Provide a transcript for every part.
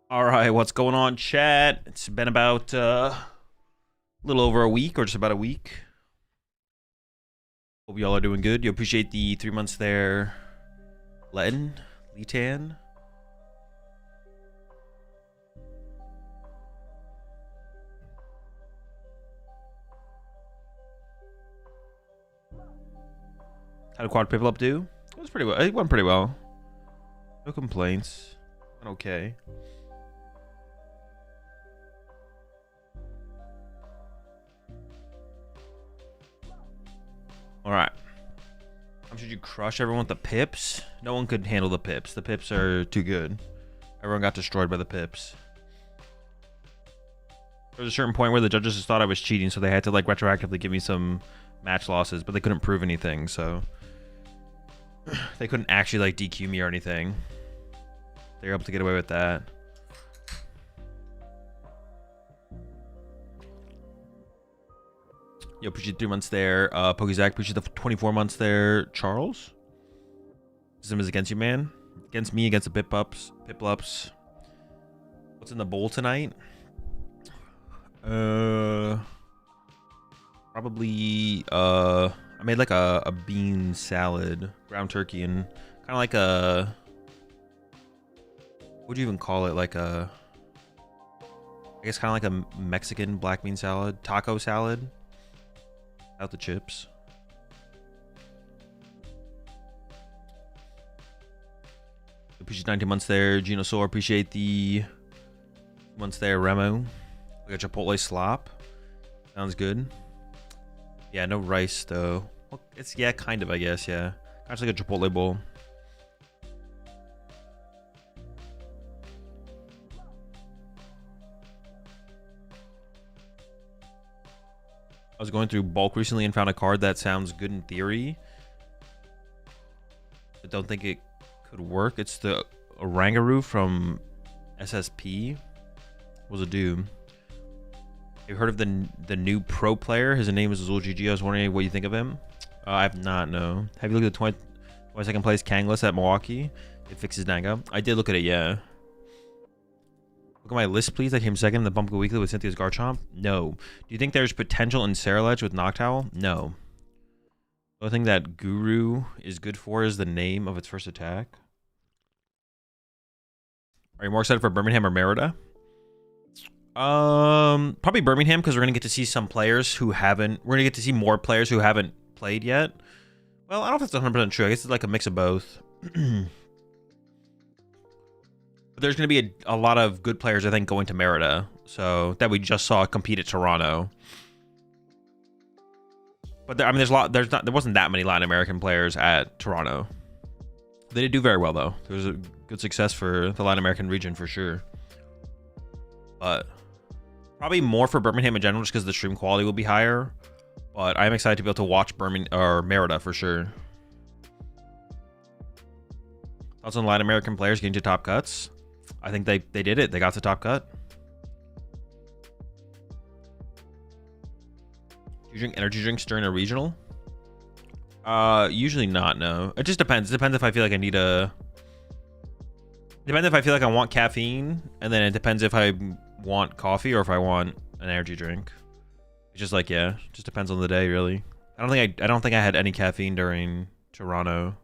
All right, what's going on, chat? It's been about a little over a week, or just about a week. Hope y'all are doing good. You appreciate the 3 months there, Letan. How did quad pivot up do? It was pretty well. It went pretty well. No complaints. Went okay. All right. Should you crush everyone with the pips? No one could handle the pips. The pips are too good. Everyone got destroyed by the pips. There was a certain point where the judges just thought I was cheating, so they had to like retroactively give me some match losses, but they couldn't prove anything, so they couldn't actually like DQ me or anything. They were able to get away with that. Yo, appreciate 3 months there. Pokezak, appreciate the 24 months there. Charles? System is against you, man. Against me, against the Piplups. What's in the bowl tonight? Probably, I made like a bean salad. Ground turkey and kind of like a... What would you even call it? Like a... I guess kind of like a Mexican black bean salad. Taco salad. Out the chips. Appreciate 19 months there. Genosaur, appreciate the months there. Remo. Like a Chipotle slop. Sounds good. Yeah, no rice though. Well, it's, yeah, kind of, I guess, yeah. Kind of like a Chipotle bowl. I was going through bulk recently and found a card that sounds good in theory. I don't think it could work. It's the Orangaroo from SSP. What was it do? Have you heard of the new pro player? His name is AzulGG. I was wondering what you think of him. I have not, no. Have you looked at the 22nd place Kangless at Milwaukee? It fixes Nanga. I did look at it, yeah. Look at my list, please. I came second in the Bumpkin Weekly with Cynthia's Garchomp. No. Do you think there's potential in Saraledge with Noctowl? No. The only thing that Guru is good for is the name of its first attack. Are you more excited for Birmingham or Merida? Probably Birmingham, because we're gonna get to see some players who haven't. We're gonna get to see more players who haven't played yet. Well, I don't know if that's 100% true. I guess it's like a mix of both. But there's going to be a lot of good players, I think, going to Merida. So that we just saw compete at Toronto. But there, I mean, there wasn't that many Latin American players at Toronto. They did do very well though. There was a good success for the Latin American region for sure. But probably more for Birmingham in general, just because the stream quality will be higher. But I'm excited to be able to watch Merida for sure. Thoughts on Latin American players getting to top cuts? I think they did it. They got the top cut. Do you drink energy drinks during a regional? Usually not, no. It just depends. It depends if I feel like I need a... Depends if I feel like I want caffeine, and then it depends if I want coffee or if I want an energy drink. It's just like, yeah, just depends on the day, really. I don't think I had any caffeine during Toronto.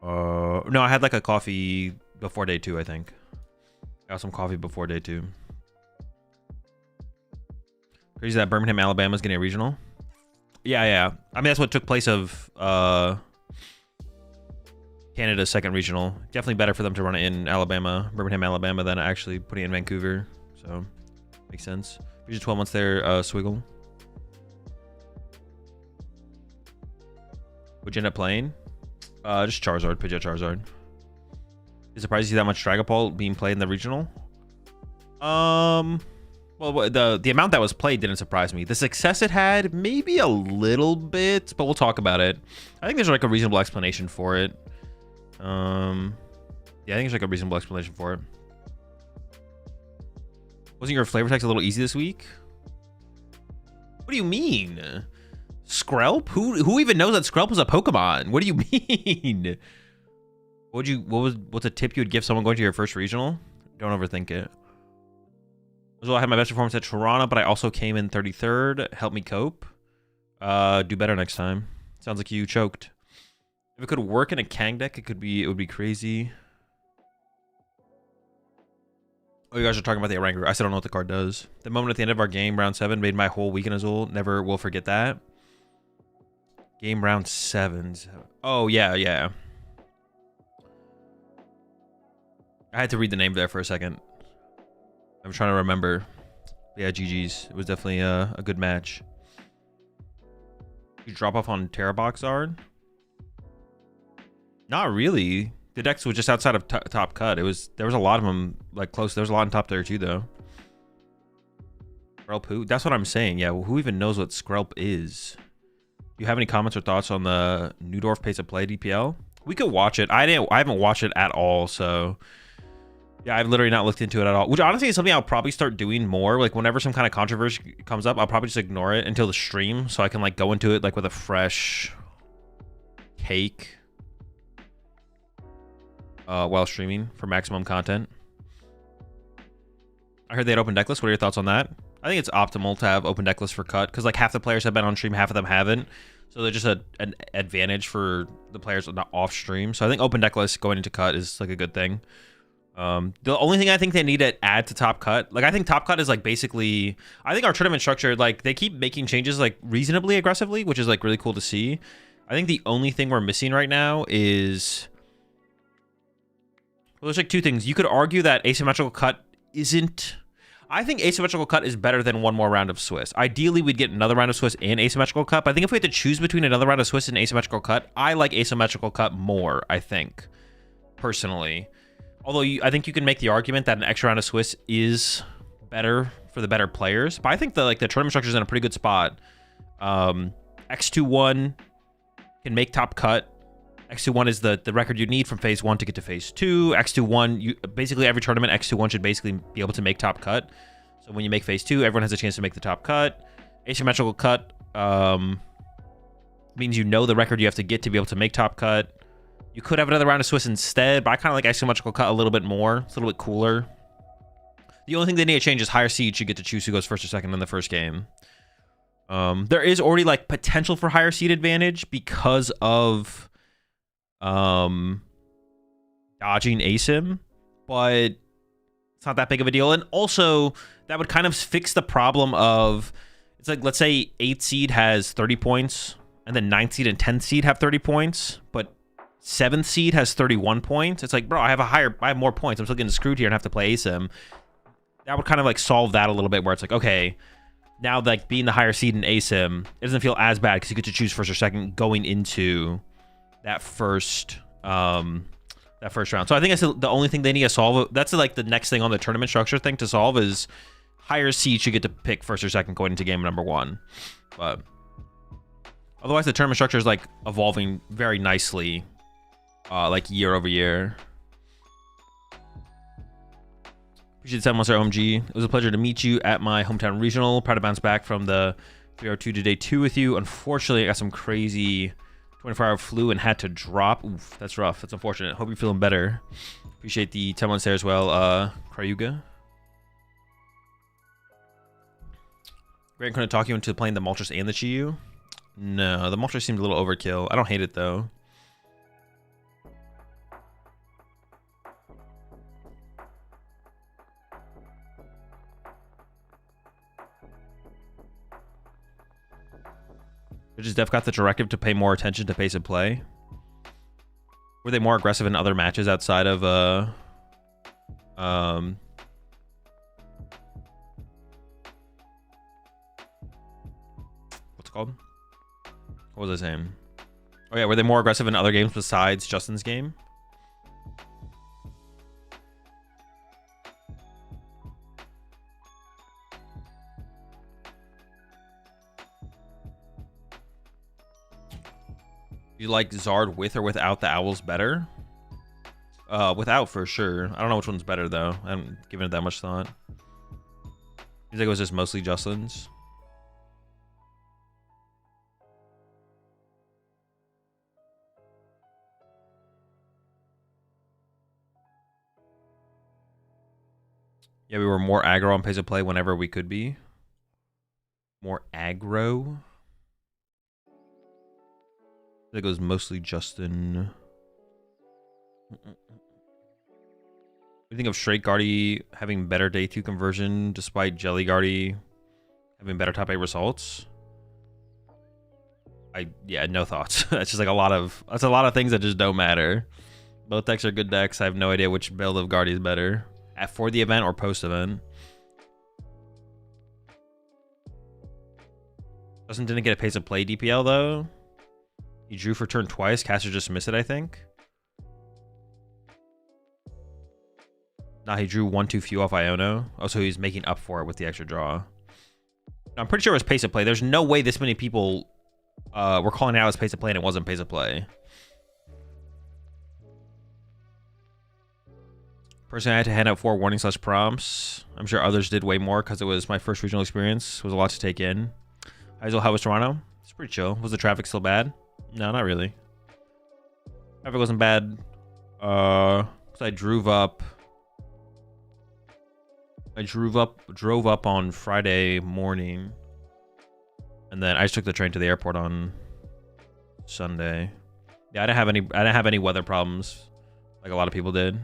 No, I had like a coffee before day 2, I think. Got some coffee before day 2. Crazy that Birmingham, Alabama's getting a regional. Yeah. I mean, that's what took place of Canada's second regional. Definitely better for them to run it in Alabama, Birmingham, Alabama, than actually putting it in Vancouver. So, makes sense. Region 12 months there, Swiggle. Would you end up playing? Just Charizard, Pidgeot Charizard. You surprised to see that much Dragapult being played in the regional? Well, the amount that was played didn't surprise me. The success it had, maybe a little bit, but we'll talk about it. I think there's like a reasonable explanation for it. Yeah, I think there's like a reasonable explanation for it. Wasn't your flavor text a little easy this week? What do you mean? Skrelp? Who even knows that Skrelp was a Pokemon? What do you mean? What's a tip you would give someone going to your first regional? Don't overthink it. As well, I had my best performance at Toronto, but I also came in 33rd. Help me cope. Do better next time. Sounds like you choked. If it could work in a Kang deck, it would be crazy. Oh, you guys are talking about the Orangutan. I still don't know what the card does. The moment at the end of our game, round 7, made my whole weekend Azul. Never will forget that. Game round 7s. Oh, yeah. I had to read the name there for a second. I'm trying to remember. Yeah, GG's. It was definitely a good match. You drop off on Terraboxard? Not really. The decks was just outside of top cut. There was a lot of them like close. There was a lot in top there too, though. Skrelp who? That's what I'm saying. Yeah, well, who even knows what Skrelp is? Do you have any comments or thoughts on the Newdorf pace of play DPL? We could watch it. I haven't watched it at all, so yeah, I've literally not looked into it at all. Which honestly is something I'll probably start doing more. Like whenever some kind of controversy comes up, I'll probably just ignore it until the stream, so I can like go into it like with a fresh take. While streaming for maximum content. I heard they had open deck lists. What are your thoughts on that? I think it's optimal to have open deck lists for cut because like half the players have been on stream, half of them haven't. So they're just an advantage for the players not off stream. So I think open deck lists going into cut is like a good thing. The only thing I think they need to add to top cut, like I think top cut is like basically, I think our tournament structure, like they keep making changes like reasonably aggressively, which is like really cool to see. I think the only thing we're missing right now is, well, there's like two things. You could argue that asymmetrical cut isn't... I think asymmetrical cut is better than one more round of Swiss. Ideally, we'd get another round of Swiss and asymmetrical cut. But I think if we had to choose between another round of Swiss and asymmetrical cut, I like asymmetrical cut more, I think, personally. Although I think you can make the argument that an extra round of Swiss is better for the better players. But I think the tournament structure is in a pretty good spot. X2-1 can make top cut. X2-1 is the record you need from phase 1 to get to phase 2. X2-1, basically every tournament, X2-1 should basically be able to make top cut. So when you make phase 2, everyone has a chance to make the top cut. Asymmetrical cut means you know the record you have to get to be able to make top cut. You could have another round of Swiss instead, but I kind of like asymmetrical cut a little bit more. It's a little bit cooler. The only thing they need to change is higher seed should get to choose who goes first or second in the first game. There is already like potential for higher seed advantage because of dodging asym, but it's not that big of a deal. And also that would kind of fix the problem of, it's like, let's say 8th seed has 30 points and then 9th seed and 10th seed have 30 points, but 7th seed has 31 points. It's like, bro, I have more points. I'm still getting screwed here and have to play asym. That would kind of like solve that a little bit, where it's like, okay, now like being the higher seed in asym, it doesn't feel as bad because you get to choose first or second going into that first round. So I think that's the only thing they need to solve. That's like the next thing on the tournament structure thing to solve is higher seed should get to pick first or second going into game number 1. But otherwise the tournament structure is like evolving very nicely, like year over year. Appreciate the 7 months, OMG. It was a pleasure to meet you at my hometown regional. Proud to bounce back from the 302 to day 2 with you. Unfortunately, I got some crazy 24-hour flu and had to drop. Oof, that's rough. That's unfortunate. Hope you're feeling better. Appreciate the 10 months there as well, Cryuga. Grant couldn't talk you into playing the Moltres and the Chiyu? No, the Moltres seemed a little overkill. I don't hate it, though. Just Def got the directive to pay more attention to pace of play. Were they more aggressive in other matches outside of what's it called? What was I saying? Oh yeah, were they more aggressive in other games besides Justin's game? You like Zard with or without the owls better? Without for sure. I don't know which one's better though. I haven't given it that much thought. Seems like it was just mostly Justin's. Yeah, we were more aggro on pace of play whenever we could be. More aggro. I think it was mostly Justin. What do you think of Straight Guardy having better day 2 conversion despite Jelly Guardy having better top 8 results? Yeah, no thoughts. That's just like a lot of things that just don't matter. Both decks are good decks. I have no idea which build of Guardy is better for the event or post event. Justin didn't get a pace of play DPL though. He drew for turn twice. Caster just missed it, I think. Nah, he drew 1-2 few off Iono. Oh, so he's making up for it with the extra draw. I'm pretty sure it was pace of play. There's no way this many people were calling it out as pace of play and it wasn't pace of play. Personally, I had to hand out 4 warnings / prompts. I'm sure others did way more because it was my first regional experience. It was a lot to take in. Azul, how was Toronto? It's pretty chill. Was the traffic still bad? No, not really. Traffic wasn't bad. So I drove up on Friday morning, and then I just took the train to the airport on Sunday. Yeah, I didn't have any weather problems like a lot of people did.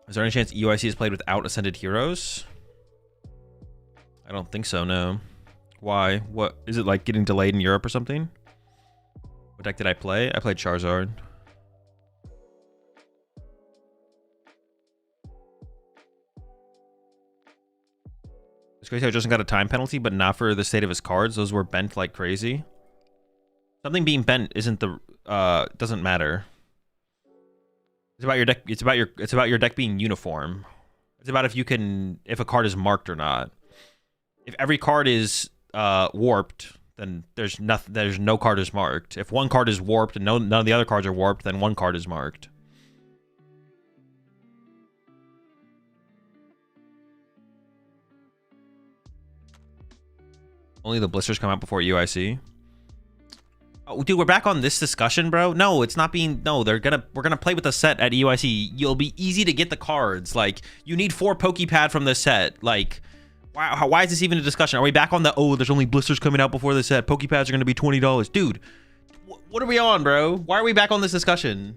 Is there any chance EUIC is played without Ascended Heroes? I don't think so, no. Why? What is it, like getting delayed in Europe or something? What deck did I play? I played Charizard. It's crazy how Justin got a time penalty, but not for the state of his cards. Those were bent like crazy. Something being bent isn't the doesn't matter. It's about your deck. It's about your deck being uniform. It's about if a card is marked or not. If every card is warped, then there's no card is marked. If one card is warped and none of the other cards are warped, then one card is marked. Only the blisters come out before UIC. Oh, dude, we're back on this discussion, bro. No, it's not being. No, we're gonna play with the set at UIC. You'll be easy to get the cards. Like, you need 4 Pokepad from this set. Like, why is this even a discussion? Are we back on the, oh, there's only blisters coming out before the set, Pokepads are gonna be $20? Dude, what are we on, bro? Why are we back on this discussion?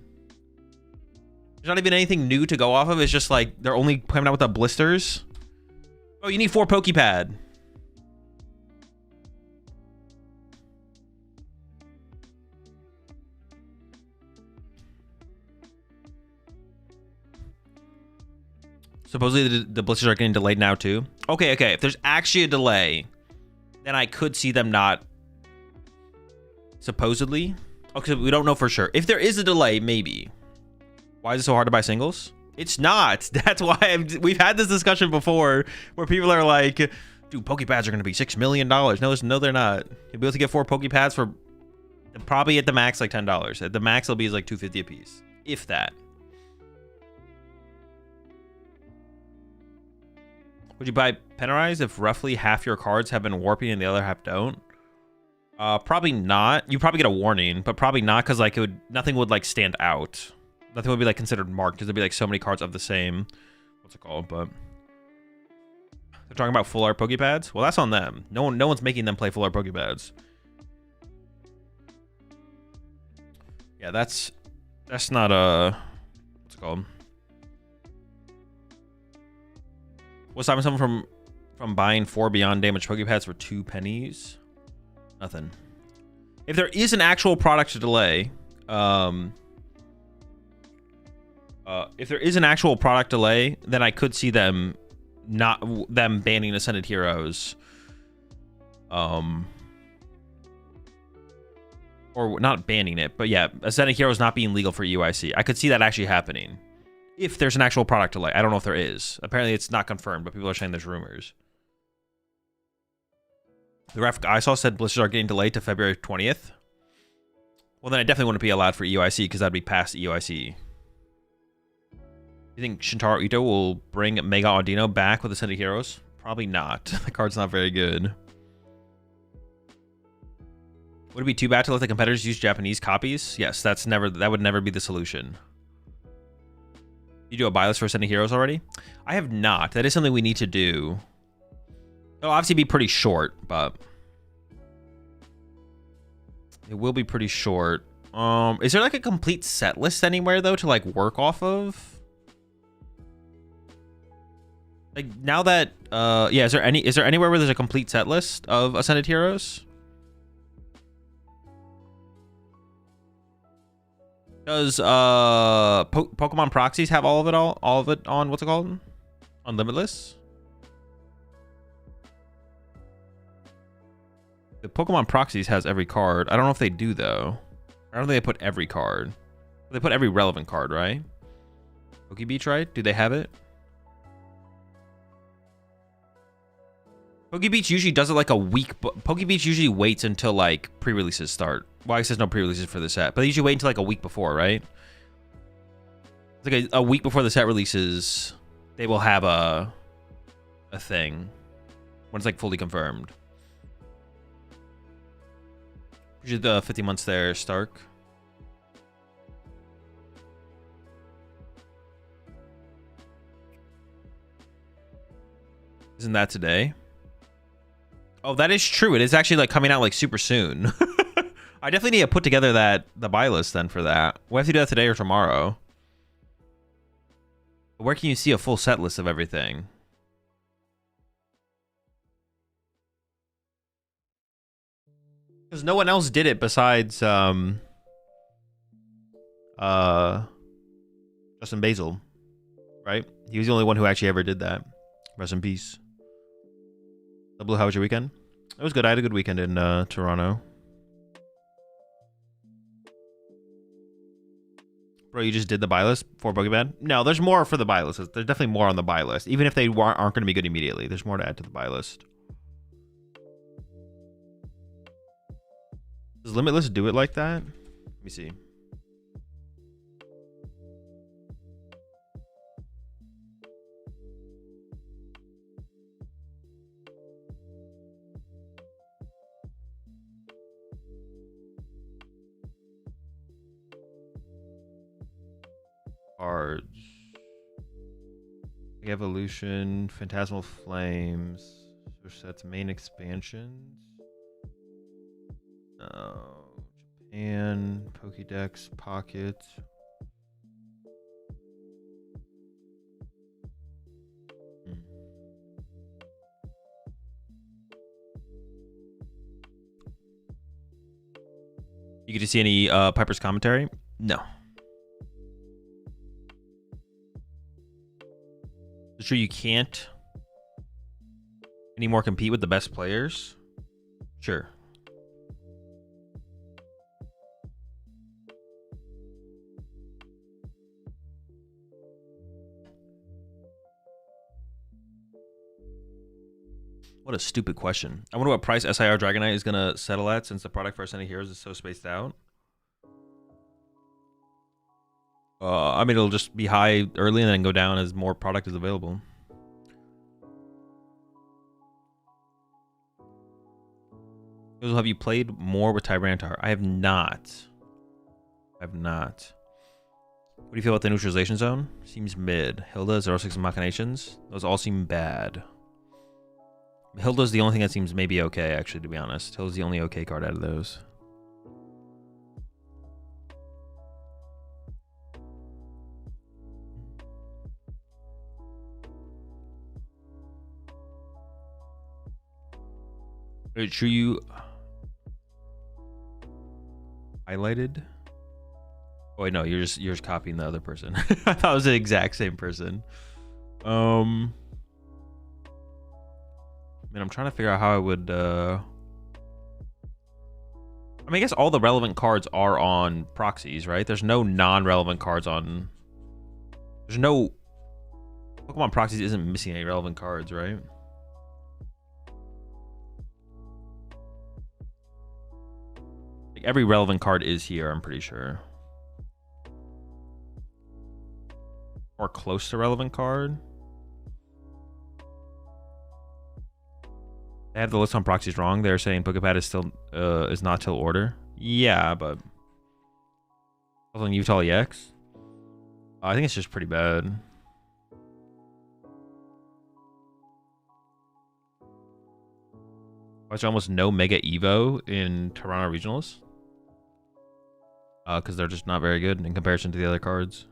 There's not even anything new to go off of. It's just like they're only coming out with the blisters. Oh, you need 4 Pokepad. Supposedly the blisters are getting delayed now too. Okay. If there's actually a delay, then I could see them not. Supposedly. Okay, we don't know for sure. If there is a delay, maybe. Why is it so hard to buy singles? It's not. That's why we've had this discussion before where people are like, dude, Pokepads are going to be $6 million. No, they're not. You'll be able to get 4 Pokepads for probably at the max like $10. At the max, it'll be like $2.50 a piece. If that. Would you buy Penorize if roughly half your cards have been warping and the other half don't? Probably not. You probably get a warning, but probably not because like nothing would like stand out. Nothing would be like considered marked because there'd be like so many cards of the same. What's it called? But they're talking about full art Pokepads. Well, that's on them. No one's making them play full art Pokepads. Yeah, that's not what's it called? What's stopping someone from buying 4 beyond damage Pokepads for 2 pennies? Nothing. If there is an actual product delay, then I could see them banning Ascended Heroes. Or not banning it, but yeah, Ascended Heroes not being legal for UIC. I could see that actually happening. If there's an actual product delay. I don't know if there is. Apparently it's not confirmed, but people are saying there's rumors. The ref I saw said blisters are getting delayed to February 20th. Well, then I definitely wouldn't be allowed for EUIC because that'd be past EUIC. You think Shintaro Ito will bring Mega Audino back with Ascended Heroes? Probably not. The card's not very good. Would it be too bad to let the competitors use Japanese copies? Yes, that would never be the solution. You do a buy list for Ascended Heroes already? I have not. That is something we need to do. It'll obviously be pretty short, but it will be pretty short. Is there like a complete set list anywhere though to like work off of? Like now that yeah, is there anywhere where there's a complete set list of Ascended Heroes? Does Pokemon Proxies have all of it on what's it called? On Limitless? The Pokemon Proxies has every card. I don't know if they do though. I don't think they put every card. They put every relevant card, right? Pokebeach, right? Do they have it? Pokebeach usually does it like a week, but Pokebeach usually waits until like pre-releases start. Well, I guess there's no pre-releases for the set, but they usually wait until like a week before, right? It's like a week before the set releases, they will have a thing when it's like fully confirmed. Usually the 50 months there, Stark. Isn't that today? Oh, that is true. It is actually like coming out like super soon. I definitely need to put together the buy list then for that. We'll have to do that today or tomorrow. Where can you see a full set list of everything? Because no one else did it besides Justin Basil, right? He was the only one who actually ever did that. Rest in peace. Blue, how was your weekend? It was good. I had a good weekend in Toronto. Bro, you just did the buy list for Pokemon? No, there's more for the buy list. There's definitely more on the buy list. Even if they aren't going to be good immediately, there's more to add to the buy list. Does Limitless do it like that? Let me see. Cards. Evolution, Phantasmal Flames, sets main expansions. Japan, Pokédex, Pocket. You get to see any Piper's commentary? No. It's true you can't anymore compete with the best players. Sure. What a stupid question. I wonder what price SIR Dragonite is going to settle at since the product for Ascended Heroes is so spaced out. I mean, it'll just be high early and then go down as more product is available. Have you played more with Tyranitar? I have not. I have not. What do you feel about the neutralization zone? Seems mid. Hilda, 06 Machinations. Those all seem bad. Hilda's the only thing that seems maybe okay, actually, to be honest. Hilda's the only okay card out of those. Wait, true you highlighted? Oh wait, no, you're just copying the other person. I thought it was the exact same person. Man, I'm trying to figure out how I would I mean, I guess all the relevant cards are on proxies, right? There's no non-relevant cards on. There's no Pokemon Proxies isn't missing any relevant cards, right? Like every relevant card is here, I'm pretty sure. Or close to relevant card. They have the list on proxies wrong. They're saying Pokepad is still is not till order. Yeah, but also in Utah EX. I think it's just pretty bad. Watch almost no Mega Evo in Toronto Regionals. Because they're just not very good in comparison to the other cards.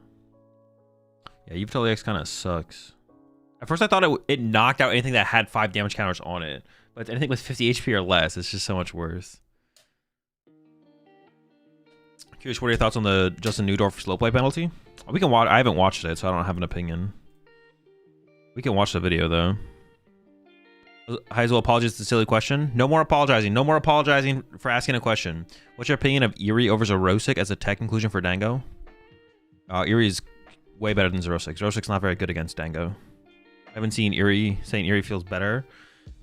Yeah, Yveltal EX kind of sucks. At first I thought it knocked out anything that had 5 damage counters on it. But anything with 50 HP or less, it's just so much worse. Curious, what are your thoughts on the Justin Newdorf slow play penalty? We can watch. I haven't watched it, so I don't have an opinion. We can watch the video, though. Heisel, apologies to the silly question. No more apologizing. No more apologizing for asking a question. What's your opinion of Eerie over Xerosic as a tech inclusion for Dango? Eerie is way better than Xerosic. Xerosic's not very good against Dango. I haven't seen Eerie saying Eerie feels better.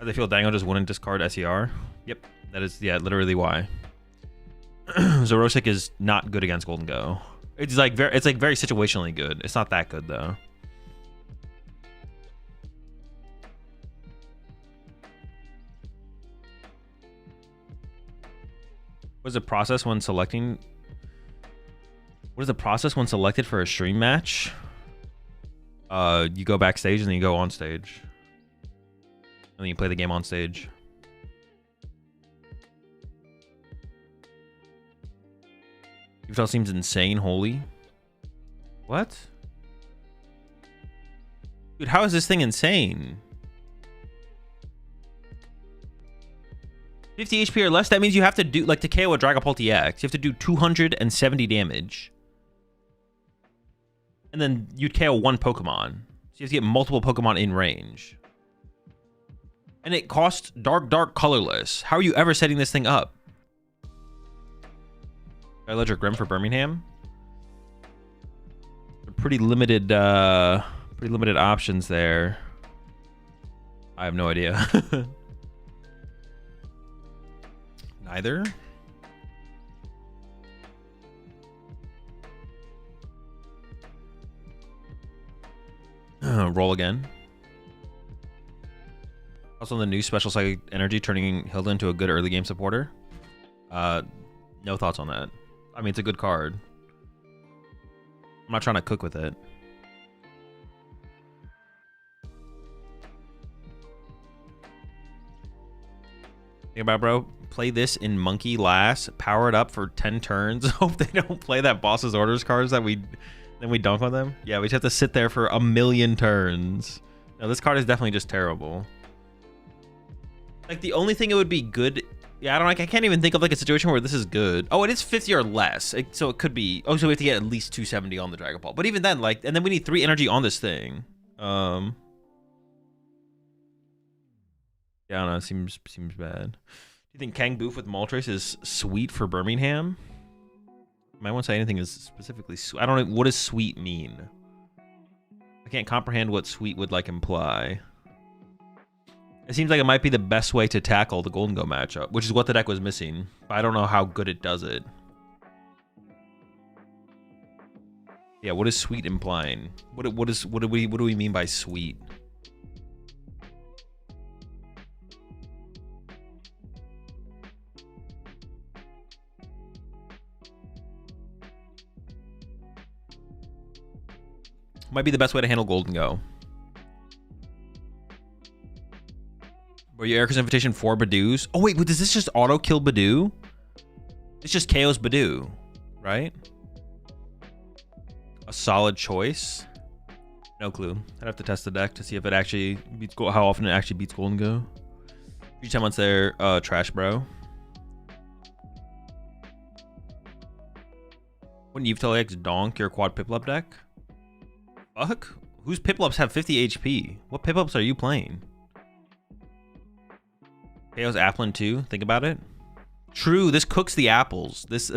They feel Dango just wouldn't discard SER. Yep, that is, yeah, literally why. Xerosic is not good against Golden Go. It's like very situationally good. It's not that good though. What is the process when selecting? What is the process when selected for a stream match? You go backstage and then you go on stage. And then you play the game on stage. Yveltal seems insane, holy. What? Dude, how is this thing insane? 50 HP or less, that means you have to do, like, to KO a Dragapult EX, you have to do 270 damage. And then you'd KO one Pokemon. So you have to get multiple Pokemon in range. And it costs dark colorless. How are you ever setting this thing up? Ledger Grim for Birmingham. Pretty limited options there. I have no idea. Neither. Roll again. Also, the new special psychic energy turning Hilda into a good early game supporter. No thoughts on that. I mean, it's a good card. I'm not trying to cook with it. Think about, bro. Play this in Monkey last. Power it up for 10 turns. Hope they don't play that boss's orders cards that then we dunk on them. Yeah, we just have to sit there for a million turns. No, this card is definitely just terrible. Like, the only thing it would be good. Yeah, I can't even think of like a situation where this is good. Oh, it is 50 or less. So it could be. Oh, so we have to get at least 270 on the Dragapult. But even then, like, and then we need 3 energy on this thing. Yeah, I don't know. It seems bad. Do you think Kang Boof with Moltres is sweet for Birmingham? I might want to say anything is specifically sweet. I don't know. What does sweet mean? I can't comprehend what sweet would like imply. It seems like it might be the best way to tackle the Golden Go matchup, which is what the deck was missing. But I don't know how good it does it. Yeah, what is sweet implying? What do we mean by sweet? Might be the best way to handle Golden Go. Were you Erica's invitation for Badoo's? Oh wait, does this just auto kill Badoo? It's just KO's Badoo, right? A solid choice. No clue. I'd have to test the deck to see if it actually beats how often it actually beats Golden Go. Each time once there, trash bro. Wouldn't Yveltal EX donk your quad Piplup deck? Fuck? Whose Piplups have 50 HP? What Piplups are you playing? KO's Applin too. Think about it. True, this cooks the apples. This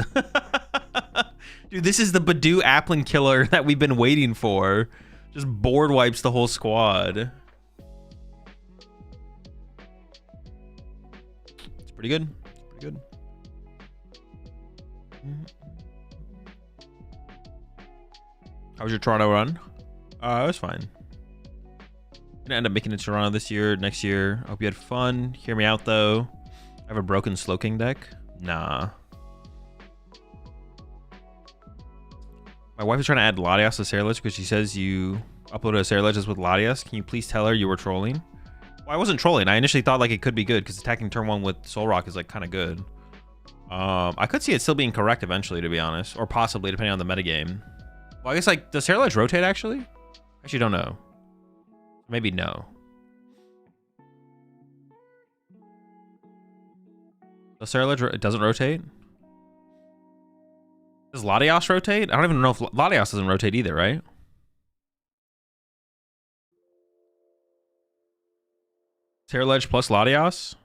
dude, this is the Badoo Applin killer that we've been waiting for. Just board wipes the whole squad. It's pretty good. It's pretty good. How was your Toronto run? It was fine. Gonna end up making it to Toronto this year, next year. I hope you had fun. Hear me out though. I have a broken Slowking deck. Nah. My wife is trying to add Latias to Sarah List because she says you uploaded a Sarah Legends with Latias. Can you please tell her you were trolling? Well, I wasn't trolling. I initially thought like it could be good because attacking turn 1 with Soul Rock is like kind of good. I could see it still being correct eventually, to be honest, or possibly depending on the metagame. Well, I guess like does Sarah Ledge rotate actually? Actually, don't know. Maybe no. Does Sarah Ledge it doesn't rotate? Does Latias rotate? I don't even know if Latias doesn't rotate either, right? Sarah Ledge plus Latias?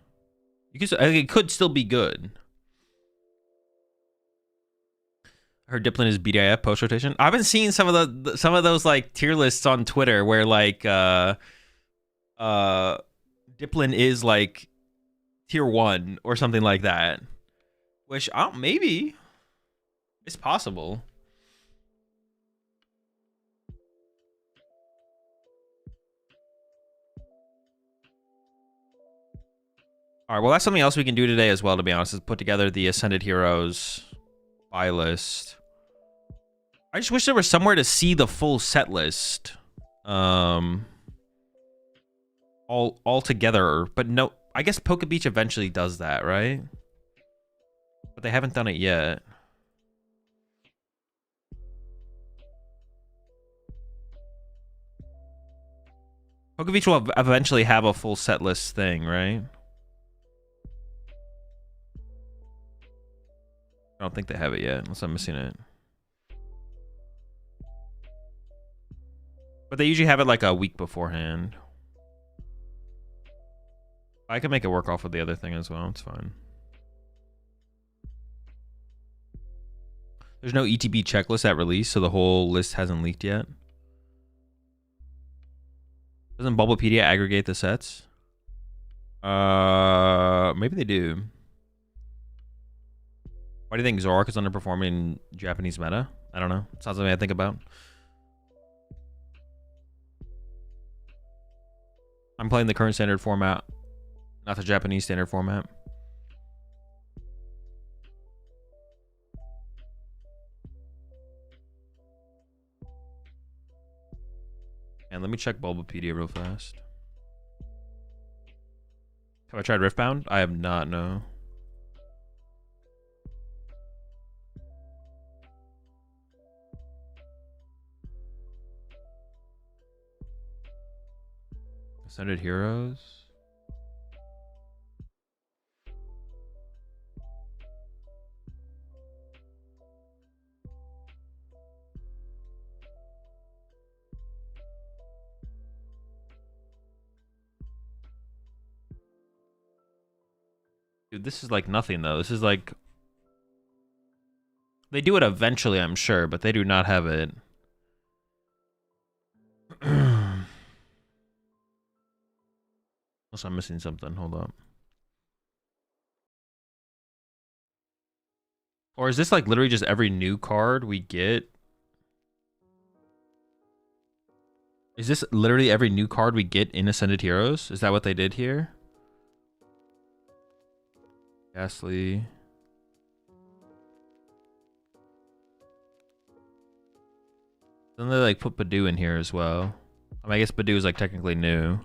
You could, I think it could still be good. I heard Diplin is BDIF post rotation. I've been seeing some of those like tier lists on Twitter where like Diplin is like tier 1 or something like that. Which I don't, maybe it's possible. All right, well, that's something else we can do today as well, to be honest, is put together the Ascended Heroes buy list. I just wish there was somewhere to see the full set list. All together, but no, I guess Poke Beach eventually does that, right? But they haven't done it yet. Poke Beach will eventually have a full set list thing, right? I don't think they have it yet, unless I'm missing it. But they usually have it like a week beforehand. I can make it work off of the other thing as well. It's fine. There's no ETB checklist at release, so the whole list hasn't leaked yet. Doesn't Bulbapedia aggregate the sets? Maybe they do. Why do you think Zoroark is underperforming Japanese meta? I don't know. It's not something I think about. I'm playing the current standard format, not the Japanese standard format. And let me check Bulbapedia real fast. Have I tried Riftbound? I have not, no. Ascended Heroes. Dude, this is like nothing though. This is like they do it eventually, I'm sure, but they do not have it. Unless I'm missing something. Hold up. Or is this like literally just every new card we get? Is this literally every new card we get in Ascended Heroes? Is that what they did here? Ghastly. Then they like put Badoo in here as well. I mean, I guess Badoo is like technically new.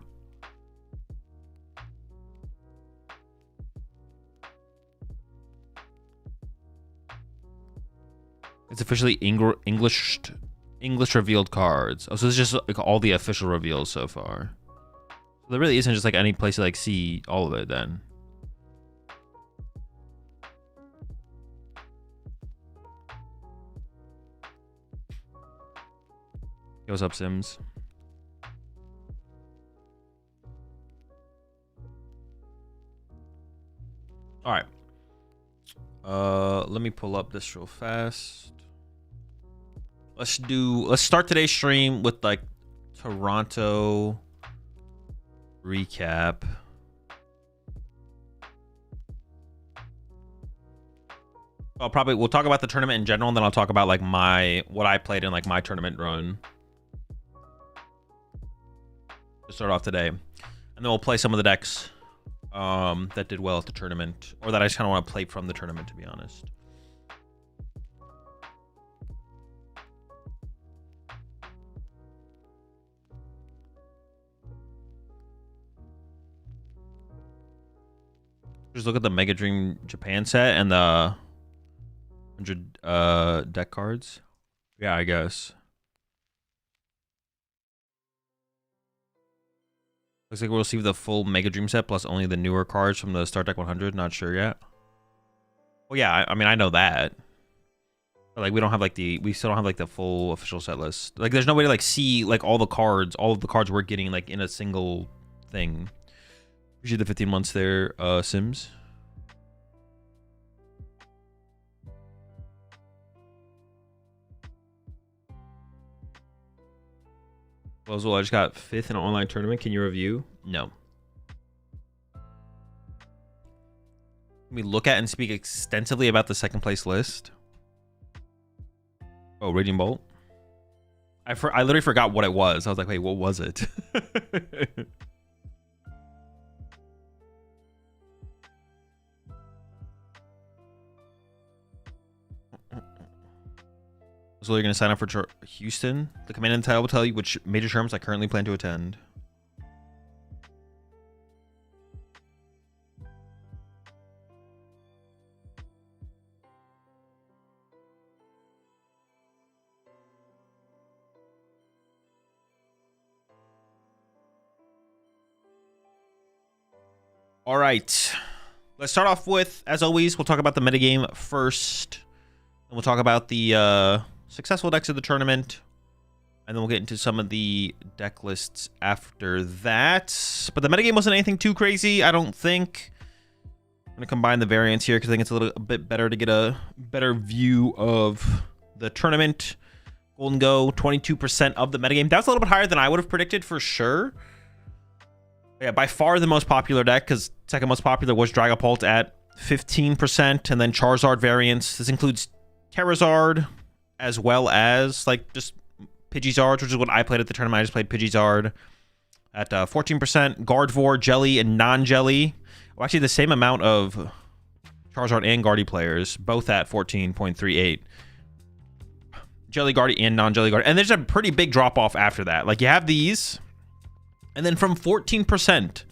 It's officially English revealed cards. Oh, so it's just like all the official reveals so far. So there really isn't just like any place to like see all of it then. Hey, what's up, Sims? All right. Let me pull up this real fast. Let's start today's stream with like Toronto recap. We'll talk about the tournament in general, and then I'll talk about like what I played in like my tournament run to start off today, and then we'll play some of the decks that did well at the tournament, or that I just kind of want to play from the tournament, to be honest. Just look at the Mega Dream Japan set and the 100 deck cards. Yeah, I guess. Looks like we'll receive the full Mega Dream set plus only the newer cards from the Start Deck 100. Not sure yet. Well, yeah, I mean, I know that. But, like, we don't have, like, we still don't have, like, the full official set list. Like, there's no way to, like, see, like, all of the cards we're getting, like, in a single thing. Appreciate the 15 months there, Sims. Well, I just got 5th in an online tournament. Can you review? No. Can we look at and speak extensively about the second place list? Oh, Raging Bolt. I literally forgot what it was. I was like, wait, what was it? So you're going to sign up for Houston? The command and title will tell you which major tournaments I currently plan to attend. All right. Let's start off with, as always, we'll talk about the metagame first. Then we'll talk about the successful decks of the tournament. And then we'll get into some of the deck lists after that. But the metagame wasn't anything too crazy, I don't think. I'm going to combine the variants here because I think it's a bit better to get a better view of the tournament. Golden Go, 22% of the metagame. That's a little bit higher than I would have predicted for sure. Yeah, by far the most popular deck, because second most popular was Dragapult at 15%, and then Charizard variants. This includes Terrazard, as well as, like, just Pidgeysard, which is what I played at the tournament. I just played Pidgeysard at 14%. Gardevoir, Jelly, and non-Jelly. Well, actually, the same amount of Charizard and Guardy players, both at 14.38. Jelly Guardy and non-Jelly Guardy. And there's a pretty big drop-off after that. Like, you have these... And then from 14%,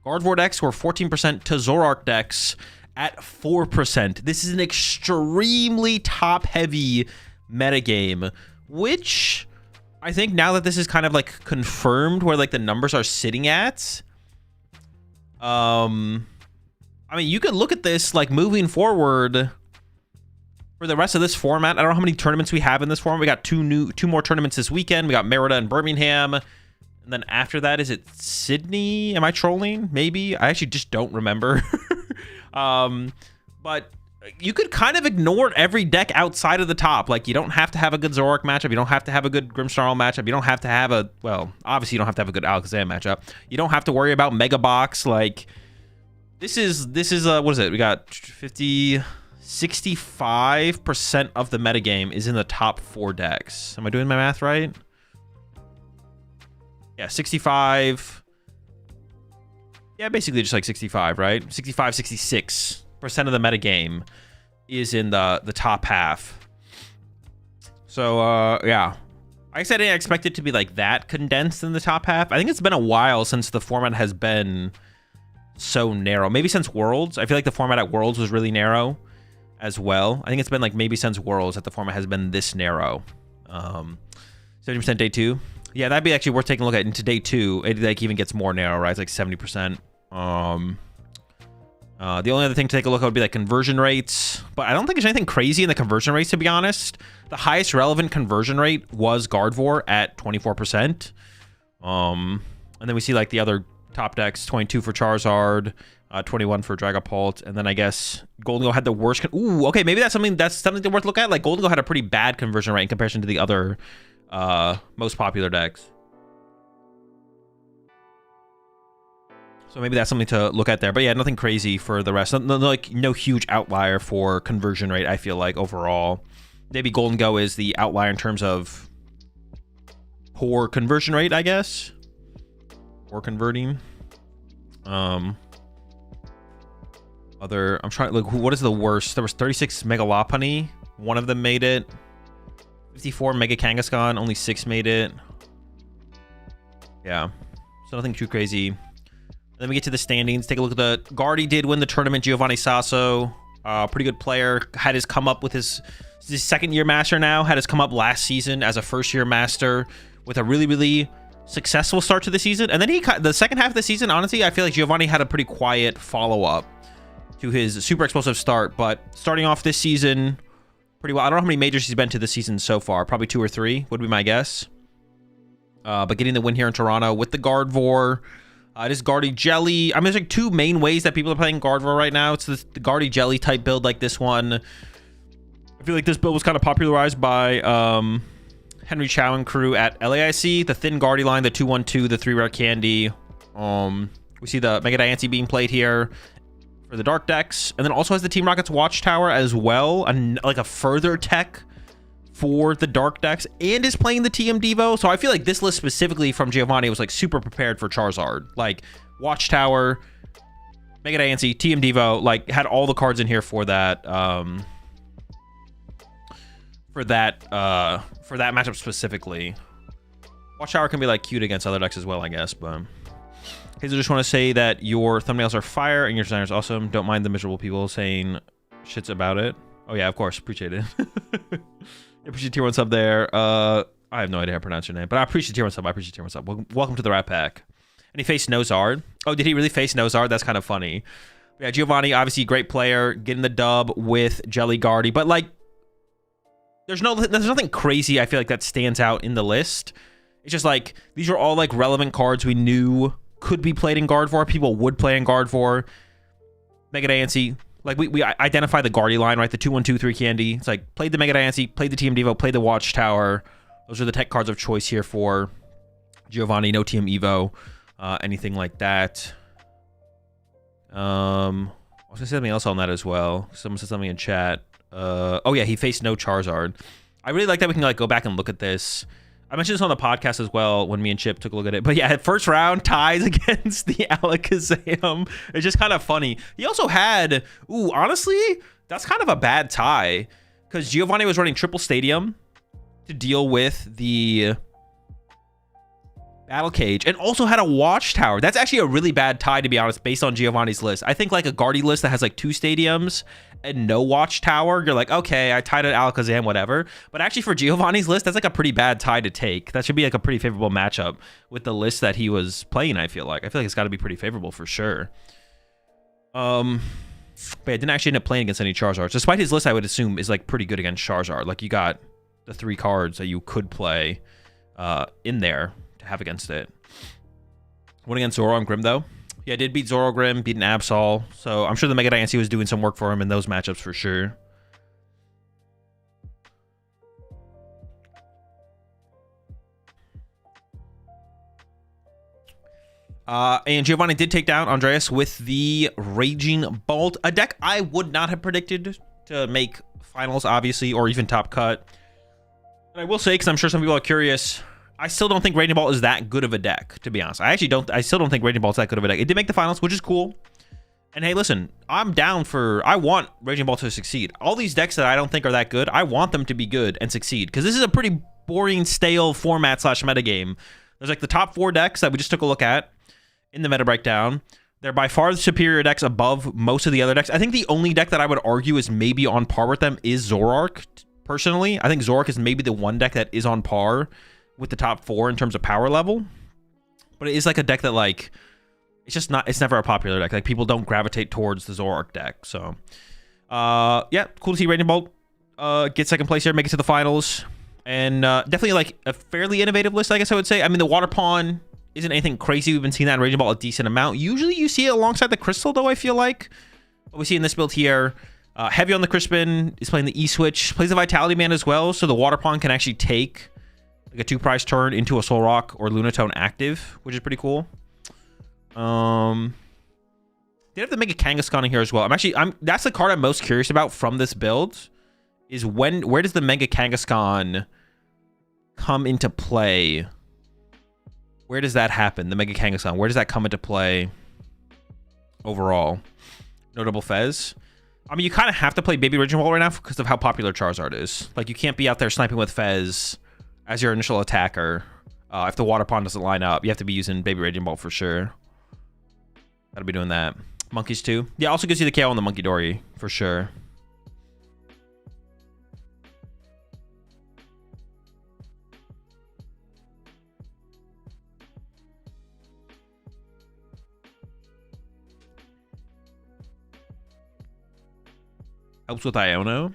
Gardevoir decks were 14% to Zoroark decks at 4%. This is an extremely top-heavy metagame, which I think now that this is kind of like confirmed where like the numbers are sitting at, I mean, you could look at this like moving forward for the rest of this format. I don't know how many tournaments we have in this format. We got two more tournaments this weekend. We got Miraidon and Birmingham. And then after that, is it Sydney? Am I trolling? Maybe. I actually just don't remember. But you could kind of ignore every deck outside of the top. Like, you don't have to have a good Zoroark matchup. You don't have to have a good Grimmsnarl matchup. You don't have to have a... Well, obviously, you don't have to have a good Alakazam matchup. You don't have to worry about Mega Box. Like, this is what is it? We got 65% of the metagame is in the top 4 decks. Am I doing my math right? Yeah, 65. Yeah, basically just like 65, right? 65, 66% of the metagame is in the top half. So, yeah. I guess I didn't expect it to be like that condensed in the top half. I think it's been a while since the format has been so narrow. Maybe since Worlds. I feel like the format at Worlds was really narrow as well. I think it's been like maybe since Worlds that the format has been this narrow. 70% day 2. Yeah, that'd be actually worth taking a look at. Into day 2, it like even gets more narrow, right? It's like 70%. The only other thing to take a look at would be like conversion rates, but I don't think there's anything crazy in the conversion rates, to be honest. The highest relevant conversion rate was Gardevoir at 24%. And then we see like the other top decks: 22 for Charizard, 21 for Dragapult, and then I guess Golden Go had the worst. Ooh, okay, maybe that's something to worth look at. Like Golden Go had a pretty bad conversion rate in comparison to the other most popular decks. So maybe that's something to look at there. But yeah, nothing crazy for the rest. No huge outlier for conversion rate, I feel like, overall. Maybe Golden Go is the outlier in terms of poor conversion rate, I guess. Poor converting. I'm trying to look, what is the worst? There was 36 Mega Lopunny. One of them made it. 54 Mega Kangaskhan, only 6 made it. Yeah, so nothing too crazy Then we get to the standings. Take a look at the Guardy did win the tournament. Giovanni Sasso, pretty good player. Had his come up with his second-year master now. Had his come up last season as a first-year master with a really, really successful start to the season. And then the second half of the season, honestly, I feel like Giovanni had a pretty quiet follow-up to his super explosive start. But starting off this season pretty well. I don't know how many majors he's been to this season so far. Probably 2 or 3 would be my guess. But getting the win here in Toronto with the Gardevoir. It is Guardy Jelly. I mean, there's like 2 main ways that people are playing Gardevoir right now. It's the Guardy Jelly type build like this one. I feel like this build was kind of popularized by Henry Chow and crew at LAIC. The thin Guardy line, the 2-1-2, the 3 rare candy. We see the Mega Diancie being played here for the dark decks. And then also has the Team Rocket's Watchtower as well. And like a further tech for the dark decks, and is playing the TM Devo. So I feel like this list specifically from Giovanni was like super prepared for Charizard. Like Watchtower, Mega Diancie, TM Devo, like had all the cards in here for that matchup specifically. Watchtower can be like cute against other decks as well, I guess. But Hazel, just want to say that your thumbnails are fire and your design is awesome. Don't mind the miserable people saying shits about it. Oh yeah, of course, appreciate it. Appreciate tier 1 sub there. I have no idea how to pronounce your name, but I appreciate tier 1 sub. I appreciate tier 1 sub. Welcome to the Rat Pack. And he faced Nozard. Oh, did he really face Nozard? That's kind of funny. Yeah, Giovanni, obviously great player, getting the dub with Jelly Guardy, but like, there's nothing crazy I feel like that stands out in the list. It's just like these are all like relevant cards we knew could be played in Gardevoir. People would play in Gardevoir. Mega Diancie. Like, we identify the Guardy line, right? The 2-1-2-3 candy. It's like, played the Mega Diancie, played the TM Devo, played the Watchtower. Those are the tech cards of choice here for Giovanni. No TM Evo, anything like that. I was going to say something else on that as well. Someone said something in chat. Oh, yeah, he faced no Charizard. I really like that we can, like, go back and look at this. I mentioned this on the podcast as well when me and Chip took a look at it. But yeah, first round ties against the Alakazam. It's just kind of funny. He also had, ooh, honestly, that's kind of a bad tie. Because Giovanni was running Triple Stadium to deal with the Battle Cage. And also had a Watchtower. That's actually a really bad tie, to be honest, based on Giovanni's list. I think like a Guardy list that has like 2 stadiums and no Watchtower, you're like, okay, I tied it Alakazam, whatever. But actually for Giovanni's list, that's like a pretty bad tie to take. That should be like a pretty favorable matchup with the list that he was playing, I feel like. I feel like it's got to be pretty favorable for sure. But yeah, didn't actually end up playing against any Charizards. Despite his list, I would assume, is like pretty good against Charizard. Like you got the 3 cards that you could play in there to have against it. Went against Zoro and Grim, though. Yeah, did beat Zoro Grim, beat an Absol. So I'm sure the Mega Diancie was doing some work for him in those matchups for sure. And Giovanni did take down Andreas with the Raging Bolt, a deck I would not have predicted to make finals, obviously, or even top cut. And I will say, because I'm sure some people are curious, I still don't think Raging Bolt is that good of a deck, to be honest. I still don't think Raging Bolt's that good of a deck. It did make the finals, which is cool. And hey, listen, I want Raging Bolt to succeed. All these decks that I don't think are that good, I want them to be good and succeed. Because this is a pretty boring, stale format / metagame. There's like the top 4 decks that we just took a look at in the meta breakdown. They're by far the superior decks above most of the other decks. I think the only deck that I would argue is maybe on par with them is Zoroark, personally. I think Zoroark is maybe the one deck that is on par with the top 4 in terms of power level. But it is like a deck that like, it's never a popular deck. Like people don't gravitate towards the Zoroark deck. So yeah, cool to see Raging Bolt get second place here, make it to the finals. And definitely like a fairly innovative list, I guess I would say. I mean, the Water Pawn isn't anything crazy. We've been seeing that in Raging Bolt a decent amount. Usually you see it alongside the Crystal, though, I feel like. What we see in this build here, heavy on the Crispin, is playing the E-Switch, plays the Vitality Man as well, so the Water Pawn can actually take like a 2-prize turn into a Soul Rock or Lunatone active, which is pretty cool. They have to make a Kangaskhan in here as well. That's the card I'm most curious about from this build, is where does the Mega Kangaskhan come into play? Where does that happen? The Mega Kangaskhan, where does that come into play overall? Notable Fez. I mean, you kind of have to play Baby Raging Bolt right now because of how popular Charizard is. Like, you can't be out there sniping with Fez as your initial attacker. If the Water Pond doesn't line up, you have to be using Baby Raging Bolt for sure. Gotta be doing that. Monkeys too. Yeah, also gives you the KO on the Monkey Dory for sure. Helps with Iono.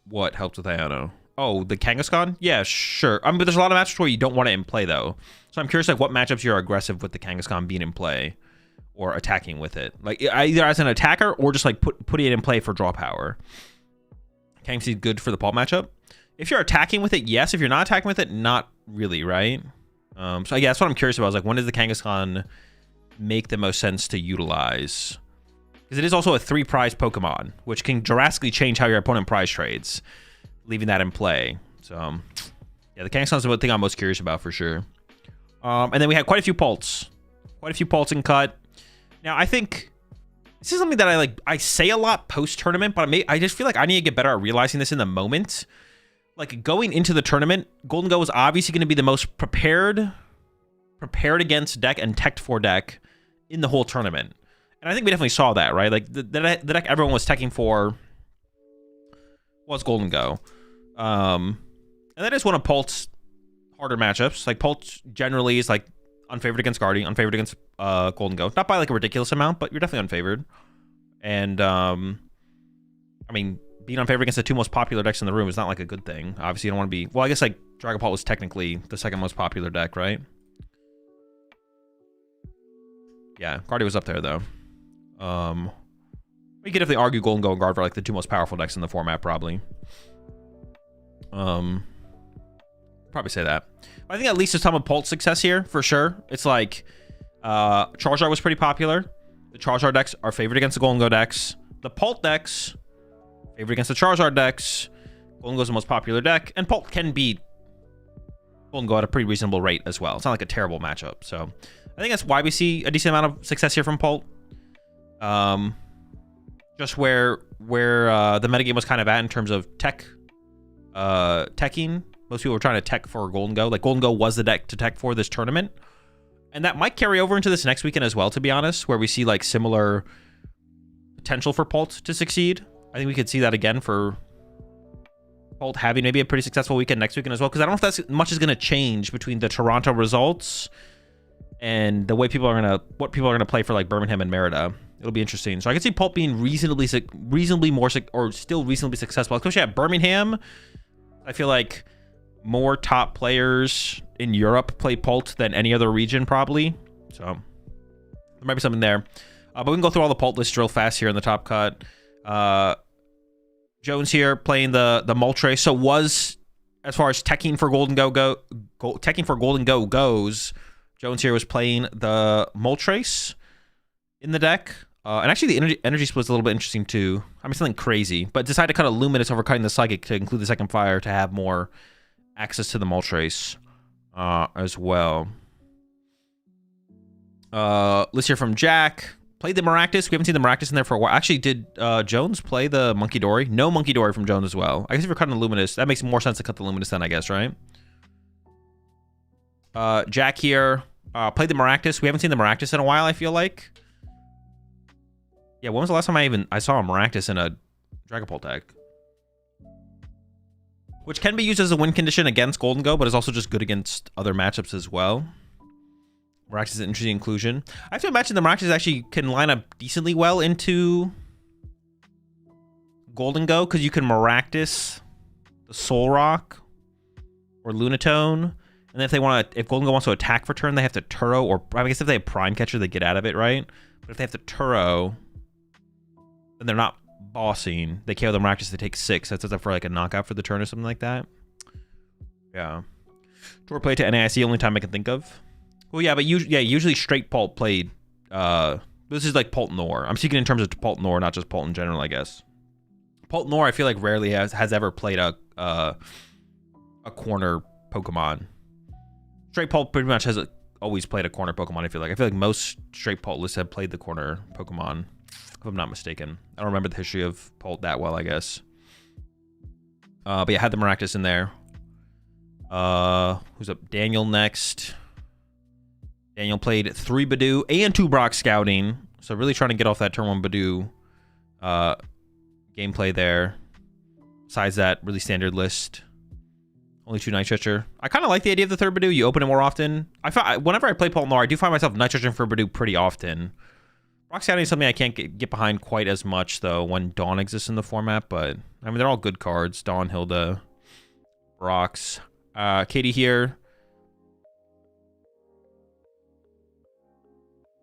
What helps with Iono? Oh, the Kangaskhan? Yeah, sure. But there's a lot of matches where you don't want it in play, though. So I'm curious, like, what matchups you're aggressive with the Kangaskhan being in play or attacking with it. Like, either as an attacker or just, like, putting it in play for draw power. Kangaskhan is good for the Pulp matchup. If you're attacking with it, yes. If you're not attacking with it, not really, right? So, yeah, that's what I'm curious about. Is, like, when does the Kangaskhan make the most sense to utilize? Because it is also a 3-prize Pokemon, which can drastically change how your opponent prize trades, leaving that in play. So, yeah, the Kangaskhan is the thing I'm most curious about for sure. And then we had quite a few Pults. Quite a few Pults in cut. Now, I think this is something that I say a lot post-tournament, but I just feel like I need to get better at realizing this in the moment. Like, going into the tournament, Golden Go is obviously going to be the most prepared against deck and teched for deck in the whole tournament. And I think we definitely saw that, right? Like, the deck everyone was teching for was Golden Go. And that is one of Pult's harder matchups. Like, Pult generally is, like, unfavored against Guardian, unfavored against Golden Go. Not by, like, a ridiculous amount, but you're definitely unfavored. And, I mean, being unfavored against the 2 most popular decks in the room is not, like, a good thing. Obviously, you don't want to be... Well, I guess, like, Dragapult was technically the 2nd most popular deck, right? Yeah, Guardian was up there, though. We could definitely argue Golden Go and Guard are like the 2 most powerful decks in the format, probably. Probably say that. But I think at least there's some of Pult's success here, for sure. It's like, Charizard was pretty popular. The Charizard decks are favored against the Golden Go decks. The Pult decks, favored against the Charizard decks. Golden Go is the most popular deck, and Pult can beat Golden Go at a pretty reasonable rate as well. It's not like a terrible matchup, so I think that's why we see a decent amount of success here from Pult. Just where the metagame was kind of at in terms of teching. Most people were trying to tech for Golden Go. Like, Golden Go was the deck to tech for this tournament. And that might carry over into this next weekend as well, to be honest, where we see, like, similar potential for Pult to succeed. I think we could see that again for Pult having maybe a pretty successful weekend next weekend as well, because I don't know if that's much is going to change between the Toronto results and the way what people are gonna play for, like, Birmingham and Merida. It'll be interesting. So I can see Pult being reasonably more or still reasonably successful, especially at Birmingham. I feel like more top players in Europe play Pult than any other region, probably. So there might be something there. But we can go through all the Pult lists real fast here in the top cut. Jones here playing the Moltres. So was, as far as teching for Golden Go goes, Jones here was playing the Moltres in the deck. And actually, the energy split is a little bit interesting, too. I mean, something crazy. But decided to cut a Luminous over cutting the Psychic to include the second fire to have more access to the Moltres as well. Let's hear from Jack. Played the Maractus. We haven't seen the Maractus in there for a while. Actually, did Jones play the Monkey Dory? No Monkey Dory from Jones as well. I guess if you're cutting the Luminous, that makes more sense to cut the Luminous then, I guess, right? Jack here. Played the Maractus. We haven't seen the Maractus in a while, I feel like. Yeah, when was the last time I saw a Maractus in a Dragapult deck? Which can be used as a win condition against Golden Go, but is also just good against other matchups as well. Maractus is an interesting inclusion. I have to imagine the Maractus actually can line up decently well into Golden Go, because you can Maractus the Soul Rock or Lunatone. And then if Golden Go wants to attack for turn, they have to Turo, or I guess if they have Prime Catcher, they get out of it, right? But if they have to Turo, then they're not bossing. They KO the Maractus, they take 6. That's up for like a knockout for the turn or something like that. Yeah. Draw play to NAIC, only time I can think of. Well, yeah, but usually straight Pult played. This is like Pult Nor. I'm speaking in terms of Pult Nor, not just Pult in general, I guess. Pult Nor, I feel like rarely has ever played a corner Pokemon. Straight Pult pretty much has always played a corner Pokemon, I feel like most straight Pult lists have played the corner Pokemon, if I'm not mistaken. I don't remember the history of Pult that well, I guess. But yeah, had the Maractus in there. Who's up? Daniel next. Daniel played 3 Badoo and 2 Brock Scouting. So really trying to get off that turn 1 Badoo gameplay there. Besides that, really standard list. Only 2 Night Stretcher. I kind of like the idea of the 3rd Badoo. You open it more often. Whenever I play Paul Noir, I do find myself Night Stretching for Badoo pretty often. Brock Scouting is something I can't get behind quite as much, though, when Dawn exists in the format. But, I mean, they're all good cards. Dawn, Hilda, Brox. Katie here.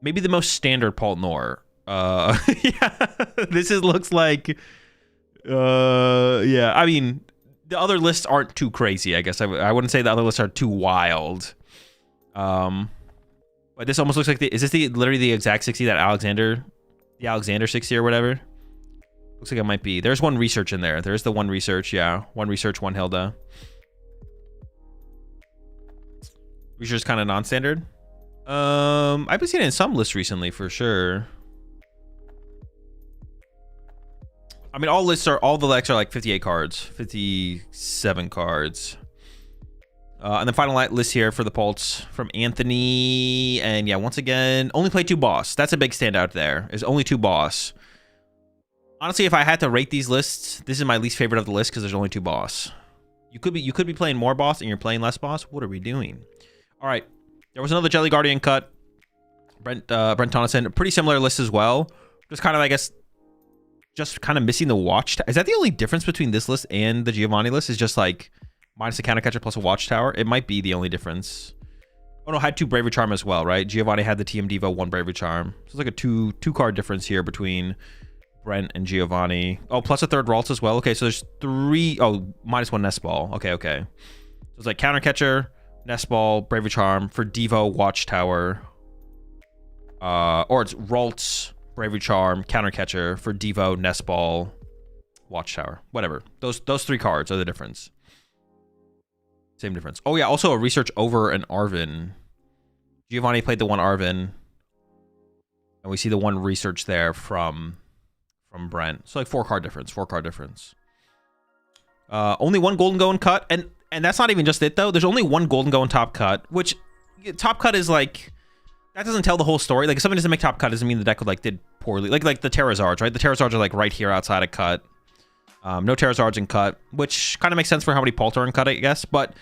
Maybe the most standard Paul Noir. Yeah, this looks like... yeah, I mean... The other lists aren't too crazy, I guess. I wouldn't say the other lists are too wild. But this almost looks like is this literally the exact 60 that Alexander 60 or whatever? Looks like it might be. There's 1 research in there. There's the 1 research, yeah. 1 research, 1 Hilda. Research is kind of non-standard. I've been seeing it in some lists recently for sure. I mean, all the decks are like 58 cards, 57 cards. And the final list here for the Pulse from Anthony. And yeah, once again, only play 2 boss. That's a big standout there, is only 2 boss. Honestly, if I had to rate these lists, this is my least favorite of the list because there's only 2 boss. You could be playing more boss and you're playing less boss. What are we doing? All right. There was another Jelly Guardian cut. Brent Tonneson, a pretty similar list as well. Just kind of, I guess, just kind of missing the watch. Is that the only difference between this list and the Giovanni list? Is just like minus a counter catcher plus a watchtower? It might be the only difference. Oh no, had 2 Bravery Charm as well, right? Giovanni had the TM Devo, 1 Bravery Charm. So it's like a two card difference here between Brent and Giovanni. Oh, plus a 3rd Ralts as well. Okay, so there's 3. Oh, minus 1 Nest Ball. Okay. So it's like counter catcher, Nest Ball, Bravery Charm for Devo, watchtower. Or it's Ralts, Bravery Charm, counter catcher for Devo, Nest Ball, watchtower. Whatever. Those 3 cards are the difference. Same difference. Oh yeah, also a research over an Arvin. Giovanni played the 1 Arvin. And we see the 1 research there from Brent. So like 4 card difference. Only 1 Golden Go and cut. And that's not even just it though. There's only 1 Golden Go and top cut, which top cut is like, that doesn't tell the whole story. Like if somebody doesn't make top cut doesn't mean the deck did poorly. Like the Terrazards, right? The Terrazards are like right here outside of cut. No Terrazards in cut, which kind of makes sense for how many Palter in cut, I guess. But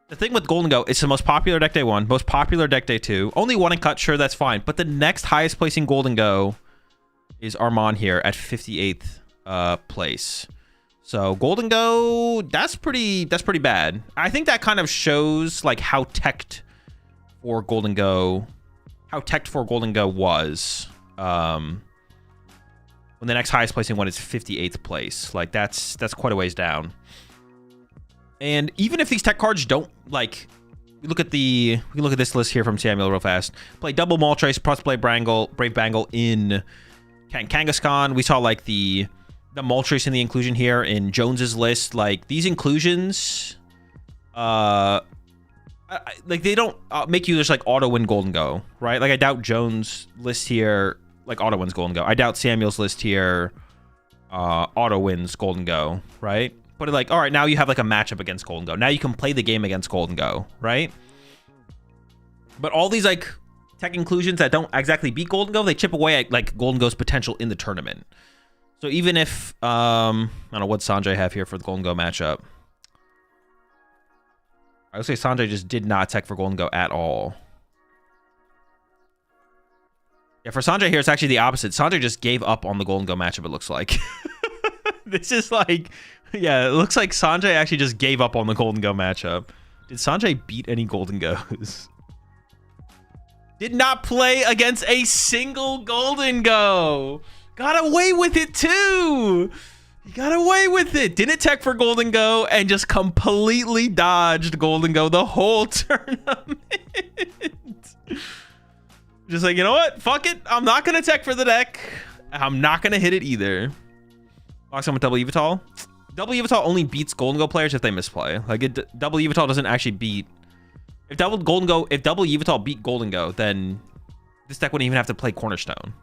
the thing with Golden Go, it's the most popular deck day 1, most popular deck day 2. Only 1 in cut, sure, that's fine. But the next highest placing Golden Go is Armand here at 58th place. So Golden Go, that's pretty bad. I think that kind of shows like how teched for Golden Go was. When the next highest placing one is 58th place. Like that's quite a ways down. And even if these tech cards don't like, we look at this list here from Samuel real fast. Play double Moltres plus play Brave Bangle in Kangaskhan. We saw like the Moltres in the inclusion here in Jones's list. Like these inclusions, like they don't make you just like auto win Golden Go, right? Like I doubt Jones' list here like auto wins Golden Go. I doubt Samuel's list here auto wins Golden Go, right? But like, all right, now you have like a matchup against Golden Go. Now you can play the game against Golden Go, right? But all these like tech inclusions that don't exactly beat Golden Go, they chip away at like Golden Go's potential in the tournament. So even if I don't know what Sanjay have here for the Golden Go matchup. I would say Sanjay just did not tech for Golden Go at all. Yeah, for Sanjay here, it's actually the opposite. Sanjay just gave up on the Golden Go matchup, it looks like. This is like, yeah, it looks like Sanjay actually just gave up on the Golden Go matchup. Did Sanjay beat any Golden Go's? Did not play against a single Golden Go. Got away with it too. He got away with it. Didn't tech for Golden Go and just completely dodged Golden Go the whole tournament. Just like, you know what? Fuck it. I'm not going to tech for the deck. I'm not going to hit it either. Box on with double Evital. Double Evital only beats Golden Go players if they misplay. Like, double Evital doesn't actually beat... If double Evital beat Golden Go, then this deck wouldn't even have to play Cornerstone.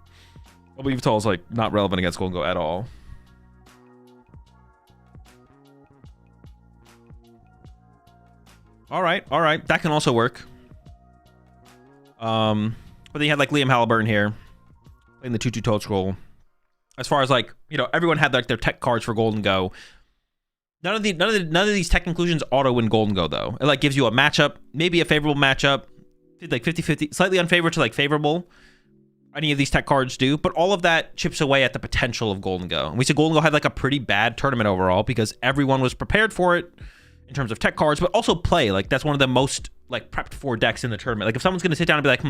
Double Evital is, like, not relevant against Golden Go at all. All right. That can also work. But then you had like Liam Halliburton here playing the 2/2 Toad Scroll. As far as like, you know, everyone had like their tech cards for Golden Go. None of these tech inclusions auto win Golden Go though. It like gives you a matchup, maybe a favorable matchup, like 50-50, slightly unfavorable to like favorable. Any of these tech cards do, but all of that chips away at the potential of Golden Go. And we said Golden Go had like a pretty bad tournament overall because everyone was prepared for it in terms of tech cards, but also play. Like that's one of the most like prepped for decks in the tournament. Like if someone's gonna sit down and be like,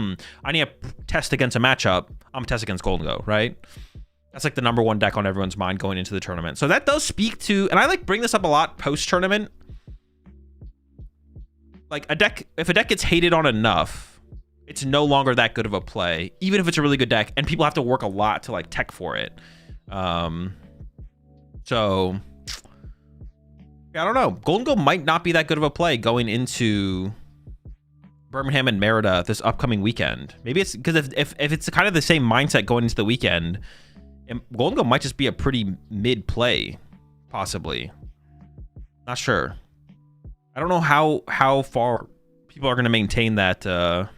I need to test against a matchup, I'm gonna test against Golden Go, right? That's like the #1 deck on everyone's mind going into the tournament. So that does speak to, and I like bring this up a lot post-tournament. Like a deck, if a deck gets hated on enough, it's no longer that good of a play, even if it's a really good deck, and people have to work a lot to like tech for it. So yeah, I don't know. Golden Go might not be that good of a play going into Birmingham and Merida this upcoming weekend. Maybe it's because if it's kind of the same mindset going into the weekend, Golden Go might just be a pretty mid play, possibly. Not sure. I don't know how far people are going to maintain that thought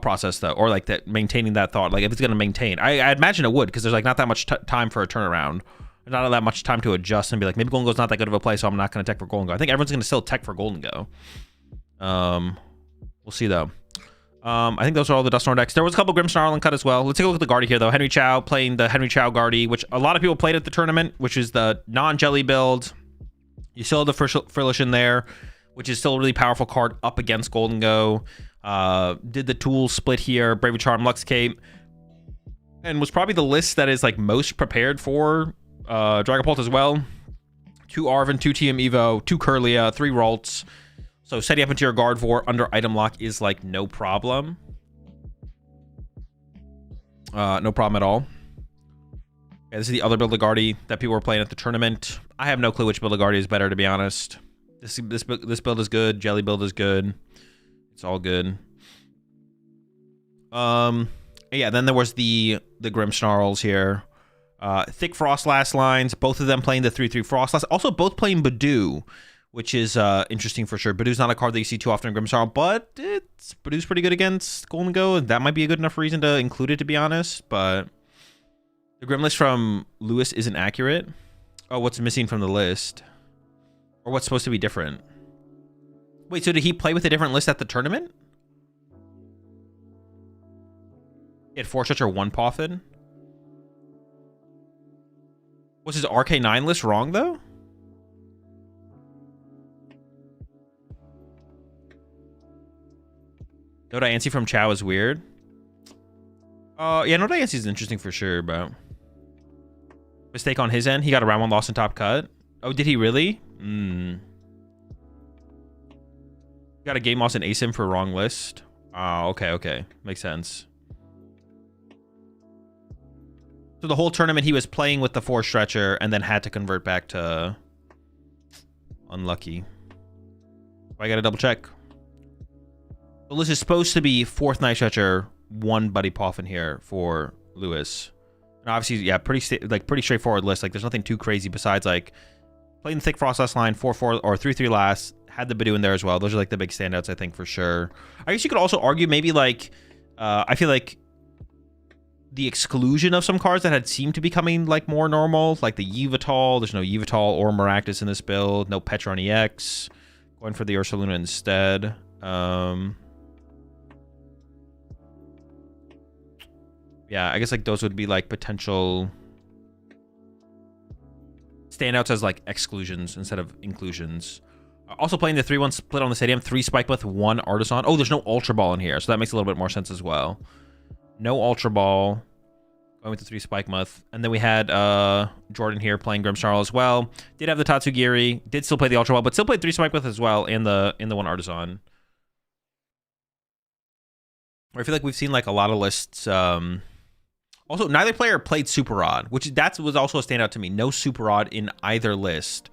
process though, or like that maintaining that thought. Like if it's going to maintain, I imagine it would, because there's like not that much time for a turnaround, not that much time to adjust and be like, maybe Golden Go's not that good of a play, so I'm not going to tech for Golden Go. I think everyone's going to still tech for Golden Go. We'll see though. I think those are all the Duststorm decks. There was a couple Grimmsnarl cut as well. Let's take a look at the Guardy here though. Henry Chow playing the Henry Chow Guardy, which a lot of people played at the tournament, which is the non-jelly build. You still have the Frillish in there, which is still a really powerful card up against Golden Go. Did the tool split here, Brave Charm, Lux Cape, and was probably the list that is like most prepared for Dragapult as well. 2 Arven, 2 TM Evo, 2 Curlia, 3 Ralts. So setting up into your Gardevoir under item lock is like no problem. No problem at all. Yeah, this is the other build of Guardy that people were playing at the tournament. I have no clue which build of Guardy is better, to be honest. This build is good. Jelly build is good. It's all good. Yeah, then there was the Grimmsnarls here. Thick Frost last lines. Both of them playing the 3/3 Frost last. Also both playing Badoo, which is interesting for sure. Badoo's not a card that you see too often in Grimmsnarl, but Badoo's pretty good against Golden Go. That might be a good enough reason to include it, to be honest. But the Grim list from Lewis isn't accurate. Oh, what's missing from the list? Or what's supposed to be different? Wait, so did he play with a different list at the tournament? He had 4 Stretcher, 1 Poffin. Was his RK9 list wrong, though? No Diancie from Chow is weird. Yeah, No Diancie is interesting for sure, but... Mistake on his end. He got a round 1 loss in top cut. Oh, did he really? Got a game loss in ASIM for a wrong list. Oh, okay. Makes sense. So the whole tournament he was playing with the 4 Stretcher and then had to convert back to unlucky. I gotta double check. The list is supposed to be 4th Night Stretcher, 1 Buddy Poffin here for Lewis. And obviously, yeah, pretty straightforward list. Like there's nothing too crazy besides like playing the Thick Frost last line, 4/4 or 3/3 last. Had the Badoo in there as well. Those are like the big standouts, I think, for sure. I guess you could also argue maybe like I feel like the exclusion of some cards that had seemed to be becoming like more normal, like the Yveltal. There's no Yveltal or Maractus in this build. No Petron EX. Going for the Ursaluna instead. Yeah, I guess like those would be like potential standouts as like exclusions instead of inclusions. Also playing the 3/1 split on the stadium, 3 Spikemuth, 1 Artisan. Oh, there's no Ultra Ball in here, so that makes a little bit more sense as well. No Ultra Ball. Going with the 3 Spikemuth. And then we had Jordan here playing Grimmsnarl as well. Did have the Tatsugiri. Did still play the Ultra Ball, but still played 3 Spikemuth as well in the 1 Artisan. I feel like we've seen like a lot of lists. Also, neither player played Super Odd, which was also a standout to me. No Super Odd in either list.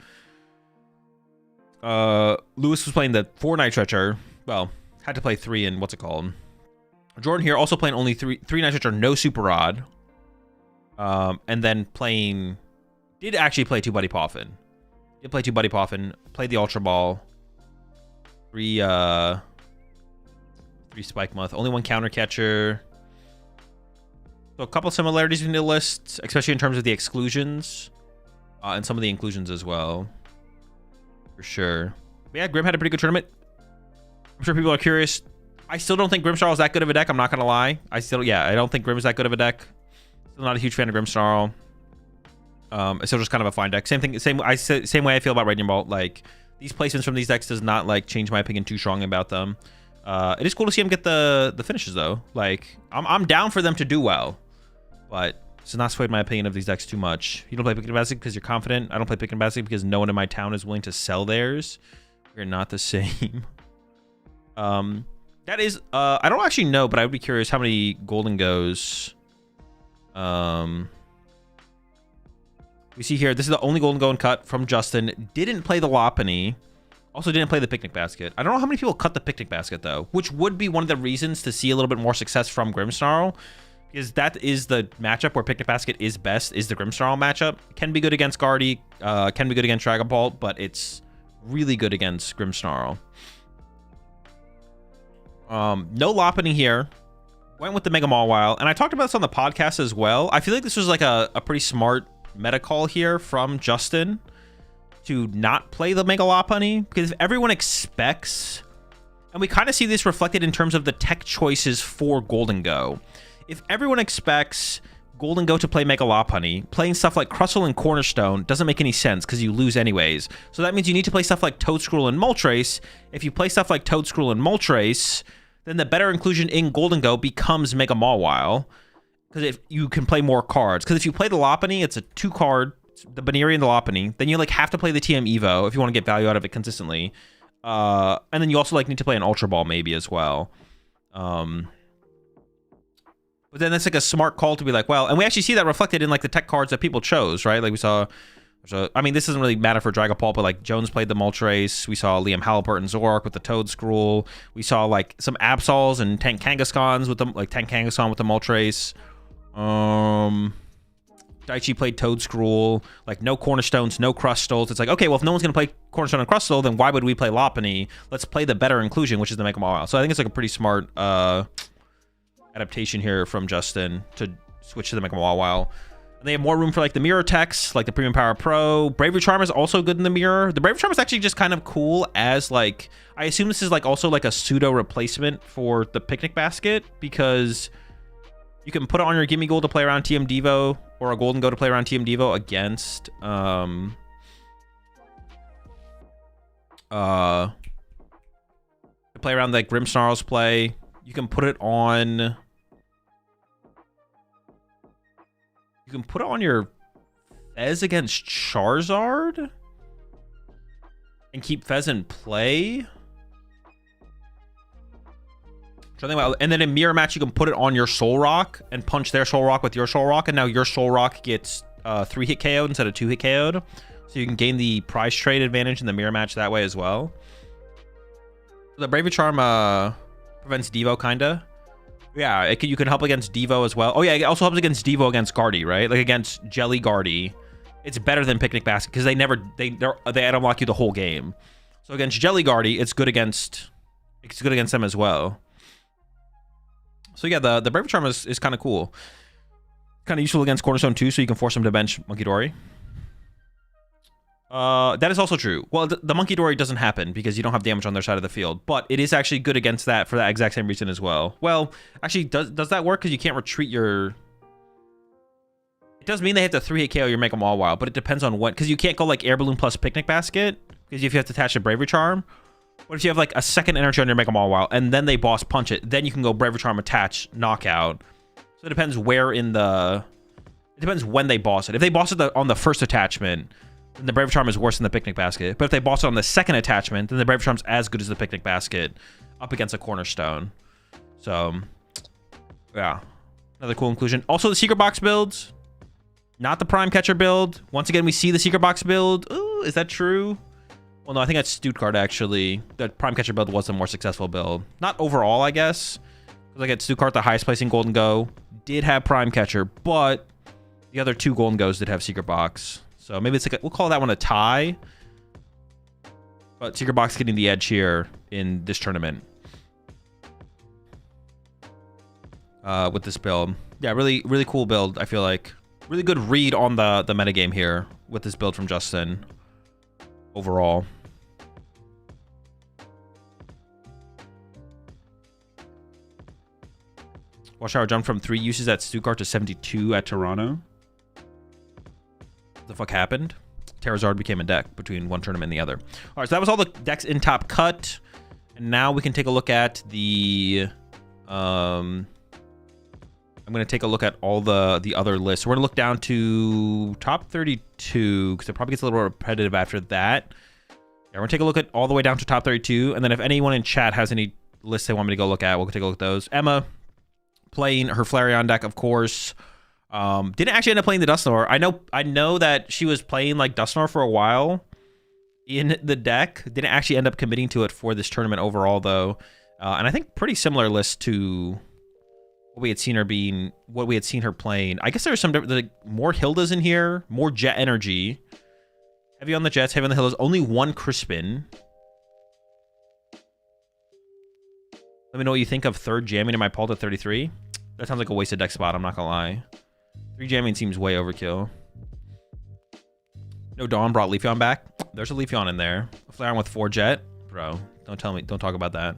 Lewis was playing the 4 Night Stretcher. Well, had to play 3 in what's it called? Jordan here also playing only 3 Night Stretcher, no Super Odd. And then did actually play 2 Buddy Poffin. Did play 2 Buddy Poffin. Played the Ultra Ball. 3 3 Spike Moth. Only 1 counter catcher. So a couple similarities in the list, especially in terms of the exclusions. And some of the inclusions as well. For sure. But yeah, Grim had a pretty good tournament. I'm sure people are curious. I still don't think Grimmsnarl is that good of a deck. I'm not going to lie. I don't think Grim is that good of a deck. Still not a huge fan of Grimmsnarl. It's still just kind of a fine deck. Same thing. Same way I feel about Raging Bolt. Like, these placements from these decks does not like change my opinion too strong about them. It is cool to see them get the finishes though. Like, I'm down for them to do well, but it's not swayed my opinion of these decks too much. You don't play Pick and Basket because you're confident. I don't play Pick and Basket because no one in my town is willing to sell theirs. We're not the same. That is, I don't actually know, but I would be curious how many Golden Goes. We see here, this is the only Golden Go cut from Justin. Didn't play the Lopunny. Also didn't play the Picnic Basket. I don't know how many people cut the Picnic Basket, though, which would be one of the reasons to see a little bit more success from Grimmsnarl, because that is the matchup where Picnic Basket is best, is the Grimmsnarl matchup. Can be good against Guardy, can be good against Dragon Ball, but it's really good against Grimmsnarl. No Lopunny here. Went with the Mega Mawile, and I talked about this on the podcast as well. I feel like this was like a pretty smart meta call here from Justin to not play the Mega Lopunny, because if everyone expects, and we kind of see this reflected in terms of the tech choices for Golden Go. If everyone expects Golden Go to play Mega Lopunny, playing stuff like Crustle and Cornerstone doesn't make any sense because you lose anyways. So that means you need to play stuff like Toedscruel and Moltres. If you play stuff like Toedscruel and Moltres, then the better inclusion in Golden Go becomes Mega Mawile, because if you can play more cards. Because if you play the Lopunny, it's a 2-card, the Baneri and the Lopunny. Then you like have to play the TM Evo if you want to get value out of it consistently. And then you also like need to play an Ultra Ball maybe as well. But then that's like a smart call to be like, well, and we actually see that reflected in like the tech cards that people chose, right? Like we saw, I mean, this doesn't really matter for Dragapult, but like Jones played the Moltres. We saw Liam Halpert and Zoroark with the Toedscruel. We saw like some Absols and Tank Kangaskhan's with them, like Tank Kangaskhan with the Moltres. Daichi played Toedscruel, like no Cornerstones, no Crustals. It's like, okay, well, if no one's going to play Cornerstone and Crustle, then why would we play Lopunny? Let's play the better inclusion, which is the Mega Mawile. So I think it's like a pretty smart adaptation here from Justin to switch to the Mega Mawile. And they have more room for like the mirror techs, like the Premium Power Pro. Bravery Charm is also good in the mirror. The Bravery Charm is actually just kind of cool as like, I assume this is like also like a pseudo replacement for the Picnic Basket, because you can put it on your Gimme Gold to play around TM Devo, or a Golden Go to play around TM Devo against to play around like Grimmsnarl's play. You can put it on, you can put it on your Fez against Charizard and keep Fez in play. And then in mirror match, you can put it on your Solrock and punch their Solrock with your Solrock, and now your Solrock gets 3-hit KO'd instead of 2-hit KO'd. So you can gain the prize trade advantage in the mirror match that way as well. The Bravery Charm prevents Devo, kinda. Yeah, you can help against Devo as well. Oh yeah, it also helps against Devo against Guardy, right? Like against Jelly Guardy. It's better than Picnic Basket because they unlock you the whole game. So against Jelly Guardy, it's good against them as well. So yeah, the Bravery Charm is kind of cool. Kind of useful against Cornerstone too, so you can force them to bench Monkey that is also true. Well, the Monkey Dory doesn't happen because you don't have damage on their side of the field, but it is actually good against that for that exact same reason as well. Well, actually, does that work? Because you can't retreat your... It does mean they have to 3-hit KO your Mega Mawile, but it depends on what... Because you can't go like Air Balloon plus Picnic Basket, because if you have to attach a Bravery Charm. What if you have like a second energy on your Mega Mawile and then they boss punch it? Then you can go Bravery Charm, attach, knockout. So it depends where in the... It depends when they boss it. If they boss it on the first attachment, then the Bravery Charm is worse than the Picnic Basket. But if they boss it on the second attachment, then the Bravery Charm's as good as the Picnic Basket up against a Cornerstone. So, yeah. Another cool inclusion. Also, the Secret Box builds. Not the Prime Catcher build. Once again, we see the Secret Box build. Ooh, is that true? Well, no, I think that's Stuttgart, actually. The Prime Catcher build was the more successful build. Not overall, I guess. Like at Stuttgart, the highest placing Golden Go did have Prime Catcher, but the other 2 Golden Go's did have Secret Box. So maybe it's like, we'll call that one a tie. But Secret Box getting the edge here in this tournament. with this build. Yeah, really cool build, I feel like. Really good read on the metagame here with this build from Justin overall. Watchtower jumped from 3 uses at Stuttgart to 72 at Toronto. What the fuck happened? Terrazard became a deck between one tournament and the other. All right, so that was all the decks in Top Cut. And now we can take a look at the... I'm going to take a look at all the other lists. We're going to look down to top 32, because it probably gets a little repetitive after that. Yeah, we're going to take a look at all the way down to top 32. And then if anyone in chat has any lists they want me to go look at, we'll take a look at those. Emma playing her Flareon deck, of course. Didn't actually end up playing the Dusknoir. I know that she was playing like Dusknoir for a while in the deck. Didn't actually end up committing to it for this tournament overall, though. And I think pretty similar list to what we had seen her playing. I guess there's some more Hildas in here, more Jet Energy. Heavy on the Jets, heavy on the Hildas. Only one Crispin. Let me know what you think of third jamming in my Paul to 33. That sounds like a wasted deck spot, I'm not gonna lie. 3 jamming seems way overkill. No Dawn brought Leafeon back. There's a Leafeon in there. A Flareon with 4 Jet. Bro, don't talk about that.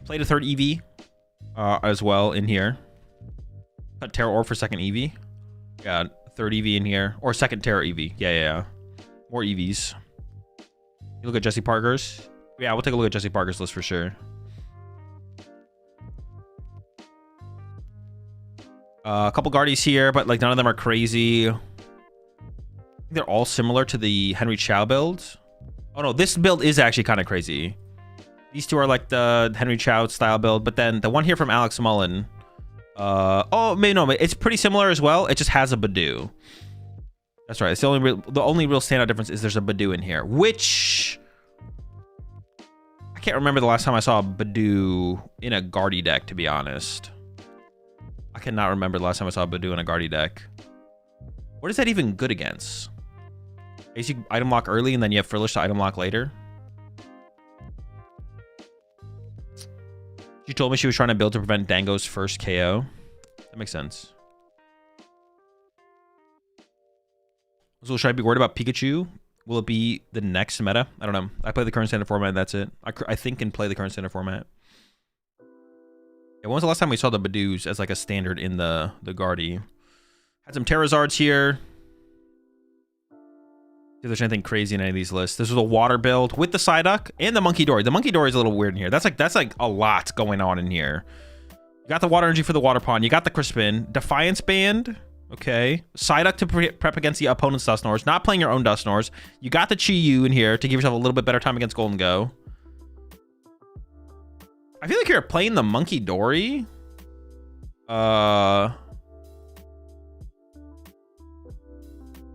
Played a third EV as well in here. Cut Terra Orb for second EV. Got third EV in here. Or second Terra EV. Yeah. More EVs. You look at Jesse Parker's. Yeah, we'll take a look at Jesse Parker's list for sure. A couple Guardies here, but like none of them are crazy. I think they're all similar to the Henry Chow build. Oh no, this build is actually kind of crazy. These two are like the Henry Chow style build, but then the one here from Alex Mullen. Oh, no, it's pretty similar as well. It just has a Badoo. That's right. It's the only real standout difference is there's a Badoo in here, which I can't remember the last time I saw a Badoo in a Guardy deck, to be honest. I cannot remember the last time I saw a Badoo in a Guardy deck. What is that even good against? Basic item lock early and then you have Frillish to item lock later. She told me she was trying to build to prevent Dango's first KO. That makes sense. So should I be worried about Pikachu? Will it be the next meta? I don't know. I play the current standard format. That's it. I think can play the current standard format. Yeah, when was the last time we saw the Badoos as like a standard in the Guardy? Had some Terrazards here. See if there's anything crazy in any of these lists. This was a water build with the Psyduck and the Monkey Dory. The Monkey Dory is a little weird in here. That's like a lot going on in here. You got the Water Energy for the Water Pond. You got the Crispin. Defiance Band. Okay. Psyduck to prep against the opponent's Dusknoirs. Not playing your own Dusknoirs. You got the Chi-Yu in here to give yourself a little bit better time against Golden Go. I feel like you're playing the Monkey Dory. I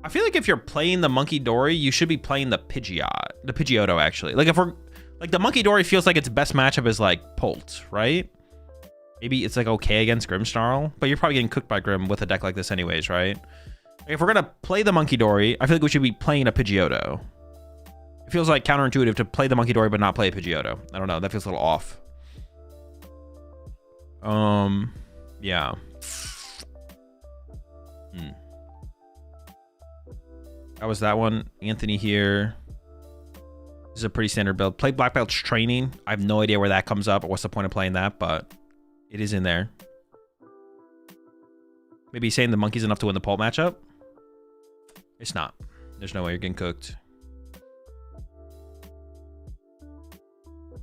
feel like if you're playing the Monkey Dory, you should be playing the Pidgeotto, actually. Like, if we're... Like, the Monkey Dory feels like its best matchup is, like, Polt, right? Maybe it's, like, okay against Grimmsnarl, but you're probably getting cooked by Grimm with a deck like this anyways, right? Like, if we're gonna play the Monkey Dory, I feel like we should be playing a Pidgeotto. It feels, like, counterintuitive to play the Monkey Dory but not play a Pidgeotto. I don't know. That feels a little off. Yeah. That was that one. Anthony here. This is a pretty standard build. Play Black Belt's Training. I have no idea where that comes up or what's the point of playing that, but it is in there. Maybe saying the Monkey's enough to win the Pult matchup. It's not. There's no way you're getting cooked.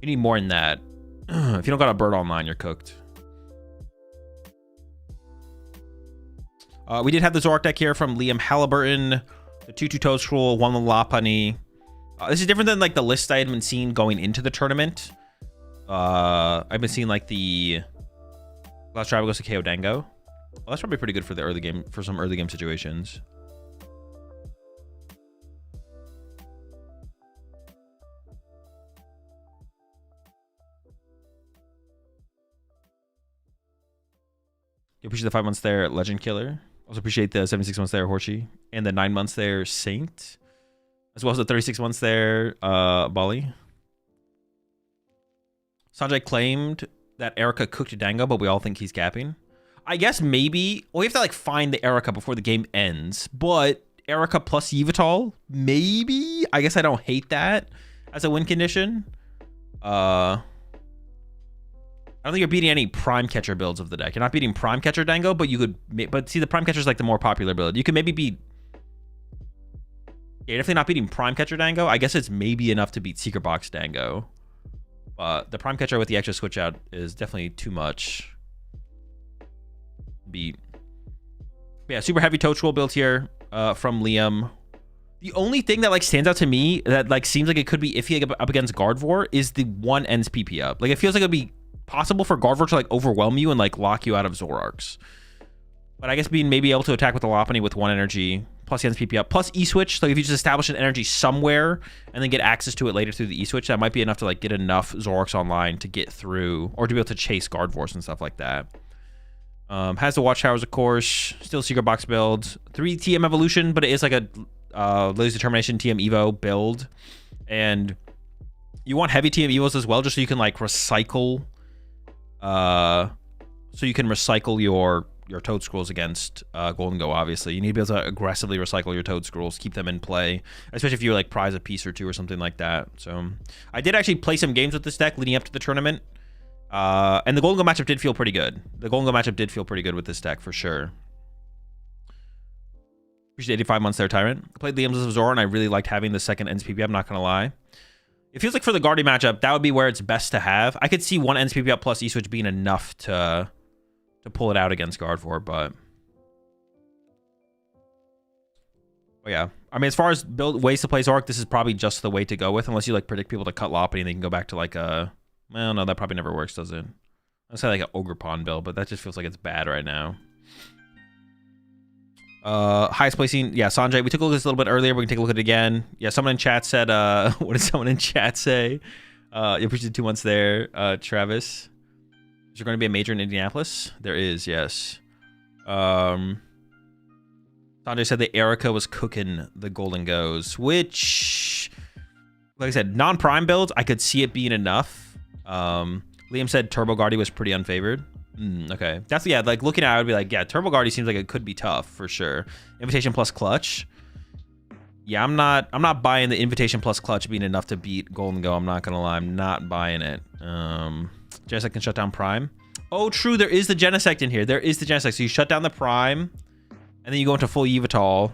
You need more than that. If you don't got a bird online, you're cooked. We did have the Zorak deck here from Liam Halliburton. The 2-2 Toadstool, 1 Lopunny. This is different than like the list I had been seeing going into the tournament. I've been seeing like the Last Driver goes to KO Dango. Well, that's probably pretty good for the early game, for some early game situations. You appreciate the 5 months there, Legend Killer. Also appreciate the 76 months there, Horchie. And the 9 months there, Saint. As well as the 36 months there, Bali. Sanjay claimed that Erica cooked Dango, but we all think he's capping. I guess maybe we have to like find the Erica before the game ends, but Erica plus Yveltal, maybe. I guess I don't hate that as a win condition. I don't think you're beating any Prime Catcher builds of the deck. You're not beating Prime Catcher Dango, but you could. But see, the Prime Catcher is like the more popular build. You could maybe beat. Yeah, you're definitely not beating Prime Catcher Dango. I guess it's maybe enough to beat Secret Box Dango. But the Prime Catcher with the extra switch out is definitely too much. Beat. But yeah, super heavy Toadstool built here from Liam. The only thing that like stands out to me that like seems like it could be iffy up against Gardevoir is the 1 ends PP up. Like it feels like it'd be possible for Gardevoir to like overwhelm you and like lock you out of Zoroarks. But I guess being maybe able to attack with the Lopunny with 1 energy plus ends PP up plus E-switch. Like if you just establish an energy somewhere and then get access to it later through the E-switch, that might be enough to like get enough Zoroarks online to get through or to be able to chase Gardevoirs and stuff like that. Has the Watchtowers, of course. Still Secret Box build. 3 TM evolution, but it is like a Lily's Determination TM Evo build. And you want heavy TM Evos as well, just so you can like recycle. So you can recycle your Toedscrolls against Golden Go, obviously. You need to be able to aggressively recycle your Toedscrolls, keep them in play, especially if you like prize a piece or two or something like that. So I did actually play some games with this deck leading up to the tournament. And the Golden Go matchup did feel pretty good. The Golden Go matchup did feel pretty good with this deck for sure. Appreciate 85 months there, Tyrant. I played Liam's of Zora, and I really liked having the second ends PP. I'm not going to lie. It feels like for the Guardian matchup, that would be where it's best to have. I could see 1 ends PP up plus E-switch being enough to pull it out against Gardevoir, but... Oh, yeah. I mean, as far as ways to play Zoroark, this is probably just the way to go with, unless you like predict people to cut Lopunny and they can go back to like a... Well, no, that probably never works, does it? I'd say like an Ogre Pond build, but that just feels like it's bad right now. Highest placing, yeah, Sanjay. We took a look at this a little bit earlier. We can take a look at it again. Yeah, someone in chat said, what did someone in chat say? You appreciate 2 months there, Travis. Is there going to be a major in Indianapolis? There is, yes. Sanjay said that Erica was cooking the Golden Goes, which, like I said, non-prime builds, I could see it being enough. Liam said Turbo Guardy was pretty unfavored. Okay, that's, yeah, like looking at it, I would be like, yeah, Turbo Guardy seems like it could be tough for sure. Invitation plus Clutch. Yeah, I'm not buying the Invitation plus Clutch being enough to beat Golden Go. I'm not gonna lie, I'm not buying it. Genesect can shut down Prime. Oh, true, there is the Genesect in here. There is the Genesect. So you shut down the Prime, and then you go into full Yveltal.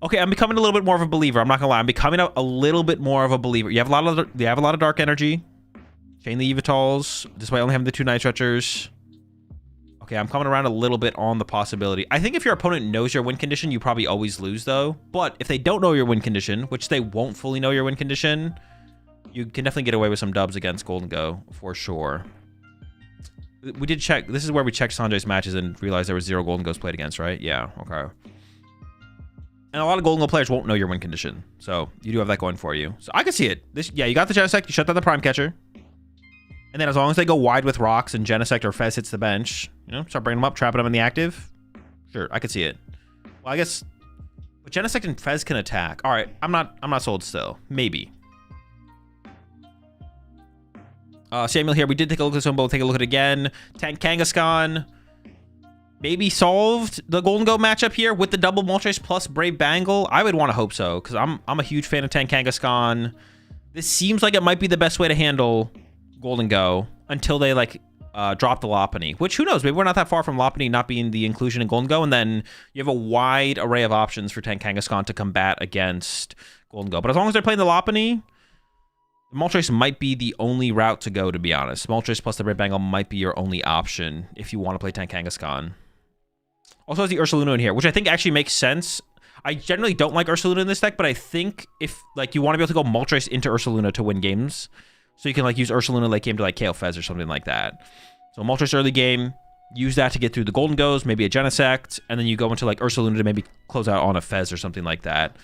Okay, I'm becoming a little bit more of a believer. I'm not gonna lie, I'm becoming a little bit more of a believer. You have a lot of dark energy. Chain the Yveltals, despite only having the 2 Night Stretchers. Okay, I'm coming around a little bit on the possibility. I think if your opponent knows your win condition, you probably always lose, though. But if they don't know your win condition, which they won't fully know your win condition, you can definitely get away with some dubs against Golden Go, for sure. We did check. This is where we checked Sanjay's matches and realized there was 0 Golden Goes played against, right? Yeah, okay. And a lot of Golden Go players won't know your win condition. So you do have that going for you. So I can see it. Yeah, you got the Genesect, you shut down the Prime Catcher. And then as long as they go wide with rocks and Genesect or Fez hits the bench, you know, start bringing them up, trapping them in the active. Sure, I could see it. Well, I guess, but Genesect and Fez can attack. All right, I'm not sold still. Maybe. Samuel here. We did take a look at this one, but we'll take a look at it again. Tank Kangaskhan maybe solved the Golden Go matchup here with the double Moltres plus Brave Bangle. I would want to hope so, because I'm a huge fan of Tank Kangaskhan. This seems like it might be the best way to handle Golden Go until they like drop the Lopunny, which who knows, maybe we're not that far from Lopunny not being the inclusion in Golden Go, and then you have a wide array of options for Tank Kangaskhan to combat against Golden Go. But as long as they're playing the Lopunny, Moltres might be the only route to go, to be honest. Moltres plus the Brave Bangle might be your only option if you want to play Tank Kangaskhan. Also has the Ursaluna in here, which I think actually makes sense. I generally don't like Ursaluna in this deck, but I think if like you want to be able to go Moltres into Ursaluna to win games, so you can like use Ursaluna late game to like KO Fez or something like that. So Moltres early game, use that to get through the Golden Goes, maybe a Genesect, and then you go into like Ursaluna to maybe close out on a Fez or something like that.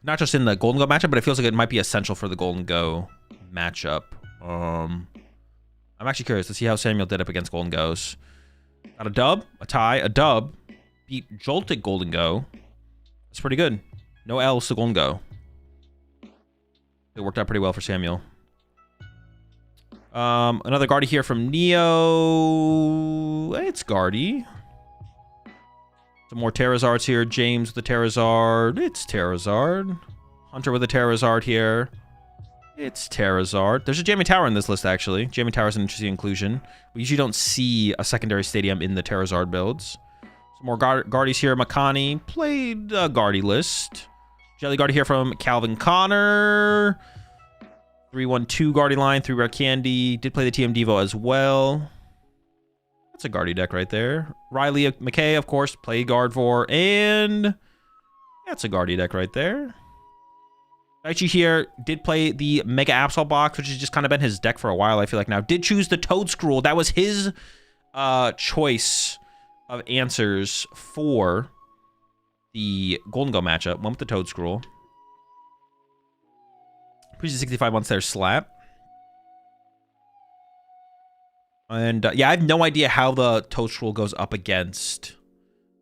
Not just in the Golden Go matchup, but it feels like it might be essential for the Golden Go matchup. I'm actually curious to see how Samuel did up against Golden Goes. Got a dub, a tie, a dub. Beat Joltik Golden Go. That's pretty good. No L's to Golden Go. It worked out pretty well for Samuel. Another Guardy here from Neo. It's Guardy. Some more Terrazards here. James with the Terrazard. It's Terrazard. Hunter with a Terrazard here. It's Terrazard. There's a Jamming Tower in this list, actually. Jamming Tower is an interesting inclusion. We usually don't see a secondary stadium in the Terrazard builds. Some more Guardies here. Makani played a Guardy list. Jelly Guardy here from Calvin Connor. 3-1-2 Guardy line. 3 Rare Candy. Did play the TM Devo as well. That's a Guardy deck right there. Riley McKay, of course, played Gardevoir. And that's a Guardy deck right there. Daichi here did play the Mega Absol box, which has just kind of been his deck for a while, I feel like now. Did choose the Toedscruel. That was his choice of answers for the Golden Go matchup. Went with the Toedscruel. Appreciate 65 months there, Slap. And yeah, I have no idea how the Toedscruel goes up against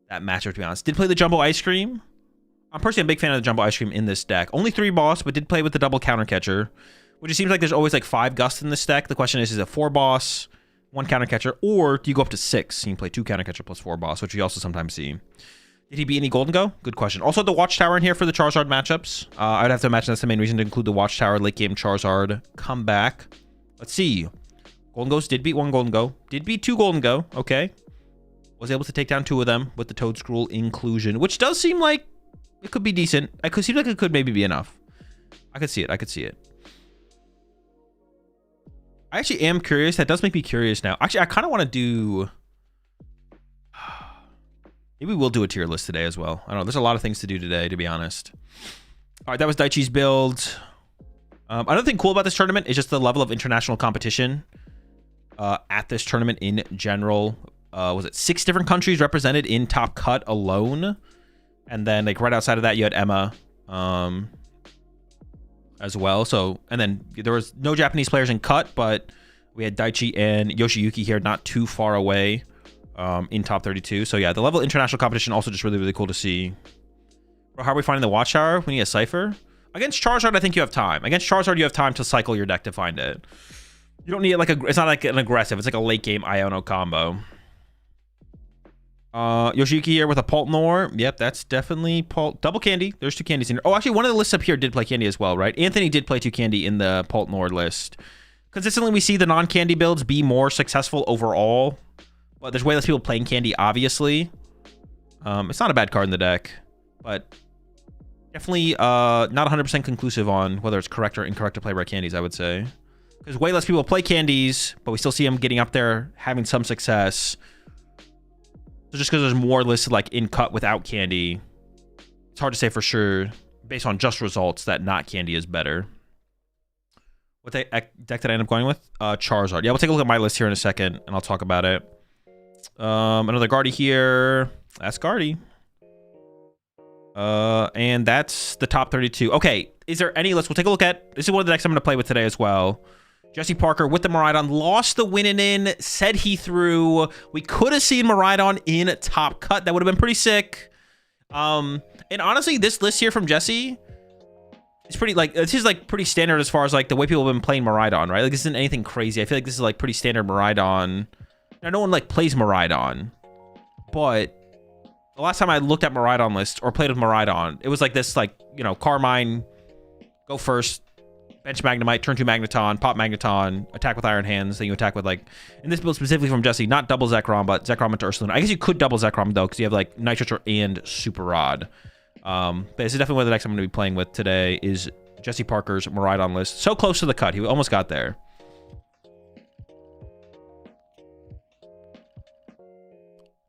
that matchup, to be honest. Did play the Jumbo Ice Cream. I'm personally a big fan of the Jumbo Ice Cream in this deck. Only 3 boss, but did play with the double counter catcher, which it seems like there's always like 5 Gust in this deck. The question is it 4 boss, 1 counter catcher, or do you go up to 6? You can play 2 counter catcher plus 4 boss, which we also sometimes see. Did he beat any Golden Go? Good question. Also, the Watchtower in here for the Charizard matchups. I'd have to imagine that's the main reason to include the Watchtower late game Charizard comeback. Let's see. Golden Ghost did beat 1 Golden Go. Did beat 2 Golden Go. Okay. Was able to take down 2 of them with the Toedscruel inclusion, which does seem like it could be decent. It could seem like it could maybe be enough. I could see it. I could see it. I actually am curious. That does make me curious now. Actually, I kind of want to do... Maybe we'll do a tier list today as well. I don't know. There's a lot of things to do today, to be honest. All right, that was Daichi's build. Another thing cool about this tournament is just the level of international competition at this tournament in general. Was it 6 different countries represented in Top Cut alone? And then like right outside of that, you had Emma as well. So, and then there was no Japanese players in Cut, but we had Daichi and Yoshiyuki here not too far away in top 32. So yeah, the level of international competition also just really, really cool to see. Bro, how are we finding the Watchtower? We need a Cypher. Against Charizard, I think you have time. Against Charizard, you have time to cycle your deck to find it. You don't need like it's not like an aggressive. It's like a late game Iono combo. Yoshiki here with a Paltnor. Yep, that's definitely double candy. There's 2 candies in here. Oh, actually, one of the lists up here did play candy as well, right? Anthony did play 2 candy in the Paltnor list. Consistently, we see the non-candy builds be more successful overall. But there's way less people playing candy, obviously. It's not a bad card in the deck, but definitely not 100% conclusive on whether it's correct or incorrect to play red candies, I would say. Because way less people play candies, but we still see them getting up there, having some success. So just because there's more listed like in Cut without candy, it's hard to say for sure based on just results that not candy is better. What deck did I end up going with? Charizard. Yeah, we'll take a look at my list here in a second and I'll talk about it. Another Guardy here. That's Guardy. And that's the top 32. Okay, is there any list? We'll take a look at. This is one of the decks I'm going to play with today as well. Jesse Parker with the Miraidon lost the win and in, said he threw. We could have seen Miraidon in Top Cut. That would have been pretty sick. And honestly, this list here from Jesse is pretty, like, this is like pretty standard as far as like the way people have been playing Miraidon, right? Like this isn't anything crazy. I feel like this is like pretty standard Miraidon. Now, no one like plays Miraidon, but the last time I looked at Miraidon list or played with Miraidon, it was like this, like, you know, Carmine, go first, bench Magnemite, turn 2 Magneton, pop Magneton, attack with Iron Hands, then you attack with, like, in this build specifically from Jesse, not double Zekrom, but Zekrom into Ursaluna. I guess you could double Zekrom, though, because you have, like, Nitrate and Super Rod. But this is definitely one of the decks I'm going to be playing with today is Jesse Parker's Miraidon list. So close to the cut. He almost got there.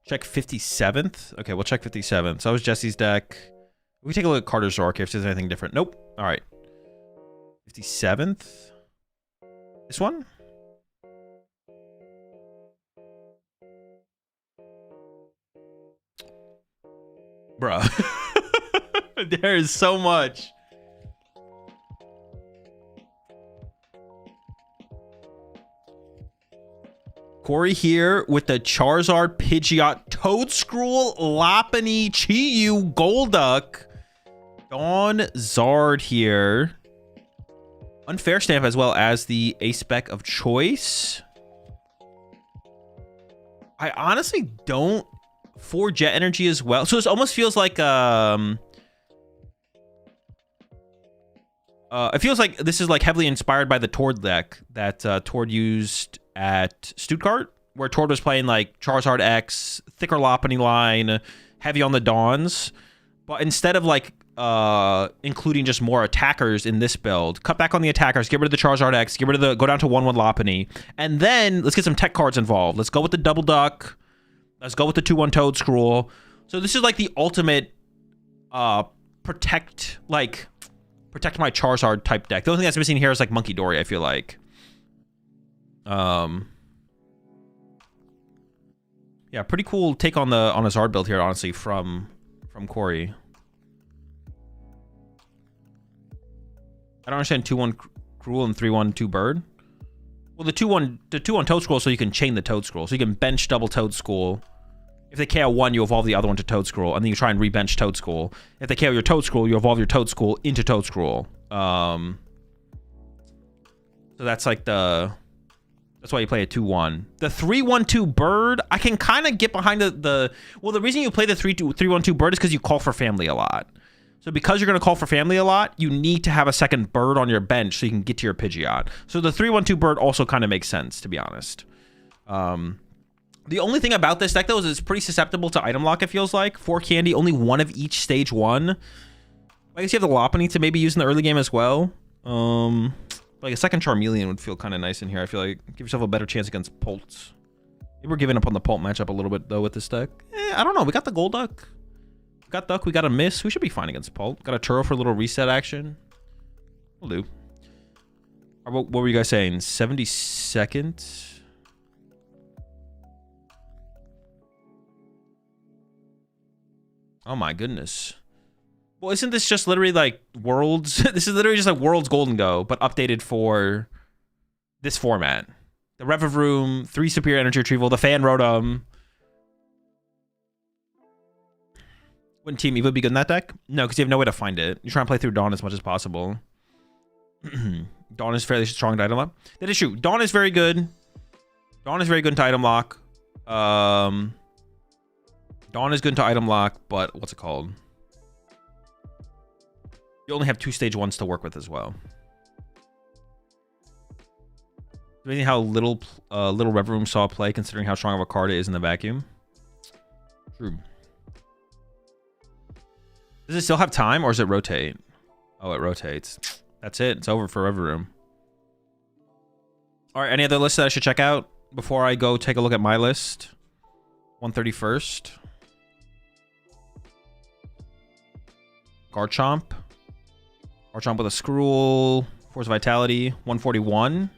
Check 57th. Okay, we'll check 57th. So that was Jesse's deck. We take a look at Carter's Zork if there's anything different. Nope. All right. 57th. This one? Bruh. There is so much. Corey here with the Charizard, Pidgeot, Toedscruel, Lopunny, Chi-Yu, Golduck, Dawn Zard here. Unfair Stamp as well as the A-Spec of choice. I honestly don't. 4 Jet Energy as well. So this almost feels like it feels like this is like heavily inspired by the Tord deck that Tord used at Stuttgart, where Tord was playing like Charizard X, thicker Lopunny line, heavy on the Dawns. But instead of like including just more attackers in this build, cut back on the attackers, get rid of the Charizard X, get rid of the, go down to 1/1 Lopunny, and then let's get some tech cards involved. Let's go with the Double Duck. Let's go with the 2/1 Toad Scroll. So this is like the ultimate protect my Charizard type deck. The only thing that's missing here is like Monkey Dory, I feel like. Yeah, pretty cool take on a Zard build here, honestly, from Corey. I don't understand 2/1 Cruel and 3/1 2 Bird. Well, the 2/1 Toad Scroll, so you can chain the Toad Scroll. So you can bench double Toad Scroll. If they KO one, you evolve the other one to Toad Scroll, and then you try and rebench Toad Scroll. If they KO your Toad Scroll, you evolve your Toad Scroll into Toad Scroll. So that's like that's why you play a 2/1. The 3/1 2 Bird, I can kind of get behind the well, the reason you play the 3/1 2 Bird is because you call for family a lot. So because you're going to call for family a lot, you need to have a second bird on your bench so you can get to your Pidgeot. So the 3/1 2 Bird also kind of makes sense, to be honest. The only thing about this deck, though, is it's pretty susceptible to item lock, it feels like. 4 candy, only 1 of each stage 1. I guess you have the Lopunny to maybe use in the early game as well. Like a second Charmeleon would feel kind of nice in here. I feel like give yourself a better chance against Polt. Maybe we're giving up on the Polt matchup a little bit, though, with this deck. I don't know. We got the Golduck. We got Duck. We got a Miss. We should be fine against Polt. Got a Turo for a little reset action. We'll do. What were you guys saying? 72nd? Oh my goodness. Well, isn't this just literally like Worlds? This is literally just like Worlds Golden Go, but updated for this format. The Revavroom, 3 Superior Energy Retrieval, the Fan Rotom. Wouldn't Team Evo be good in that deck? No, because you have no way to find it. You're trying to play through Dawn as much as possible. Dawn is fairly strong to item lock. That is true. Dawn is very good. Dawn is very good to item lock. Dawn is good to item lock, but what's it called? You only have 2 stage 1s to work with as well. Amazing how little Revavroom saw play, considering how strong of a card it is in the vacuum. True. Does it still have time, or does it rotate? Oh, it rotates. That's it. It's over for Revavroom. All right, any other lists that I should check out before I go take a look at my list? 131st. Garchomp. Garchomp with a Scroll. Force Vitality. 141.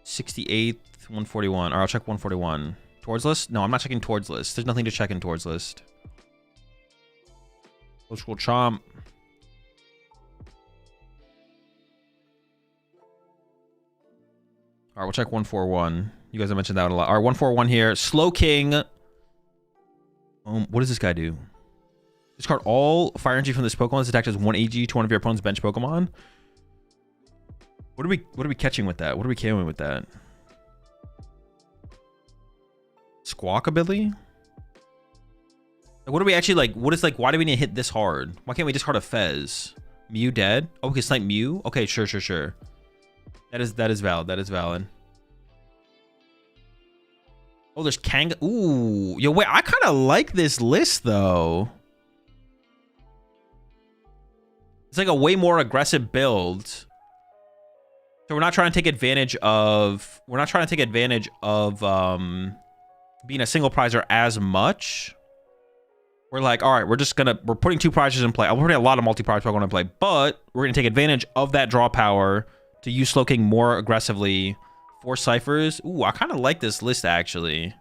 68th. 141. All right, I'll check 141. Towards list? No, I'm not checking towards list. There's nothing to check in towards list. Low Scroll Chomp. All right, we'll check 141. You guys have mentioned that a lot. All right, 141 here. Slow King. What does this guy do? Discard all fire energy from this Pokemon. This attack does 1 AG to one of your opponent's bench Pokemon. What are we catching with that? What are we KOing with that? Squawkabilly? Like, what are we actually like? What is like? Why do we need to hit this hard? Why can't we discard a Fez? Mew dead? Oh, we can snipe Mew? Okay, sure. That is valid. That is valid. Oh, there's Kang. Ooh, yo, wait. I kind of like this list though. It's like a way more aggressive build. So we're not trying to take advantage of. We're not trying to take advantage of being a single prizer as much. We're like, all right, we're putting 2 prizes in play. I'm putting a lot of multi-prize Pokemon in play, but we're gonna take advantage of that draw power to use Slow King more aggressively for ciphers. Ooh, I kind of like this list actually. The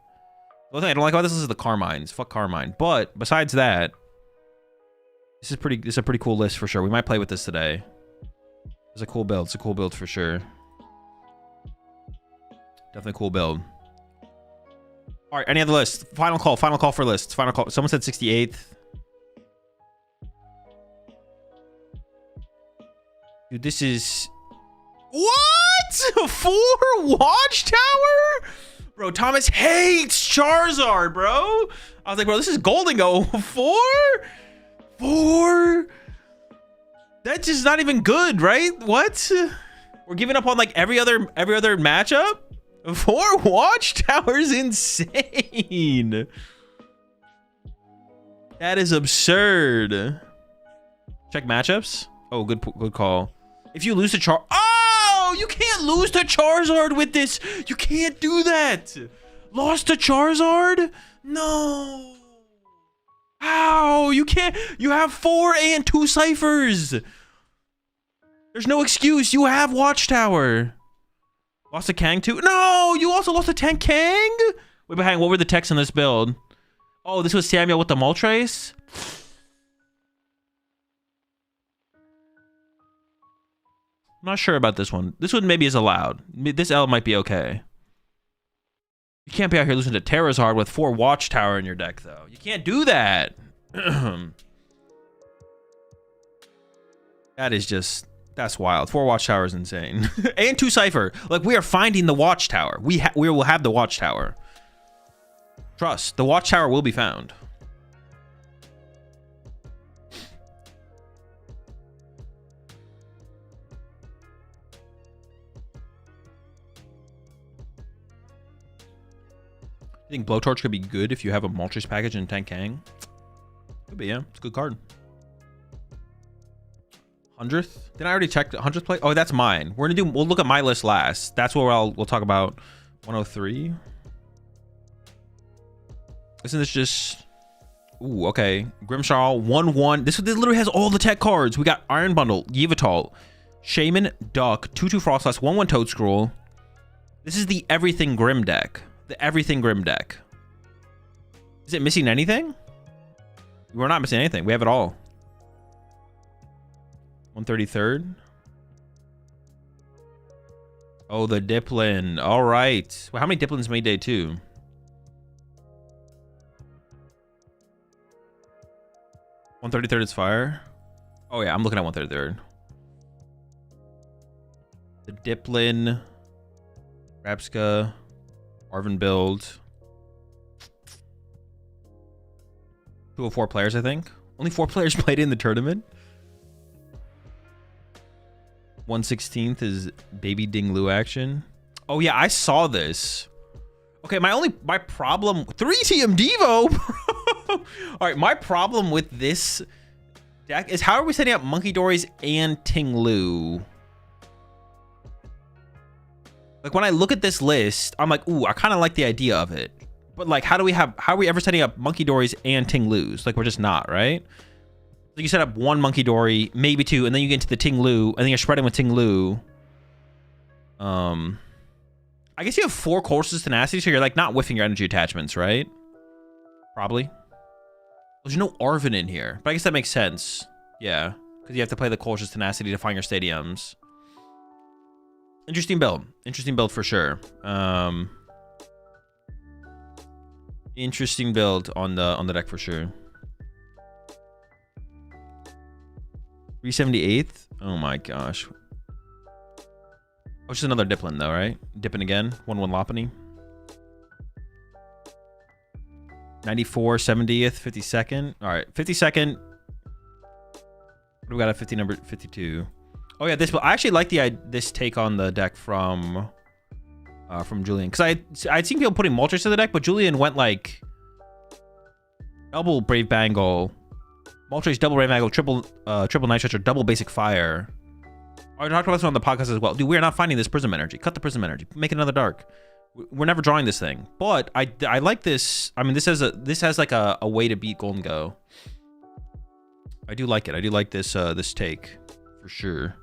only thing I don't like about this is the Carmines. Fuck Carmine. But besides that, this is a pretty cool list for sure. We might play with this today. It's a cool build. It's a cool build for sure. Definitely a cool build. All right, any other lists? Final call for lists. Final call. Someone said 68th. Dude, this is... What? 4 Watchtower? Bro, Thomas hates Charizard, bro. I was like, bro, this is Golden Go. 4? 4? That's just not even good, right? What? We're giving up on like every other matchup? 4 Watchtowers, insane. That is absurd. Check matchups. Oh, good call. If you lose to oh, you can't lose to Charizard with this. You can't do that. Lost to Charizard? No. How? You can't. You have 4 and 2 ciphers. There's no excuse. You have Watchtower. Lost to Kang too? No, you also lost to Kang? Wait, but hang on, what were the techs in this build? Oh, this was Samuel with the Moltres? I'm not sure about this one. This one maybe is allowed. This L might be okay. You can't be out here losing to Terrazard with 4 Watchtower in your deck, though. You can't do that. That is just... That's wild. 4 Watchtower is insane. And 2 Cypher. Like, we are finding the Watchtower. We will have the Watchtower. Trust. The Watchtower will be found. You think Blowtorch could be good if you have a Moltres package in Tank Kang? Could be, yeah. It's a good card. 100th? Didn't I already check the 100th play? Oh, that's mine. We'll look at my list last. That's where we'll talk about 103. Isn't this just... Ooh, okay. Grimshaw, 1-1. This literally has all the tech cards. We got Iron Bundle, Yveltal, Shaman, Duck, 2-2 Frostlass, 1-1 Toadscroll. This is the Everything Grim deck. The Everything Grim deck. Is it missing anything? We're not missing anything. We have it all. 133rd. Oh, the Diplin. All right. Well, how many Diplins made day 2? $133 is fire. Oh yeah, I'm looking at 133rd. The Diplin, Rapska, Arvin build. 204 players, I think. Only 4 players played in the tournament. 1/16th is Baby Ding Lu action. Oh yeah, I saw this. Okay, my problem 3TM Devo. All right, my problem with this deck is how are we setting up Monkey Dories and Ting Lu? Like when I look at this list, I'm like, ooh, I kind of like the idea of it. But like, how are we ever setting up Monkey Dories and Ting Lu's? Like we're just not, right? So you set up 1 Monkey Dory, maybe 2, and then you get into the Ting Lu, and then you're spreading with Ting Lu. I guess you have 4 courses tenacity, so you're like not whiffing your energy attachments, right? Probably. There's no Arvin in here, but I guess that makes sense. Yeah, because you have to play the courses tenacity to find your stadiums. Interesting build. Interesting build for sure. Interesting build on the deck for sure. 378th? Oh my gosh. Oh, just another Diplin though, right? Dipping again. 1-1 Lopunny. 94, 70th, 52nd. All right, 52nd. We got a 50 number 52. Oh yeah, this. I actually like this take on the deck from Julian, because I'd seen people putting Moltres in the deck, but Julian went like double Brave Bangle, Moltres, double Brave Bangle, triple Night Stretcher, double Basic Fire. I talked about this on the podcast as well. Dude, we're not finding this Prism Energy. Cut the Prism Energy. Make it another Dark. We're never drawing this thing. But I like this. I mean, this has like a way to beat Golden Go. I do like it. I do like this this take for sure.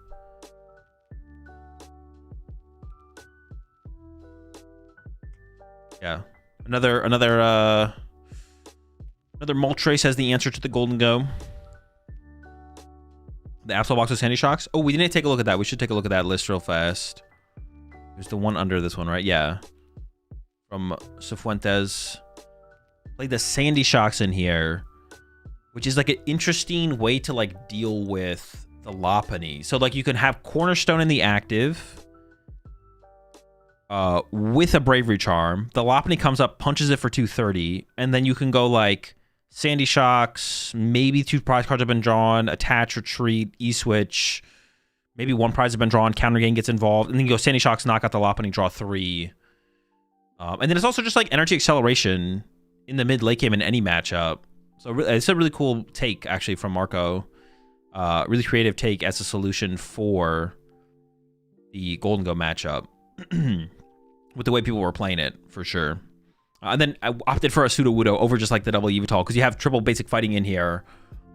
Yeah. Another Moltres has the answer to the Golden Go. The Absol Box with Sandy Shocks. Oh, we didn't take a look at that. We should take a look at that list real fast. There's the one under this one, right? Yeah. From Cifuentes. Like the Sandy Shocks in here, which is like an interesting way to like deal with the Lopunny. So like you can have Cornerstone in the active with a Bravery Charm. The Lopunny comes up, punches it for 230, and then you can go like Sandy Shocks, maybe 2 prize cards have been drawn, Attach, Retreat, E-Switch, maybe 1 prize has been drawn, Counter Gain gets involved, and then you go Sandy Shocks, knock out the Lopunny, draw 3. And then it's also just like Energy Acceleration in the mid-late game in any matchup. So it's a really cool take, actually, from Marco. Really creative take as a solution for the Golden Go matchup. With the way people were playing it, for sure. And then I opted for a Sudowoodo over just like the double Evital, because you have triple basic fighting in here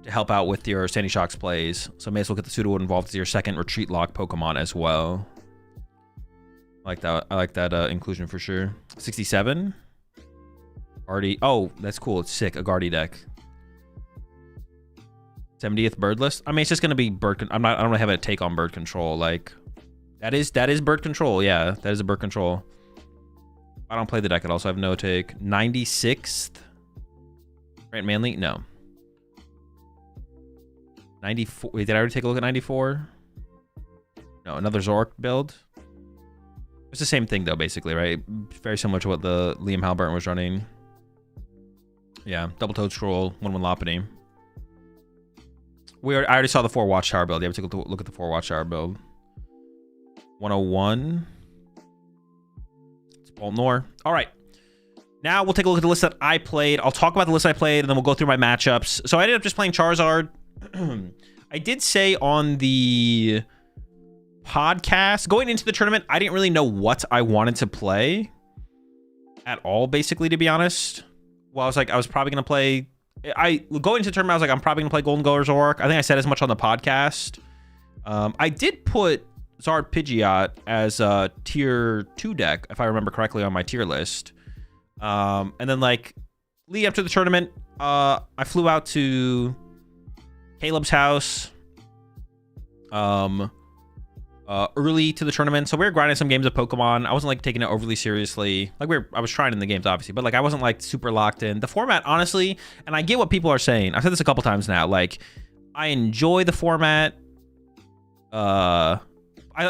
to help out with your Sandy Shocks plays. So may as well get the Sudowoodo involved as your second retreat lock Pokemon as well. I like that. I like that inclusion for sure. 67. Guardy. Oh, that's cool. It's sick. A Guardy deck. 70th bird list. I mean, it's just gonna be bird. I don't really have a take on bird control. Like, that is bird control. Yeah, that is a bird control. I don't play the deck at all, so I have no take. 96th. Grant Manley. No. 94. Wait, did I already take a look at 94? No, another Zork build. It's the same thing though, basically, right? Very similar to what the Liam Halburton was running. Yeah, double Toad Scroll, 1/1 Lopunny. I already saw the 4 Watchtower build. Yeah, we took a look at the 4 Watchtower build. 101. It's Boltnor. All right. Now we'll take a look at the list that I played. I'll talk about the list I played, and then we'll go through my matchups. So I ended up just playing Charizard. I did say on the podcast, going into the tournament, I didn't really know what I wanted to play at all, basically, to be honest. Well, I was probably going to play... going into the tournament, I was like, I'm probably going to play Golden Go or Zoroark. I think I said as much on the podcast. I did put Zard Pidgeot as a tier 2 deck, if I remember correctly, on my tier list. And then, like, leading up to the tournament, I flew out to Caleb's house early to the tournament, so we were grinding some games of Pokemon. I wasn't like taking it overly seriously. Like I was trying in the games, obviously, but like I wasn't like super locked in. The format, honestly, and I get what people are saying. I've said this a couple times now. Like, I enjoy the format. I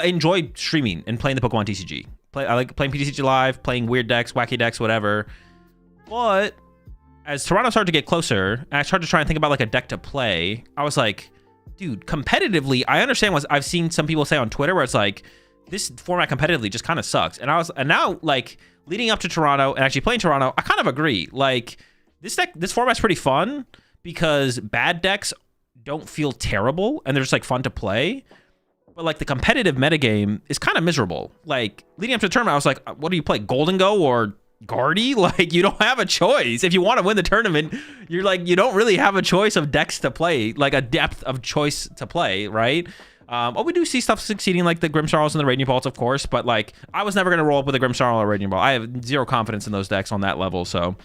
enjoy streaming and playing the Pokemon TCG. I like playing PTCG live, playing weird decks, wacky decks, whatever. But as Toronto started to get closer, and I started to try and think about like a deck to play, I was like, dude, competitively, I understand what I've seen some people say on Twitter where it's like, this format competitively just kind of sucks. And now like leading up to Toronto and actually playing Toronto, I kind of agree. Like, this format's pretty fun because bad decks don't feel terrible and they're just like fun to play. But like the competitive metagame is kind of miserable. Like, leading up to the tournament, I was like, what do you play, Golden Go or Guardy? Like, you don't have a choice. If you want to win the tournament, you're like, you don't really have a choice of decks to play, like a depth of choice to play, right? Oh, we do see stuff succeeding, like the Grimmsnarls and the Raging Balls, of course, but like, I was never going to roll up with a Grimmsnarl or a Raging Ball. I have zero confidence in those decks on that level, so.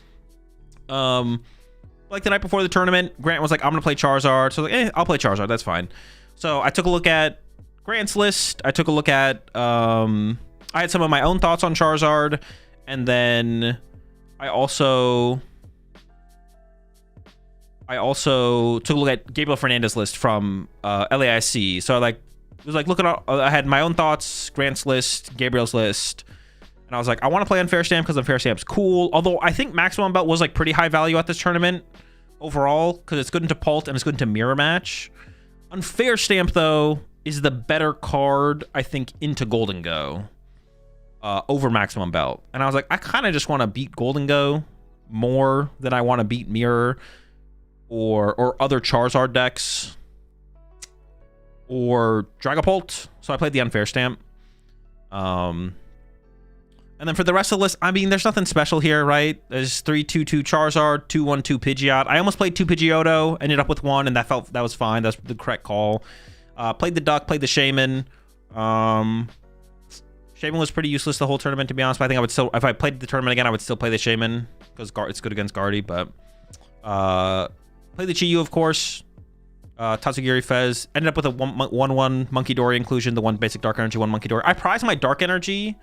Like the night before the tournament, Grant was like, I'm going to play Charizard. So I was like, I'll play Charizard, that's fine. So I took a look at Grant's list. I took a look at, I had some of my own thoughts on Charizard. And then I also took a look at Gabriel Fernandez's list from LAIC. So I was like looking at, I had my own thoughts, Grant's list, Gabriel's list. And I was like, I want to play Unfair Stamp because Unfair Stamp's cool. Although I think Maximum Belt was like pretty high value at this tournament overall because it's good into Pult and it's good into Mirror Match. Unfair Stamp, though, is the better card, I think, into Golden Go. Over Maximum Belt. And I was like, I kind of just want to beat Golden Go more than I want to beat Mirror or other Charizard decks or Dragapult. So I played the Unfair Stamp. And then for the rest of the list, I mean, there's nothing special here, right? There's 3/2/2 Charizard, 2/1/2 Pidgeot. I almost played 2 Pidgeotto, ended up with 1, and that was fine. That's the correct call. Played the Duck, played the Shaman. Shaman was pretty useless the whole tournament, to be honest. But I think I would still, if I played the tournament again, I would still play the Shaman because it's good against Guardy. But play the Chi-Yu, of course. Tatsugiri Fez. Ended up with a 1/1 Monkey Dory inclusion, the 1 basic Dark Energy, 1 Monkey Dory. I prized my Dark Energy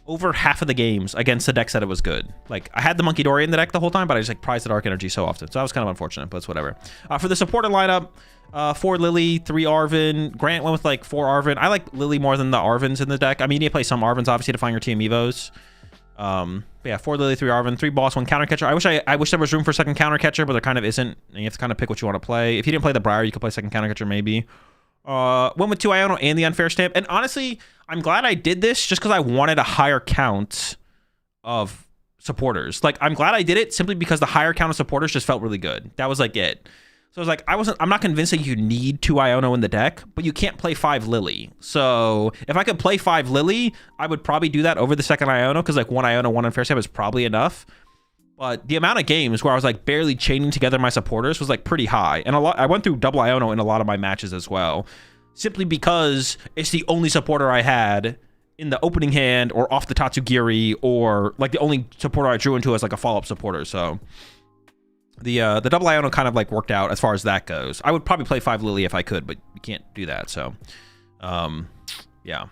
over half of the games against the deck said it was good. Like, I had the Monkey Dory in the deck the whole time, but I just like prized the Dark Energy so often. So that was kind of unfortunate, but it's whatever. For the supporter lineup, 4 Lily, 3 Arven. Grant went with like 4 Arven. I like Lily more than the Arvens in the deck. I mean, you need to play some Arvens, obviously, to find your team Evos. But yeah, 4 Lily, 3 Arven, 3 Boss, 1 Counter Catcher. I wish there was room for second Counter Catcher, but there kind of isn't. And you have to kind of pick what you want to play. If you didn't play the Briar, you could play second Counter Catcher maybe. Went with 2 Iono and the Unfair Stamp. And honestly, I'm glad I did this just because I wanted a higher count of supporters. Like, I'm glad I did it simply because the higher count of supporters just felt really good. That was like it. So I was like, I'm not convinced that you need 2 Iono in the deck, but you can't play 5 Lily. So if I could play 5 Lily, I would probably do that over the second Iono, because like 1 Iono, 1 Unfair Stamp is probably enough. But the amount of games where I was like barely chaining together my supporters was like pretty high. And I went through double Iono in a lot of my matches as well, simply because it's the only supporter I had in the opening hand or off the Tatsugiri, or like the only supporter I drew into as like a follow-up supporter. So the double Iono kind of like worked out as far as that goes. I would probably play 5 Lily if I could, but you can't do that. So yeah.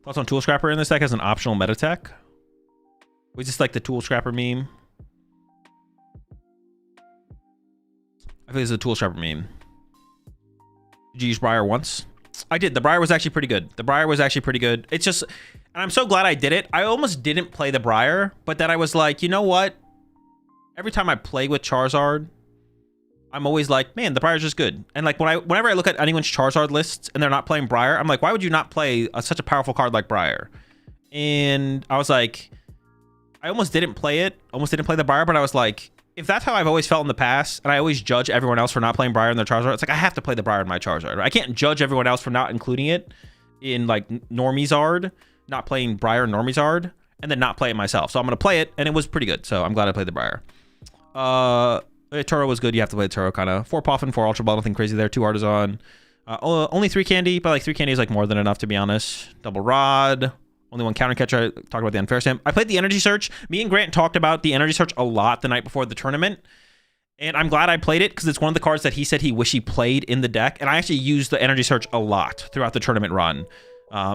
Thoughts on Tool Scrapper in this deck as an optional meta tech? Was this like the Tool Scrapper meme? I think it's a Tool Scrapper meme. Did you use Briar once? I did. The Briar was actually pretty good. The Briar was actually pretty good. It's just, and I'm so glad I did it. I almost didn't play the Briar, but then I was like, you know what? Every time I play with Charizard, I'm always like, man, the Briar's just good. And like whenever I look at anyone's Charizard lists and they're not playing Briar, I'm like, why would you not play such a powerful card like Briar? And I was like, I almost didn't play it. Almost didn't play the Briar, but I was like, if that's how I've always felt in the past, and I always judge everyone else for not playing Briar in their Charizard, it's like I have to play the Briar in my Charizard. I can't judge everyone else for not including it in like Normizard, not playing Briar and Normizard, and then not play it myself. So I'm gonna play it, and it was pretty good. So I'm glad I played the Briar. Turo was good. You have to play Turo kind of. 4 Puffin, 4 Ultra Ball, nothing crazy there. 2 Artisan. Only 3 Candy, but like 3 Candy is like more than enough, to be honest. Double Rod. Only 1 Counter Catcher. I talked about the Unfair Stamp. I played the Energy Search. Me and Grant talked about the Energy Search a lot the night before the tournament. And I'm glad I played it because it's one of the cards that he said he wished he played in the deck. And I actually used the Energy Search a lot throughout the tournament run.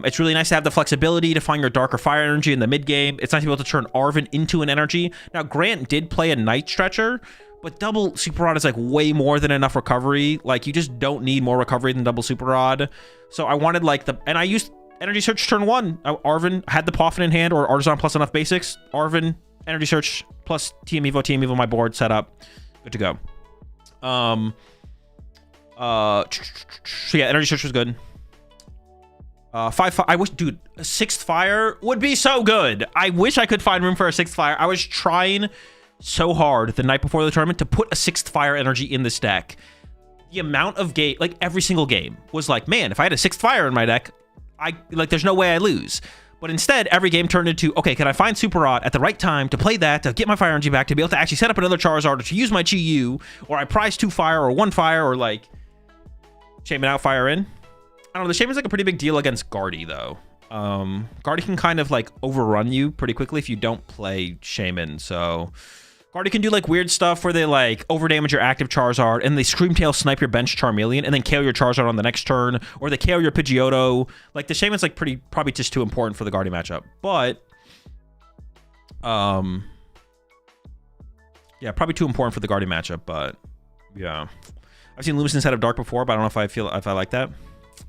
It's really nice to have the flexibility to find your Dark or Fire energy in the mid game. It's nice to be able to turn Arven into an energy. Now, Grant did play a Night Stretcher, but double Super Rod is like way more than enough recovery. Like, you just don't need more recovery than double Super Rod. So I wanted like and I used Energy Search turn 1. Arven had the Poffin in hand, or Artisan plus enough basics. Arven, Energy Search plus TM Evo my board set up. Good to go. So yeah, Energy Search was good. 5 I wish, dude, a 6th Fire would be so good. I wish I could find room for a 6th Fire. I was trying so hard the night before the tournament to put a 6th Fire energy in this deck. The amount of game, like every single game, was like, man, if I had a 6th Fire in my deck, there's no way I lose. But instead, every game turned into, okay, can I find Super Rod at the right time to play that, to get my Fire energy back, to be able to actually set up another Charizard, or to use my Chi-Yu, or I prize 2 Fire, or 1 Fire, or like Shaman out, Fire in. I don't know, the Shaman's like a pretty big deal against Guardy, though. Guardy can kind of like overrun you pretty quickly if you don't play Shaman, so Guardy can do like weird stuff where they like overdamage your active Charizard and they Screamtail snipe your bench Charmeleon and then KO your Charizard on the next turn, or they KO your Pidgeotto. Like, the Shaman's like probably just too important for the Guardy matchup. But yeah, probably too important for the Guardy matchup, but yeah. I've seen Lumis instead of Dark before, but I don't know if I like that.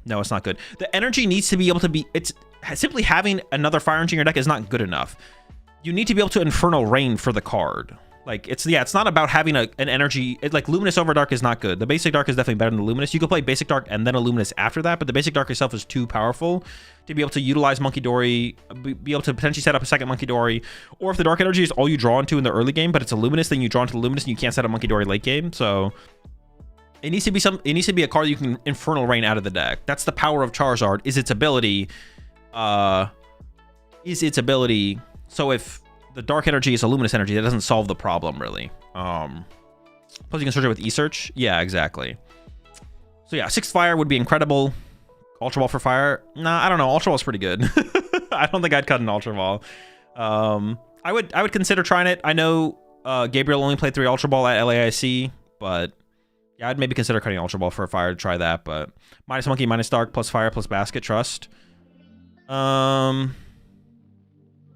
No, it's not good. The energy needs to be able to be, it's simply having another Fire energy in your deck is not good enough. You need to be able to Infernal Rain for the card. Like, it's not about having an energy. Like, Luminous over Dark is not good. The basic Dark is definitely better than the Luminous. You could play basic Dark and then a Luminous after that, but the basic Dark itself is too powerful to be able to utilize Monkey Dory, be able to potentially set up a second Monkey Dory, or if the Dark energy is all you draw into in the early game, but it's a Luminous, then you draw into the Luminous and you can't set up Monkey Dory late game. So it needs to be a card that you can Infernal Rain out of the deck. That's the power of Charizard, is its ability. So if the Dark energy is a Luminous energy, that doesn't solve the problem, really. Plus you can search it with E-Search. Yeah, exactly. So yeah, 6th Fire would be incredible. Ultra Ball for Fire? Nah, I don't know. Ultra Ball's pretty good. I don't think I'd cut an Ultra Ball. I would consider trying it. I know Gabriel only played 3 Ultra Ball at LAIC, but yeah, I'd maybe consider cutting Ultra Ball for a Fire to try that. But minus Monkey, minus Dark, plus Fire, plus Basket, Trust. I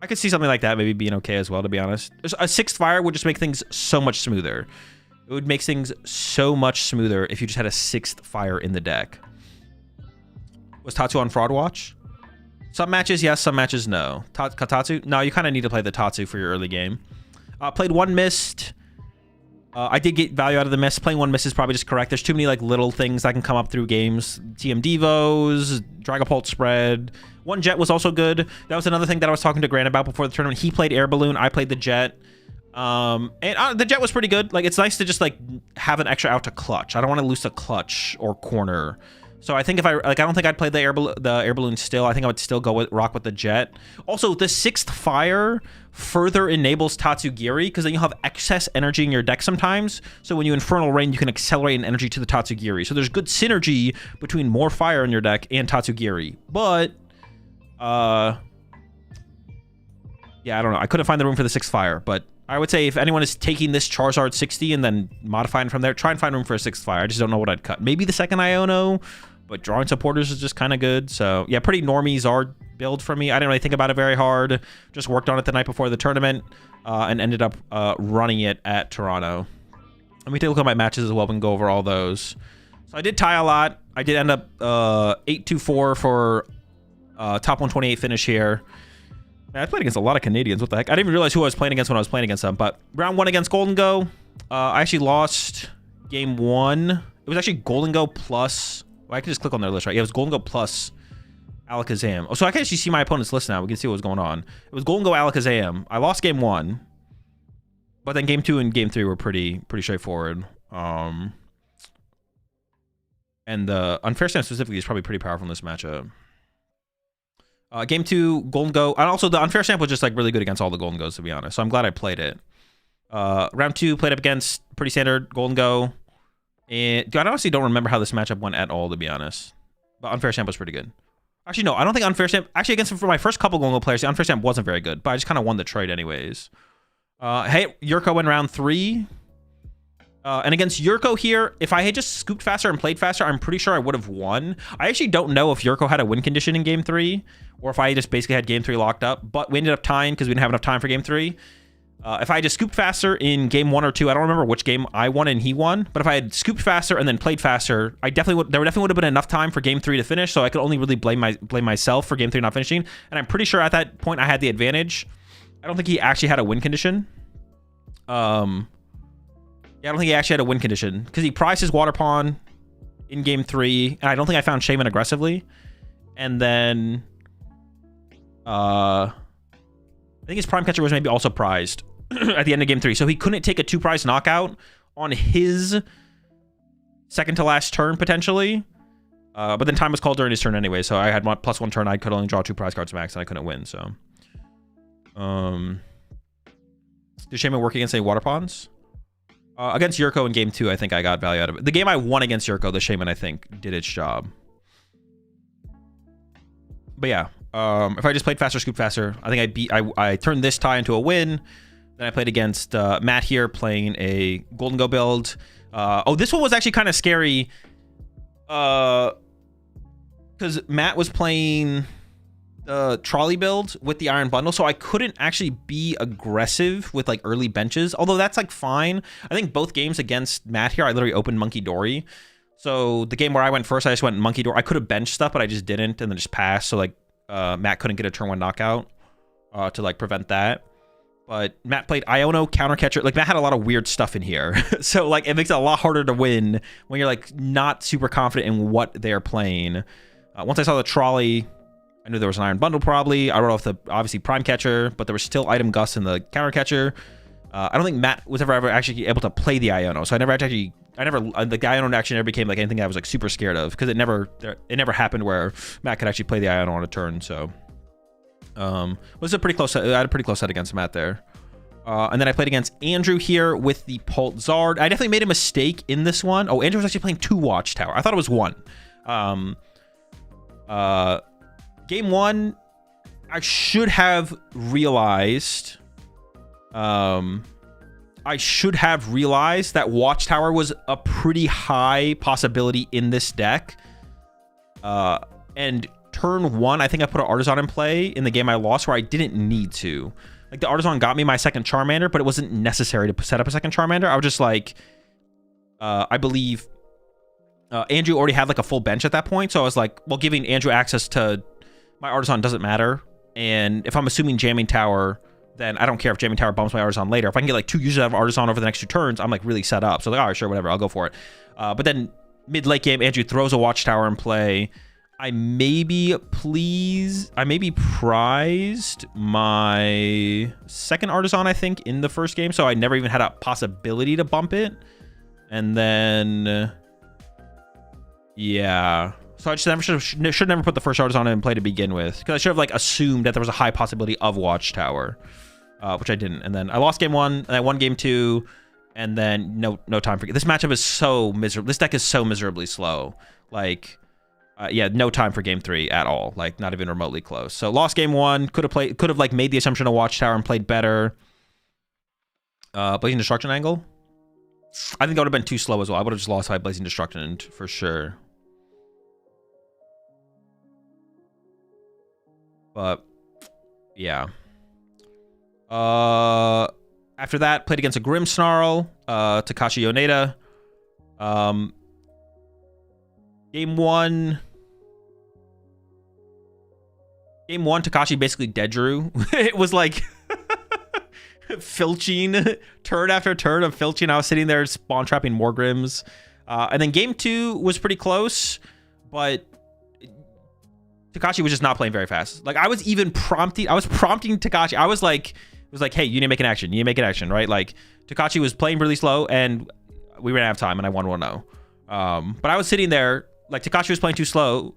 could see something like that maybe being okay as well, to be honest. A sixth fire would just make things so much smoother. It would make things so much smoother if you just had a sixth fire in the deck. Was Tatsu on Fraud Watch? Some matches, yes. Some matches, no. Katatsu? No, you kind of need to play the Tatsu for your early game. Played one Mist. I did get value out of the Mist. Playing one Mist is probably just correct. There's too many like little things that can come up through games. TM Devos, Dragapult Spread. One Jet was also good. That was another thing that I was talking to Grant about before the tournament. He played Air Balloon. I played the Jet. And the Jet was pretty good. Like, it's nice to just like have an extra out to clutch. I don't want to lose a clutch or corner. So I think if I don't think I'd play the air balloon still. I think I would still go with rock with the Jet. Also, the sixth fire further enables Tatsugiri, because then you'll have excess energy in your deck sometimes. So when you Infernal Rain, you can accelerate an energy to the Tatsugiri. So there's good synergy between more fire in your deck and Tatsugiri. But yeah, I don't know. I couldn't find the room for the sixth fire, but I would say if anyone is taking this Charizard 60 and then modifying from there, try and find room for a sixth fire. I just don't know what I'd cut. Maybe the second Iono, but drawing supporters is just kind of good. So yeah, pretty normie Zard build for me. I didn't really think about it very hard. Just worked on it the night before the tournament and ended up running it at Toronto. Let me take a look at my matches as well and go over all those. So I did tie a lot. I did end up 8-2-4 for top 128 finish here. Man, I played against a lot of Canadians. What the heck? I didn't even realize who I was playing against when I was playing against them. But round 1 against Golden Go, I actually lost game 1. It was actually Golden Go plus... Well, I can just click on their list, right? Yeah, it was Golden Go plus Alakazam. Oh, so I can actually see my opponent's list now. We can see what was going on. It was Golden Go Alakazam. I lost game 1. But then game 2 and game 3 were pretty straightforward. And the Unfair Stamp specifically is probably pretty powerful in this matchup. Game 2, Golden Go. And also, the Unfair Stamp was just like really good against all the Golden Goes, to be honest. So I'm glad I played it. Round 2, played up against pretty standard Golden Go. And I honestly don't remember how this matchup went at all, to be honest. But Unfair Stamp was pretty good. Actually, no, I don't think Unfair Stamp... Actually, against for my first couple Golden Go players, the Unfair Stamp wasn't very good. But I just kind of won the trade anyways. Hey, Yurko in round 3. And against Yurko here, if I had just scooped faster and played faster, I'm pretty sure I would have won. I actually don't know if Yurko had a win condition in game 3, or if I just basically had game 3 locked up. But we ended up tying because we didn't have enough time for game 3. If I just scooped faster in game 1 or 2, I don't remember which game I won and he won. But if I had scooped faster and then played faster, there definitely would have been enough time for game 3 to finish. So I could only really blame myself for game 3 not finishing. And I'm pretty sure at that point I had the advantage. I don't think he actually had a win condition. Yeah, I don't think he actually had a win condition because he prized his Water Pawn in game 3, and I don't think I found Shaman aggressively. And then, I think his Prime Catcher was maybe also prized at the end of game 3, so he couldn't take a 2-prize knockout on his second to last turn potentially. But then time was called during his turn anyway, so I had +1 turn. I could only draw 2 prize cards max, and I couldn't win. So, did Shaman work against any Water Pawns? Against Yurko in game 2, I think I got value out of it. The game I won against Yurko, the Shaman, I think, did its job. But yeah, if I just played faster, scoop faster, I think I turned this tie into a win. Then I played against Matt here, playing a Golden Go build. Oh, this one was actually kind of scary. Because Matt was playing the trolley build with the Iron Bundle, so I couldn't actually be aggressive with like early benches, although that's like fine. I think both games against Matt here, I literally opened Monkey Dory. So the game where I went first, I just went Monkey Dory. I could have benched stuff, but I just didn't, and then just passed. So like Matt couldn't get a turn 1 knockout to like prevent that. But Matt played Iono, Counter Catcher. Like Matt had a lot of weird stuff in here. So like it makes it a lot harder to win when you're like not super confident in what they're playing. Once I saw the trolley, I knew there was an Iron Bundle probably. I wrote off the, obviously, Prime Catcher, but there was still Item Gust in the Counter Catcher. I don't think Matt was ever actually able to play the Iono, so the Iono actually never became like anything I was like super scared of, because it never happened where Matt could actually play the Iono on a turn. So, was a pretty close. I had a pretty close set against Matt there. And then I played against Andrew here with the Pult Zard. I definitely made a mistake in this one. Oh, Andrew was actually playing 2 Watchtower. I thought it was 1. Game 1, I should have realized. I should have realized that Watchtower was a pretty high possibility in this deck. And turn 1, I think I put an Artisan in play in the game I lost where I didn't need to. Like, the Artisan got me my second Charmander, but it wasn't necessary to set up a second Charmander. I was just like, I believe Andrew already had like a full bench at that point. So I was like, well, giving Andrew access to my Artisan doesn't matter. And if I'm assuming Jamming Tower, then I don't care if Jamming Tower bumps my Artisan later. If I can get like 2 uses out of Artisan over the next 2 turns, I'm like really set up. So like, all right, sure, whatever, I'll go for it. But then mid-late game, Andrew throws a Watchtower in play. I maybe prized my second Artisan, I think, in the first game. So I never even had a possibility to bump it. And then, yeah. So I just should never put the first Artisan in play to begin with. Because I should have like assumed that there was a high possibility of Watchtower. Which I didn't. And then I lost game 1, and I won game 2. And then no time for... This matchup is so miserable. This deck is so miserably slow. Like... yeah, no time for game 3 at all. Like, not even remotely close. So lost game 1. Could have like made the assumption of Watchtower and played better. Blazing Destruction angle. I think that would have been too slow as well. I would have just lost by Blazing Destruction for sure. But yeah. After that, played against a Grimmsnarl, Takashi Yoneda. Game one, Takashi basically dead drew. It was like filching turn after turn of filching. I was sitting there spawn trapping more Grims. And then game 2 was pretty close, but Takashi was just not playing very fast. Like I was prompting Takashi. I was like, hey, you need to make an action. You need to make an action, right? Like Takashi was playing really slow and we ran out of time and I won 1-0. But I was sitting there, like Takashi was playing too slow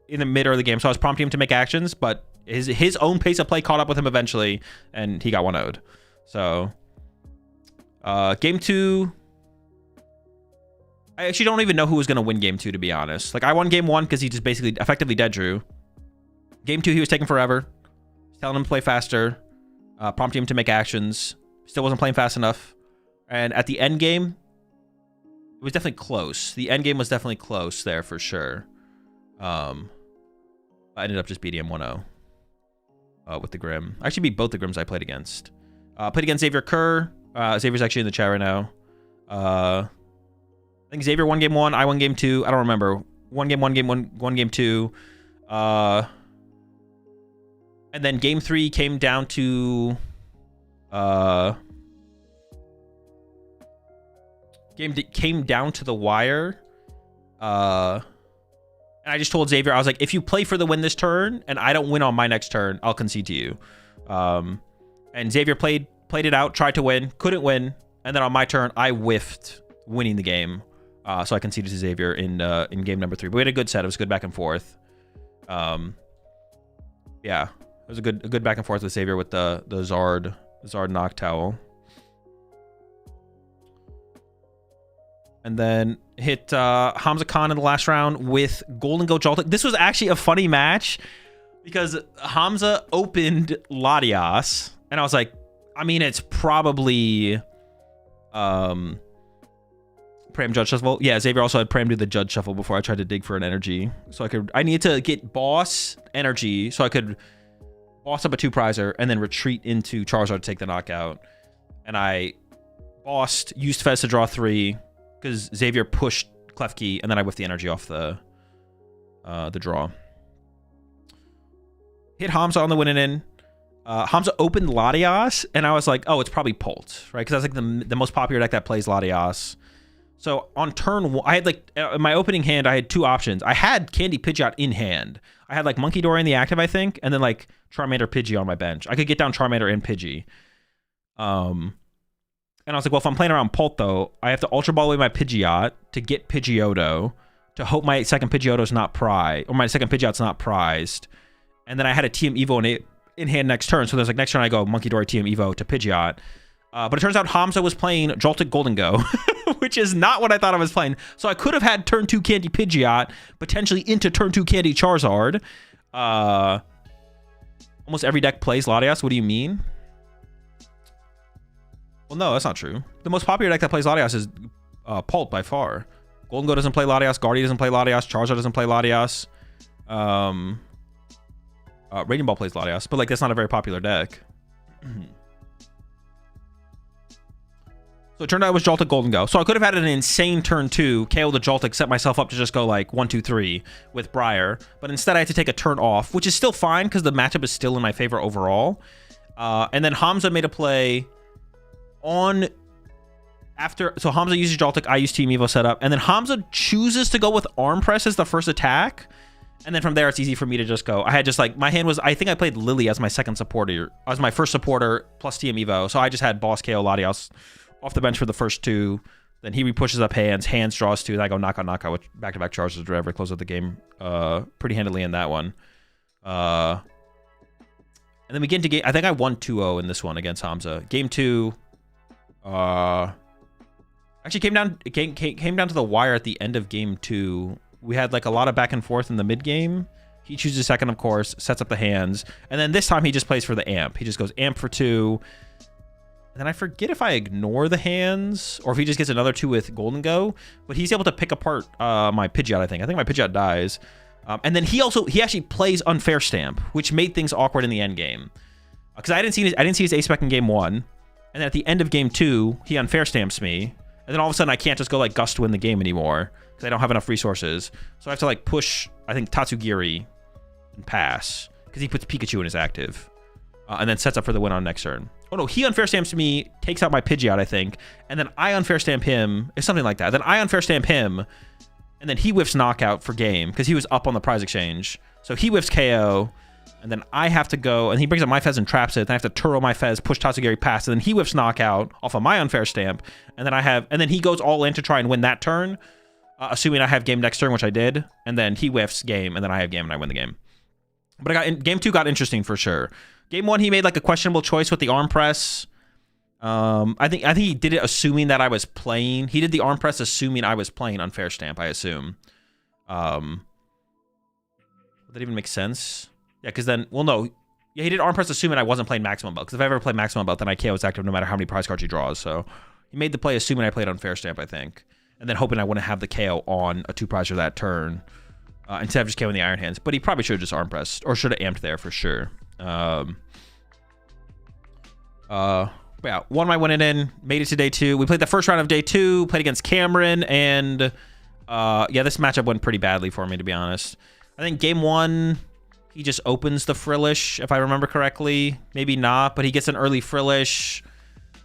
in the mid early game, so I was prompting him to make actions, but his own pace of play caught up with him eventually, and he got 1-0'd. So, game 2, I actually don't even know who was going to win game 2, to be honest. Like, I won game 1 because he just basically effectively dead drew. Game 2, he was taking forever. Telling him to play faster, prompting him to make actions. Still wasn't playing fast enough. And at the end game, it was definitely close. The end game was definitely close there for sure. I ended up just beating him 1-0 with the Grim. I actually beat both the Grims I played against. Played against Xavier Kerr. Xavier's actually in the chat right now. I think Xavier won game 1. I won game 2. I don't remember. One game 2. And then game 3 came down to... came down to the wire. And I just told Xavier, I was like, if you play for the win this turn and I don't win on my next turn, I'll concede to you. And Xavier played it out, tried to win, couldn't win, and then on my turn I whiffed winning the game. So I conceded to Xavier in game number 3. But we had a good set. It was good back and forth. Yeah, it was a good back and forth with Xavier with the Zard Noctowl. And then hit Hamza Khan in the last round with Golden Goat Joltik. This was actually a funny match because Hamza opened Latias, and I was like, I mean, it's probably Pram Judge Shuffle. Yeah, Xavier also had Pram do the Judge Shuffle before I tried to dig for an energy. So I needed to get boss energy so I could boss up a 2-prizer and then retreat into Charizard to take the knockout. And I bossed, used Fez to draw 3, because Xavier pushed Klefki, and then I whiffed the energy off the draw. Hit Hamza on the win and in. Hamza opened Latias, and I was like, oh, it's probably Pult, right? Because that's like the most popular deck that plays Latias. So on turn 1, I had like, in my opening hand, I had 2 options. I had Candy Pidgeot in hand. I had like Monkey Dory in the active, I think, and then like Charmander Pidgey on my bench. I could get down Charmander and Pidgey. And I was like, well, if I'm playing around Pult, though, I have to Ultra Ball away my Pidgeot to get Pidgeotto, to hope my second Pidgeotto's not prized, or my second Pidgeot's not prized. And then I had a TM Evo in hand next turn. So there's like, next turn I go Monkey Dory TM Evo to Pidgeot. But it turns out Hamza was playing Joltik Golden Go, which is not what I thought I was playing. So I could have had turn 2 Candy Pidgeot, potentially into turn 2 Candy Charizard. Almost every deck plays Latias. What do you mean? Well, no, that's not true. The most popular deck that plays Latias is Pult by far. Golden Go doesn't play Latias. Guardy doesn't play Latias. Charizard doesn't play Latias. Raging Ball plays Latias, but like that's not a very popular deck. So it turned out it was Joltik Golden Go. So I could have had an insane turn 2, KO the Joltik, set myself up to just go like 1, 2, 3 with Briar. But instead I had to take a turn off, which is still fine because the matchup is still in my favor overall. And then Hamza made a play on after. So Hamza uses Joltik, I use Team Evo setup. And then Hamza chooses to go with Arm Press as the first attack. And then from there, it's easy for me to just go. I had just like, my hand was, I think I played Lily as my second supporter, as my first supporter plus Team Evo. So I just had Boss KO Latias off the bench for the first 2. Then he pushes up hands draws 2. Then I go knockout with back-to-back charges or whatever, close out the game pretty handily in that one. And then we get into game, I think I won 2-0 in this one against Hamza. Game 2, actually came down to the wire at the end of game 2. We had like a lot of back and forth in the mid game. He chooses second, of course, sets up the hands. And then this time he just plays for the amp. He just goes amp for 2. And then I forget if I ignore the hands or if he just gets another 2 with Golden Go. But he's able to pick apart my Pidgeot, I think. I think my Pidgeot dies. And then he actually plays Unfair Stamp, which made things awkward in the end game. Because I didn't see his ace spec in game 1. And then at the end of game 2, he Unfair Stamps me. And then all of a sudden I can't just go like Gust to win the game anymore. I don't have enough resources, so I have to like push, I think, Tatsugiri and pass because he puts Pikachu in his active and then sets up for the win on next turn. Oh no, he Unfair Stamps me, takes out my Pidgeot, I think, and then I Unfair Stamp him. It's something like that. Then I Unfair Stamp him, and then he whiffs knockout for game because he was up on the prize exchange. So he whiffs KO, and then I have to go, and he brings up my Fez and traps it. Then I have to Turo my Fez, push Tatsugiri past, and then he whiffs knockout off of my Unfair Stamp, and then he goes all in to try and win that turn. Assuming I have game next turn, which I did, and then he whiffs game, and then I have game and I win the game. But game 2 got interesting for sure. Game 1, he made like a questionable choice with the arm press. I think he did it assuming that I was playing. He did the arm press assuming I was playing Unfair Stamp, I assume. Would that even make sense? Yeah, because then, well, no. Yeah, he did arm press assuming I wasn't playing Maximum Belt. Because if I ever play Maximum Belt, then I KO is active no matter how many prize cards he draws. So he made the play assuming I played Unfair Stamp, I think. And then hoping I wouldn't have the KO on a 2-prizer that turn instead of just KOing the Iron Hands. But he probably should have just arm pressed or should have amped there for sure. Yeah, won my win in, made it to day 2. We played the first round of day 2, played against Cameron, and yeah, this matchup went pretty badly for me, to be honest. I think game 1, he just opens the Frillish, if I remember correctly. Maybe not, but he gets an early Frillish.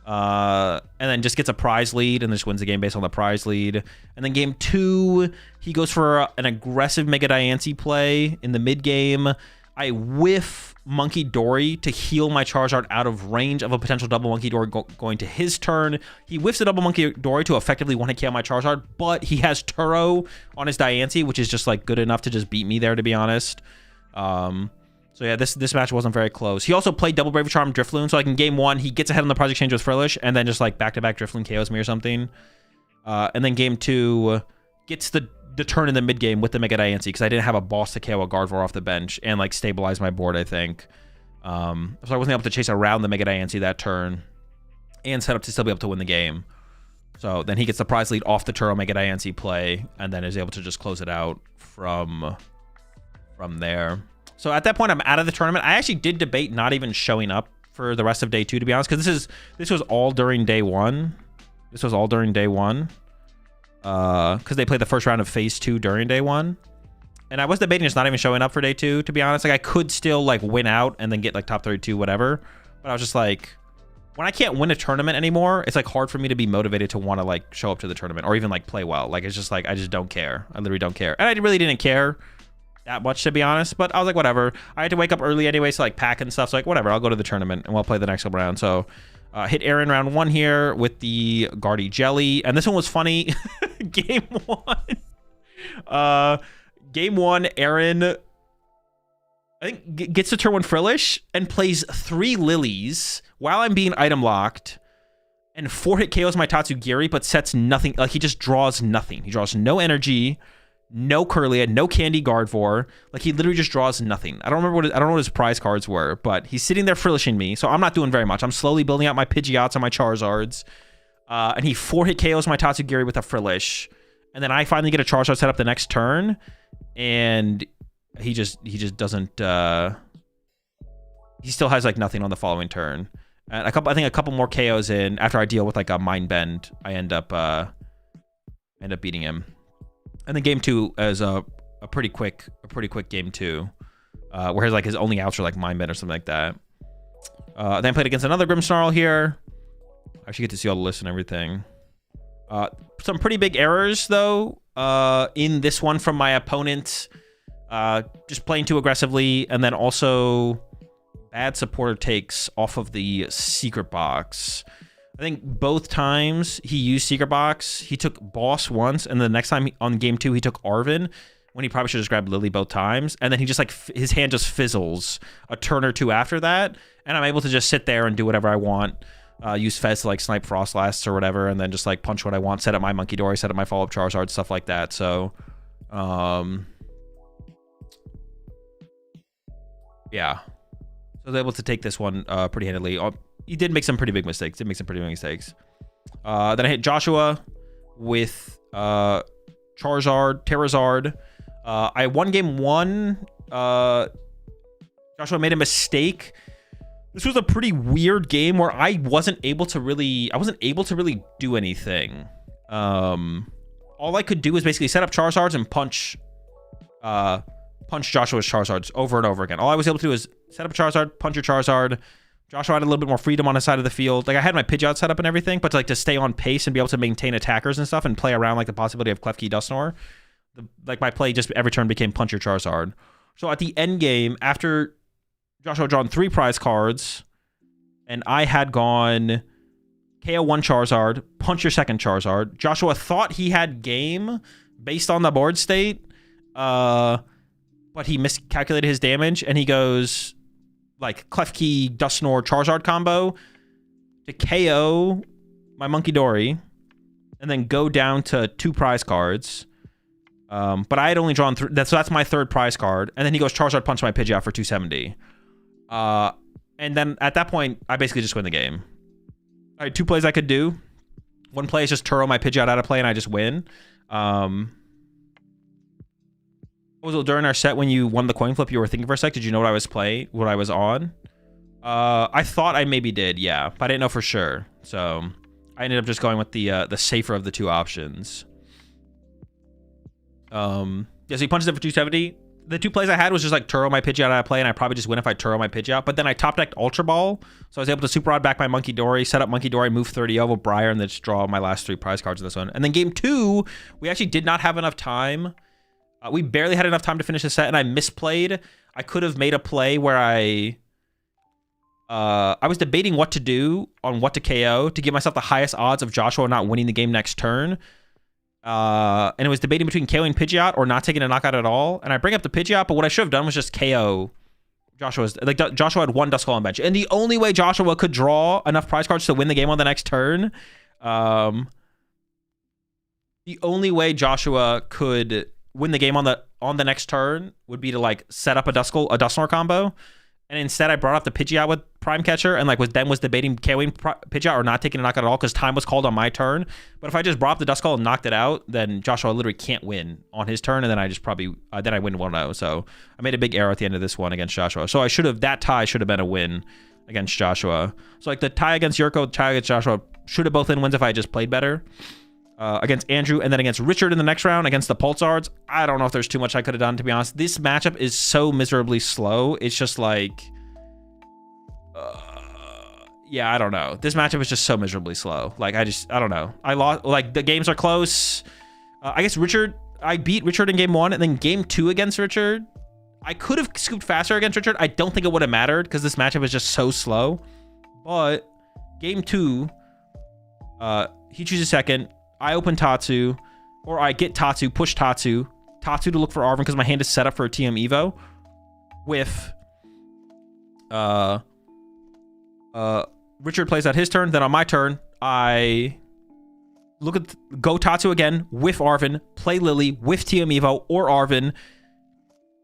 And then just gets a prize lead and just wins the game based on the prize lead. And then game 2, he goes for an aggressive Mega Diancie play in the mid game. I whiff Monkey Dory to heal my Charizard out of range of a potential double Monkey Dory going to his turn. He whiffs a double Monkey Dory to effectively one-hit KO my Charizard, but he has Turo on his Diancie, which is just like good enough to just beat me there, to be honest. So yeah, this match wasn't very close. He also played Double Bravery Charm Drifloon, so like in game 1, he gets ahead on the prize exchange with Frillish, and then just like back-to-back Drifloon KOs me or something. And then game 2 gets the turn in the mid game with the Mega Diancie because I didn't have a boss to KO a Gardevoir off the bench and like stabilize my board, I think. So I wasn't able to chase around the Mega Diancie that turn and set up to still be able to win the game. So then he gets the prize lead off the Turo Mega Diancie play and then is able to just close it out from there. So at that point, I'm out of the tournament. I actually did debate not even showing up for the rest of day 2, to be honest, because this was all during day 1. This was all during day 1. Because they played the first round of phase 2 during day 1. And I was debating just not even showing up for day 2, to be honest. Like, I could still, like, win out and then get, like, top 32, whatever. But I was just like, when I can't win a tournament anymore, it's, like, hard for me to be motivated to want to, like, show up to the tournament or even, like, play well. Like, it's just, like, I just don't care. I literally don't care. And I really didn't care that much, to be honest, but I was like, whatever. I had to wake up early anyway, so like pack and stuff, so like whatever, I'll go to the tournament and we'll play the next couple rounds. So hit Aaron round 1 here with the Guardy Jelly, and this one was funny. Game 1 Aaron, I think, gets to turn 1 Frillish and plays 3 Lilies while I'm being item locked and 4-hit KOs my Tatsugiri, but sets nothing. Like, he just draws nothing. He draws no energy, no Curlia, no Candy Gardevoir. Like, he literally just draws nothing. I don't know what his prize cards were, but he's sitting there Frillishing me, so I'm not doing very much. I'm slowly building out my Pidgeots and my Charizards. And he 4-hit KOs my Tatsugiri with a Frillish. And then I finally get a Charizard set up the next turn. And he just doesn't. He still has like nothing on the following turn. And I think a couple more KOs in after I deal with like a Mind Bend, I end up beating him. And then game 2 is a pretty quick game 2, where his only outs are like Mind Bend or something like that. Then I played against another Grimmsnarl here. I actually get to see all the lists and everything. Some pretty big errors though in this one from my opponent, just playing too aggressively, and then also bad supporter takes off of the secret box. I think both times he used secret box, he took boss once, and the next time on game 2 he took Arven, when he probably should have just grabbed Lily both times, and then he just like his hand just fizzles a turn or two after that, and I'm able to just sit there and do whatever I want. Use Fez to like snipe Frostlasts or whatever, and then just like punch what I want, set up my Monkey Dory, set up my follow-up Charizard, stuff like that. So yeah, so I was able to take this one pretty handily. He did make some pretty big mistakes. Then I hit Joshua with Charizard, Terrazard. I won game 1. Joshua made a mistake. This was a pretty weird game where I wasn't able to really do anything. All I could do was basically set up Charizards and punch Joshua's Charizards over and over again. All I was able to do is set up a Charizard, punch your Charizard. Joshua had a little bit more freedom on his side of the field. Like I had my Pidgeot set up and everything, but to stay on pace and be able to maintain attackers and stuff and play around like the possibility of Klefki Dusknoir, my play just every turn became punch your Charizard. So at the end game, after Joshua had drawn 3 prize cards, and I had gone KO 1 Charizard, punch your second Charizard. Joshua thought he had game based on the board state, but he miscalculated his damage, and he goes like Klefki Dusknoir Charizard combo to KO my Monkey Dory, and then go down to 2 prize cards. But I had only drawn 3. So that's my 3rd prize card, and then he goes Charizard punch my Pidgeot for 270. And then at that point, I basically just win the game. I had 2 plays I could do. One play is just Turo my Pidgeot out of play and I just win. Was it during our set when you won the coin flip you were thinking for a sec? Did you know what I was on? I thought I maybe did, yeah. But I didn't know for sure. So I ended up just going with the safer of the 2 options. Yeah, so he punches it for 270. The 2 plays I had was just like Turo my Pidgeot out of play, and I probably just win if I Turo my Pidgeot. But then I top decked Ultra Ball, so I was able to Super Rod back my Monkey Dory, set up Monkey Dory, move 30 over Briar, and then just draw my last 3 prize cards in this one. And then game 2, we actually did not have enough time. We barely had enough time to finish the set, and I misplayed. I could have made a play where I was debating what to do on what to KO to give myself the highest odds of Joshua not winning the game next turn. And it was debating between KOing Pidgeot or not taking a knockout at all. And I bring up the Pidgeot, but what I should have done was just KO Joshua's. Like, Joshua had 1 Duskull on bench. And the only way Joshua could draw enough prize cards to win the game on the next turn, the only way Joshua could win the game on the next turn would be to like set up a Dusknoir combo. And instead I brought up the Pidgeot with Prime Catcher and like was debating KOing Pidgeot or not taking a knockout at all because time was called on my turn. But if I just brought up the Duskull and knocked it out, then Joshua literally can't win on his turn, and then I just probably then I win 1-0. So I made a big error at the end of this one against Joshua. So that tie should have been a win against Joshua. So like the tie against Yurko, the tie against Joshua should have both been wins if I had just played better. Against Andrew, and then against Richard in the next round against the Pulsards. I don't know if there's too much I could have done, to be honest. This matchup is so miserably slow. It's just like, yeah, I don't know. This matchup is just so miserably slow. Like, I don't know. I lost, like, the games are close. I guess I beat Richard in game 1, and then game 2 against Richard, I could have scooped faster against Richard. I don't think it would have mattered because this matchup is just so slow. But game 2, he chooses second. I open Tatsu, or I get Tatsu, push Tatsu to look for Arven because my hand is set up for a TM Evo. With Richard plays out his turn, then on my turn, I go Tatsu again, with Arven, play Lily, with TM Evo, or Arven.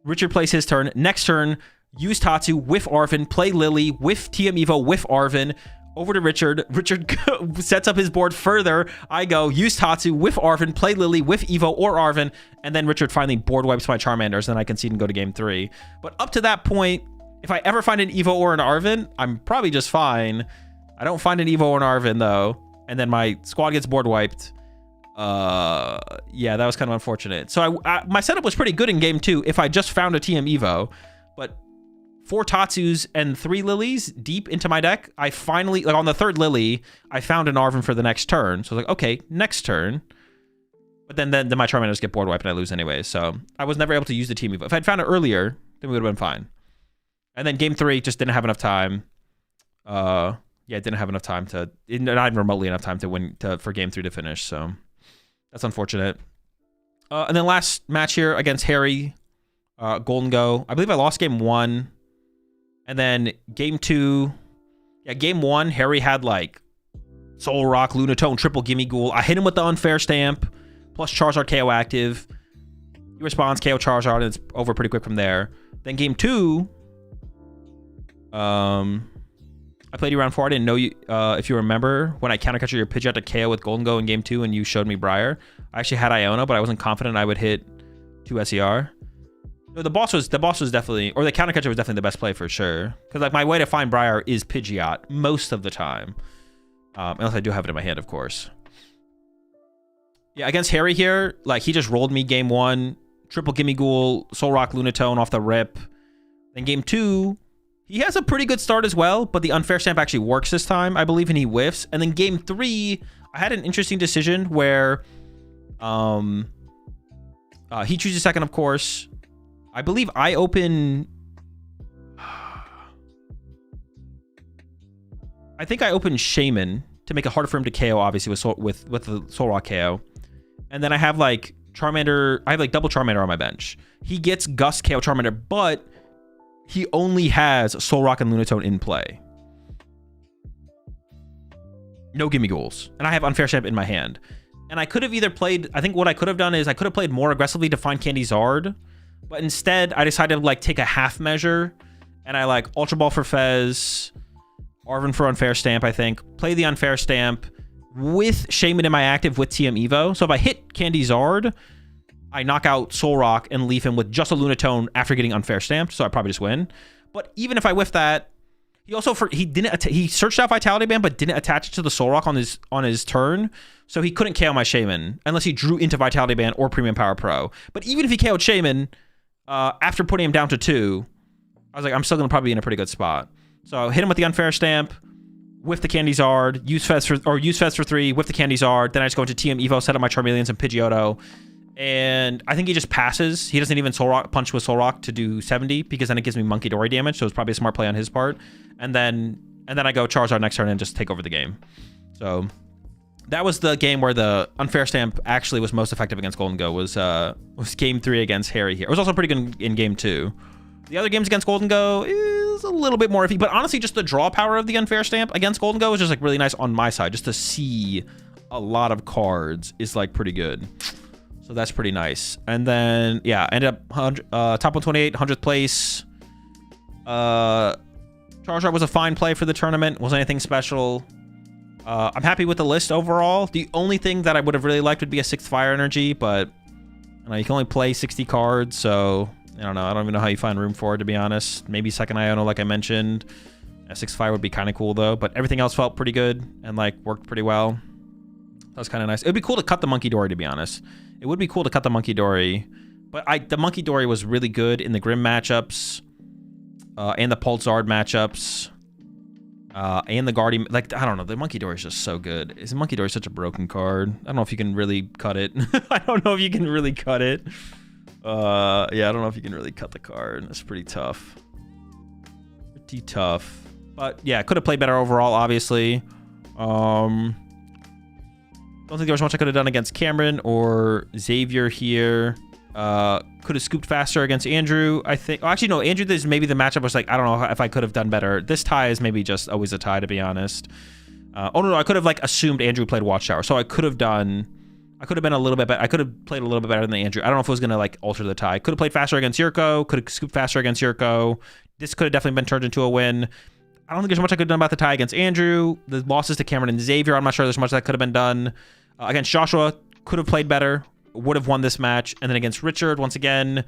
Richard plays his turn. Next turn, use Tatsu, with Arven, play Lily, with TM Evo, with Arven. over to Richard. Richard sets up his board further. I go, use Tatsu with Arven, play Lily with Evo or Arven, and then Richard finally board wipes my Charmanders, and I concede and go to game 3. But up to that point, if I ever find an Evo or an Arven, I'm probably just fine. I don't find an Evo or an Arven, though, and then my squad gets board wiped. Yeah, that was kind of unfortunate. So my setup was pretty good in game 2 if I just found a TM Evo, but 4 Tatsus and 3 Lilies deep into my deck, I finally, like on the 3rd Lily, I found an Arven for the next turn. So I was like, okay, next turn. But then my Charmanders get board wiped and I lose anyway. So I was never able to use the team Evo. If I'd found it earlier, then we would have been fine. And then game 3 just didn't have enough time. Yeah, it didn't have enough time to, not even remotely enough time to win, for game 3 to finish. So that's unfortunate. And then last match here against Harry, Golden Go. I believe I lost game 1. And then game 2, yeah, game 1, Harry had like Soul Rock, Lunatone, triple Gimme Ghoul. I hit him with the Unfair Stamp, plus Charizard KO active. He responds, KO Charizard, and it's over pretty quick from there. Then game 2, I played you round 4. I didn't know you, if you remember, when I countercatcher your Pidgeot to KO with Golden Go in game 2 and you showed me Briar. I actually had Iona, but I wasn't confident I would hit 2 SER. No, the boss was definitely, or the countercatcher was definitely the best play for sure. Because like my way to find Briar is Pidgeot most of the time, unless I do have it in my hand, of course. Yeah, against Harry here, like he just rolled me game 1, triple Gimme Ghoul, Soul Rock, Lunatone off the rip. Then game 2, he has a pretty good start as well, but the Unfair Stamp actually works this time, I believe, and he whiffs. And then game 3, I had an interesting decision where, he chooses second, of course. I believe I open... I think I open Shaman to make it harder for him to KO, obviously, with the Soul Rock KO. And then I have, like, Charmander... I have, like, double Charmander on my bench. He gets Gust KO Charmander, but he only has Soul Rock and Lunatone in play. No Gimme Ghouls. And I have Unfair Stamp in my hand. And I could have either played... I think what I could have done is I could have played more aggressively to find Candy Zard. But instead, I decided to like take a half measure, and I like Ultra Ball for Fez, Arven for Unfair Stamp, I think. Play the Unfair Stamp with Shaman in my active with TM Evo. So if I hit Candy Zard, I knock out Soul Rock and leave him with just a Lunatone after getting Unfair Stamped, so I probably just win. But even if I whiff that, he also he searched out Vitality Band but didn't attach it to the Soul Rock on his turn, so he couldn't KO my Shaman unless he drew into Vitality Band or Premium Power Pro. But even if he KO'd Shaman, after putting him down to 2, I was like, I'm still going to probably be in a pretty good spot. So hit him with the Unfair Stamp, with the Candy Zard, use Fez for 3, with the Candy Zard, then I just go into TM Evo, set up my Charmeleons and Pidgeotto, and I think he just passes. He doesn't even Soul Rock punch with Soul Rock to do 70, because then it gives me Monkey Dory damage, so it's probably a smart play on his part. And then I go Charizard next turn and just take over the game. So that was the game where the Unfair Stamp actually was most effective against Golden Go, was game 3 against Harry here. It was also pretty good in game 2. The other games against Golden Go is a little bit more iffy, but honestly, just the draw power of the Unfair Stamp against Golden Go is just like really nice on my side. Just to see a lot of cards is like pretty good. So that's pretty nice. And then, yeah, ended up top 128, 100th place. Charizard was a fine play for the tournament. Wasn't anything special. I'm happy with the list overall. The only thing that I would have really liked would be a 6th Fire Energy, but you know, you can only play 60 cards, so I don't know. I don't even know how you find room for it, to be honest. Maybe second Iona, like I mentioned. A 6th Fire would be kind of cool, though, but everything else felt pretty good and like worked pretty well. That was kind of nice. It would be cool to cut the Monkey Dory, to be honest. It would be cool to cut the Monkey Dory, but the Monkey Dory was really good in the Grim matchups, and the Pulsard matchups. And the Guardian, like, I don't know, the Monkey Dory is just so good. The Monkey Dory is such a broken card. I don't know if you can really cut it. I don't know if you can really cut it. Yeah, I don't know if you can really cut the card. It's pretty tough. Pretty tough. But yeah, could have played better overall, obviously. Don't think there was much I could have done against Cameron or Xavier here. Could have scooped faster against Andrew, I think. Oh, actually, no, Andrew, this maybe the matchup was like, I don't know if I could have done better. This tie is maybe just always a tie, to be honest. Oh, no, I could have, like, assumed Andrew played Watchtower. So I could have been a little bit better. I could have played a little bit better than Andrew. I don't know if it was going to, like, alter the tie. Could have played faster against Yurko. Could have scooped faster against Yurko. This could have definitely been turned into a win. I don't think there's much I could have done about the tie against Andrew. The losses to Cameron and Xavier, I'm not sure there's much that could have been done. Against Joshua, could have played better. Would have won this match. And then against Richard, once again,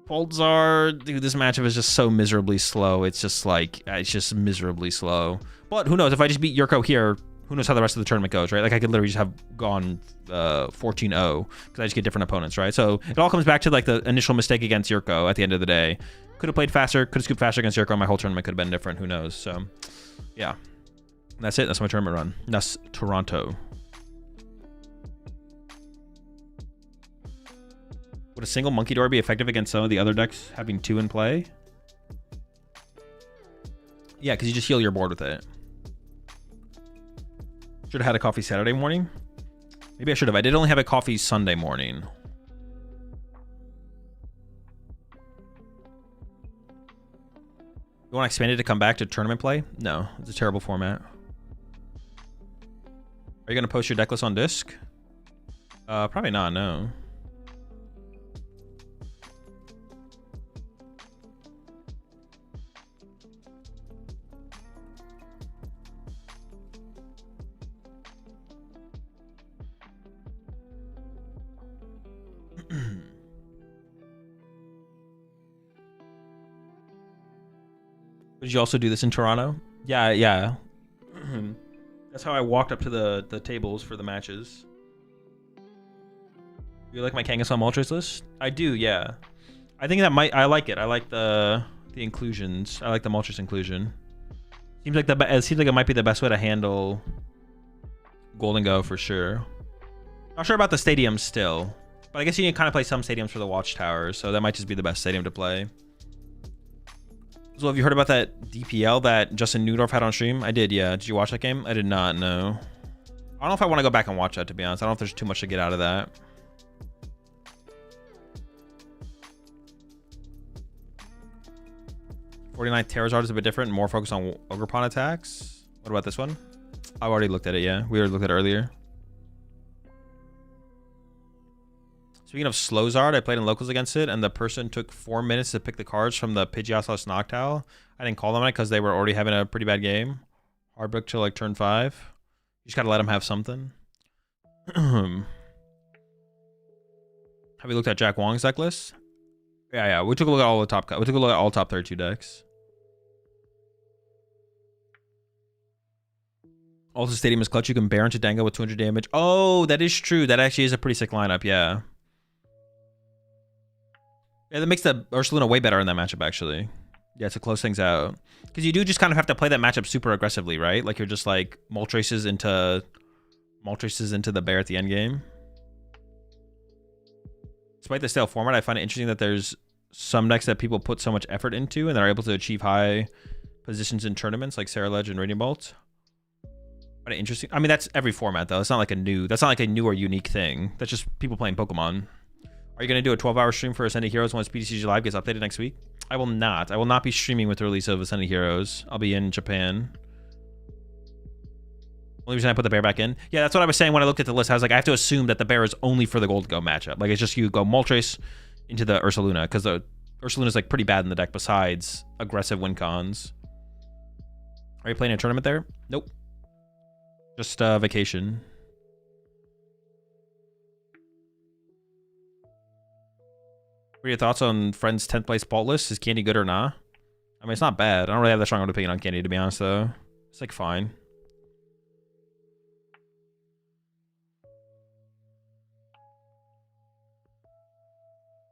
Poldzar, dude, this matchup is just so miserably slow. It's just like, it's just miserably slow. But who knows? If I just beat Yurko here, who knows how the rest of the tournament goes, right? Like, I could literally just have gone 14-0 because I just get different opponents, right? So it all comes back to, like, the initial mistake against Yurko at the end of the day. Could have played faster, could have scooped faster against Yurko. My whole tournament could have been different. Who knows? So, yeah. That's it. That's my tournament run. That's Toronto. Would a single Monkey Door be effective against some of the other decks having 2 in play? Yeah, because you just heal your board with it. Should have had a coffee Saturday morning. Maybe I should have. I did only have a coffee Sunday morning. You want to expand it to come back to tournament play? No, it's a terrible format. Are you going to post your deck list on disc? Probably not, no. Did you also do this in Toronto? Yeah. That's how I walked up to the tables for the matches. You like my Kangaskhan Moltres list? I do, yeah. I think that I like it. I like the inclusions. I like the Moltres inclusion. Seems like it might be the best way to handle Golden Go for sure. Not sure about the stadiums still, but I guess you can kind of play some stadiums for the Watchtower, so that might just be the best stadium to play. So have you heard about that DPL that Justin Newdorf had on stream? I did, yeah. Did you watch that game? I did not, no. I don't know if I want to go back and watch that, to be honest. I don't know if there's too much to get out of that. '49th Terrazard is a bit different, more focused on Ogre Pawn attacks. What about this one? I've already looked at it, yeah. We already looked at it earlier. Speaking of Slowzard, I played in locals against it, and the person took 4 minutes to pick the cards from the Pidgeot's Noctowl. I didn't call them on it because they were already having a pretty bad game. Hardbook till like turn 5. You just gotta let them have something. Have you looked at Jack Wong's deck list? Yeah. We took a look at all the top. We took a look at all top 32 decks. Also, Stadium is clutch. You can Baron to Dango with 200 damage. Oh, that is true. That actually is a pretty sick lineup. Yeah. Yeah, that makes the Ursaluna way better in that matchup, actually. Yeah, to close things out. Because you do just kind of have to play that matchup super aggressively, right? Like, you're just like Moltres into the bear at the end game. Despite the stale format, I find it interesting that there's some decks that people put so much effort into and they're able to achieve high positions in tournaments, like Sarah Ledge and Radiant Bolt. Quite interesting. I mean, that's every format, though. It's not like a new... That's not like a new or unique thing. That's just people playing Pokemon. Are you going to do a 12-hour stream for Ascended Heroes once PTCG Live gets updated next week? I will not. I will not be streaming with the release of Ascended Heroes. I'll be in Japan. Only reason I put the bear back in. Yeah, that's what I was saying when I looked at the list. I was like, I have to assume that the bear is only for the Gold Go matchup. Like, it's just you go Moltres into the Ursaluna, because the Ursaluna is like pretty bad in the deck besides aggressive win cons. Are you playing a tournament there? Nope. Just vacation. What are your thoughts on Friend's 10th place Bolt list? Is Candy good or not? I mean, it's not bad. I don't really have that strong of an opinion on Candy, to be honest, though. It's like fine.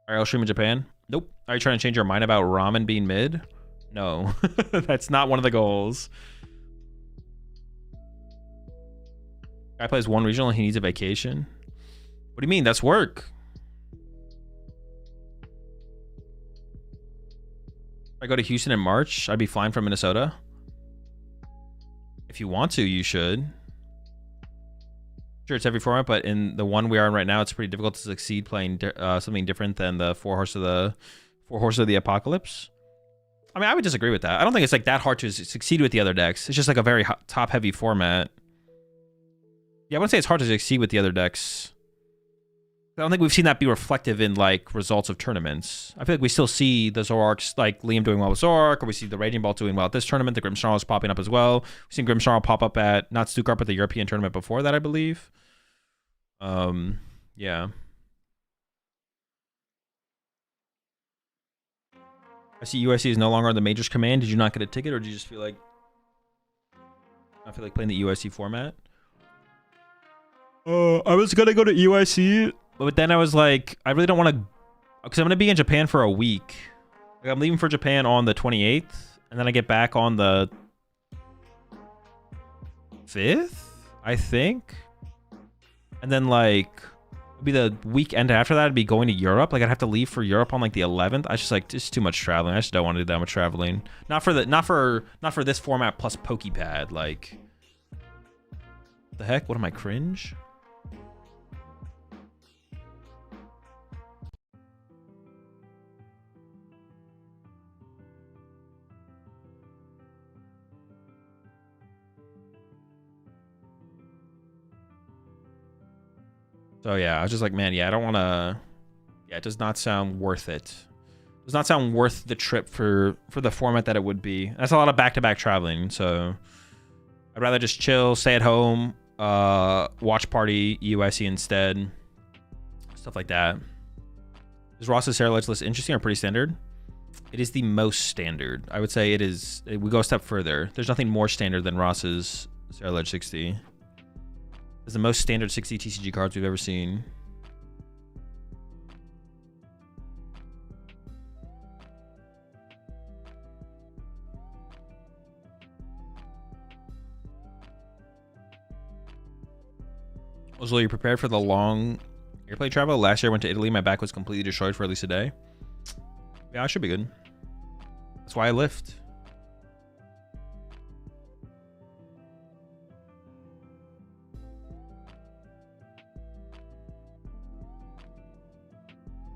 Alright, I'll stream in Japan. Nope. Are you trying to change your mind about ramen being mid? No. That's not one of the goals. Guy plays one regional and he needs a vacation. What do you mean? That's work. If I go to Houston in March, I'd be flying from Minnesota. If you want to, you should. Sure, it's every format, but in the one we are in right now, it's pretty difficult to succeed playing something different than the Four Horse of the Apocalypse. I mean, I would disagree with that. I don't think it's like that hard to succeed with the other decks. It's just like a very top-heavy format. Yeah, I wouldn't say it's hard to succeed with the other decks. I don't think we've seen that be reflective in like results of tournaments. I feel like we still see the Zoroarks, like Liam doing well with Zoroark, or we see the Raging Ball doing well at this tournament. The Grimmsnarl is popping up as well. We've seen Grimmsnarl pop up at not Stuttgart, but the European tournament before that, I believe. Yeah. I see USC is no longer on the Majors command. Did you not get a ticket, or did you just feel like playing the USC format? I was gonna go to USC, but then I was like, I really don't want to, because I'm gonna be in Japan for a week. Like, I'm leaving for Japan on the 28th, and then I get back on the 5th, I think. And then like, it'd be the weekend after that, I'd be going to Europe. Like, I'd have to leave for Europe on like the 11th. I just like, it's too much traveling. I just don't want to do that much traveling. Not for this format plus PokePad. Like, what the heck? What am I, cringe? So yeah, I was just like, man, yeah, I don't want to. Yeah, it does not sound worth it. It does not sound worth the trip for the format that it would be. That's a lot of back-to-back traveling. So I'd rather just chill, stay at home, watch party USC instead, stuff like that. Is Ross's Sarah Ledge list interesting or pretty standard? It is the most standard. I would say it is. We go a step further. There's nothing more standard than Ross's Sarah Ledge 60. It's the most standard 60 TCG cards we've ever seen. Also, you prepared for the long airplane travel? Last year I went to Italy. My back was completely destroyed for at least a day. Yeah, I should be good. That's why I lift.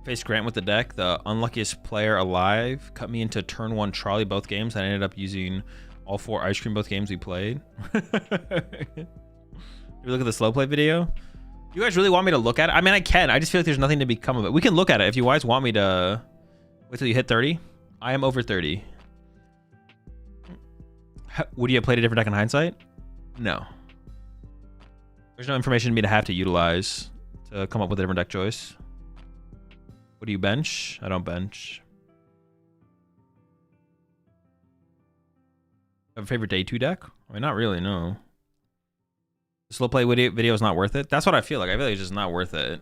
Faced Grant with the deck. The unluckiest player alive cut me into turn 1 trolley both games. I ended up using all 4 ice cream both games we played. Did we look at the slow play video? You guys really want me to look at it? I mean, I can. I just feel like there's nothing to become of it. We can look at it if you guys want me to. Wait till you hit 30. I am over 30. Would you have played a different deck in hindsight? No. There's no information for me to have to utilize to come up with a different deck choice. What do you bench? I don't bench. Have a favorite day 2 deck? I mean, not really, no. The slow play video is not worth it. That's what I feel like. I feel like it's just not worth it.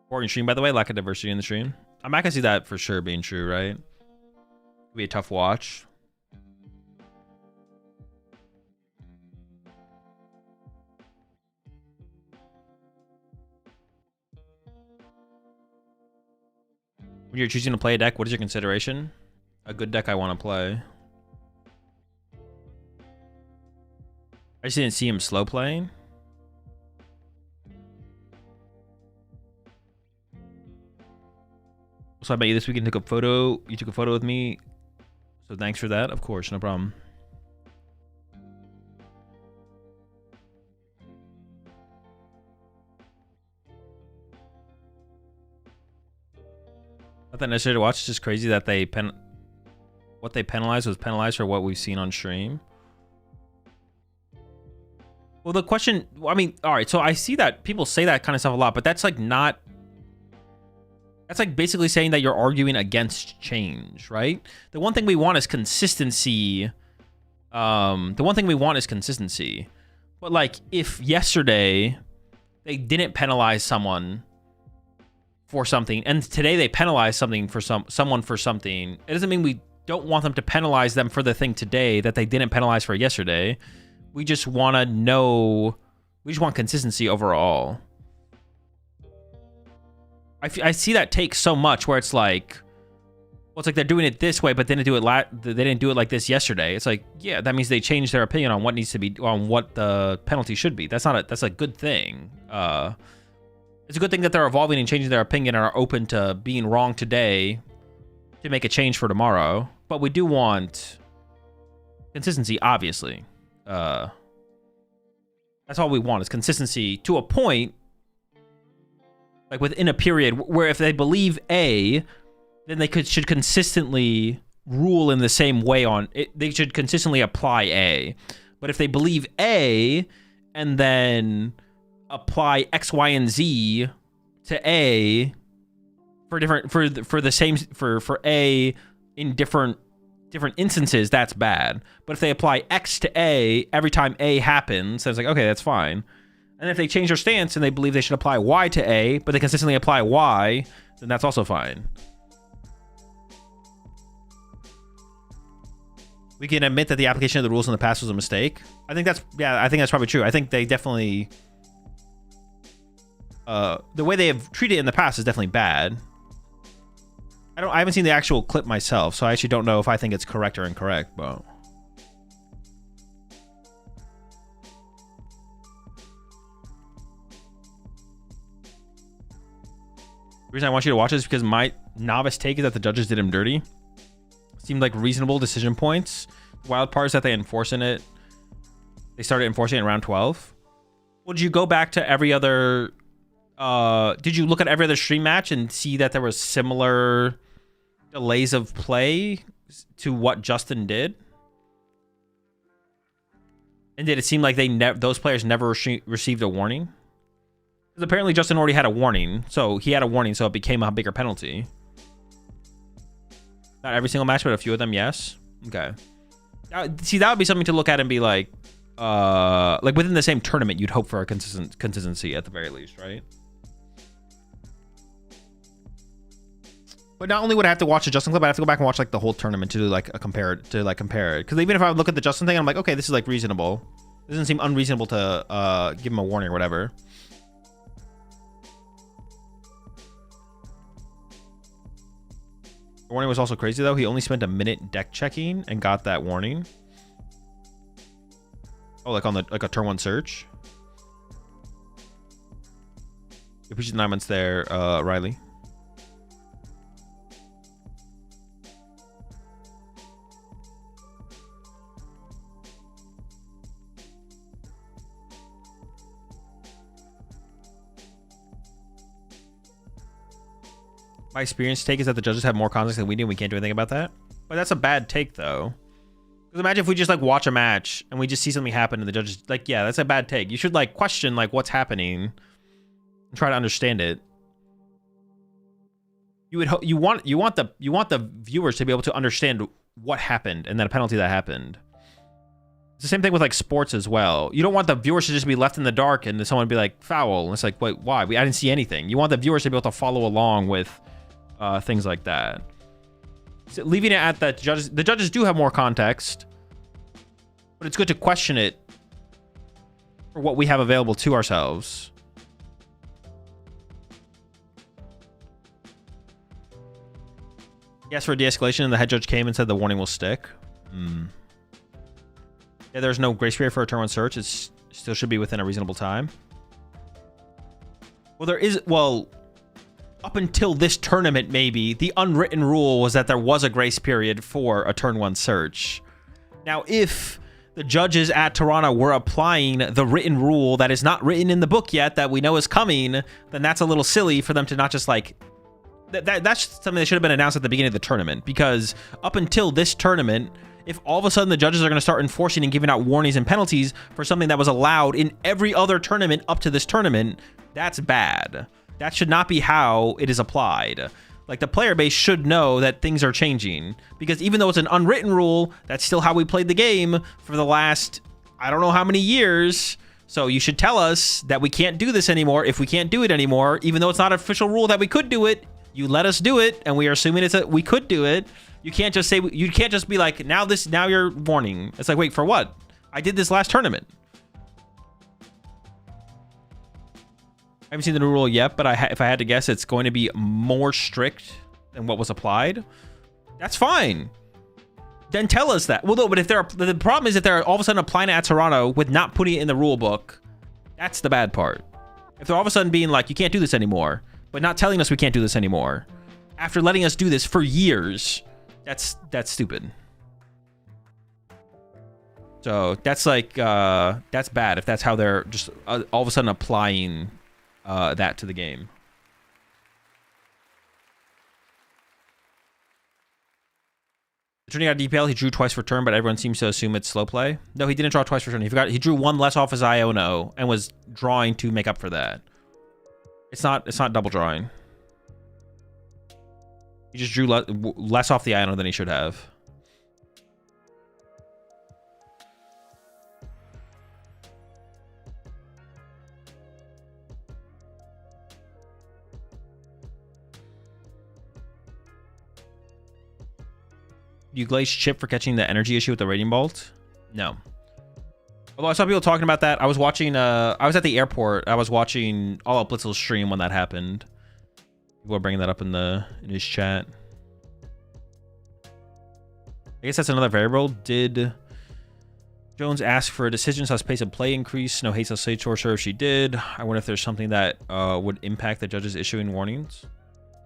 Boring stream, by the way. Lack of diversity in the stream. I'm not gonna see that for sure being true, right? It'll be a tough watch. When you're choosing to play a deck, what is your consideration? A good deck I want to play. I just didn't see him slow playing. So I bet you this weekend took a photo. You took a photo with me. So thanks for that. Of course, no problem. Not that necessary to watch. It's just crazy that what they penalized was penalized for what we've seen on stream. Well, the question, I mean, all right, so I see that people say that kind of stuff a lot, but that's like not, that's like basically saying that you're arguing against change, right? The one thing we want is consistency. The one thing we want is consistency. But like, if yesterday they didn't penalize someone for something, and today they penalize something for someone for something, it doesn't mean we don't want them to penalize them for the thing today that they didn't penalize for yesterday. We just want to know, we just want consistency overall. I see that take so much where it's like, well, it's like they're doing it this way, but they didn't do it like this yesterday. It's like, yeah, that means they changed their opinion on what needs to be, on what the penalty should be. That's a good thing. It's a good thing that they're evolving and changing their opinion and are open to being wrong today to make a change for tomorrow. But we do want consistency, obviously. That's all we want is consistency to a point, like within a period where if they believe A, then they should consistently rule in the same way on it. They should consistently apply A. But if they believe A and then apply X, Y, and Z to A for A in different instances, that's bad. But if they apply X to A every time A happens, then it's like, okay, that's fine. And if they change their stance and they believe they should apply Y to A, but they consistently apply Y, then that's also fine. We can admit that the application of the rules in the past was a mistake. I think that's probably true. I think they definitely, the way they have treated it in the past is definitely bad. I haven't seen the actual clip myself, so I actually don't know if I think it's correct or incorrect, but. The reason I want you to watch it is because my novice take is that the judges did him dirty. Seemed like reasonable decision points. The wild part is that they enforcing it. They started enforcing it around 12. Well, did you go back to every other... did you look at every other stream match and see that there was similar delays of play to what Justin did? And did it seem like those players never received a warning? Because apparently Justin already had a warning. So he had a warning, so it became a bigger penalty. Not every single match, but a few of them, yes. Okay. See, that would be something to look at and be like within the same tournament, you'd hope for a consistency at the very least, right? But not only would I have to watch the Justin clip, I have to go back and watch like the whole tournament to do like a compare it. Because even if I look at the Justin thing, I'm like, okay, this is like reasonable. It doesn't seem unreasonable to give him a warning or whatever. The warning was also crazy though. He only spent a minute deck checking and got that warning. Oh, like on a turn 1 search. Appreciate the 9 months there, Riley. My experience take is that the judges have more context than we do, and we can't do anything about that. But that's a bad take, though. Because imagine if we just like watch a match and we just see something happen, and the judges like, yeah, that's a bad take. You should like question like what's happening and try to understand it. You want the viewers to be able to understand what happened and then a penalty that happened. It's the same thing with like sports as well. You don't want the viewers to just be left in the dark and then someone be like foul. And it's like, wait, why? I didn't see anything. You want the viewers to be able to follow along with things like that. So leaving it at that, the judges do have more context, but it's good to question it for what we have available to ourselves. He asked for a de-escalation, and the head judge came and said the warning will stick. Yeah, there's no grace period for a turn 1 search. It still should be within a reasonable time. Well, there is... Well, up until this tournament, maybe, the unwritten rule was that there was a grace period for a turn 1 search. Now, if the judges at Toronto were applying the written rule that is not written in the book yet, that we know is coming, then that's a little silly for them to not just, like... That's something that should have been announced at the beginning of the tournament, because up until this tournament... If all of a sudden the judges are going to start enforcing and giving out warnings and penalties for something that was allowed in every other tournament up to this tournament, that's bad. That should not be how it is applied. Like, the player base should know that things are changing, because even though it's an unwritten rule, that's still how we played the game for the last, I don't know how many years. So you should tell us that we can't do this anymore. If we can't do it anymore, even though it's not an official rule that we could do it, you let us do it, and we are assuming we could do it. You can't just say, you can't just be like, now you're warning. It's like, wait, for what? I did this last tournament. I haven't seen the new rule yet, but if I had to guess, it's going to be more strict than what was applied. That's fine. Then tell us that. Well, no, but if the problem is that they're all of a sudden applying it at Toronto with not putting it in the rule book, that's the bad part. If they're all of a sudden being like, you can't do this anymore, but not telling us we can't do this anymore, after letting us do this for years... That's stupid. So that's like that's bad if that's how they're just all of a sudden applying that to the game. Turning out DPL, he drew twice for turn, but everyone seems to assume it's slow play. No, he didn't draw twice for turn. He drew one less off his Iono and was drawing to make up for that. It's not double drawing. He just drew less off the Iono than he should have. You glaze Chip for catching the energy issue with the Radiant Bolt? No. Although I saw people talking about that. I was watching, I was at the airport. I was watching All Out Blitzel's stream when that happened. People are bringing that up in his chat. I guess that's another variable. Did Jones ask for a decision? So his pace of play increase? No hates, I'll say sure if she did. I wonder if there's something that would impact the judges issuing warnings.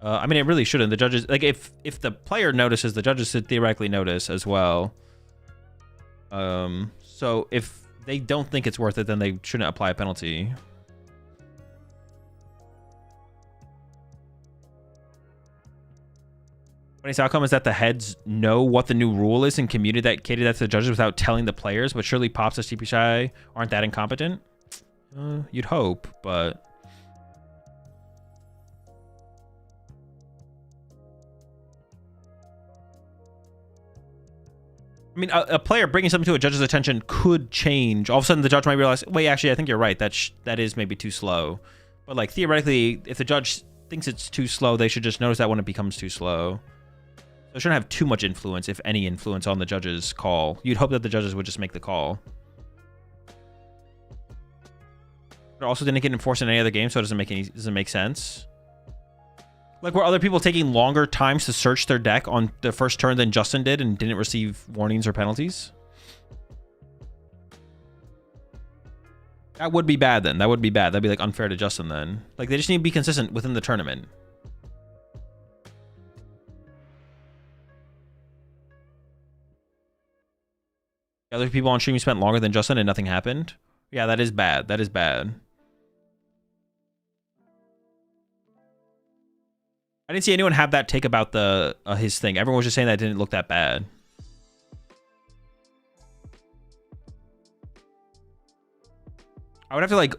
I mean, it really shouldn't. The judges, like, if the player notices, the judges should theoretically notice as well. So if they don't think it's worth it, then they shouldn't apply a penalty. Funniest outcome is that the heads know what the new rule is and communicated that to the judges without telling the players, but surely Pops as TP aren't that incompetent? You'd hope, but... I mean, a player bringing something to a judge's attention could change. All of a sudden, the judge might realize, wait, actually, I think you're right. That is maybe too slow. But, like, theoretically, if the judge thinks it's too slow, they should just notice that when it becomes too slow. So it shouldn't have too much influence, if any influence, on the judge's call. You'd hope that the judges would just make the call. But it also didn't get enforced in any other game, so it doesn't make sense. Like, were other people taking longer times to search their deck on the first turn than Justin did and didn't receive warnings or penalties? That would be bad then. That would be bad. That'd be, like, unfair to Justin then. Like, they just need to be consistent within the tournament. Other people on stream spent longer than Justin and nothing happened? Yeah, that is bad. That is bad. I didn't see anyone have that take about the his thing. Everyone was just saying that it didn't look that bad. I would have to, like,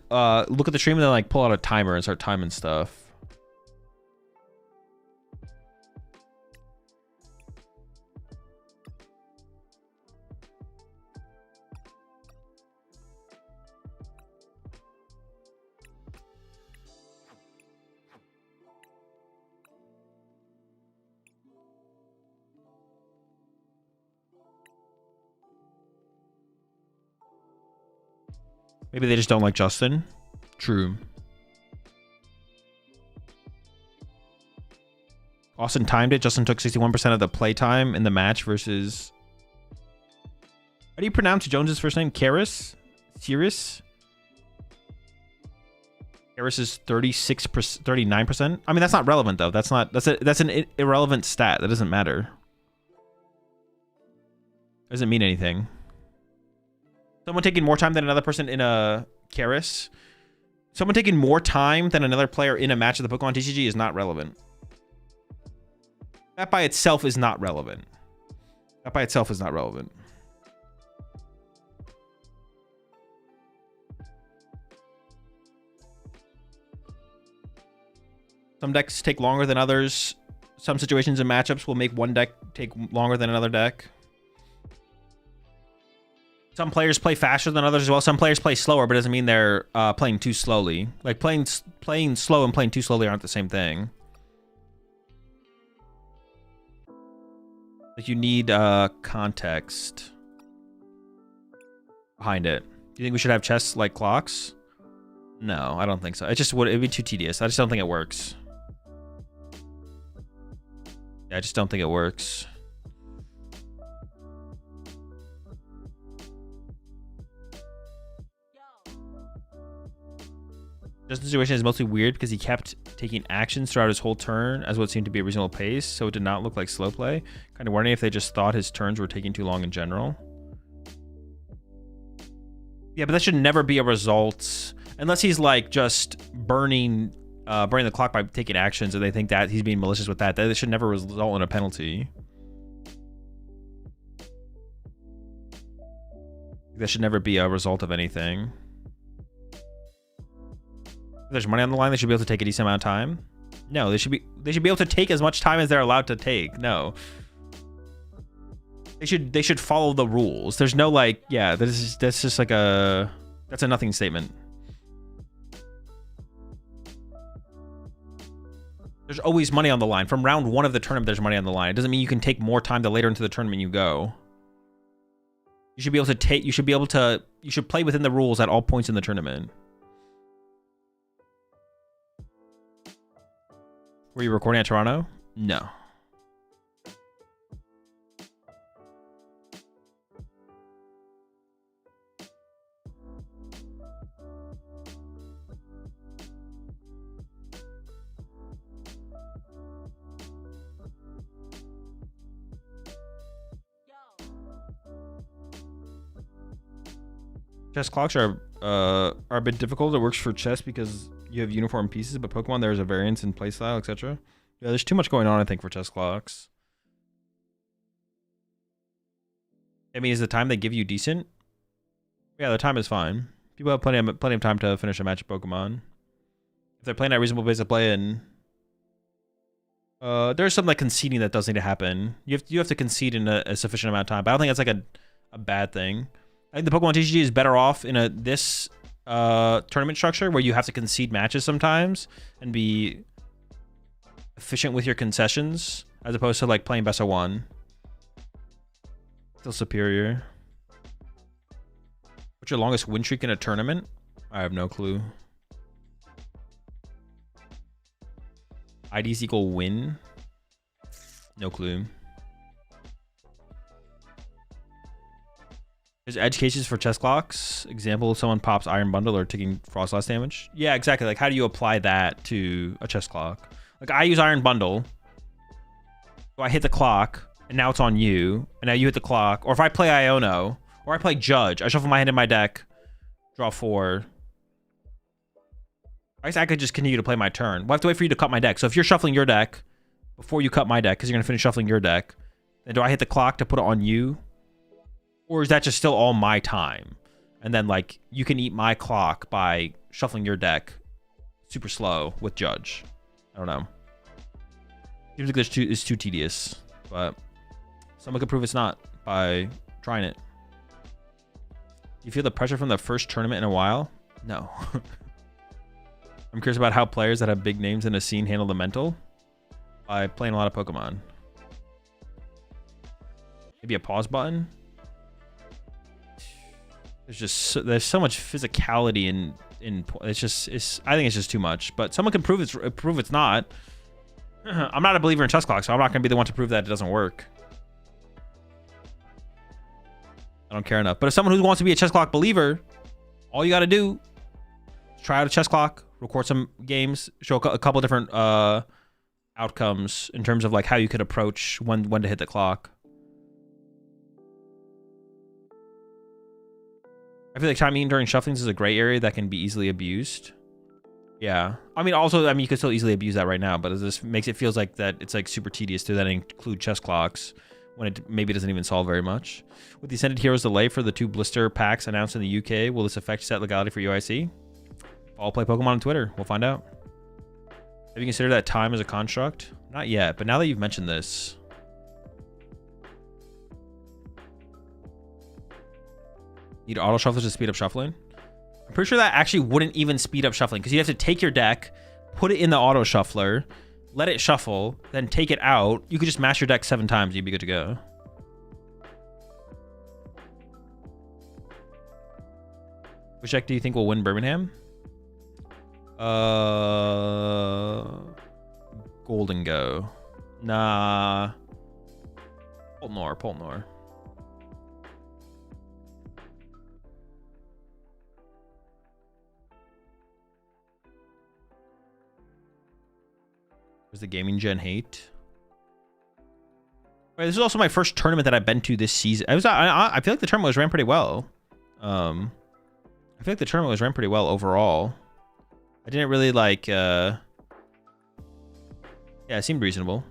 look at the stream and then, like, pull out a timer and start timing stuff. Maybe they just don't like Justin. True. Austin timed it. Justin took 61% of the play time in the match versus... How do you pronounce Jones's first name? Karis? Sirius? Karis is 36%, 39%. I mean, that's not relevant though. That's an irrelevant stat. That doesn't matter. Doesn't mean anything. Someone taking more time than another person in a Karis. Someone taking more time than another player in a match of the PokemonTCG is not relevant. That by itself is not relevant. That by itself is not relevant. Some decks take longer than others. Some situations and matchups will make one deck take longer than another deck. Some players play faster than others as well. Some players play slower, but it doesn't mean they're playing too slowly. Like, playing slow and playing too slowly aren't the same thing. Like, you need context behind it. Do you think we should have chess like clocks? No, I don't think so. It'd be too tedious. I just don't think it works. Yeah, I just don't think it works. Justin's situation is mostly weird because he kept taking actions throughout his whole turn as what seemed to be a reasonable pace, so it did not look like slow play. Kind of wondering if they just thought his turns were taking too long in general. Yeah, but that should never be a result unless he's like just burning the clock by taking actions, and they think that he's being malicious with that. That should never result in a penalty. That should never be a result of anything. If there's money on the line, they should be able to take a decent amount of time. No, they should be able to take as much time as they're allowed to take. No. They should follow the rules. There's no like, yeah, that's just like that's a nothing statement. There's always money on the line. From round 1 of the tournament, there's money on the line. It doesn't mean you can take more time the later into the tournament you go. You should be able to you should play within the rules at all points in the tournament. Were you recording at Toronto? No. Chess clocks are a bit difficult. It works for chess because you have uniform pieces, but Pokemon, there's a variance in playstyle, etc. Yeah, there's too much going on, I think, for chess clocks. I mean, is the time they give you decent? Yeah, the time is fine. People have plenty of time to finish a match of Pokemon. If they're playing at a reasonable pace of play, and there's some like conceding that does need to happen. You have to concede in a sufficient amount of time, but I don't think that's like a bad thing. I think the PokemonTCG is better off in this tournament structure where you have to concede matches sometimes and be efficient with your concessions, as opposed to like playing best of 1. Still superior. What's your longest win streak in a tournament? I have no clue. IDs equal win? No clue. There's edge cases for chess clocks. Example, someone pops Iron Bundle or taking Frost Blast damage. Yeah, exactly. Like, how do you apply that to a chess clock? Like, I use Iron Bundle. So I hit the clock, and now it's on you. And now you hit the clock. Or if I play Iono, or I play Judge, I shuffle my hand in my deck, draw 4. I guess I could just continue to play my turn. We'll have to wait for you to cut my deck. So if you're shuffling your deck before you cut my deck, because you're going to finish shuffling your deck, then do I hit the clock to put it on you? Or is that just still all my time? And then, like, you can eat my clock by shuffling your deck super slow with Judge. I don't know. Seems like it's too tedious, but someone could prove it's not by trying it. Do you feel the pressure from the first tournament in a while? No. I'm curious about how players that have big names in a scene handle the mental by playing a lot of Pokemon. Maybe a pause button? There's so much physicality in I think it's just too much, but someone can prove it's not. I'm not a believer in chess clocks, so I'm not going to be the one to prove that it doesn't work. I don't care enough. But if someone who wants to be a chess clock believer, all you got to do is try out a chess clock, record some games, show a couple different outcomes in terms of like how you could approach when to hit the clock. I feel like timing during shufflings is a gray area that can be easily abused. Yeah. I mean, you could still easily abuse that right now, but it just makes it feels like that it's like super tedious to then include chess clocks when it maybe doesn't even solve very much. With the Ascended Heroes delay for the 2 blister packs announced in the UK, will this affect set legality for UIC? I'll play Pokemon on Twitter. We'll find out. Have you considered that time as a construct? Not yet, but now that you've mentioned this. Need auto shufflers to speed up shuffling? I'm pretty sure that actually wouldn't even speed up shuffling because you have to take your deck, put it in the auto shuffler, let it shuffle, then take it out. You could just mash your deck 7 times, you'd be good to go. Which deck do you think will win Birmingham? Golden Go. Nah. Poltnor. Was the gaming gen hate? Wait, this is also my first tournament that I've been to this season. I feel like the tournament was ran pretty well. I feel like the tournament was ran pretty well overall. I didn't really like, yeah, it seemed reasonable.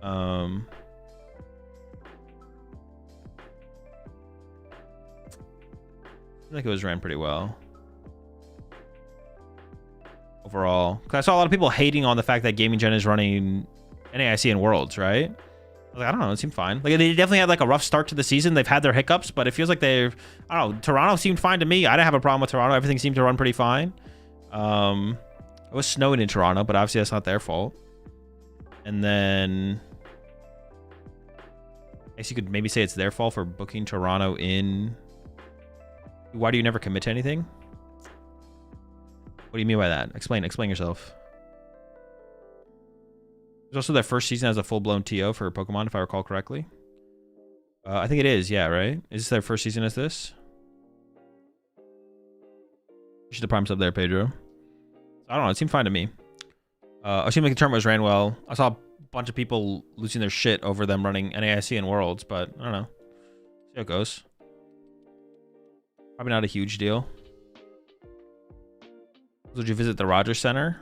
I feel like it was ran pretty well overall. Because I saw a lot of people hating on the fact that Gaming Gen is running NAIC and Worlds, right? Like, I don't know, it seemed fine. Like, they definitely had like a rough start to the season. They've had their hiccups, but it feels like they've, I don't know, Toronto seemed fine to me. I didn't have a problem with Toronto. Everything seemed to run pretty fine. It was snowing in Toronto, but obviously that's not their fault. And then I guess you could maybe say it's their fault for booking Toronto in. Why do you never commit to anything? What do you mean by that? Explain yourself. It's also their first season as a full-blown TO for Pokemon, if I recall correctly. I think it is, yeah, right? Is this their first season as this? You should have prime sub there, Pedro. I don't know, it seemed fine to me. It seemed like the tournament was ran well. I saw a bunch of people losing their shit over them running NAIC and Worlds, but I don't know. See how it goes. Probably not a huge deal. Did you visit the Rogers Center?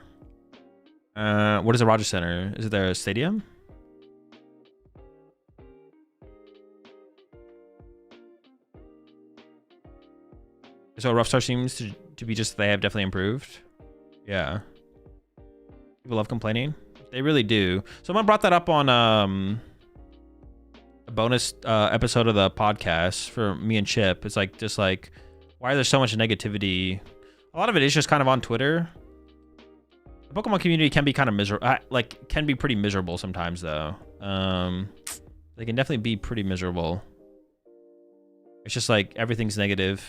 What is the Rogers Center? Is it their stadium? So rough start seems to be just they have definitely improved. Yeah. People love complaining. They really do. Someone brought that up on a bonus episode of the podcast for me and Chip. It's like, just like, why are there so much negativity? A lot of it is just kind of on Twitter. The Pokemon community can be kind of miserable. Like, can be pretty miserable sometimes, though. They can definitely be pretty miserable. It's just like everything's negative.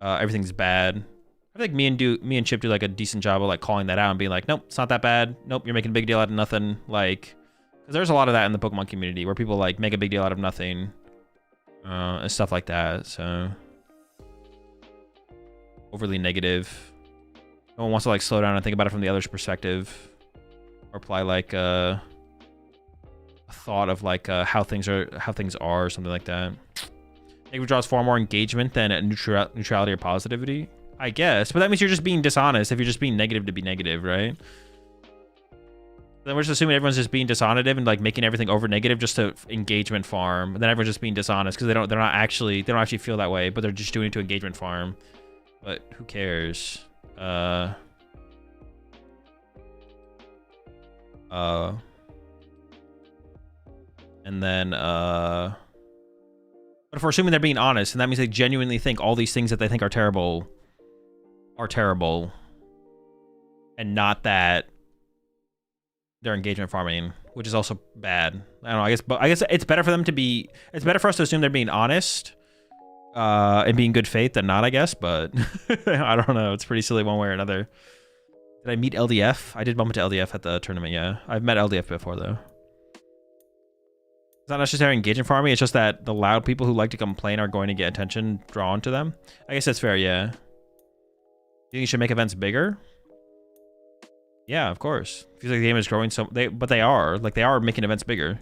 Everything's bad. I think me and Chip do like a decent job of like calling that out and being like, nope, it's not that bad. Nope, you're making a big deal out of nothing. Like, because there's a lot of that in the Pokemon community where people like make a big deal out of nothing, and stuff like that. So overly negative. No one wants to like slow down and think about it from the other's perspective, or apply like a thought of like how things are, or something like that. Negative draws far more engagement than neutrality or positivity, I guess. But that means you're just being dishonest if you're just being negative to be negative, right? Then we're just assuming everyone's just being dishonest and like making everything over negative just to engagement farm. And then everyone's just being dishonest because they don't actually feel that way, but they're just doing it to engagement farm. But who cares? And then but if we're assuming they're being honest, and that means they genuinely think all these things that they think are terrible, and not that they're engagement farming, which is also bad. I don't know. I guess it's better for them to be. It's better for us to assume they're being honest, and being good faith than not, I guess. But I don't know. It's pretty silly one way or another. Did I meet LDF? I did bump into LDF at the tournament. Yeah, I've met LDF before though. It's not necessarily engagement farming. It's just that the loud people who like to complain are going to get attention drawn to them. I guess that's fair. Yeah. You think you should make events bigger? Yeah, of course. Feels like the game is growing but they are making events bigger.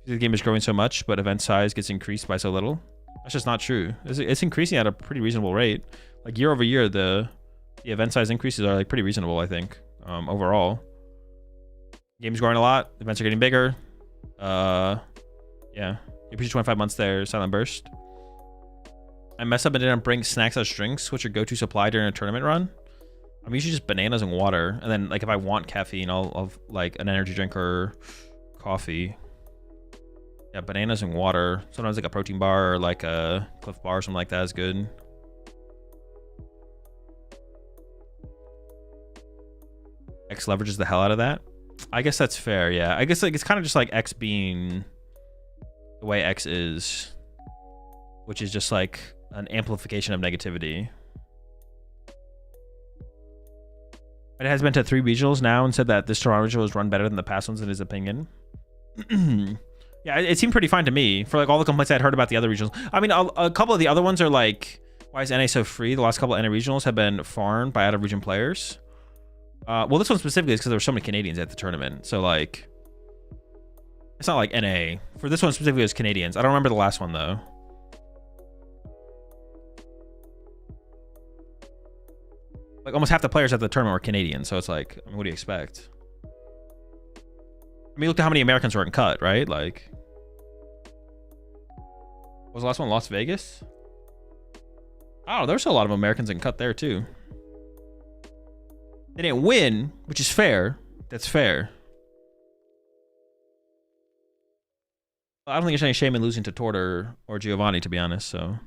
The game is growing so much, but event size gets increased by so little. That's just not true. It's increasing at a pretty reasonable rate. Like year over year, the event size increases are like pretty reasonable, I think. Overall, game's growing a lot. Events are getting bigger. Yeah. You push 25 months there. Silent Burst. I messed up and didn't bring snacks as drinks. What's your go-to supply during a tournament run? I'm usually just bananas and water, and then like if I want caffeine, I'll like an energy drink or coffee. Yeah, bananas and water. Sometimes like a protein bar or like a Cliff Bar or something like that is good. X leverages the hell out of that. I guess that's fair. Yeah, I guess like it's kind of just like X being the way X is, which is just like an amplification of negativity. It has been to 3 regionals now and said that this Toronto regional was run better than the past ones in his opinion. Yeah, it seemed pretty fine to me for like all the complaints I'd heard about the other regionals. I mean, a couple of the other ones are like, why is NA so free? The last couple of NA regionals have been farmed by out of region players. Well, this one specifically is because there were so many Canadians at the tournament. So like, it's not like NA. For this one specifically, it was Canadians. I don't remember the last one though. almost half the players at the tournament were Canadian. So it's like, I mean, what do you expect? I mean, look at how many Americans were in cut, right? Like, what was the last one? Las Vegas? Oh, there's a lot of Americans in cut there too. They didn't win, which is fair. That's fair. I don't think there's any shame in losing to Tort or Giovanni, to be honest, so.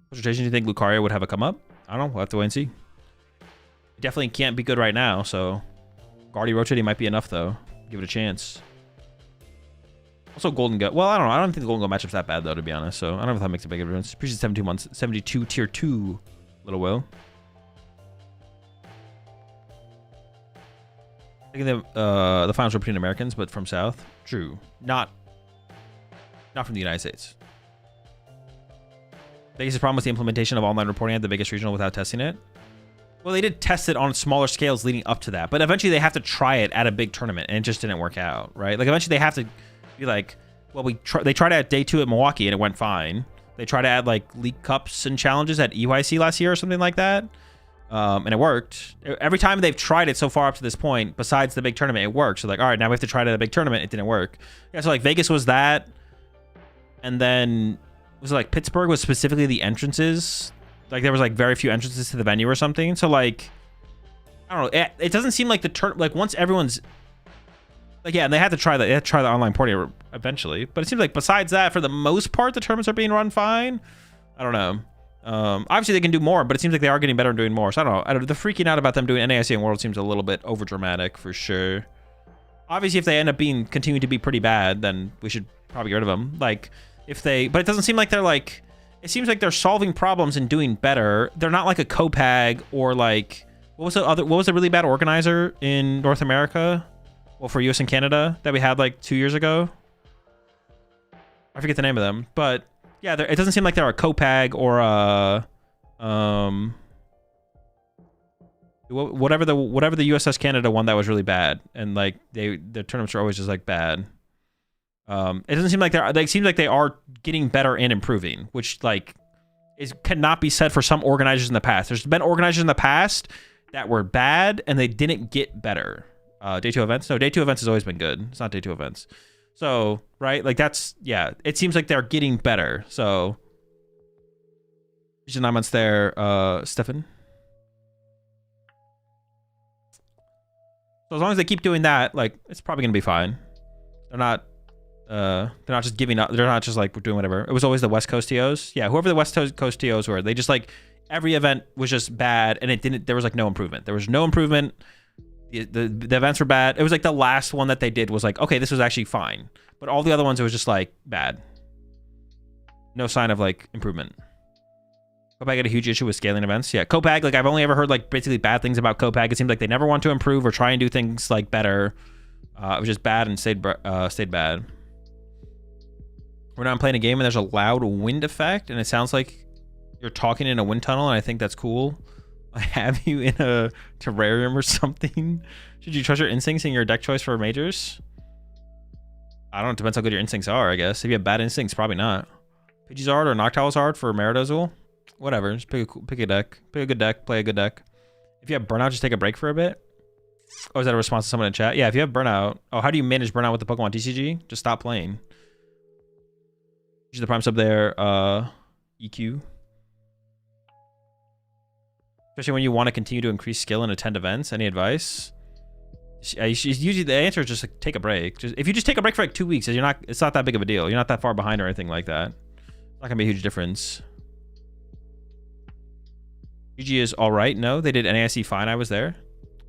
Which rotation do you think Lucario would have a come up? I don't know. We'll have to wait and see. He definitely can't be good right now, so. Guardy rotating might be enough, though. Give it a chance. Also, Golden Gut. Well, I don't know. I don't think the Golden Gut matchup's that bad, though, to be honest, so I don't know if that makes a big difference. Appreciate 72 months. 72 tier 2, Little Will. I think the finals were between Americans, but from South. True. Not from the United States. Biggest problem was the implementation of online reporting at the biggest regional without testing it. Well, they did test it on smaller scales leading up to that, but eventually they have to try it at a big tournament, and it just didn't work out, right? Like eventually they have to be like, well, they tried it at day 2 at Milwaukee and it went fine. They tried to add like League Cups and challenges at EYC last year or something like that, and it worked. Every time they've tried it so far up to this point, besides the big tournament, it worked. So like, all right, now we have to try it at a big tournament. It didn't work. Yeah, so like Vegas was that, and then was it like Pittsburgh was specifically the entrances. Like there was like very few entrances to the venue or something. So like, I don't know. It doesn't seem like like once everyone's like, yeah, and they had to try that. They had to try the online porting eventually. But it seems like besides that, for the most part, the tournaments are being run fine. I don't know. Obviously they can do more, but it seems like they are getting better and doing more. So I don't know. The freaking out about them doing NAIC and World seems a little bit over dramatic for sure. Obviously, if they end up continuing to be pretty bad, then we should probably get rid of them. Like if they, but it doesn't seem like they're like. It seems like they're solving problems and doing better. They're not like a Copag or like what was the really bad organizer in North America? Well, for US and Canada that we had like 2 years ago. I forget the name of them, but yeah, it doesn't seem like they're a Copag or a whatever the USS Canada one that was really bad, and like their tournaments are always just like bad. It doesn't seem like they are getting better and improving, which like cannot be said for some organizers in the past. There's been organizers in the past that were bad and they didn't get better. Day 2 events? No, Day 2 events has always been good. It's not Day 2 events. So, right? Like that's, yeah, it seems like they're getting better. So, 9 months there, Stefan. So as long as they keep doing that, like it's probably gonna be fine. They're not just giving up. They're not just like doing whatever. It was always the West Coast TOs. Yeah, whoever the West Coast TOs were, they just like every event was just bad, and there was like no improvement. There was no improvement. The events were bad. It was like the last one that they did was like, okay, this was actually fine, but all the other ones it was just like bad. No sign of like improvement. Copag had a huge issue with scaling events. Yeah, Copag, like I've only ever heard like basically bad things about Copag. It seems like they never want to improve or try and do things like better. It was just bad and stayed bad. We're not playing a game and there's a loud wind effect and it sounds like you're talking in a wind tunnel, and I think that's cool. I have you in a terrarium or something. Should you trust your instincts in your deck choice for majors? I don't know. It depends how good your instincts are, I guess. If you have bad instincts, probably not. Pidgeysard or Noctowlzard for Miraidon? Whatever. Just pick a deck. Pick a good deck. Play a good deck. If you have burnout, just take a break for a bit. Oh, is that a response to someone in chat? Yeah, if you have burnout. Oh, how do you manage burnout with the PokemonTCG? Just stop playing. Use the prime sub there. EQ. Especially when you want to continue to increase skill and attend events. Any advice? Usually the answer is just like, take a break. If you just take a break for like 2 weeks, it's not that big of a deal. You're not that far behind or anything like that. It's not gonna be a huge difference. GG is all right. No, they did NAIC fine. I was there.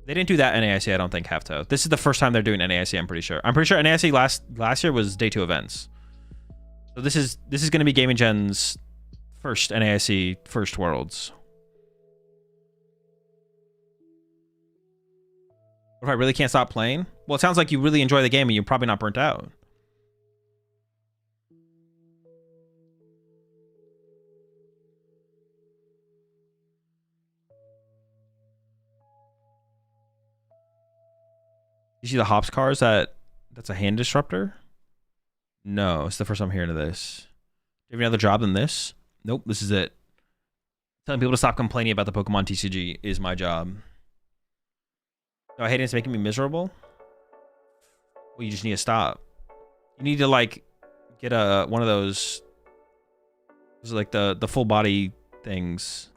They didn't do that NAIC, I don't think, Halfto. This is the first time they're doing NAIC, I'm pretty sure. I'm pretty sure NAIC last year was Day 2 events. So this is going to be Gaming Gen's first NAIC, first Worlds. What if I really can't stop playing? Well, it sounds like you really enjoy the game and you're probably not burnt out. You see the hops cars that's a hand disruptor? No, it's the first time I'm hearing of this. Do you have any other job than this? Nope, this is it. Telling people to stop complaining about the Pokemon TCG is my job. No, I hate it. It's making me miserable. Well, you just need to stop. You need to like get one of those like the full body things,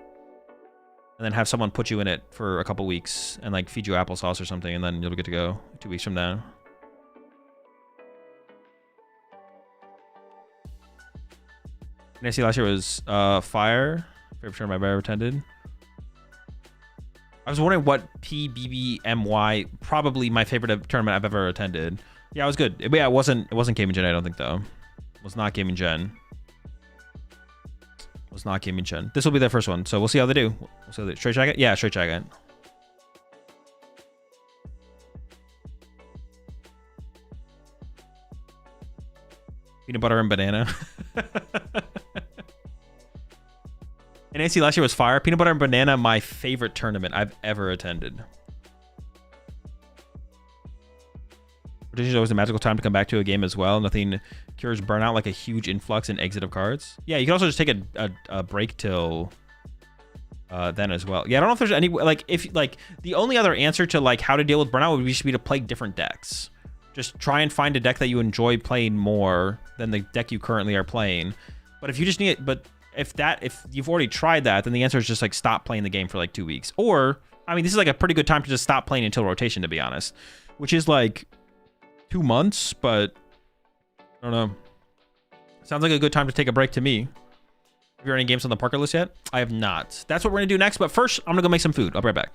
and then have someone put you in it for a couple weeks and like feed you applesauce or something, and then you'll get to go 2 weeks from now. And I see last year was Fire. Favorite tournament I've ever attended. I was wondering what PBBMY, probably my favorite tournament I've ever attended. Yeah, it was good. Yeah, it wasn't Gaming Gen, I don't think, though. It was not Gaming Gen. It was not Gaming Gen. This will be their first one, so we'll see how they do. We'll see how they, Straight Jacket? Yeah, Straight Jacket. Peanut butter and banana. And AC last year was Fire. Peanut butter and banana, my favorite tournament I've ever attended. Rotation is always a magical time to come back to a game as well. Nothing cures burnout like a huge influx and exit of cards. Yeah, you can also just take a break till then as well. Yeah, I don't know if there's any like the only other answer to like how to deal with burnout would just be to play different decks. Just try and find a deck that you enjoy playing more than the deck you currently are playing. But if you just need it, if you've already tried that, then the answer is just like stop playing the game for like 2 weeks. Or, I mean, this is like a pretty good time to just stop playing until rotation, to be honest, which is like 2 months, but I don't know. Sounds like a good time to take a break to me. Have you any games on the Parker list yet? I have not. That's what we're gonna do next, but first I'm gonna go make some food. I'll be right back.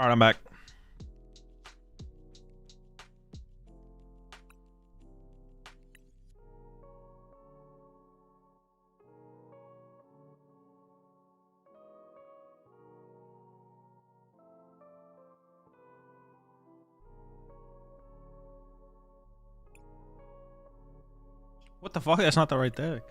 All right, I'm back. What the fuck? That's not the right deck.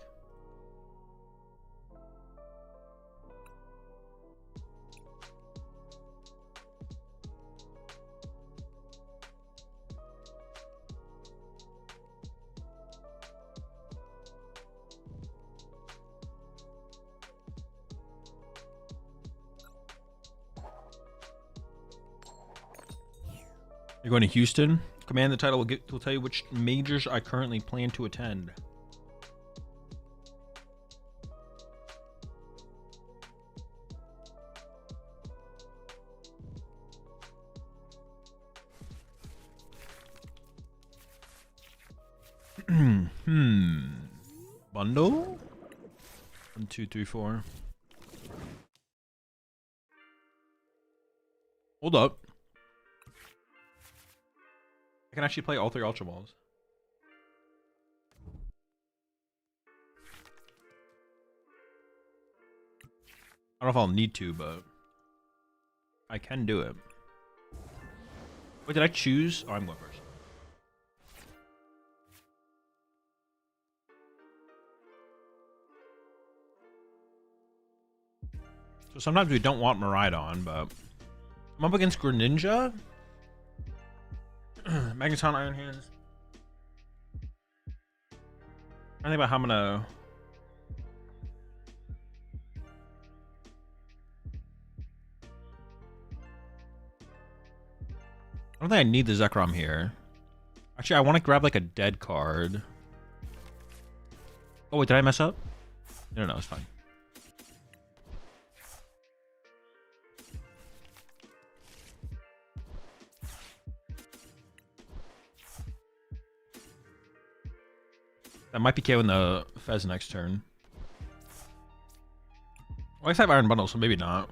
You're going to Houston? Command the title will tell you which majors I currently plan to attend. Bundle? 1, 2, 3, 4. Hold up. I can actually play all 3 Ultra Balls. I don't know if I'll need to, but I can do it. Wait, did I choose? Oh, I'm going first. So sometimes we don't want Miraidon, but I'm up against Greninja. Magneton, Iron Hands. I think about how I'm gonna. I don't think I need the Zekrom here. Actually, I want to grab like a dead card. Oh wait, did I mess up? No, it's fine. That might be KOing the Fez next turn. Well, I guess I have Iron Bundle, so maybe not.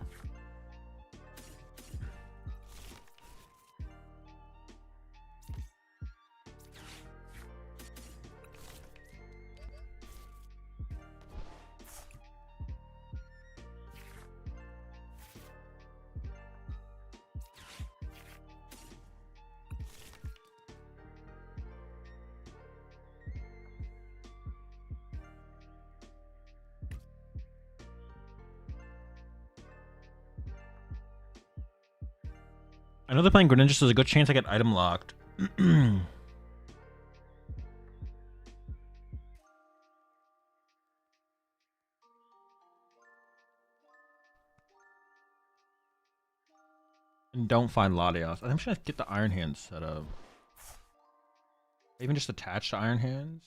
I know they're playing Greninja, so there's a good chance I get item locked. And don't find Latios. I think I'm just gonna get the Iron Hands set up. Even just attach to Iron Hands.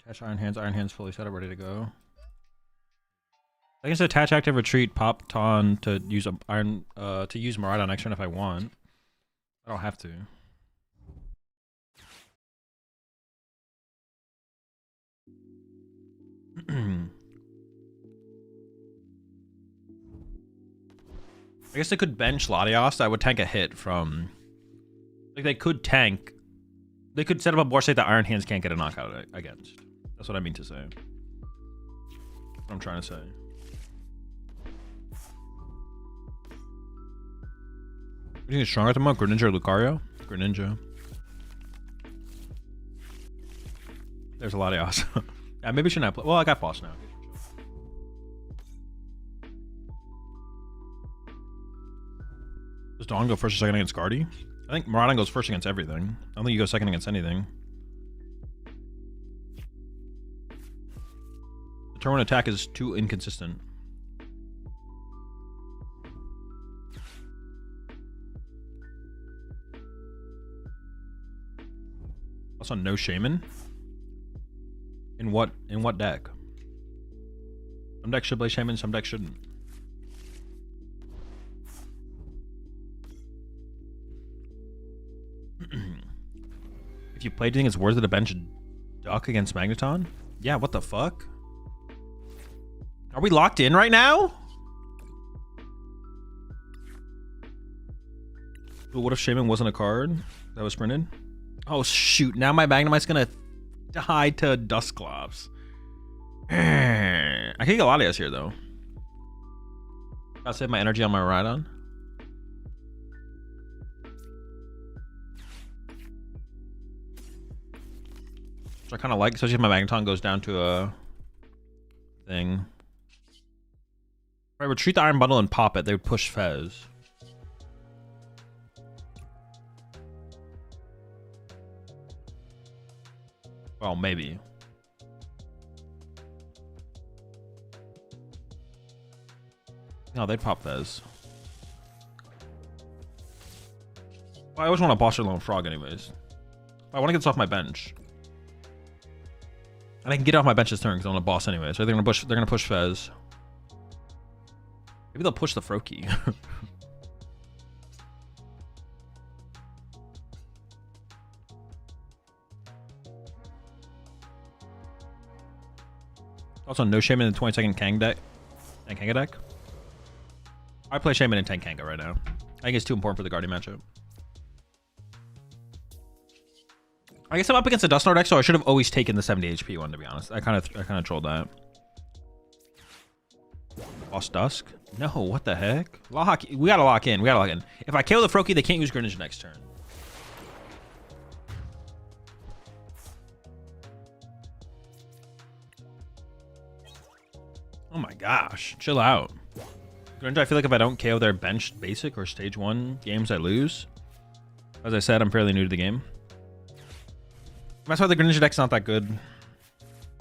Attach Iron Hands fully set up, ready to go. I guess attach active retreat pop ton to use to use Miraidon next turn if I want. I don't have to. I guess they could bench Latios. That would tank a hit from. Like they could tank. They could set up a board state that Iron Hands can't get a knockout against. That's what I mean to say. What I'm trying to say. You think it's stronger at the moment? Greninja or Lucario? Greninja. There's a Latios. Yeah, maybe shouldn't I play? Well, I got boss now. Does Dawn go first or second against Guardy? I think Miraidon goes first against everything. I don't think you go second against anything. The turn one attack is too inconsistent. Also, no Shaman. In what deck? Some decks should play Shaman, some decks shouldn't. If you play, do you think it's worth it to bench Duck against Magneton? Yeah, what the fuck? Are we locked in right now? But what if Shaman wasn't a card that was printed? Oh shoot, now my Magnemite's gonna die to Dusclops. I can get Latias here though. I'll save my energy on my Miraidon. Which I kind of like, especially if my Magneton goes down to a thing. If I retreat the Iron Bundle and pop it, they would push Fez. Well, maybe. No, they'd pop Fez. Well, I always want to boss your lone frog anyways. I want to get this off my bench. And I can get it off my bench this turn because I want to boss anyways. So they're gonna push Fez. Maybe they'll push the Froakie. Also, no Shaman in the 22nd Kang deck. And Kanga deck. I play Shaman in 10 Kanga right now. I think it's too important for the Guardian matchup. I guess I'm up against a Dusknoir deck, so I should have always taken the 70 HP one, to be honest. I kind of trolled that. Lost Dusk? No, what the heck? We gotta lock in. We gotta lock in. If I KO the Froakie, they can't use Greninja next turn. Oh my gosh, chill out. Greninja, I feel like if I don't KO their bench basic or stage 1 games, I lose. As I said, I'm fairly new to the game. That's why the Greninja deck's not that good.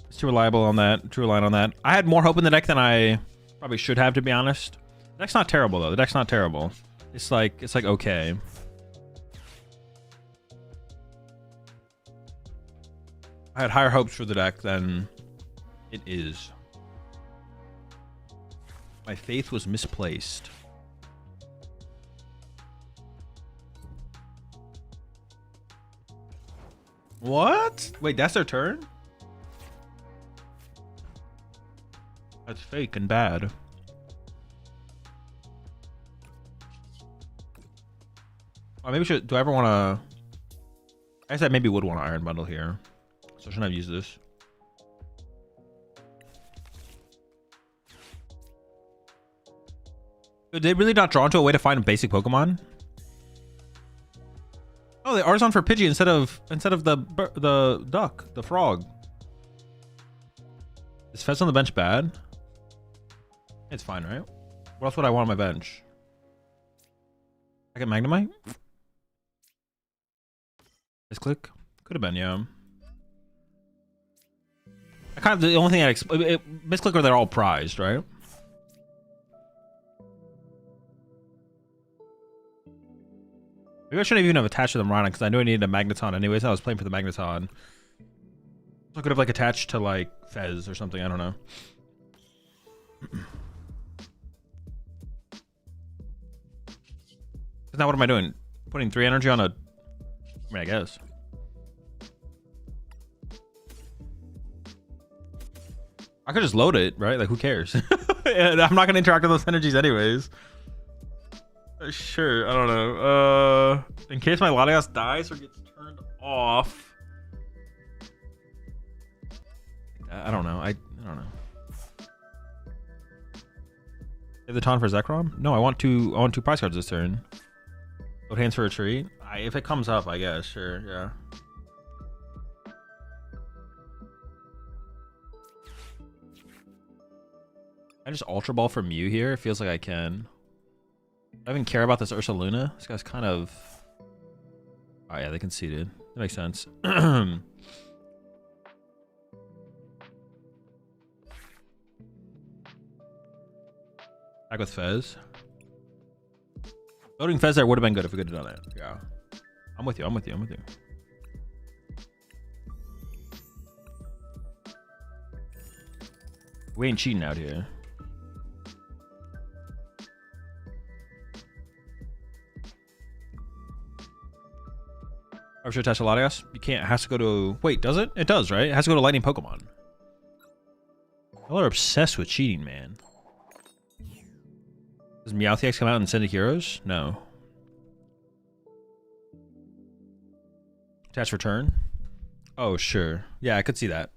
It's too reliable on that, too reliant on that. I had more hope in the deck than I probably should have, to be honest. The deck's not terrible though. The deck's not terrible. It's like okay. I had higher hopes for the deck than it is. My faith was misplaced. What? Wait, that's their turn? That's fake and bad. Oh, maybe do I ever want to... I guess I maybe would want to Iron Bundle here. So shouldn't I use this? Did they really not draw into a way to find a basic Pokemon? Oh, they Arzon for Pidgey instead of the duck, the frog. Is Fez on the bench bad? It's fine, right? What else would I want on my bench? I get Magnemite? Misclick? Could have been, yeah. I kind of, the only thing Misclick, or they're all prized, right? Maybe I shouldn't even have attached to the Miraidon because I knew I needed a Magneton anyways. I was playing for the Magneton. So I could have like attached to like Fez or something. I don't know. Now what am I doing? Putting 3 energy on a... I mean, I guess. I could just load it, right? Like, who cares? I'm not going to interact with those energies anyways. Sure, I don't know. In case my Latias dies or gets turned off. I don't know. I don't know. Save the Taunt for Zekrom? No, I want two prize cards this turn. Load hands for retreat. If it comes up, I guess. Sure, yeah. I just Ultra Ball for Mew here. It feels like I can. I don't even care about this Ursaluna. This guy's kind of... Oh yeah, they conceded. That makes sense. Back with Fez. Loading Fez there would have been good if we could have done it. Yeah. I'm with you, I'm with you, I'm with you. We ain't cheating out here. I should attach a Latias. You can't. It has to go to... Wait, does it? It does, right? It has to go to Lightning Pokemon. Y'all are obsessed with cheating, man. Does Meowth come out and send heroes? No. Attach return? Oh, sure. Yeah, I could see that.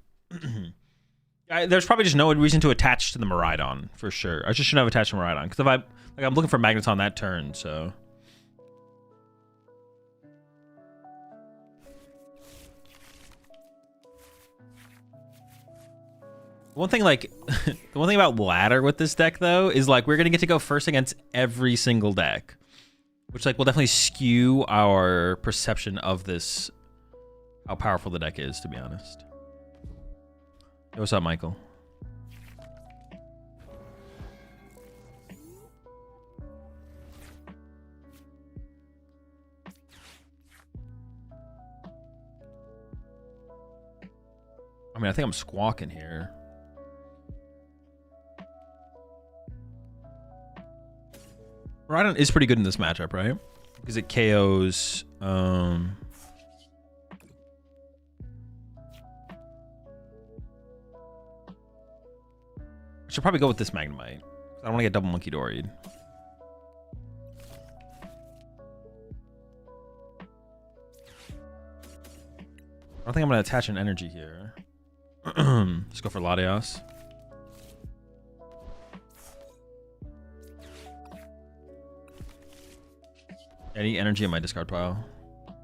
There's probably just no reason to attach to the Miraidon, for sure. I just shouldn't have attached to Miraidon, because if I'm looking for magnets on that turn, so... One thing, like, the one thing about ladder with this deck, though, is, like, we're going to get to go first against every single deck. Which, like, will definitely skew our perception of this, how powerful the deck is, to be honest. Hey, what's up, Michael? I mean, I think I'm squawking here. Miraidon is pretty good in this matchup, right? Because it KOs... I should probably go with this Magnemite. I don't want to get double Monkey Doried. I don't think I'm going to attach an energy here. Let's go for Latios. Any energy in my discard pile?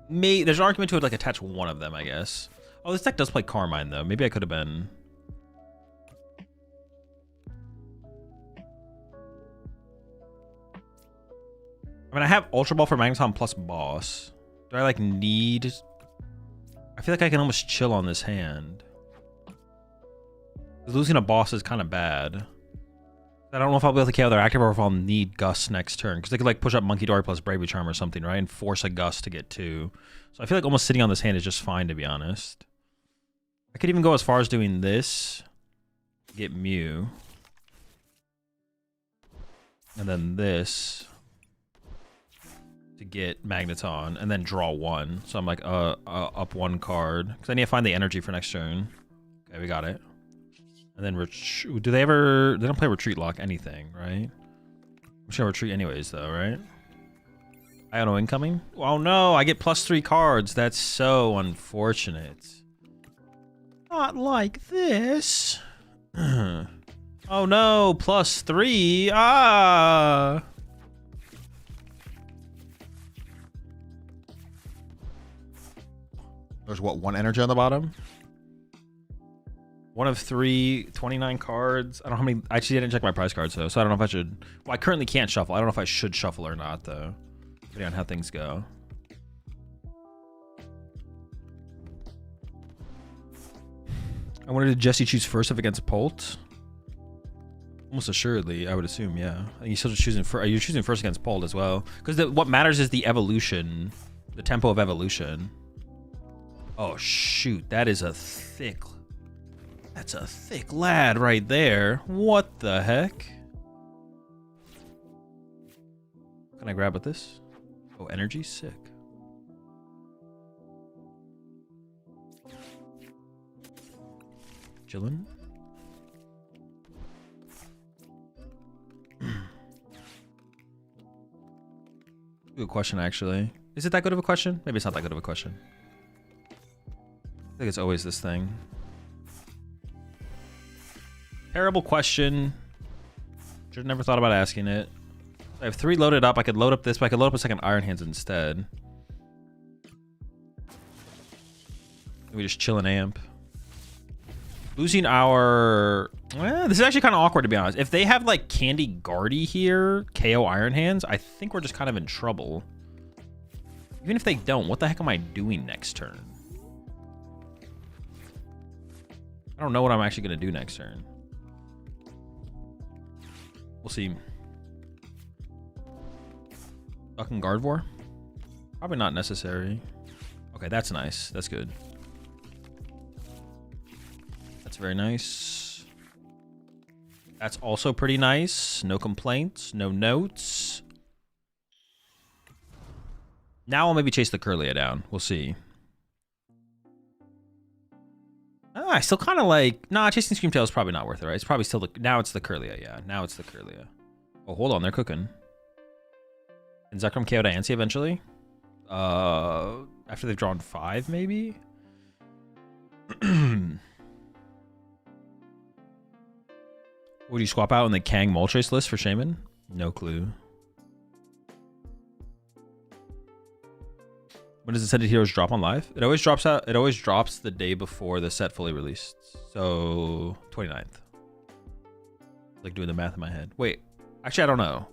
There's an argument to it, like, attach one of them, I guess. Oh, this deck does play Carmine, though. Maybe I could have been... I mean, I have Ultra Ball for Magneton plus Boss. Do I, like, need... I feel like I can almost chill on this hand. Losing a Boss is kind of bad. I don't know if I'll be able to KO their active or if I'll need Gust next turn. Because they could, like, push up Monkey Dory plus Bravery Charm or something, right? And force a Gust to get 2. So I feel like almost sitting on this hand is just fine, to be honest. I could even go as far as doing this. Get Mew. And then this. To get Magneton. And then draw 1. So I'm like, up 1 card. Because I need to find the energy for next turn. Okay, we got it. And then do they ever... They don't play Retreat Lock anything, right? I'm just gonna retreat anyways, though, right? I don't know, incoming? Oh no, I get +3 cards. That's so unfortunate. Not like this. Oh no, +3. Ah! There's what, 1 energy on the bottom? 1 of 3, 29 cards. I don't know how many. I actually didn't check my prize cards, though, so I don't know if I should. Well, I currently can't shuffle. I don't know if I should shuffle or not, though, depending on how things go. I wonder, did Jesse choose first if against Polt? Almost assuredly, I would assume, yeah. I think he's still choosing first. You're choosing first against Polt as well, because what matters is the evolution, the tempo of evolution. Oh shoot, that is a thick. That's a thick lad right there. What the heck? Can I grab with this? Oh, energy, sick. Chillin'. Good question, actually. Is it that good of a question? Maybe it's not that good of a question. I think it's always this thing. Terrible question. Should have never thought about asking it. I have 3 loaded up. I could load up this, but I could load up a second Iron Hands instead. We just chill and amp. Losing our... Well, this is actually kind of awkward, to be honest. If they have, like, Candy Guardy here, KO Iron Hands, I think we're just kind of in trouble. Even if they don't, what the heck am I doing next turn? I don't know what I'm actually going to do next turn. We'll see. Fucking Gardevoir? Probably not necessary. Okay, that's nice. That's good. That's very nice. That's also pretty nice. No complaints. No notes. Now I'll maybe chase the Curlia down. We'll see. I still kind of like... Nah, chasing Screamtail is probably not worth it, right? It's probably still the... Now it's the Curlia, yeah. Now it's the Curlia. Oh, hold on. They're cooking. Can Zekrom KO Diancie eventually? After they've drawn 5, maybe? Would you swap out in the Kang Moltres list for Shaman? No clue. When does Ascended Heroes drop on live? It always drops out. It always drops the day before the set fully released. So 29th. Like doing the math in my head. Wait, actually, I don't know.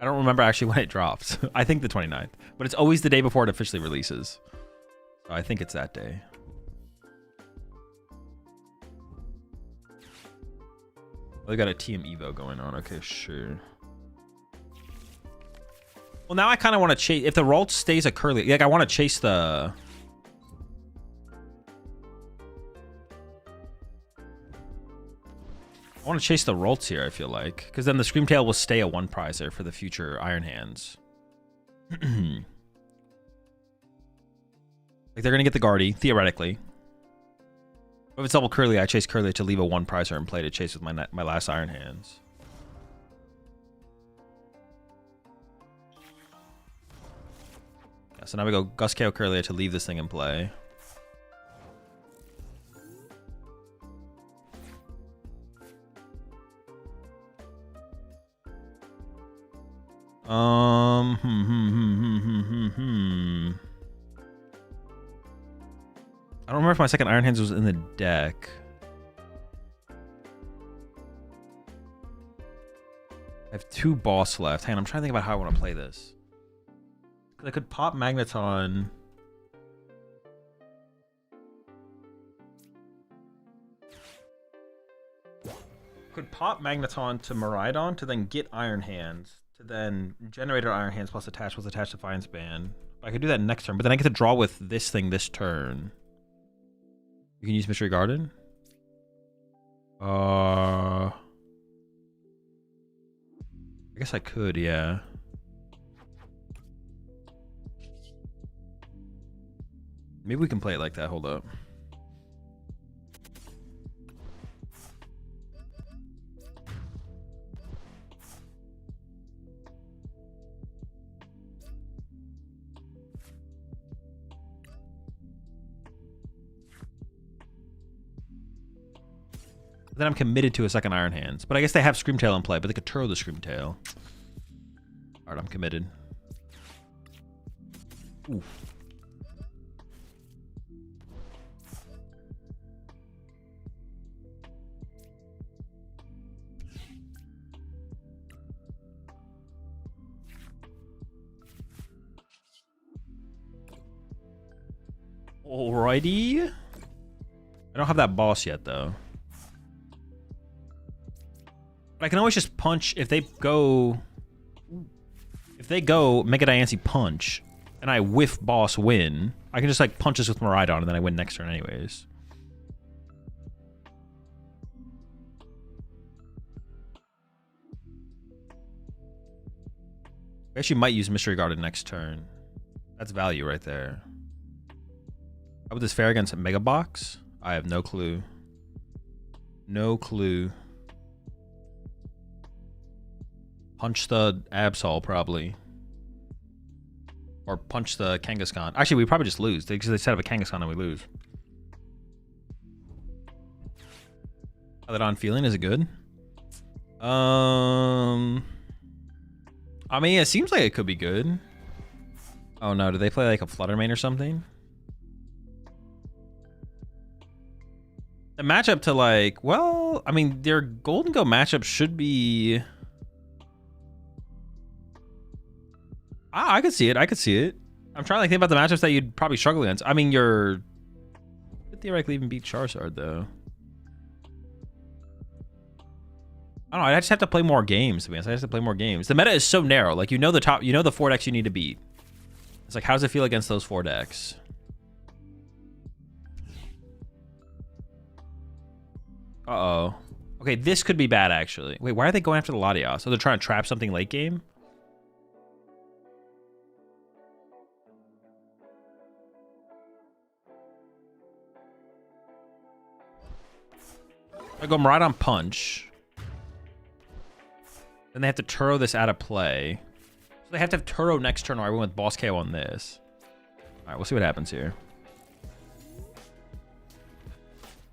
I don't remember actually when it drops. I think the 29th, but it's always the day before it officially releases. So I think it's that day. They got a TM Evo going on. Okay, sure. Well, now I kind of want to chase... If the Ralt stays a Curly... Like, I want to chase the... I want to chase the Ralts here, I feel like. Because then the Screamtail will stay a 1-prizer for the future Iron Hands. Like, they're going to get the Guardy, theoretically. If it's double Curly, I chase Curly to leave a 1-prizer and play to chase with my last Iron Hands. Yeah, so now we go Gus KO Curly to leave this thing in play. I don't remember if my second Iron Hands was in the deck. I have 2 boss left. Hang on, I'm trying to think about how I want to play this. I could pop Magneton. Could pop Magneton to Miraidon to then get Iron Hands. To then generate our Iron Hands plus attach was attached to Defiance Band. I could do that next turn, but then I get to draw with this thing this turn. You can use Mystery Garden. I guess I could, yeah. Maybe we can play it like that. Hold up. Then I'm committed to a second Iron Hands. But I guess they have Screamtail in play, but they could Turo the Screamtail. Alright, I'm committed. Ooh. Alrighty. I don't have that boss yet, though. But I can always just punch if they go... If they go Mega Diancie punch, and I whiff boss win, I can just like punch this with Miraidon, and then I win next turn anyways. I actually might use Mystery Garden next turn. That's value right there. How about this fair against a Mega Box? I have no clue. No clue. Punch the Absol, probably. Or punch the Kangaskhan. Actually, we probably just lose. They set up a Kangaskhan and we lose. How that on feeling? Is it good? I mean, it seems like it could be good. Oh no, do they play like a Fluttermane or something? The matchup to like, well, I mean, their Golden Go matchup should be... I could see it. I could see it. I'm trying to think about the matchups that you'd probably struggle against. I mean, you could theoretically even beat Charizard, though. I don't know. I just have to play more games, to be honest. I have to play more games. The meta is so narrow. Like, you know the 4 decks you need to beat. It's like, how does it feel against those 4 decks? Uh-oh. Okay, this could be bad, actually. Wait, why are they going after the Latias? So they're trying to trap something late game? I go Miraidon Punch. Then they have to Turo this out of play. So they have to have Turo next turn, or I went with Boss KO on this. All right, we'll see what happens here.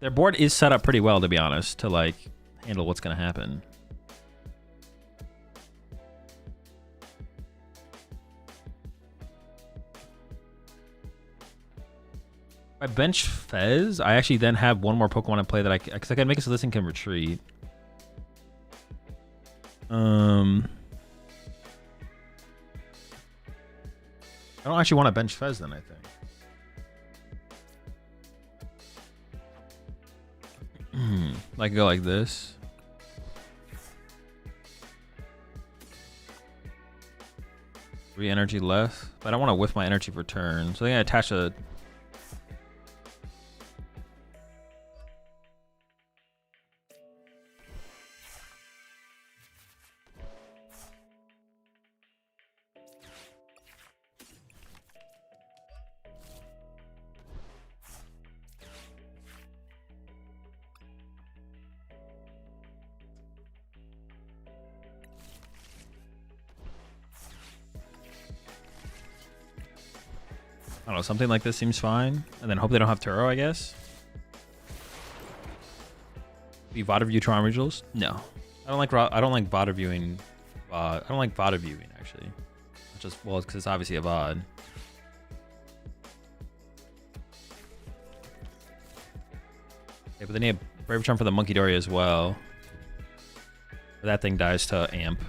Their board is set up pretty well, to be honest, to like handle what's gonna happen. If I bench Fez, I actually then have one more Pokemon in play that because I can make it so this thing can retreat. I don't actually want to bench Fez then, I think. Like go like this. Three energy left, but I don't want to whiff my energy for turn. So I think I attach a... I don't know, something like this seems fine. And then hope they don't have Turo, I guess. Be VOD review Toronto Regionals? No. I don't like VOD reviewing. I don't like VOD reviewing, actually. Just, well, because it's obviously a VOD. Okay, but they need a Brave Return for the Monkey Dory as well. That thing dies to Amp.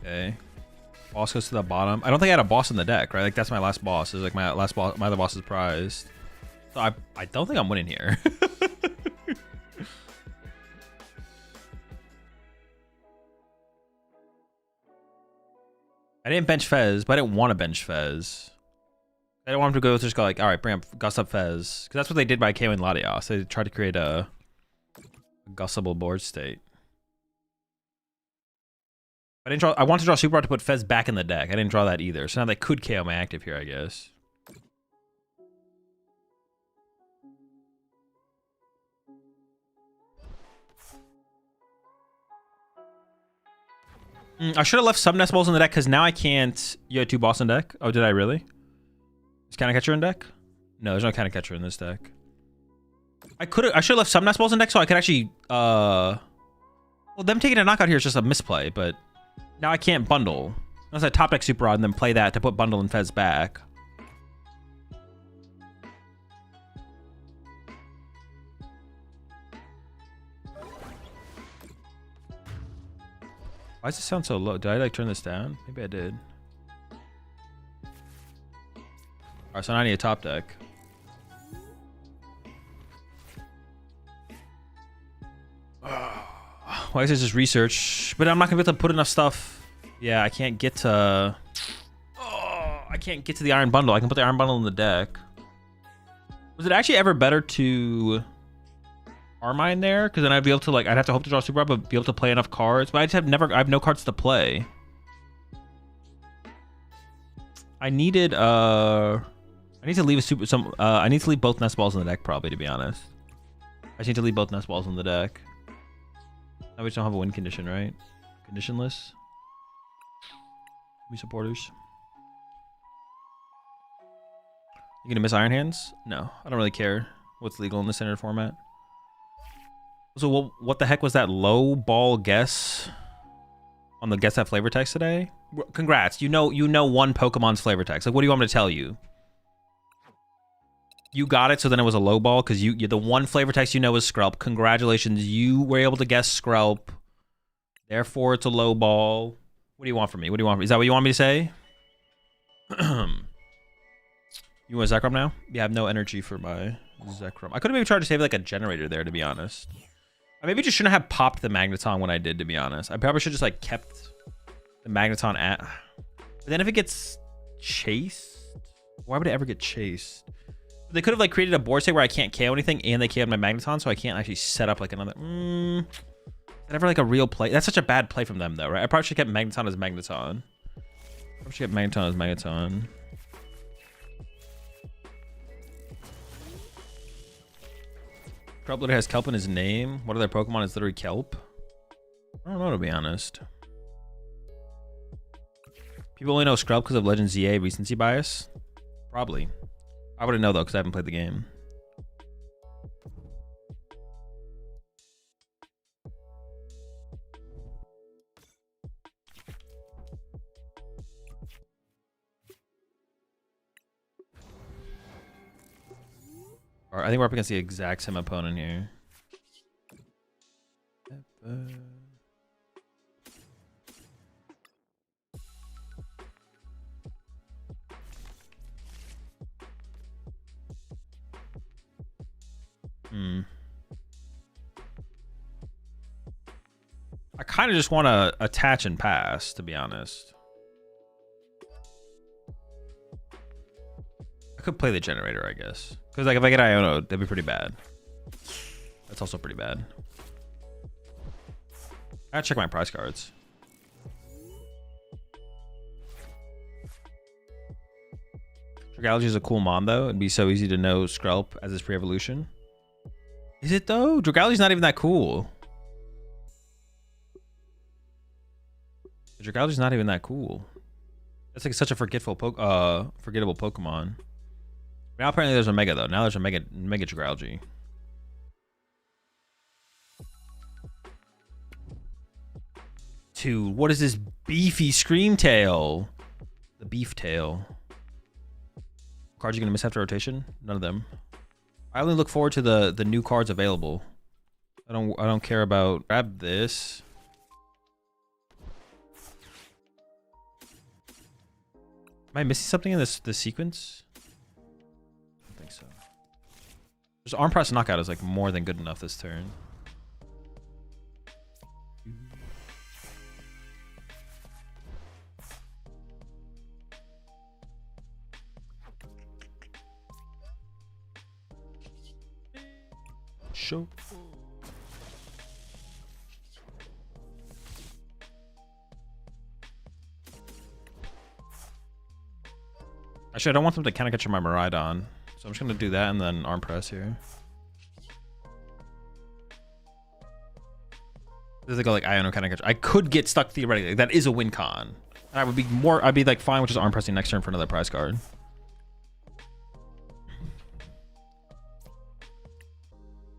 Okay. Boss goes to the bottom. I don't think I had a boss in the deck, right? Like that's my last boss. It's like my last boss. My other boss is prized. So I don't think I'm winning here. I didn't bench Fez, but I didn't want to bench Fez. I didn't want him to go just go like, all right, bring up Gust up Fez, because that's what they did by KOing Latios. They tried to create a Gustable board state. I didn't draw. I wanted to draw Super Rod to put Fez back in the deck. I didn't draw that either. So now they could KO my active here, I guess. I should have left some Nest Balls in the deck because now I can't. You had two boss in deck. Oh, did I really? Is Cannon Catcher in deck? No, there's no Cannon Catcher in this deck. I should have left some Nest Balls in deck so I could actually. Well, them taking a knockout here is just a misplay, but. Now I can't bundle. Unless I top deck Super Rod and then play that to put bundle and Fez back. Why does this sound so low? Did I like turn this down? Maybe I did. Alright, so now I need a top deck. Why is this just research? But I'm not gonna be able to put enough stuff. Yeah, I can't get to. Oh, I can't get to the Iron Bundle. I can put the Iron Bundle in the deck. Was it actually ever better to Armine there? Because then I'd be able to like, I'd have to hope to draw Super Rod, but be able to play enough cards. But I just have I have no cards to play. I needed I need to leave I need to leave both Nest Balls in the deck probably, to be honest. I just need to leave both Nest Balls in the deck. Now we just don't have a win condition, right? Conditionless. We supporters. You gonna miss Iron Hands? No, I don't really care what's legal in the standard format. So what the heck was that low ball guess on the Guess That flavor text today? Congrats, you know one Pokemon's flavor text. Like, what do you want me to tell you? You got it, so then it was a low ball because you the one flavor text you know is Skrelp. Congratulations, you were able to guess Skrelp. Therefore, it's a low ball. What do you want from me? What do you want from me? Is that what you want me to say? You want Zekrom now? Yeah, I have no energy for my Zekrom. I could have maybe tried to save like a generator there, to be honest. I maybe just shouldn't have popped the Magneton when I did, to be honest. I probably should just like kept the Magneton at. But then if it gets chased, why would it ever get chased? They could have like created a board state where I can't KO anything and they KO'd my Magneton, so I can't actually set up like another. Never like a real play. That's such a bad play from them though, right? I probably should have kept Magneton as Magneton. I should get Magneton as Magneton. Scrub literally has kelp in his name. What other Pokemon is literally kelp? I don't know, to be honest. People only know Scrub because of Legend ZA recency bias? Probably. I wouldn't know though because I haven't played the game. I think we're up against the exact same opponent here. I kind of just want to attach and pass, to be honest. I could play the generator, I guess. Because like if I get Iono, that'd be pretty bad. That's also pretty bad. I gotta check my prize cards. Dragalge is a cool mon though. It'd be so easy to know Skrelp as his pre-evolution. Is it though? Dragalge's not even that cool. Dragalge's not even that cool. That's like such a forgettable Pokemon. Now apparently there's a Mega though. Now there's a Mega Dragalge. Dude, what is this beefy Scream Tail? The Beef Tail. Cards you're gonna miss after rotation? None of them. I only look forward to the new cards available. I don't care about. Grab this. Am I missing something in this sequence? I don't think so. Just arm press knockout is like more than good enough this turn. Show. Actually, I don't want them to kind of catch my Miraidon, so I'm just gonna do that and then arm press here. They go like Iono kind of catch. I could get stuck theoretically. That is a win con. And I would be more. I'd be like fine with just arm pressing next turn for another prize card.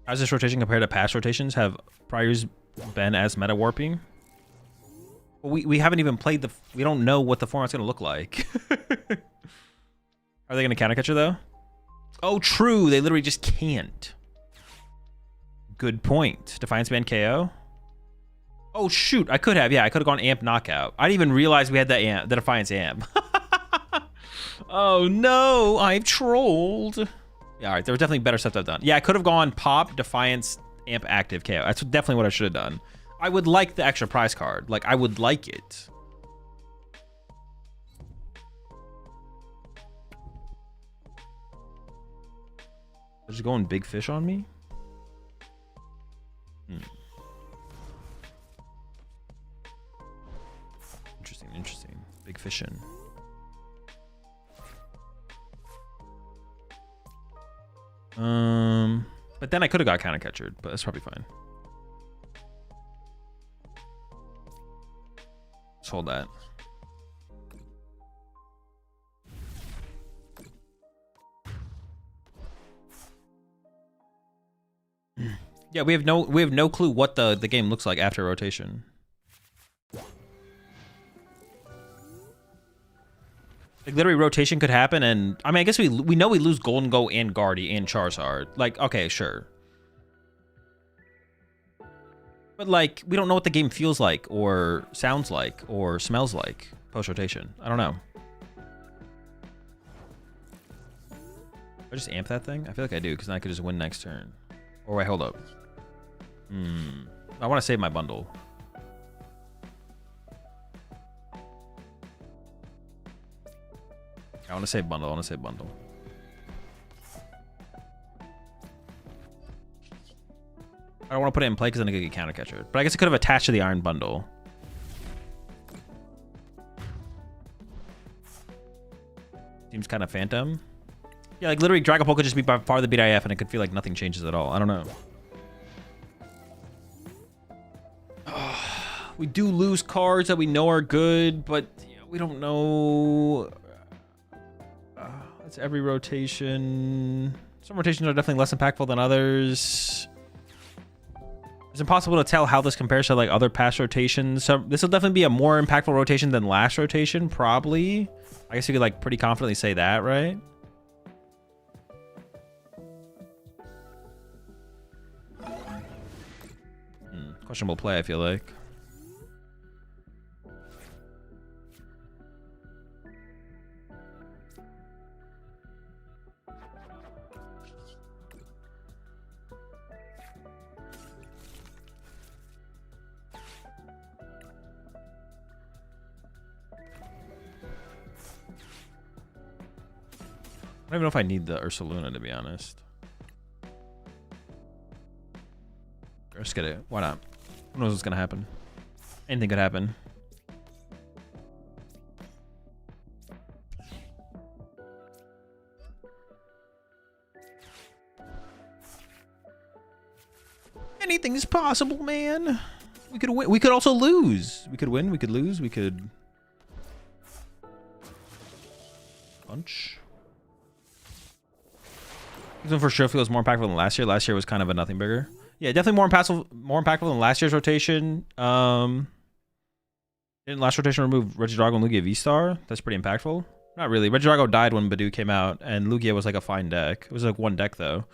How's this rotation compared to past rotations? Have priors been as meta warping? Well, we haven't even played the. We don't know what the format's gonna look like. Are they gonna counter catcher though? Oh, true. They literally just can't. Good point. Defiance Band KO. Oh shoot, I could have. Yeah, I could have gone Amp Knockout. I didn't even realize we had that Defiance Amp. Oh no, I've trolled. Yeah, all right. There was definitely better stuff I've done. Yeah, I could have gone Pop, Defiance, Amp Active, KO. That's definitely what I should have done. I would like the extra prize card. Like, I would like it. They're just going big fish on me? Interesting, interesting. Big fishing. But then I could have got counter catchered, but that's probably fine. Let's hold that. Yeah, we have no clue what the game looks like after rotation. Like literally rotation could happen, and I mean I guess we know we lose Golden Go and Guardy and Charizard. Like, okay, sure. But like we don't know what the game feels like or sounds like or smells like post rotation. I don't know. I just amp that thing? I feel like I do, because then I could just win next turn. Or wait, hold up. I want to save my bundle. I want to save bundle. I want to save bundle. I don't want to put it in play because then I could get counter catcher. But I guess I could have attached to the iron bundle. Seems kind of phantom. Yeah, like literally Dragon Ball could just be by far the beat IF and it could feel like nothing changes at all. I don't know. We do lose cards that we know are good, but we don't know. That's every rotation. Some rotations are definitely less impactful than others. It's impossible to tell how this compares to like other past rotations. So this will definitely be a more impactful rotation than last rotation, probably. I guess you could like pretty confidently say that, right? Questionable play, I feel like. I don't even know if I need the Ursaluna, to be honest. Let's get it. Why not? Who knows what's gonna happen? Anything could happen. Anything is possible, man. We could win. We could also lose. We could win. We could lose. We could punch. This one for sure feels more impactful than last year. Last year was kind of a nothing bigger. Yeah, definitely more impactful than last year's rotation. Didn't last rotation remove Regidrago and Lugia V-Star? That's pretty impactful. Not really. Regidrago died when Badoo came out, and Lugia was like a fine deck. It was like one deck though.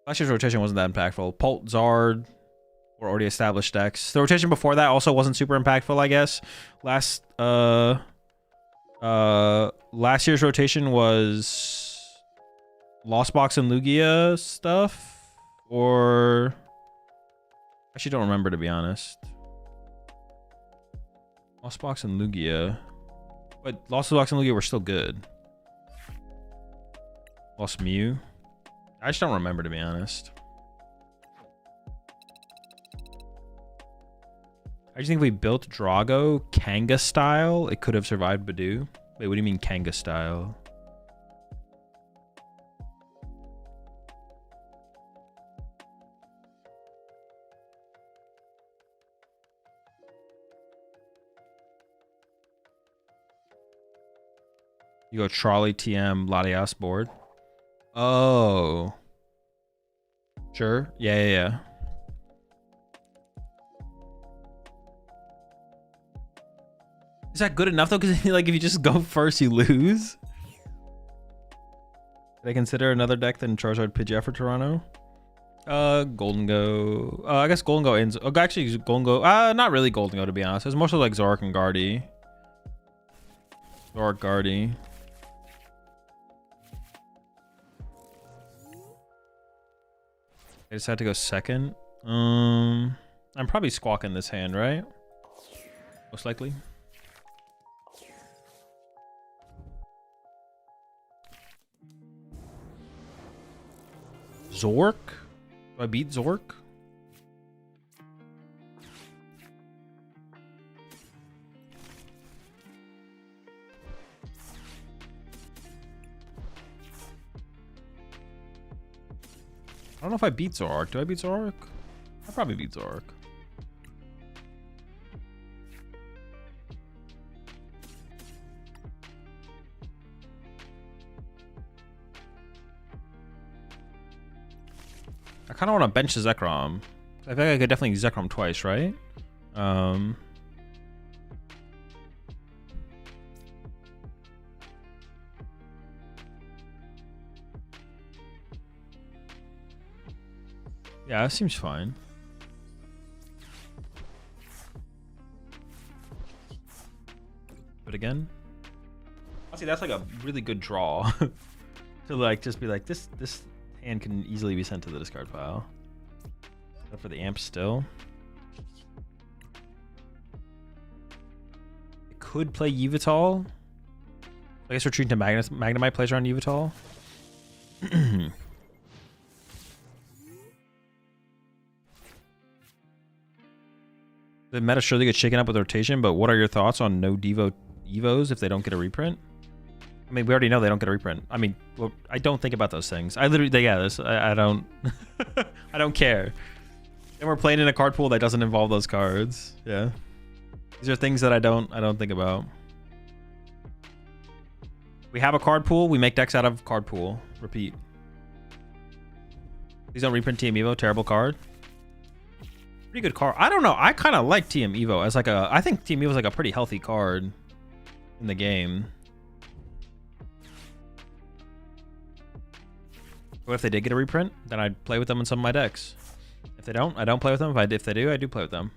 Last year's rotation wasn't that impactful. Pult, Zard were already established decks. The rotation before that also wasn't super impactful, I guess. Last year's rotation was Lost Box and Lugia stuff, or I actually don't remember, to be honest. Lost Box and Lugia, but Lost Box and Lugia were still good. Lost Mew, I just don't remember, to be honest. I just think if we built Drago Kanga style, it could have survived Badoo. Wait, what do you mean Kanga style? You go Trolley, TM, Latias board. Oh. Sure. Yeah. Is that good enough though? Because like if you just go first, you lose. Did I consider another deck than Charizard Pidgeot for Toronto? Golden Go. I guess Golden Go ends. Oh, actually, Golden Go. Not really Golden Go, to be honest. It's mostly like Zoroark and Guardy. Zoroark, Guardy. I decided to go second. I'm probably squawking this hand, right? Most likely. Zork? Do I beat Zork? I don't know if I beat Zork. Do I beat Zork? I probably beat Zork. I kind of want to bench the Zekrom. I think I could definitely Zekrom twice, right? Yeah, that seems fine. But again, honestly, that's like a really good draw to like just be like this hand can easily be sent to the discard pile. Except for the amp still. I could play Yveltal. I guess retreat to Magnemite plays around Yveltal. The meta surely gets shaken up with rotation, but what are your thoughts on no Devo Evos if they don't get a reprint? I mean, we already know they don't get a reprint. I mean, well, I don't think about those things. I literally, I don't, I don't care. And we're playing in a card pool that doesn't involve those cards. Yeah. These are things that I don't think about. We have a card pool. We make decks out of card pool. Repeat. Please don't reprint TM Evo. Terrible card. Pretty good card. I don't know. I kind of like TM Evo as like a... I think TM Evo is like a pretty healthy card in the game. What if they did get a reprint? Then I'd play with them in some of my decks. If they don't, I don't play with them. If they do, I do play with them.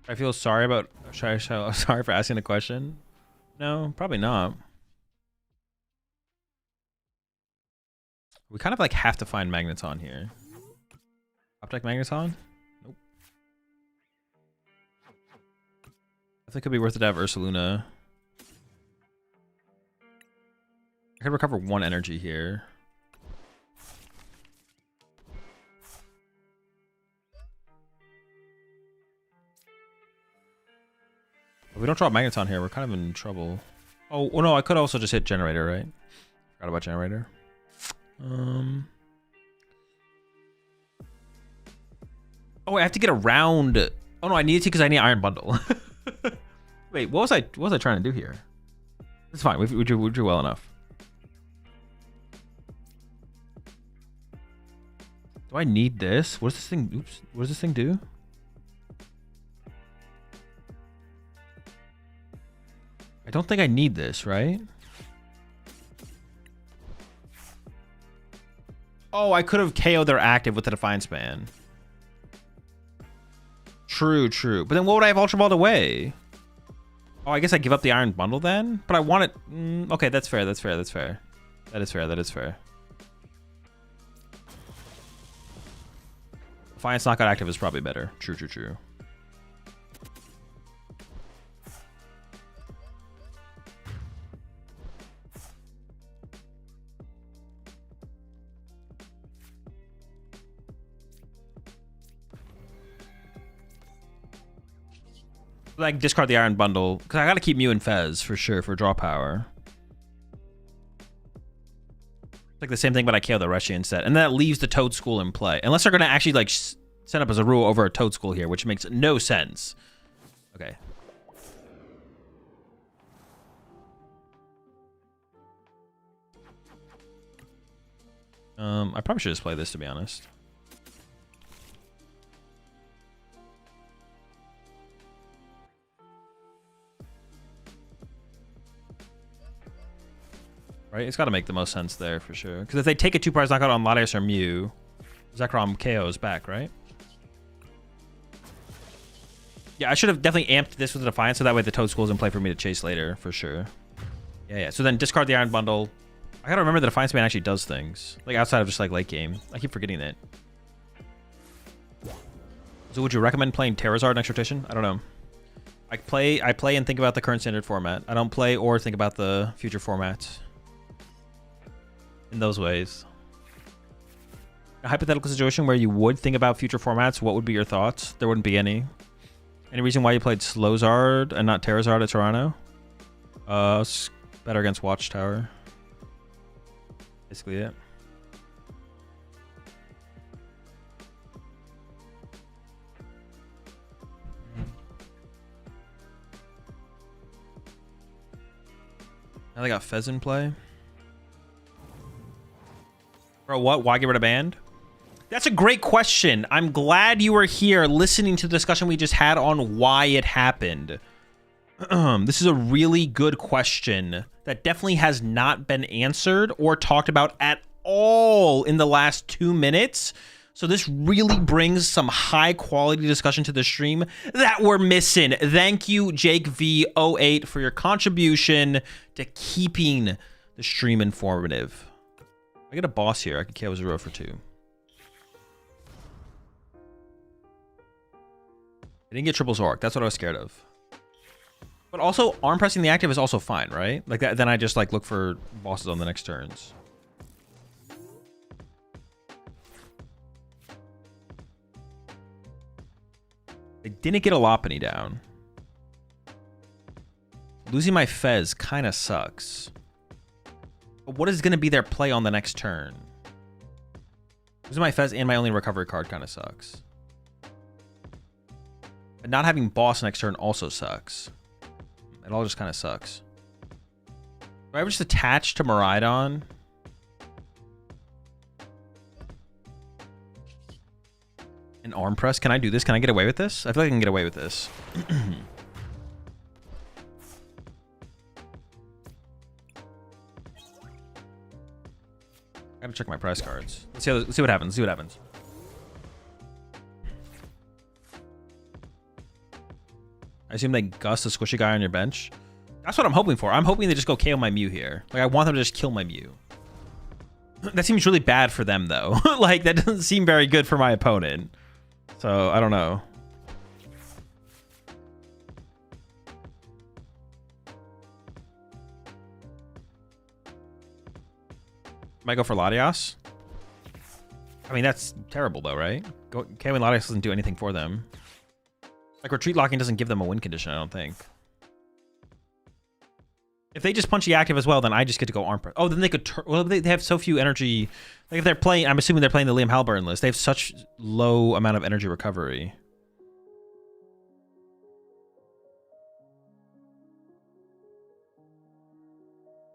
I feel sorry about... Sorry for asking the question. No, probably not. We kind of like have to find Magneton here. Optic Magneton? Nope. I think it could be worth it to have Ursaluna. I could recover 1 energy here. If we don't draw Magneton here, we're kind of in trouble. Oh, well, no, I could also just hit Generator, right? Forgot about Generator. Oh, I have to get around. Oh no, I need to because I need Iron Bundle. Wait, what was I trying to do here? It's fine. We drew well enough. Do I need this? What does this thing? Oops. What does this thing do? I don't think I need this, right? Oh, I could have KO'd their active with the Defiance Band. True, true. But then what would I have Ultra Balled away? Oh, I guess I give up the Iron Bundle then? But I want it... okay, that's fair, that's fair, that's fair. That is fair, that is fair. Defiance Knockout active is probably better. True, true, true. Like discard the Iron Bundle because I gotta keep Mew and Fez for sure for draw power. It's like the same thing, but I KO the Reshi instead, and that leaves the Toad School in play. Unless they're gonna actually like set up as a rule over a Toad School here, which makes no sense. Okay. I probably should just play this to be honest. Right? It's got to make the most sense there for sure. Because if they take a 2-prize knockout on Latias or Mew, Zekrom KO's back, right? Yeah, I should have definitely amped this with a Defiance so that way the Toad School's in play for me to chase later, for sure. Yeah, yeah. So then discard the Iron Bundle. I gotta remember the Defiance Man actually does things. Like outside of just like late game. I keep forgetting that. So would you recommend playing Terrazard next rotation? I don't know. I play and think about the current standard format. I don't play or think about the future formats. In those ways. A hypothetical situation where you would think about future formats, what would be your thoughts? There wouldn't be any. Any reason why you played Slowzard and not Terrazard at Toronto? It's better against Watchtower. Basically it. Now they got Fez in play. Bro, what? Why get rid of Band? That's a great question. I'm glad you were here listening to the discussion we just had on why it happened. This is a really good question that definitely has not been answered or talked about at all in the last 2 minutes. So this really brings some high quality discussion to the stream that we're missing. Thank you, Jake V08, for your contribution to keeping the stream informative. I get a boss here. I can KO 0 for 2. I didn't get triple Zork. That's what I was scared of. But also, arm pressing the active is also fine, right? Like that. Then I just like look for bosses on the next turns. I didn't get a Lopunny down. Losing my Fez kind of sucks. But what is going to be their play on the next turn? Losing my Fez and my only recovery card kind of sucks. But not having boss next turn also sucks. It all just kind of sucks. Do I ever just attach to Miraidon? An arm press? Can I do this? Can I get away with this? I feel like I can get away with this. I gotta check my prize cards. Let's see what happens. Let's see what happens. I assume they gust a squishy guy on your bench. That's what I'm hoping for. I'm hoping they just go KO my Mew here. Like, I want them to just kill my Mew. That seems really bad for them, though. Like, that doesn't seem very good for my opponent. So, I don't know. Might go for Latias. I mean, that's terrible, though, right? KOing Latias doesn't do anything for them. Like, retreat locking doesn't give them a win condition, I don't think. If they just punch the active as well, then I just get to go arm press. Oh, then they could turn. Well, they have so few energy. Like, if they're playing, I'm assuming they're playing the Liam Halburn list. They have such low amount of energy recovery.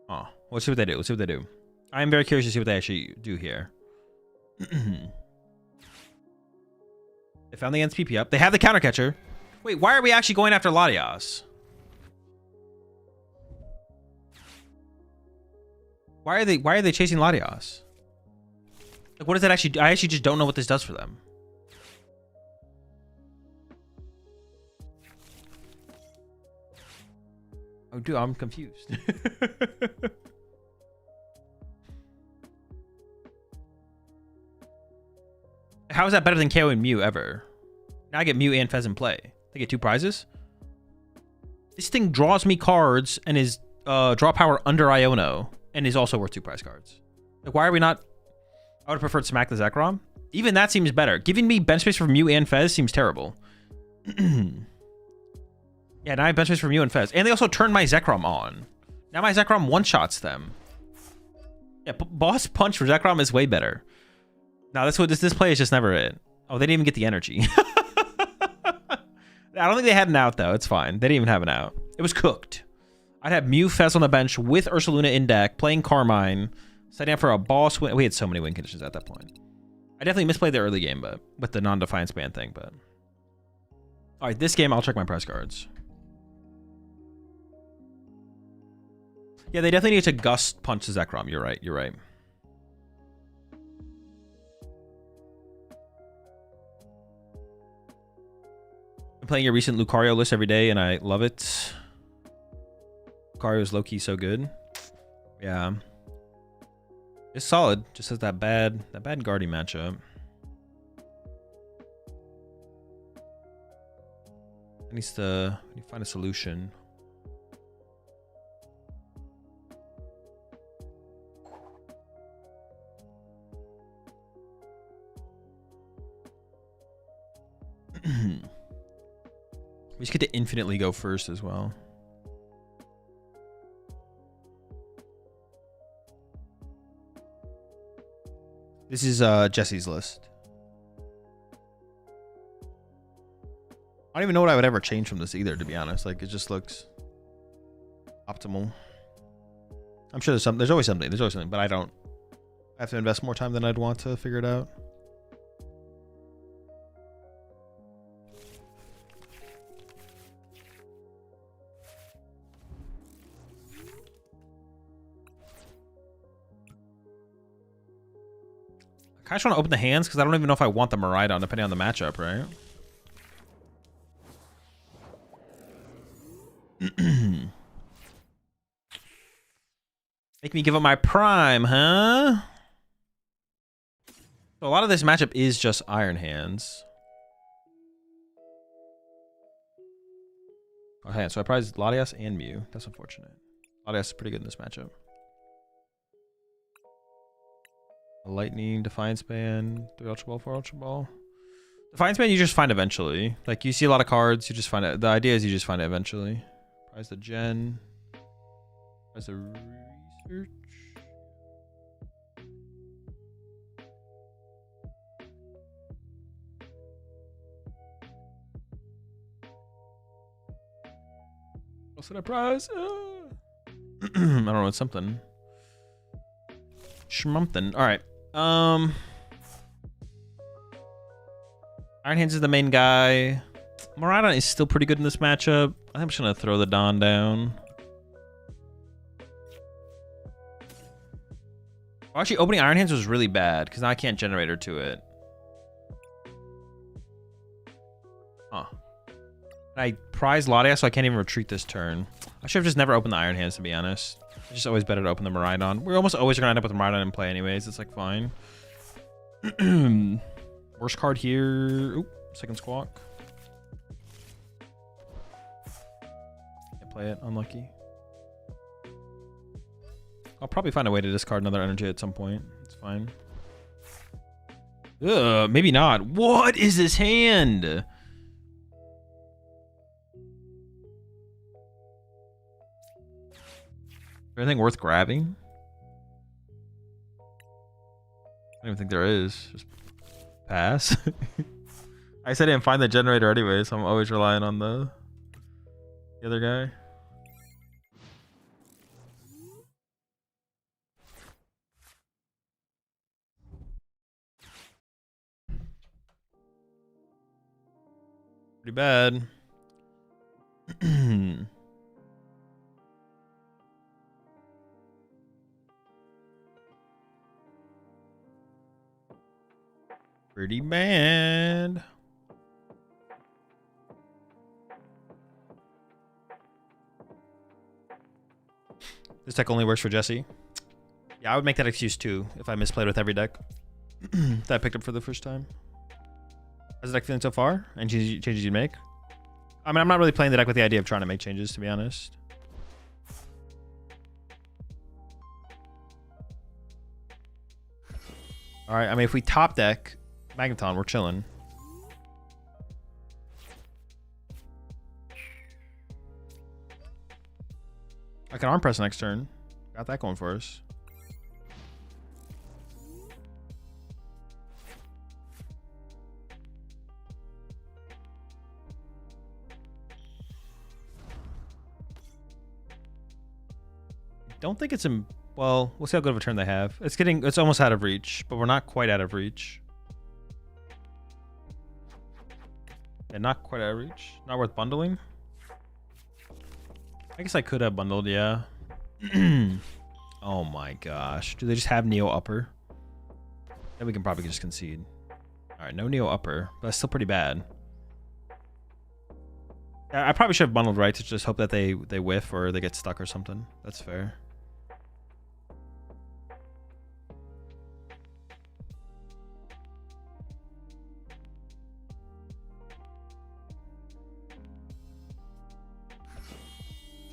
Oh, let's see what they do. Let's see what they do. I am very curious to see what they actually do here. They found the NSPP up. They have the counter catcher. Wait, why are we actually going after Latias? Why are they chasing Latias? Like, what does that actually do? I actually just don't know what this does for them. Oh, dude, I'm confused. How is that better than KO and Mew ever? Now I get Mew and Fez in play. They get 2 prizes. This thing draws me cards and is draw power under Iono and is also worth 2 prize cards. Like, why are we not? I would have preferred Smack the Zekrom. Even that seems better. Giving me bench space for Mew and Fez seems terrible. Yeah, now I have bench space for Mew and Fez. And they also turned my Zekrom on. Now my Zekrom one-shots them. Yeah, boss punch for Zekrom is way better. No, that's what this play is just never it. Oh, they didn't even get the energy. I don't think they had an out, though. It's fine. They didn't even have an out. It was cooked. I'd have Mew Fez on the bench with Ursaluna in deck, playing Carmine, setting up for a boss win. We had so many win conditions at that point. I definitely misplayed the early game, but with the non-defiance ban thing, but... All right, this game, I'll check my prize cards. Yeah, they definitely need to gust punch the Zekrom. You're right. You're right. I'm playing your recent Lucario list every day, and I love it. Lucario is low-key so good. Yeah. It's solid. Just has that bad Guardy matchup. I need to find a solution. We just get to infinitely go first as well. This is Jesse's list. I don't even know what I would ever change from this either, to be honest. Like, it just looks optimal. I'm sure there's always something. There's always something, but I have to invest more time than I'd want to figure it out. I just want to open the hands because I don't even know if I want the Miraidon, depending on the matchup, right? Make me give up my prime, huh? So a lot of this matchup is just Iron Hands. Okay, so I prized Latias and Mew. That's unfortunate. Latias is pretty good in this matchup. Lightning, Defiance Band, 3 Ultra Ball, 4 Ultra Ball. Defiance Band you just find eventually. Like, you see a lot of cards, you just find it. The idea is you just find it eventually. Prize the Gen. Prize the Research. What's the prize? I don't know. It's something. Schmumpton. All right. Iron Hands is the main guy. Miraidon is still pretty good in this matchup. I think I'm just gonna throw the Don down. Oh, actually, opening Iron Hands was really bad because now I can't generate her to it. Huh. I prize Ladia, so I can't even retreat this turn. I should have just never opened the Iron Hands, to be honest. It's just always better to open the Miraidon. We're almost always gonna end up with Miraidon in play anyways. It's like fine. Worst card here. Oop, second squawk. Can't play it. Unlucky. I'll probably find a way to discard another energy at some point. It's fine. Ugh, maybe not. What is this hand? Anything worth grabbing? I don't even think there is. Just pass. I said I didn't find the generator anyway, so I'm always relying on the other guy. Pretty bad. Pretty bad. This deck only works for Jesse. Yeah, I would make that excuse too if I misplayed with every deck that I picked up for the first time. How's the deck feeling so far? And changes you'd make? I mean, I'm not really playing the deck with the idea of trying to make changes, to be honest. All right, I mean, if we top deck Magneton, we're chilling. I can arm press next turn. Got that going for us. Don't think it's in. Well, we'll see how good of a turn they have. It's almost out of reach, but we're not quite out of reach. Yeah, not quite out of reach. Not worth bundling. I guess I could have bundled, yeah. Oh my gosh. Do they just have Neo Upper? Then we can probably just concede. Alright, no Neo Upper, but that's still pretty bad. I probably should have bundled right to just hope that they whiff or they get stuck or something. That's fair.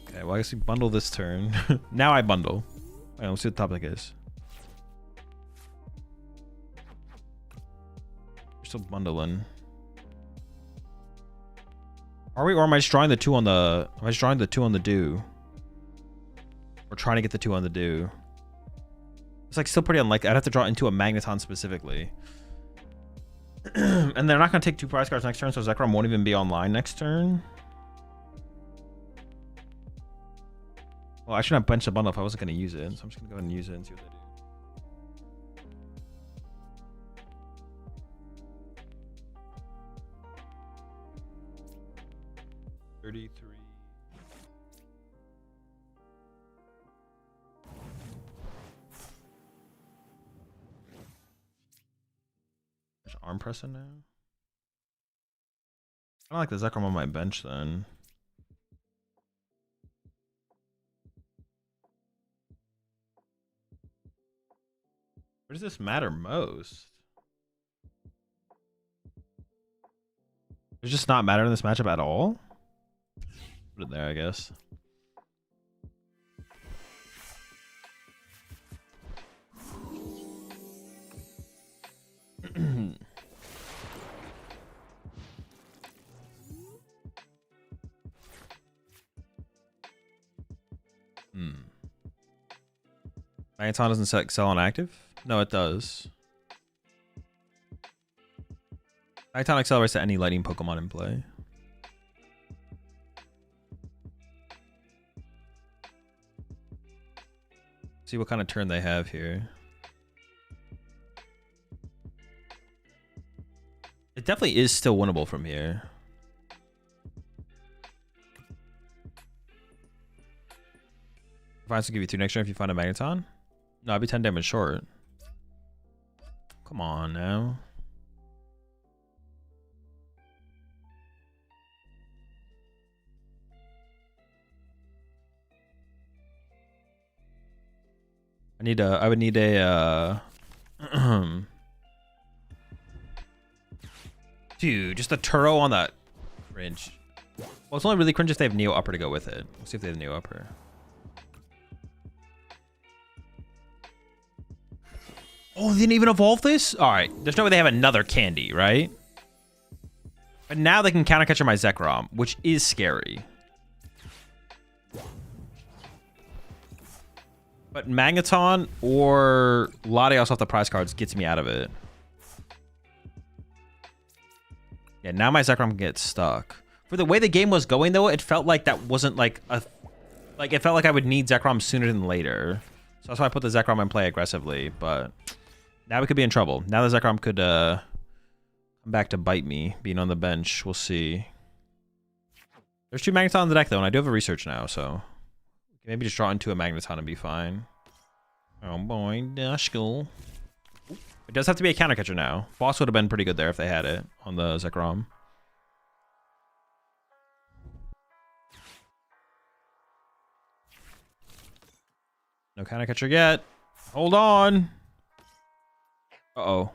Okay, well, I guess we bundle this turn. Now I bundle. Alright, let's see what the topic is. We're still bundling. Are we, or am I just drawing the 2 on the... Am I just drawing the 2 on the do? We're trying to get the 2 on the do. It's like still pretty unlikely. I'd have to draw into a Magneton specifically. And they're not going to take 2 prize cards next turn, so Zekrom won't even be online next turn. Well, I shouldn't have benched the bundle if I wasn't going to use it, so I'm just going to go ahead and use it and see what they do. 33. There's arm pressing now. I don't like the Zekrom on my bench then. Where does this matter most? Does it just not matter in this matchup at all? Put it there, I guess. Magneton doesn't sell on active? No, it does. Magneton accelerates to any lighting Pokemon in play. See what kind of turn they have here. It definitely is still winnable from here. If I have to give you 2 next turn if you find a Magneton? No, I'd be 10 damage short. Come on now. I would need a dude, just a Turo on that cringe. Well, it's only really cringe if they have Neo Upper to go with it. Let's see if they have Neo Upper. Oh, they didn't even evolve this? Alright, there's no way they have another candy, right? But now they can counter catcher my Zekrom, which is scary. But Magneton or Latios off the prize cards gets me out of it. Yeah, now my Zekrom gets stuck. For the way the game was going, though, it felt like that wasn't like a... Like, it felt like I would need Zekrom sooner than later. So that's why I put the Zekrom in play aggressively. But now we could be in trouble. Now the Zekrom could come back to bite me, being on the bench. We'll see. There's 2 Magneton in the deck, though, and I do have a research now, so... Maybe just draw into a Magneton and be fine. Oh boy, Dashkull. It does have to be a counter catcher now. Boss would have been pretty good there if they had it on the Zekrom. No counter catcher yet. Hold on. Uh-oh.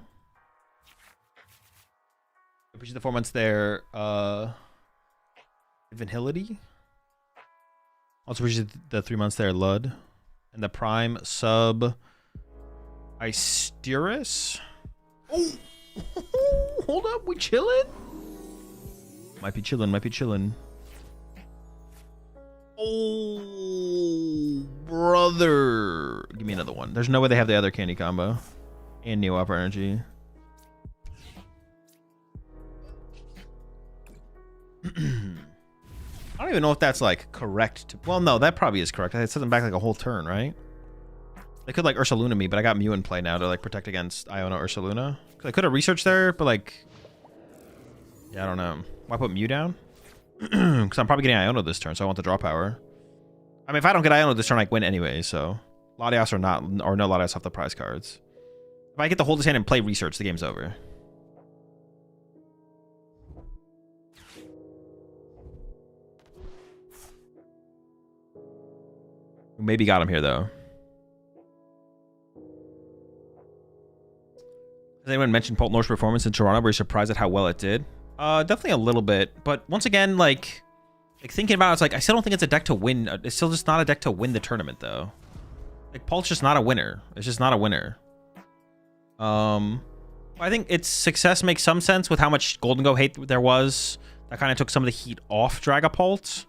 Push the 4 months there. Vanillity. Also, we should the 3 months there, Lud. And the Prime sub Isteris. Oh, hold up, we chilling? Might be chilling, might be chilling. Oh, brother. Give me another one. There's no way they have the other candy combo. And Neo Upper Energy. I don't even know if that's like correct. Well, no, that probably is correct. It sets them back like a whole turn, right? They could like Ursaluna me, but I got Mew in play now to like protect against Iona Ursaluna. I could have researched there, but like, yeah, I don't know. Why put Mew down? Because I'm probably getting Iona this turn, so I want the draw power. I mean, if I don't get Iona this turn, I win anyway. So Latios or not, or no Latios off the prize cards. If I get to hold his hand and play research, the game's over. Maybe got him here, though. Has anyone mentioned Pult North's performance in Toronto? Were you surprised at how well it did? Definitely a little bit. But once again, like thinking about it, it's like, I still don't think it's a deck to win. It's still just not a deck to win the tournament, though. Like, Pult's just not a winner. It's just not a winner. I think its success makes some sense with how much Golden Go hate there was. That kind of took some of the heat off Dragapult.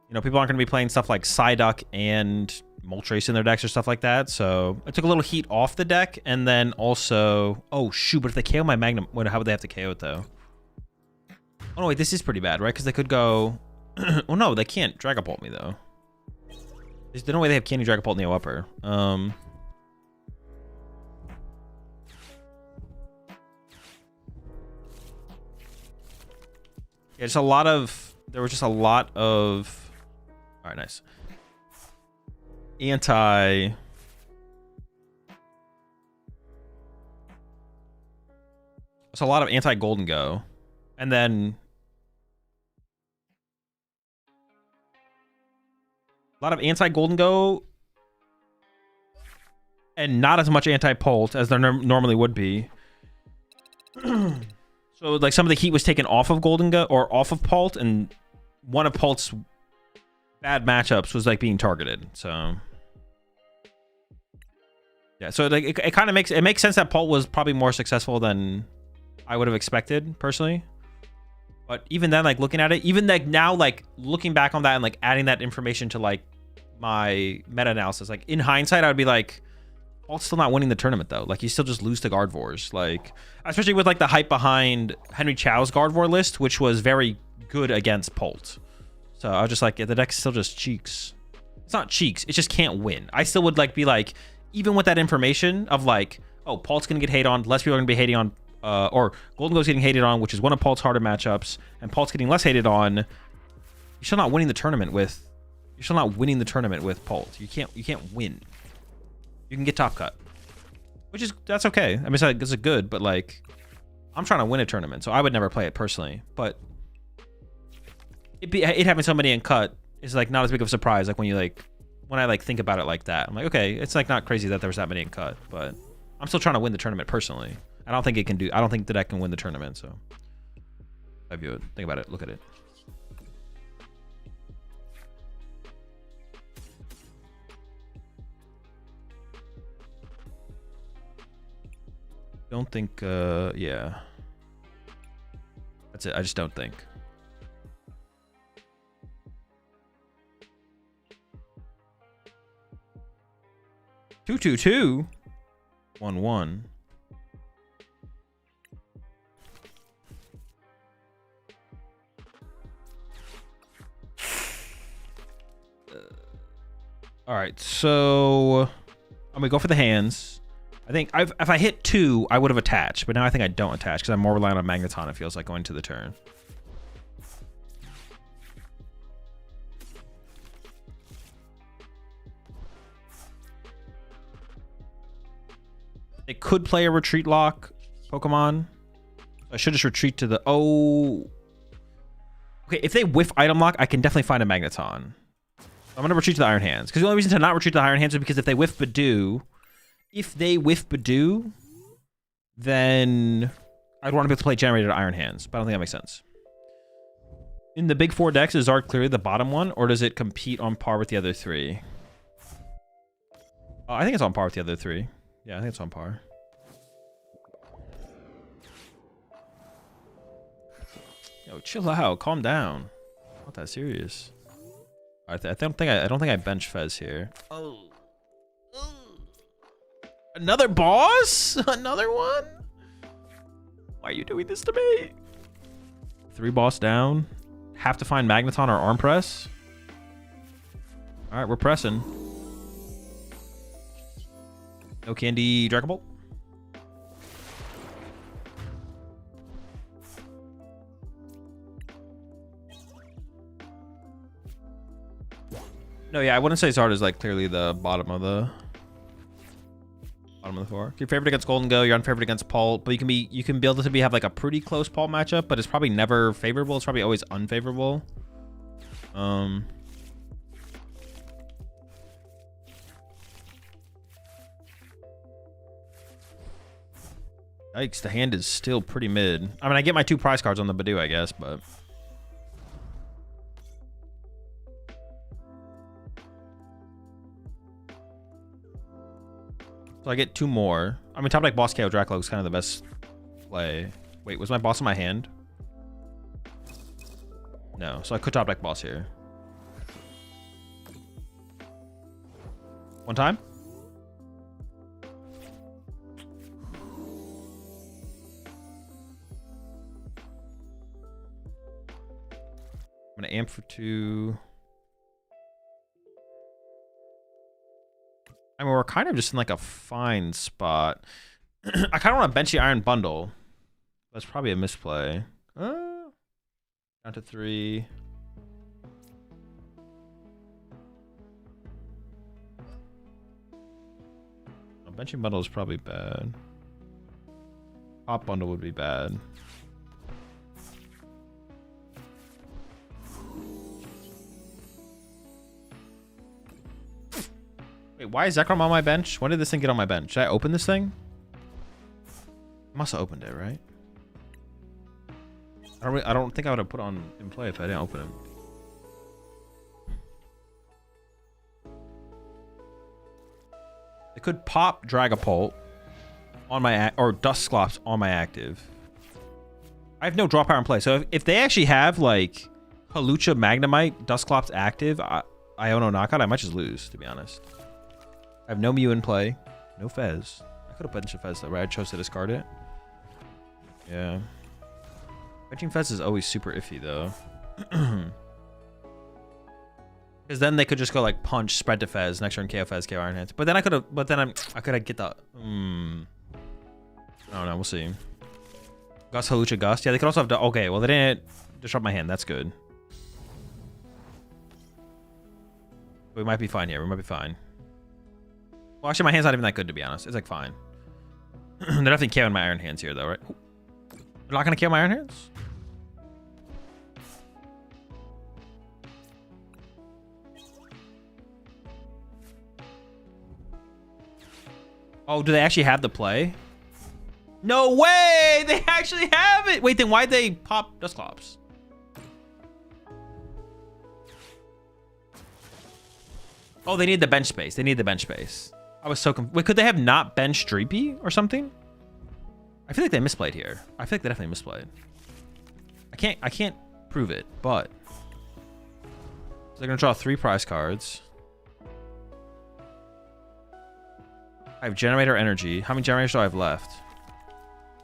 You know, people aren't going to be playing stuff like Psyduck and Moltres in their decks or stuff like that. So it took a little heat off the deck. And then also... Oh, shoot. But if they KO my Magnum... How would they have to KO it, though? Oh, no, wait. This is pretty bad, right? Because they could go... Oh, no. They can't Dragapult me, though. There's no way they have Candy Dragapult Neo Upper. Yeah, just a lot of... There was just a lot of... All right, nice. There's a lot of anti-Golden Go. And then... A lot of anti-Golden Go. And not as much anti-Pult as there normally would be. So, like, some of the heat was taken off of Golden Go, or off of Pult, and one of Pult's bad matchups was, like, being targeted, so... Yeah, so, like, it kind of makes... It makes sense that Pult was probably more successful than I would have expected, personally. But even then, like, looking at it, even, like, now, like, looking back on that and, like, adding that information to, like, my meta-analysis, like, in hindsight, I would be like... Pult's still not winning the tournament, though. Like, you still just lose to Gardevoirs. Like, especially with, like, the hype behind Henry Chow's Gardevoir list, which was very good against Pult. So I was just like, yeah, the deck's still just cheeks. It's not cheeks. It just can't win. I still would like be like, even with that information of like, oh, Paul's gonna get hated on, less people are gonna be hating on, or Golden Glow's getting hated on, which is one of Paul's harder matchups, and Paul's getting less hated on. You're still not winning the tournament with. You're still not winning the tournament with Paul. You can't win. You can get top cut, which is that's okay. I mean, it's a good, but like, I'm trying to win a tournament, so I would never play it personally. But it having somebody in cut is like not as big of a surprise. Like when I like think about it like that, I'm like, okay, it's like not crazy that there was that many in cut, but I'm still trying to win the tournament personally. I don't think the deck can win the tournament. So I view it. Think about it. Look at it. Don't think, yeah. That's it. I just don't think. 2-2-2. 1-1. All right, so I'm gonna go for the hands. I think if I hit 2, I would have attached, but now I think I don't attach because I'm more reliant on Magneton. It feels like going to the turn. They could play a retreat lock Pokemon. I should just retreat to the... Oh. Okay, if they whiff item lock, I can definitely find a Magneton. I'm going to retreat to the Iron Hands. Because the only reason to not retreat to the Iron Hands is because if they whiff Badoo... If they whiff Badoo, then I'd want to be able to play Generator to Iron Hands. But I don't think that makes sense. In the big 4 decks, is Zard clearly the bottom one? Or does it compete on par with the other 3? I think it's on par with the other 3. Yeah, I think it's on par. Yo, chill out. Calm down. Not that serious. I don't think I bench Fez here. Oh. Another boss? Another one? Why are you doing this to me? 3 boss down. Have to find Magneton or Arm Press. All right, we're pressing. No candy, Dragon Ball. No, yeah, I wouldn't say Zard is like clearly the bottom of the 4. You're favored against Golden Go, you're unfavored against Paul, but you can be able to have like a pretty close Paul matchup, but it's probably never favorable. It's probably always unfavorable. Yikes, the hand is still pretty mid. I mean, I get my 2 prize cards on the Badoo, I guess, but... So I get 2 more. I mean, top deck boss KO Dracula is kind of the best play. Wait, was my boss in my hand? No, so I could top deck boss here. One time? I'm gonna amp for 2. I mean, we're kind of just in like a fine spot. I kind of want to bench the Iron Bundle. That's probably a misplay. Down to 3. Benching Bundle is probably bad. Pop Bundle would be bad. Wait, why is Zekrom on my bench? When did this thing get on my bench? Should I open this thing? I must have opened it, right? I don't think I would have put on in play if I didn't open it. They could pop Dragapult on my or Dusclops on my active. I have no draw power in play, so if they actually have like Halucha Magnemite Dusclops active, Iono knockout, I might just lose, to be honest. I have no Mew in play, no Fez. I could have benched a Fez though, right? I chose to discard it. Yeah. Benching Fez is always super iffy though. Because then they could just go like punch, spread to Fez, next turn KO Fez, KO Iron Hands. But then I could have, I could have get the, I don't know, we'll see. Gust, Halucha, Gust. Yeah, they could also have, okay, well they didn't disrupt my hand, that's good. We might be fine here, we might be fine. Well, actually my hand's not even that good to be honest. It's like fine. They're definitely KOing my Iron Hands here though, right? They're not gonna KO my Iron Hands? Oh, do they actually have the play? No way! They actually have it! Wait, then why'd they pop Dusclops? Oh, they need the bench space. They need the bench space. I was so confused. Wait, could they have not benched Dreepy or something? I feel like they misplayed here. I feel like they definitely misplayed. I can't prove it, but so they're gonna draw 3 prize cards. I have Generator Energy. How many generators do I have left?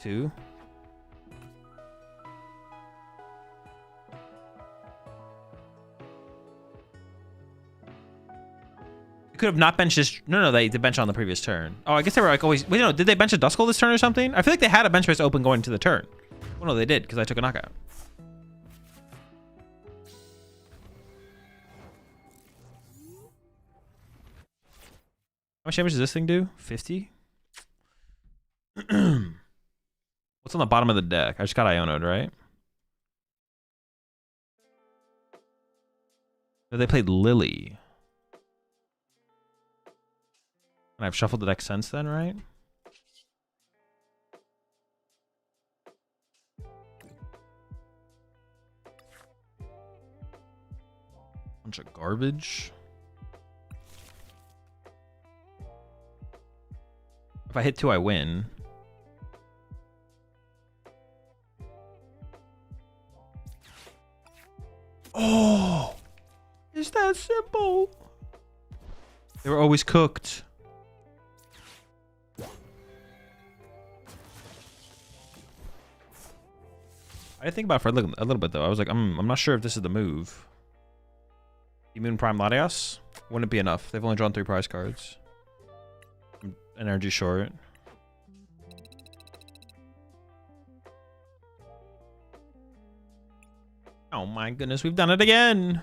2. Could have not benched this. No, they bench on the previous turn. Oh, I guess they were like always. Wait, no, did they bench a Duskull this turn or something? I feel like they had a bench space open going into the turn. Well, no, they did because I took a knockout. How much damage does this thing do? 50? What's on the bottom of the deck? I just got Iono'd, right? So they played Lily. And I've shuffled the deck since then, right? Bunch of garbage. If I hit 2, I win. Oh! It's that simple. They were always cooked. I didn't think about it for a little bit though. I was like, I'm not sure if this is the move. Moon Prime Latias? Wouldn't be enough. They've only drawn 3 prize cards. Energy short. Oh my goodness, we've done it again.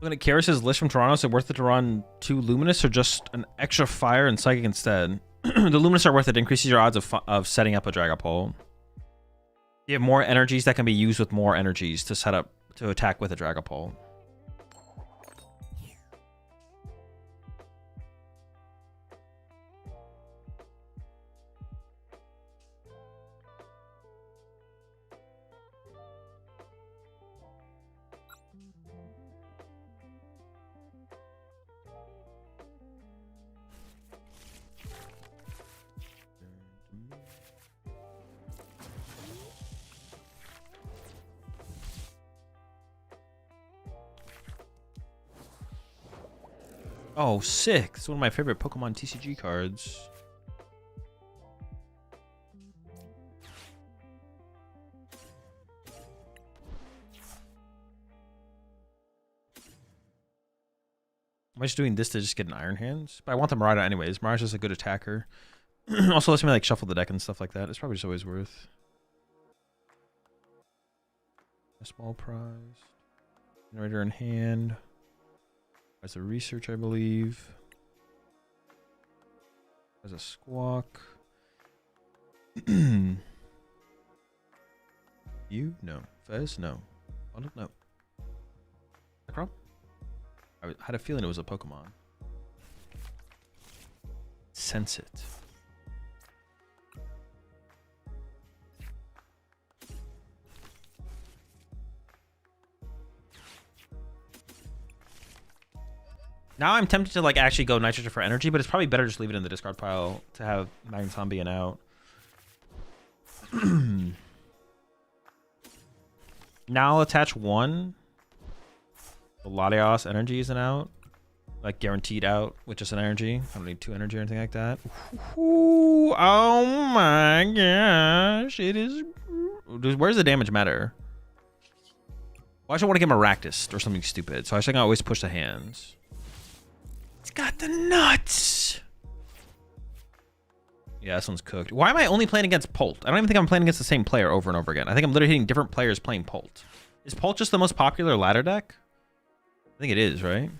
Looking at Karis's list from Toronto, is it worth it to run 2 Luminous or just an extra Fire and Psychic instead? The Luminous are worth it. Increases your odds of setting up a Dragapult. You have more energies that can be used with more energies to set up to attack with a Dragapult. Oh, sick. It's one of my favorite Pokemon TCG cards. Am I just doing this to just get an Iron Hands? But I want the Miraidon anyways. Miraidon's just a good attacker. Also lets me like shuffle the deck and stuff like that. It's probably just always worth a small prize. Generator in hand. As a research, I believe. As a squawk. You? No. Fez? No. Bundle? No. Necrom? I had a feeling it was a Pokemon. Sense it. Now I'm tempted to like actually go Nitrogen for energy, but it's probably better just leave it in the discard pile to have Magneton being out. Now I'll attach 1. The Latias energy isn't out. like guaranteed out with just an energy. I don't need 2 energy or anything like that. Ooh, oh my gosh. It is... Where's the damage matter? Well, I should want to give him a Raktus or something stupid. So I think I always push the hands. It's got the nuts. Yeah, this one's cooked. Why am I only playing against Polt? I don't even think I'm playing against the same player over and over again. I think I'm literally hitting different players playing Polt. Is Polt just the most popular ladder deck? I think it is, right?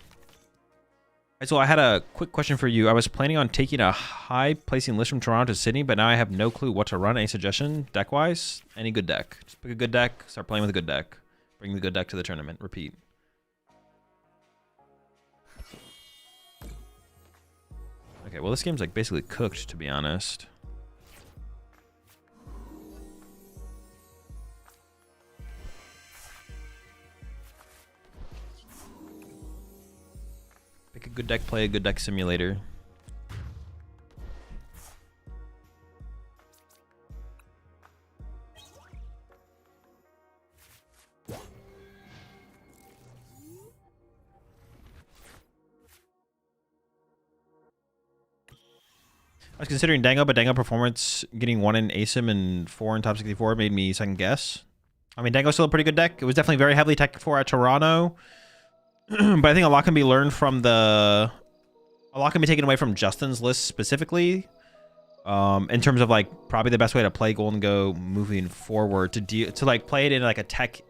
So I had a quick question for you. I was planning on taking a high placing list from Toronto to Sydney, but now I have no clue what to run. Any suggestion deck-wise? Any good deck. Just pick a good deck, start playing with a good deck. Bring the good deck to the tournament. Repeat. Okay, well this game's like basically cooked, to be honest. Pick a good deck, play a good deck simulator. I was considering Dango, but Dango performance getting 1 in ASIM and 4 in top 64 made me second guess. I mean, Dango's still a pretty good deck. It was definitely very heavily tech 4 at Toronto. But I think a lot can be learned from the... A lot can be taken away from Justin's list specifically. In terms of like probably the best way to play Golden Go moving forward to like play it in like a tech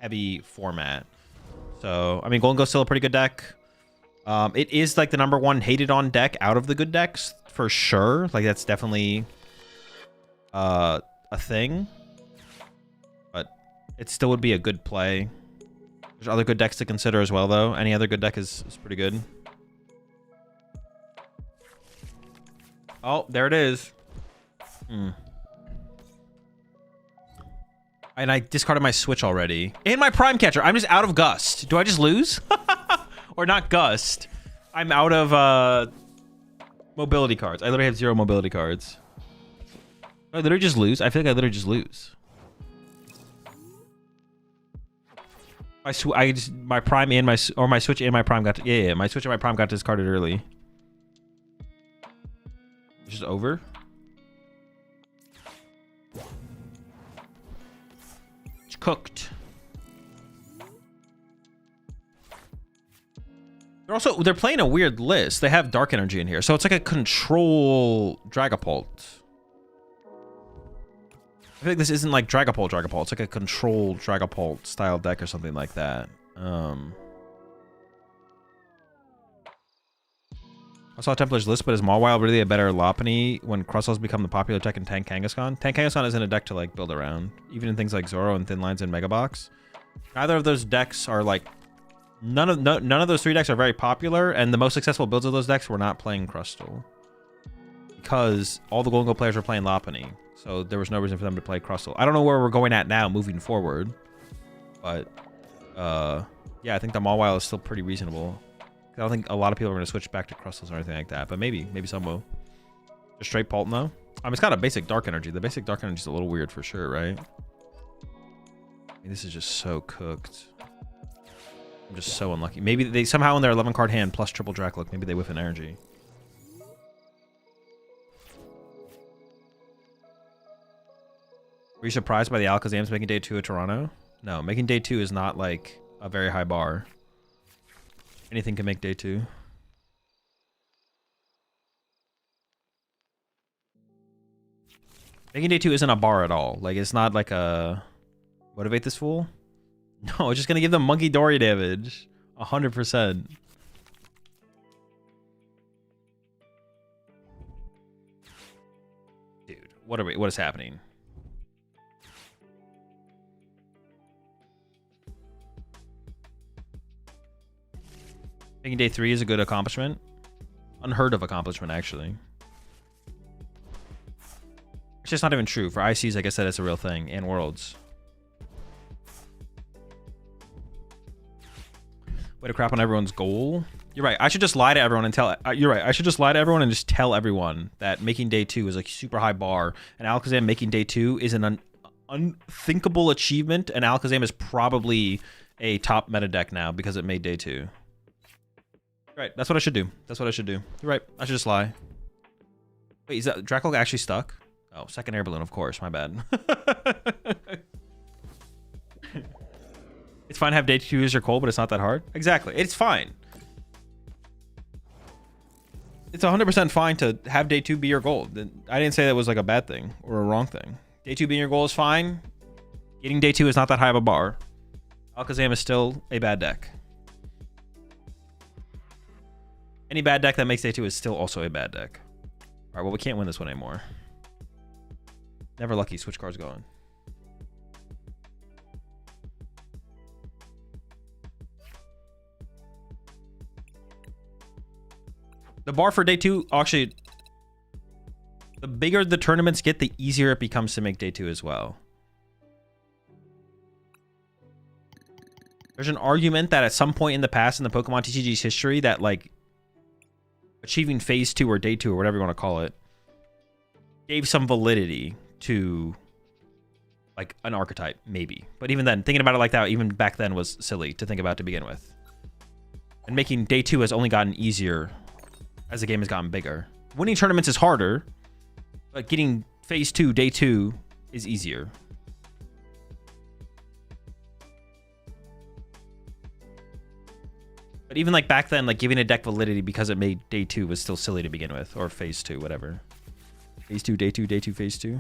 heavy format. So, I mean, Golden Go's still a pretty good deck. It is like the #1 hated on deck out of the good decks for sure. Like that's definitely a thing, but it still would be a good play. There's other good decks to consider as well, though. Any other good deck is pretty good. Oh, there it is. And I discarded my Switch already. And my Prime Catcher. I'm just out of Gust. Do I just lose? Or not Gust. I'm out of mobility cards. I literally have 0 mobility cards. Do I literally just lose? I feel like I literally just lose. My Prime and my Switch and my Prime got my Switch and my Prime got discarded early. It's just over. It's cooked. They're playing a weird list. They have Dark Energy in here, so it's like a control Dragapult. I feel like this isn't like Dragapult. It's like a control Dragapult style deck or something like that. I saw Templar's list, but is Mawile really a better Lopunny when Crustle's become the popular tech in Tank Kangaskhan? Tank Kangaskhan isn't a deck to like build around, even in things like Zoro and Thin Lines and Mega Box. Neither of those decks are like none of those 3 decks are very popular, and the most successful builds of those decks were not playing Crustle because all the Golden Go players were playing Lopunny, so there was no reason for them to play Crustle. I don't know where we're going at now moving forward, but yeah, I think the Mawile is still pretty reasonable. I don't think a lot of people are going to switch back to Crustles or anything like that, but maybe some will. Just straight Pult though. I mean, it's got a basic Dark Energy. The basic Dark Energy is a little weird for sure, right? I mean, this is just so cooked. I'm just so unlucky. Maybe they somehow in their 11 card hand plus triple Dracloak, maybe they whiff an energy. Were you surprised by the Alakazam's making day 2 at Toronto? No, making day 2 is not like a very high bar. Anything can make day 2. Making day 2 isn't a bar at all. Like, it's not like a... Motivate this fool? No, it's just gonna give them Monkey Dory damage. 100%. Dude, what is happening? Making day 3 is a good accomplishment. Unheard of accomplishment, actually. It's just not even true. For ICs, I guess that is a real thing. And Worlds. Way to crap on everyone's goal. You're right. I should just lie to everyone and tell... you're right. I should just lie to everyone and just tell everyone that making day 2 is a super high bar. And Alakazam making day 2 is an unthinkable achievement. And Alakazam is probably a top meta deck now because it made day 2. Right, that's what I should do. That's what I should do. You're right, I should just lie. Wait, is that Draco actually stuck? Oh, second air balloon, of course, my bad. It's fine to have day 2 as your goal, but it's not that hard. Exactly, it's fine. It's 100% fine to have day 2 be your goal. I didn't say that was like a bad thing or a wrong thing. Day 2 being your goal is fine. Getting day 2 is not that high of a bar. Alakazam is still a bad deck. Any bad deck that makes day 2 is still also a bad deck. All right, well, we can't win this one anymore. Never lucky. Switch cards going. The bar for day 2, actually, the bigger the tournaments get, the easier it becomes to make day 2 as well. There's an argument that at some point in the past in the Pokemon TCG's history that like achieving phase 2 or day 2 or whatever you want to call it gave some validity to like an archetype, maybe. But even then, thinking about it like that, even back then was silly to think about to begin with. And making day 2 has only gotten easier as the game has gotten bigger. Winning tournaments is harder, but getting phase 2, day 2 is easier. But even like back then, like giving a deck validity because it made day 2 was still silly to begin with, or phase 2, whatever. Phase 2, day 2, day 2, phase 2.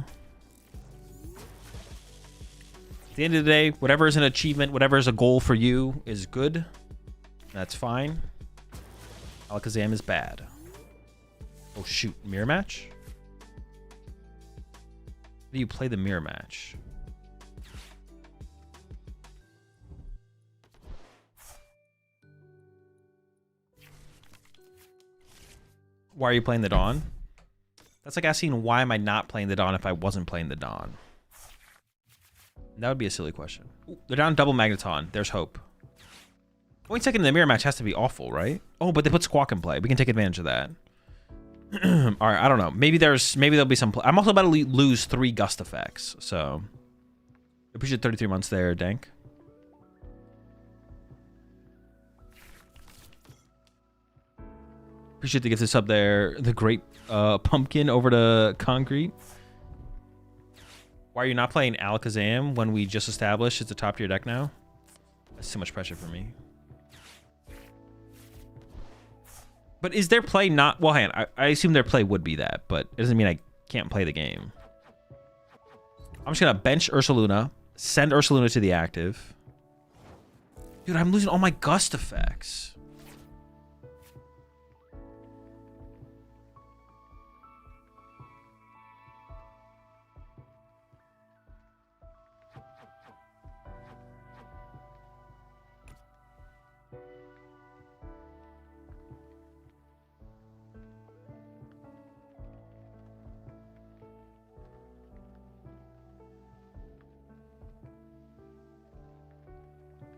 At the end of the day, whatever is an achievement, whatever is a goal for you is good. That's fine. Alakazam is bad. Oh shoot, mirror match? How do you play the mirror match? Why are you playing the Dawn? That's like asking why am I not playing the Dawn if I wasn't playing the Dawn? That would be a silly question. Ooh, they're down double Magneton. There's hope. Going second in the mirror match has to be awful, right? Oh, but they put Squawk in play. We can take advantage of that. All right, I don't know. Maybe there'll be some. I'm also about to lose 3 gust effects, so appreciate 33 months there, Dank. Appreciate the gift of sub there. The great pumpkin over to Concrete. Why are you not playing Alakazam when we just established it's a top tier deck now? That's too much pressure for me. But is their play not... Well, hang on. I assume their play would be that, but it doesn't mean I can't play the game. I'm just going to bench Ursaluna, send Ursaluna to the active. Dude, I'm losing all my gust effects.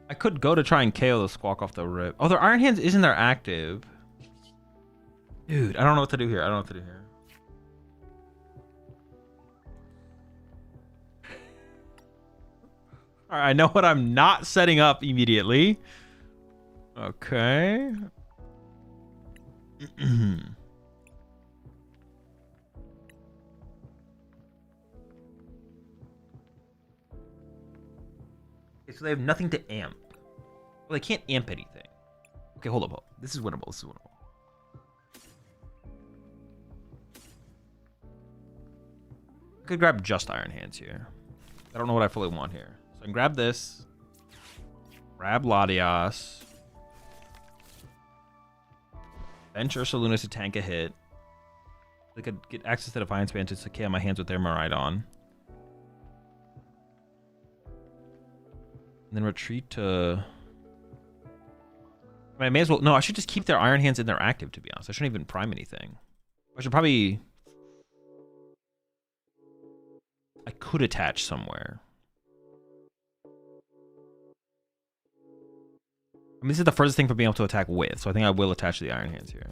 I could go to try and KO the Squawk off the rip. Oh, their Iron Hands isn't their active. Dude, I don't know what to do here. I don't know what to do here. All right, I know what I'm not setting up immediately. Okay. Okay, so they have nothing to amp. Well, they can't amp anything. Okay, hold up. This is winnable. This is winnable. I could grab just Iron Hands here. I don't know what I fully want here. So I can grab this. Grab Latias. Bench Ursaluna to tank a hit. They could get access to Defiance Band to KO my hands with their Miraidon. And then retreat to... I may as well... No, I should just keep their Iron Hands in their active, to be honest. I shouldn't even prime anything. I should probably... I could attach somewhere. I mean, this is the furthest thing for being able to attack with, so I think I will attach the Iron Hands here.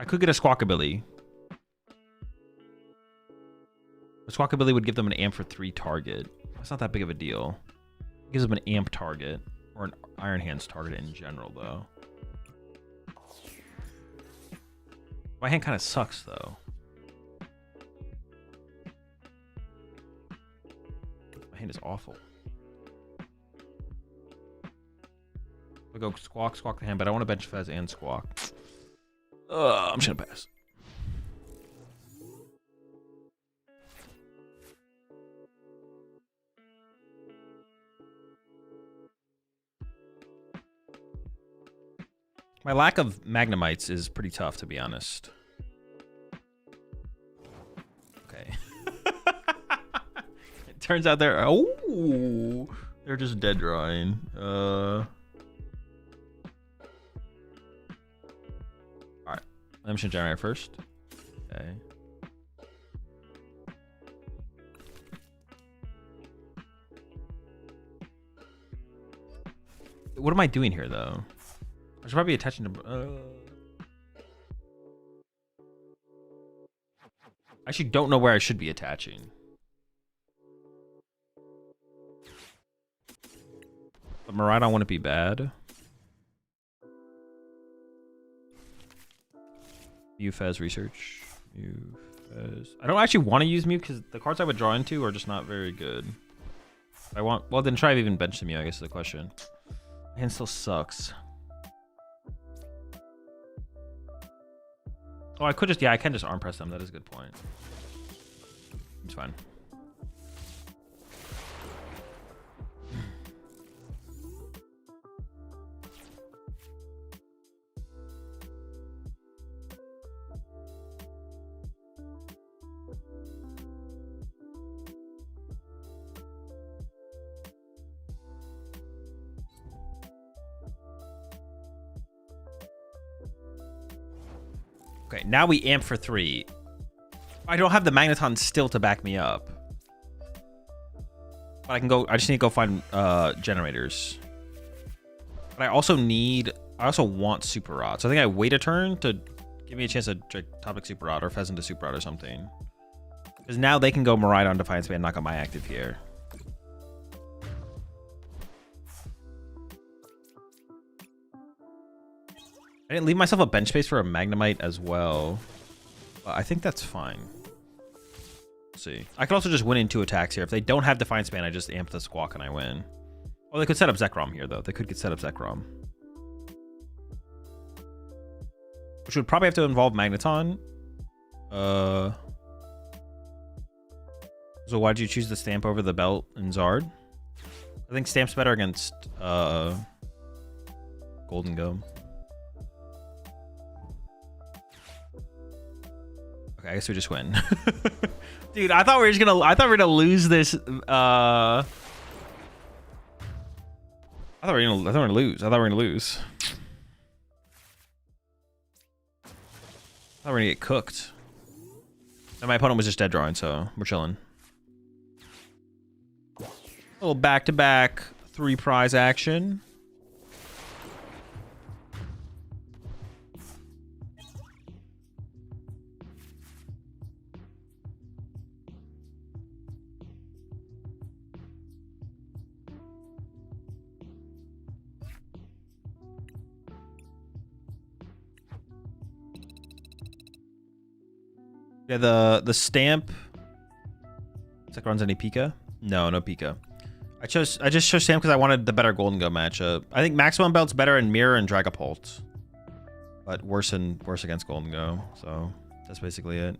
I could get a Squawkabilly. A Squawkabilly would give them an amp for 3 target. That's not that big of a deal. It gives them an amp target. Or an Iron Hands target in general, though. My hand kind of sucks, though. My hand is awful. I'll go Squawk the hand, but I want to bench Fez and Squawk. I'm just gonna pass. My lack of Magnemites is pretty tough, to be honest. Okay. It turns out they're... Oh! They're just dead drawing. Alright. Emission Generator first. Okay. What am I doing here, though? I should probably be attaching to... I actually don't know where I should be attaching. But Miraidon wouldn't be bad. Fez research. Fez. I don't actually want to use Mew because the cards I would draw into are just not very good. I want... Well, then try to even bench the Mew, I guess is the question. My hand still sucks. Oh, I could just... Yeah, I can just arm press them. That is a good point. It's fine. Okay, now we amp for 3. I don't have the Magneton still to back me up. But I can go... I just need to go find generators. But I also want Super Rod. So I think I wait a turn to give me a chance to topic Super Rod or Fez into Super Rod or something. Because now they can go Miraidon, Defiance Band, knock out my active here. I didn't leave myself a bench space for a Magnemite as well. But I think that's fine. Let's see. I could also just win in 2 attacks here. If they don't have Defiance Band, I just amp the Squawk and I win. Oh, they could set up Zekrom here, though. They could get set up Zekrom. Which would probably have to involve Magneton. So why did you choose the Stamp over the Belt and Zard? I think Stamp's better against Golden Go. Okay, I guess we just win. Dude, I thought we were gonna lose this. I thought we were gonna lose. I thought we were gonna get cooked. And my opponent was just dead drawing, so we're chilling. A little back-to-back 3 prize action. Yeah, the Stamp. Zekron's any Pika? No Pika. I just chose Stamp because I wanted the better Golden Go matchup. I think Maximum Belt's better in Mirror and Dragapult, but worse against Golden Go. So that's basically it.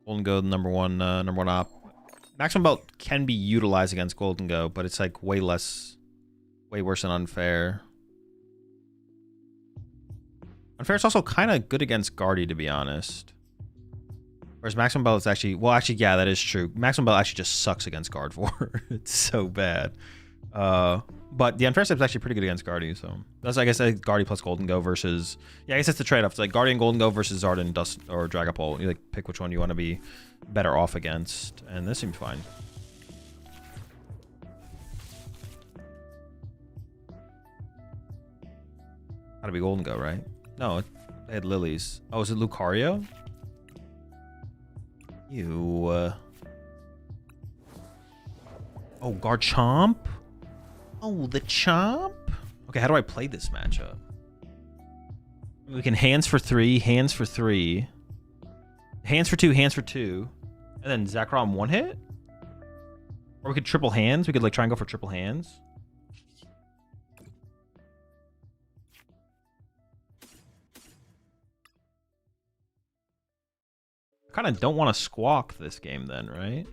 Golden Go, number one op. Maximum Belt can be utilized against Golden Go, but it's like way worse than Unfair. Unfair is also kind of good against Guardy, to be honest. Whereas Maximum Belt is actually... Well, actually, yeah, that is true. Maximum Belt actually just sucks against Gardevoir. It's so bad. But the Unfair step is actually pretty good against Guardy, so... That's, I guess, like Guardy plus Golden Go versus... Yeah, I guess that's the trade-off. It's like Guardy and Golden Go versus Zard and Dust or Dragapult. You like pick which one you want to be better off against. And this seems fine. Gotta be Golden Go, right? No, they had Lilies. Oh, is it Lucario? You. Oh, Garchomp? Oh, the Chomp? Okay, how do I play this matchup? We can hands for 3, hands for 3. Hands for 2, hands for 2. And then Zekrom 1 hit? Or we could triple hands. We could like try and go for triple hands. I kind of don't want to squawk this game then, right?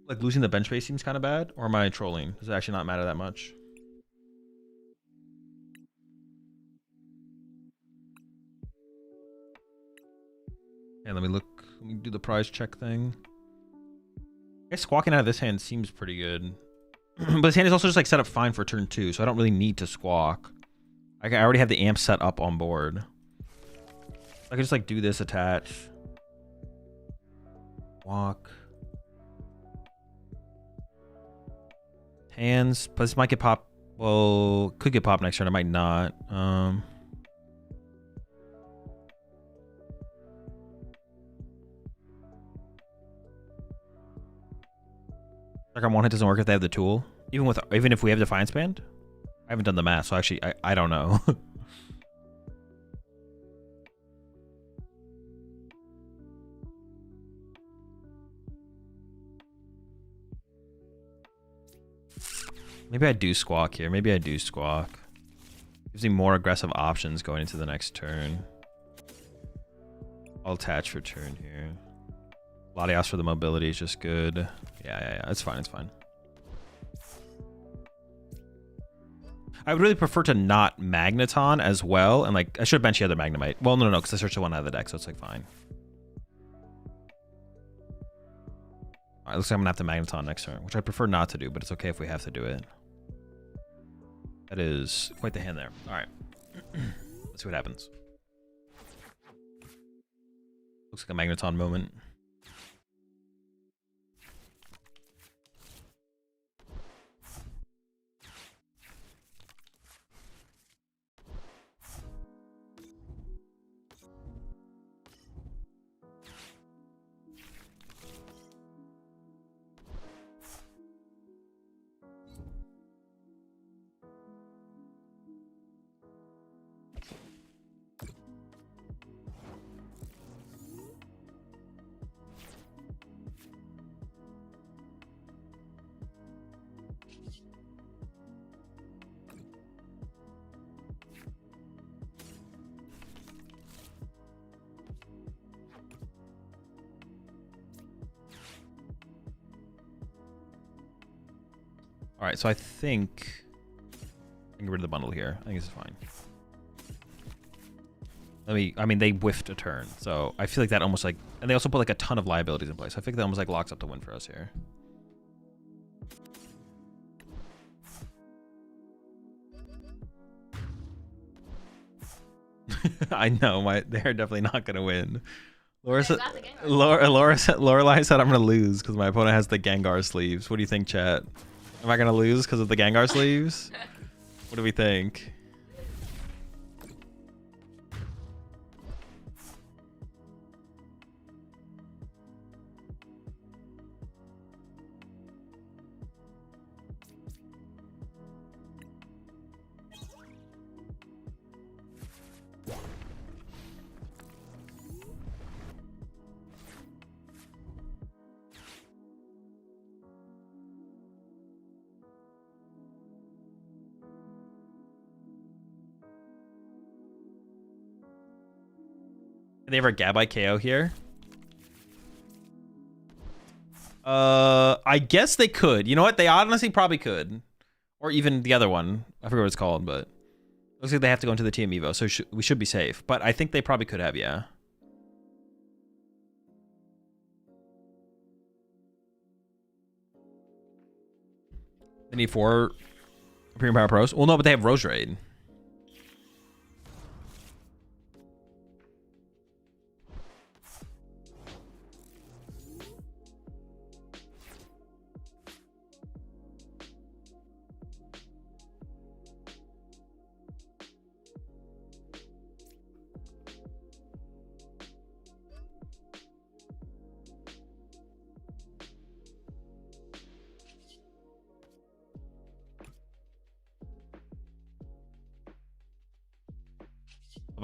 Like losing the bench space seems kind of bad. Or am I trolling? Does it actually not matter that much? And let me look. Let me do the prize check thing. I guess squawking out of this hand seems pretty good. But this hand is also just like set up fine for turn 2, so I don't really need to squawk. I already have the amp set up on board. I could just like do this attach. Walk. Hands. But this might get pop. Well, could get pop next turn. I might not. Like on 1 hit doesn't work if they have the tool. Even if we have Defiance Band? I haven't done the math, so actually I don't know. Maybe I do squawk here. Maybe I do squawk. Gives me more aggressive options going into the next turn. I'll attach for turn here. Latias for the mobility is just good. Yeah. It's fine. It's fine. I would really prefer to not Magneton as well. And like, I should have benched the other Magnemite. Well, no, because I searched the one out of the deck, so it's like fine. All right, looks like I'm gonna have to Magneton next turn, which I prefer not to do, but it's okay if we have to do it. That is quite the hand there. All right. Let's see what happens. Looks like a Magneton moment. All right, so I think I can get rid of the bundle here. I think this is fine. I mean, they whiffed a turn, so I feel like that almost like, and they also put like a ton of liabilities in place. I think that almost like locks up the win for us here. I know, they're definitely not gonna win. Lorelai said I'm gonna lose because my opponent has the Gengar sleeves. What do you think, chat? Am I gonna lose because of the Gengar sleeves? What do we think? Did they ever Gabite KO here? I guess they could. You know what? They honestly probably could. Or even the other one. I forget what it's called, but looks like they have to go into the TM Evo, so we should be safe. But I think they probably could have, yeah. They need 4 Premium Power Pros. Well, no, but they have Roserade.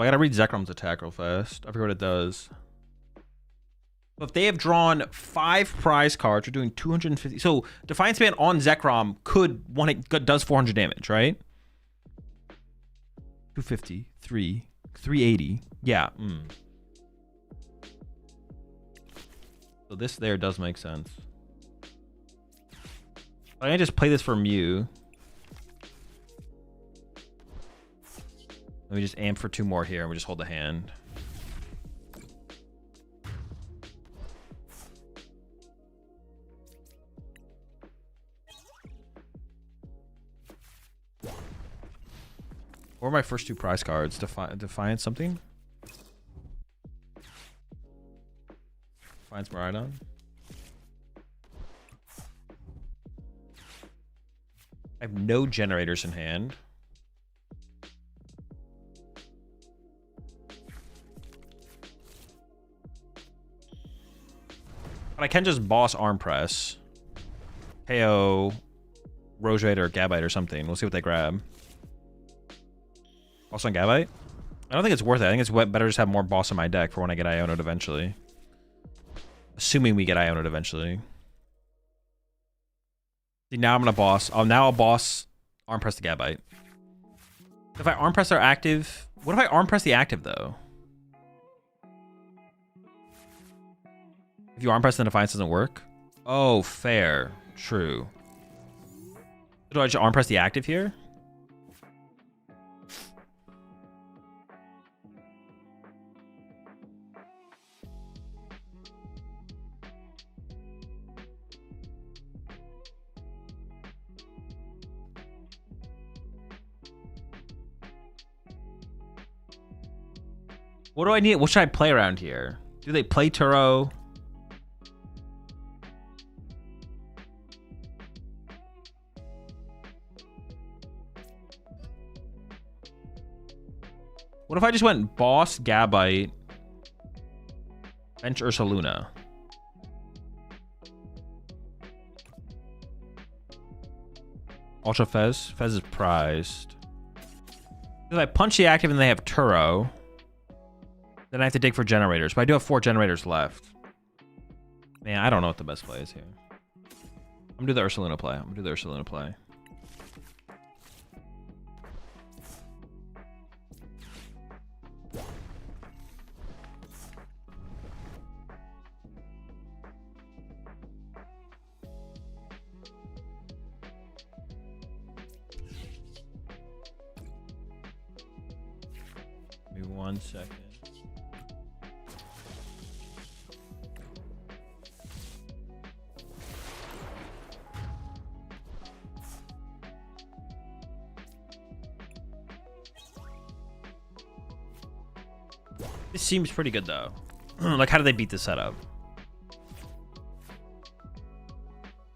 I gotta read Zekrom's attack real fast. I forget what it does. So if they have drawn 5 prize cards, we're doing 250. So Defiance Band on Zekrom does 400 damage, right? 250, 380. Yeah. So this there does make sense. I can just play this for Mew. Let me just amp for 2 more here, and we just hold the hand. What are my first 2 prize cards? Defiance something? Defiance Miraidon? I have no generators in hand. But I can just boss arm press. KO Roserade or Gabite or something. We'll see what they grab. Also on Gabite? I don't think it's worth it. I think it's better just have more boss in my deck for when I get Iono'd eventually. Assuming we get Iono'd eventually. See, now I'm gonna boss. Oh, now I'll boss arm press the Gabite. If I arm press our active... What if I arm press the active, though? If you arm press, then Defiance doesn't work? Oh, fair. True. Do I just arm press the active here? What do I need? What should I play around here? Do they play Turo? What if I just went boss, Gabite, bench Ursaluna? Ultra Fez? Fez is prized. If I punch the active and they have Turo, then I have to dig for generators. But I do have 4 generators left. Man, I don't know what the best play is here. I'm gonna do the Ursaluna play. Give me 1 second. This seems pretty good, though. Like, how do they beat this setup?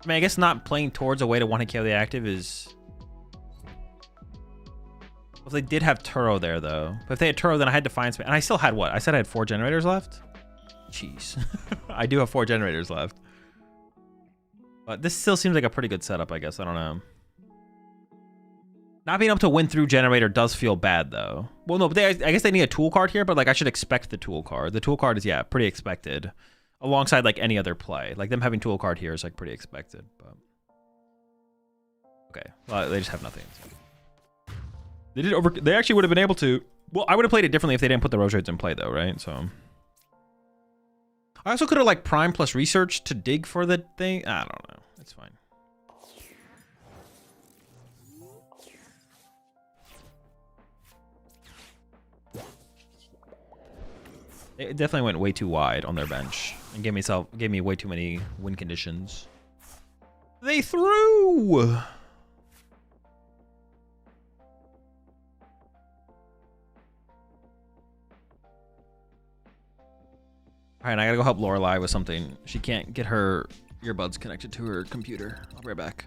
I mean, I guess not playing towards a way to one-hit KO the active is... Well, if they did have Turo there, though. But if they had Turo, then I had Defiance. And I still had what? I said I had 4 generators left? Jeez. I do have 4 generators left. But this still seems like a pretty good setup, I guess. I don't know. Not being able to win through generator does feel bad, though. Well, no, but I guess they need a tool card here, but like I should expect the tool card. The tool card is, yeah, pretty expected. Alongside like any other play. Like them having tool card here is like pretty expected. But okay, well, they just have nothing. They actually would have been able to. Well, I would have played it differently if they didn't put the Roserades in play, though, right? So I also could have like prime plus research to dig for the thing. I don't know. It's fine. It definitely went way too wide on their bench and gave me way too many win conditions. They threw. All right, I gotta go help Lorelai with something. She can't get her earbuds connected to her computer. I'll be right back.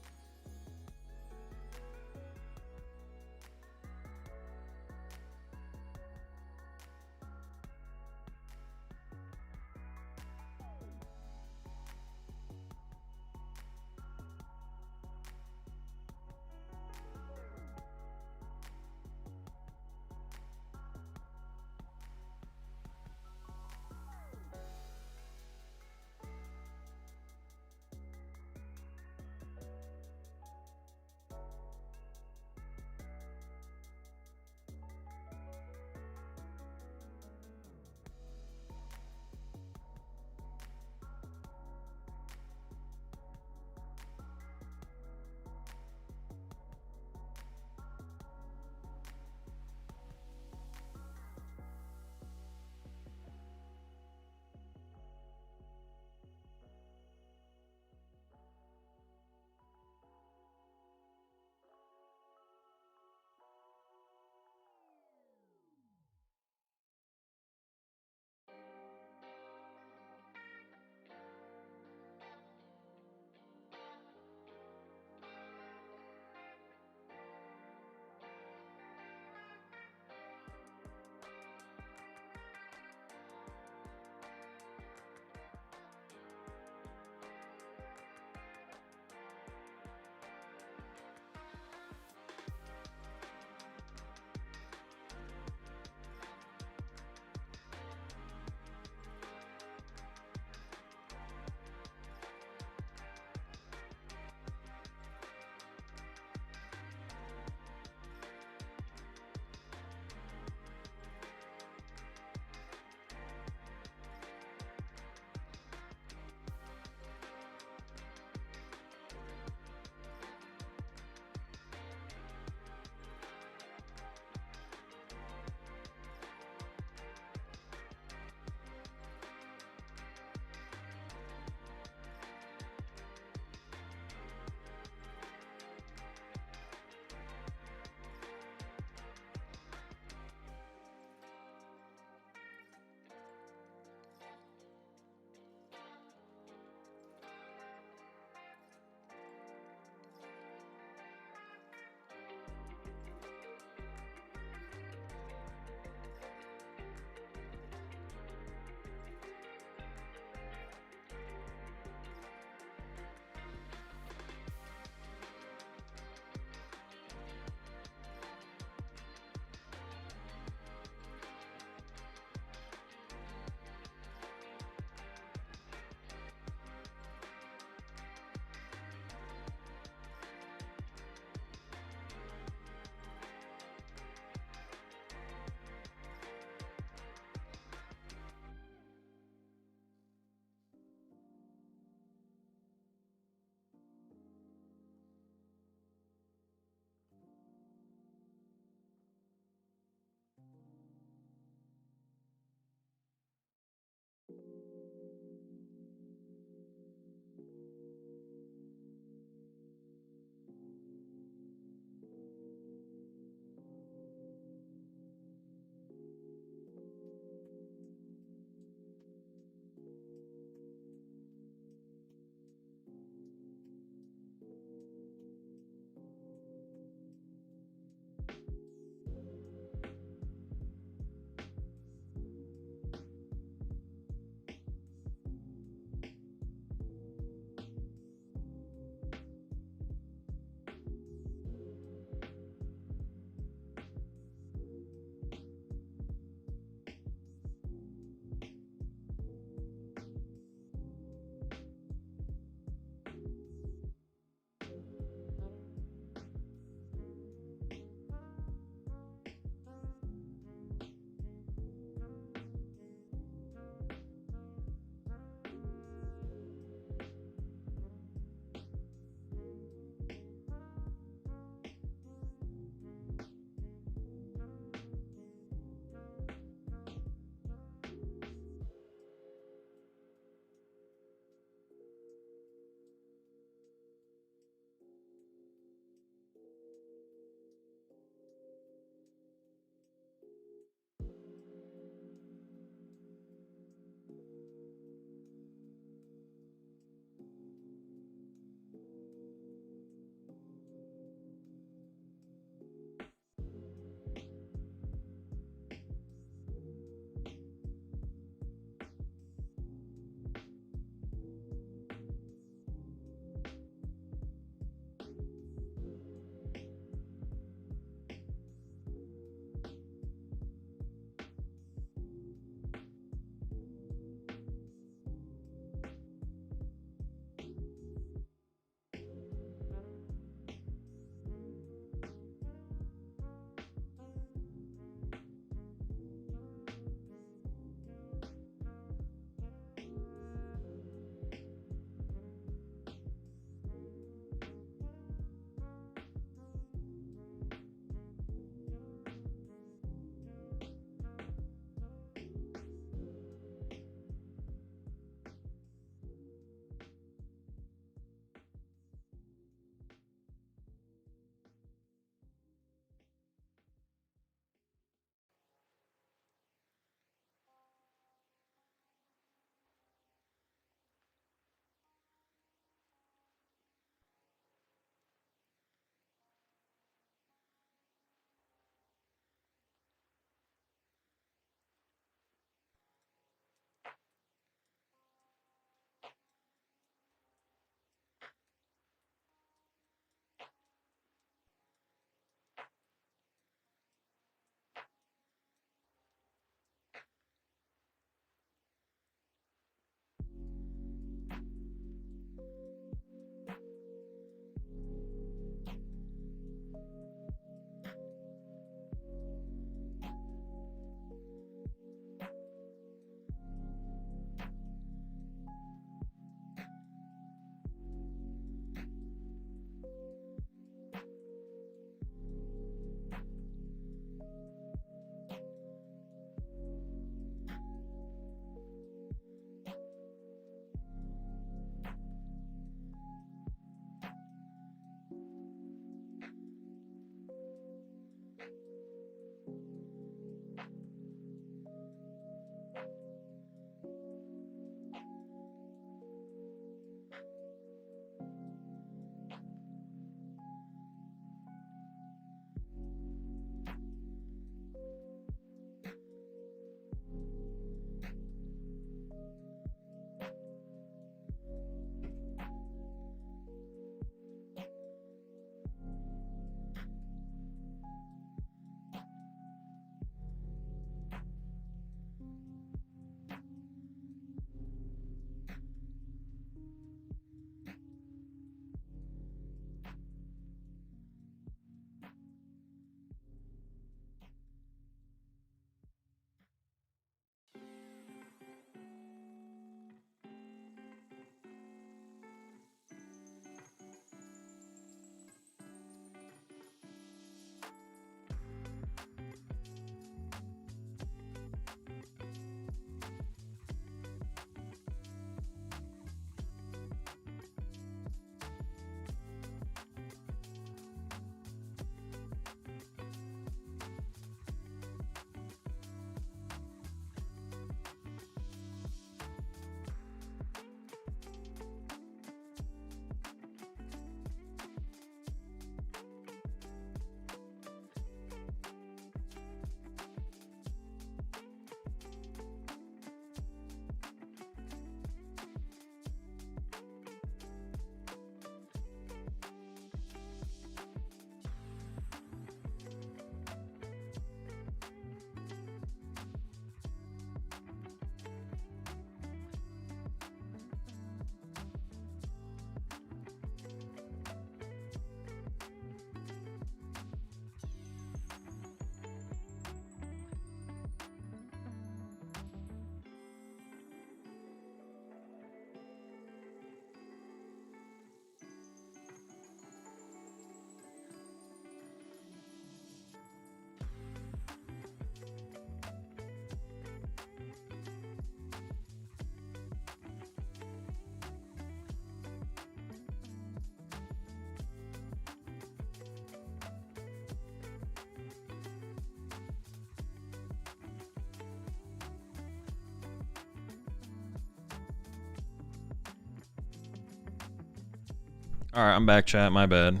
All right, I'm back, chat. My bad.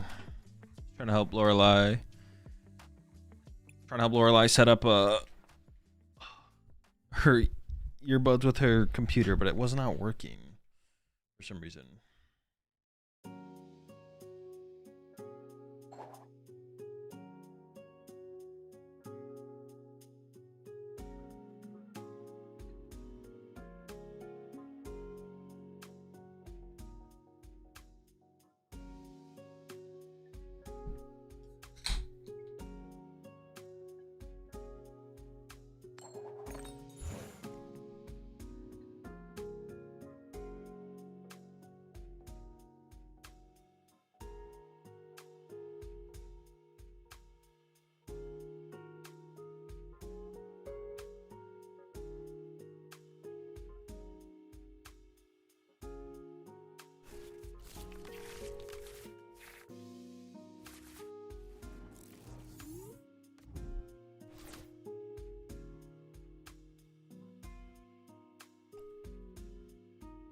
Trying to help Lorelai. Trying to help Lorelai set up her earbuds with her computer, but it was not working for some reason.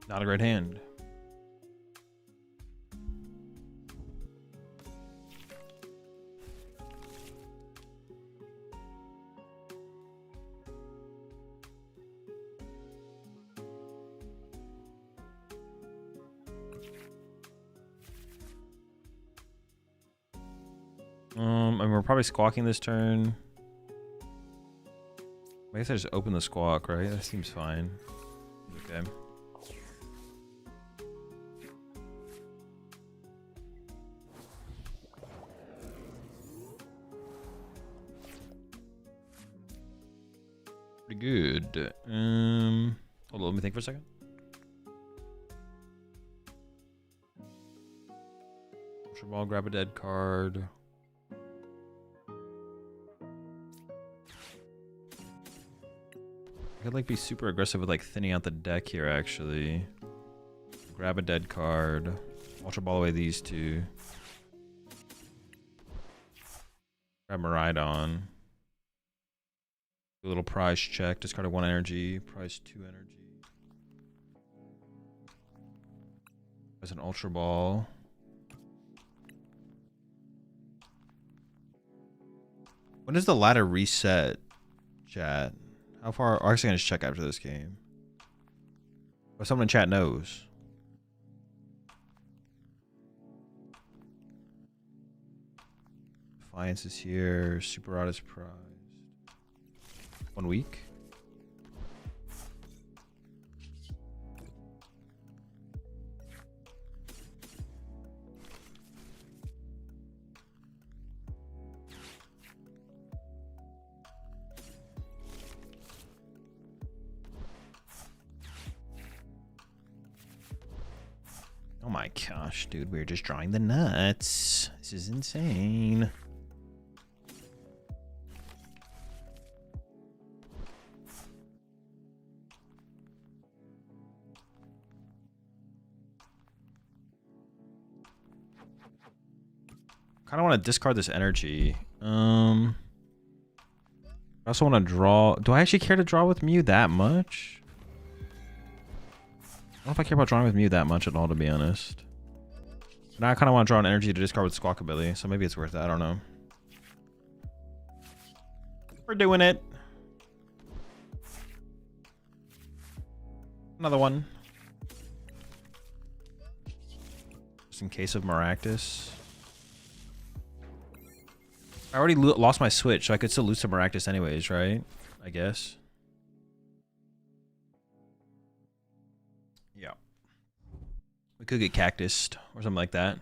Not a great hand. And we're probably squawking this turn. I guess I just open the squawk, right? That seems fine. Okay. Pretty good. Hold on, let me think for a second. Ultra Ball, grab a dead card. I could like be super aggressive with like thinning out the deck here actually. Grab a dead card. Ultra Ball away these two. Grab Miraidon. Do a little prize check. Discard a 1 energy. Prize 2 energy. There's an Ultra Ball. When does the ladder reset, chat? How far? I'm actually gonna just check after this game. But someone in chat knows. Defiance is here. Super Rod is prized. 1 week. Oh my gosh, dude, we're just drawing the nuts. This is insane. Kind of want to discard this energy. I also want to draw. Do I actually care to draw with Mew that much? I don't know if I care about drawing with Mew that much at all, to be honest. But now I kind of want to draw an energy to discard with Squawkabilly, so maybe it's worth it. I don't know. We're doing it. Another one. Just in case of Maractus. I already lost my Switch, so I could still lose to Maractus anyways, right? I guess. Yeah. We could get Cactused or something like that.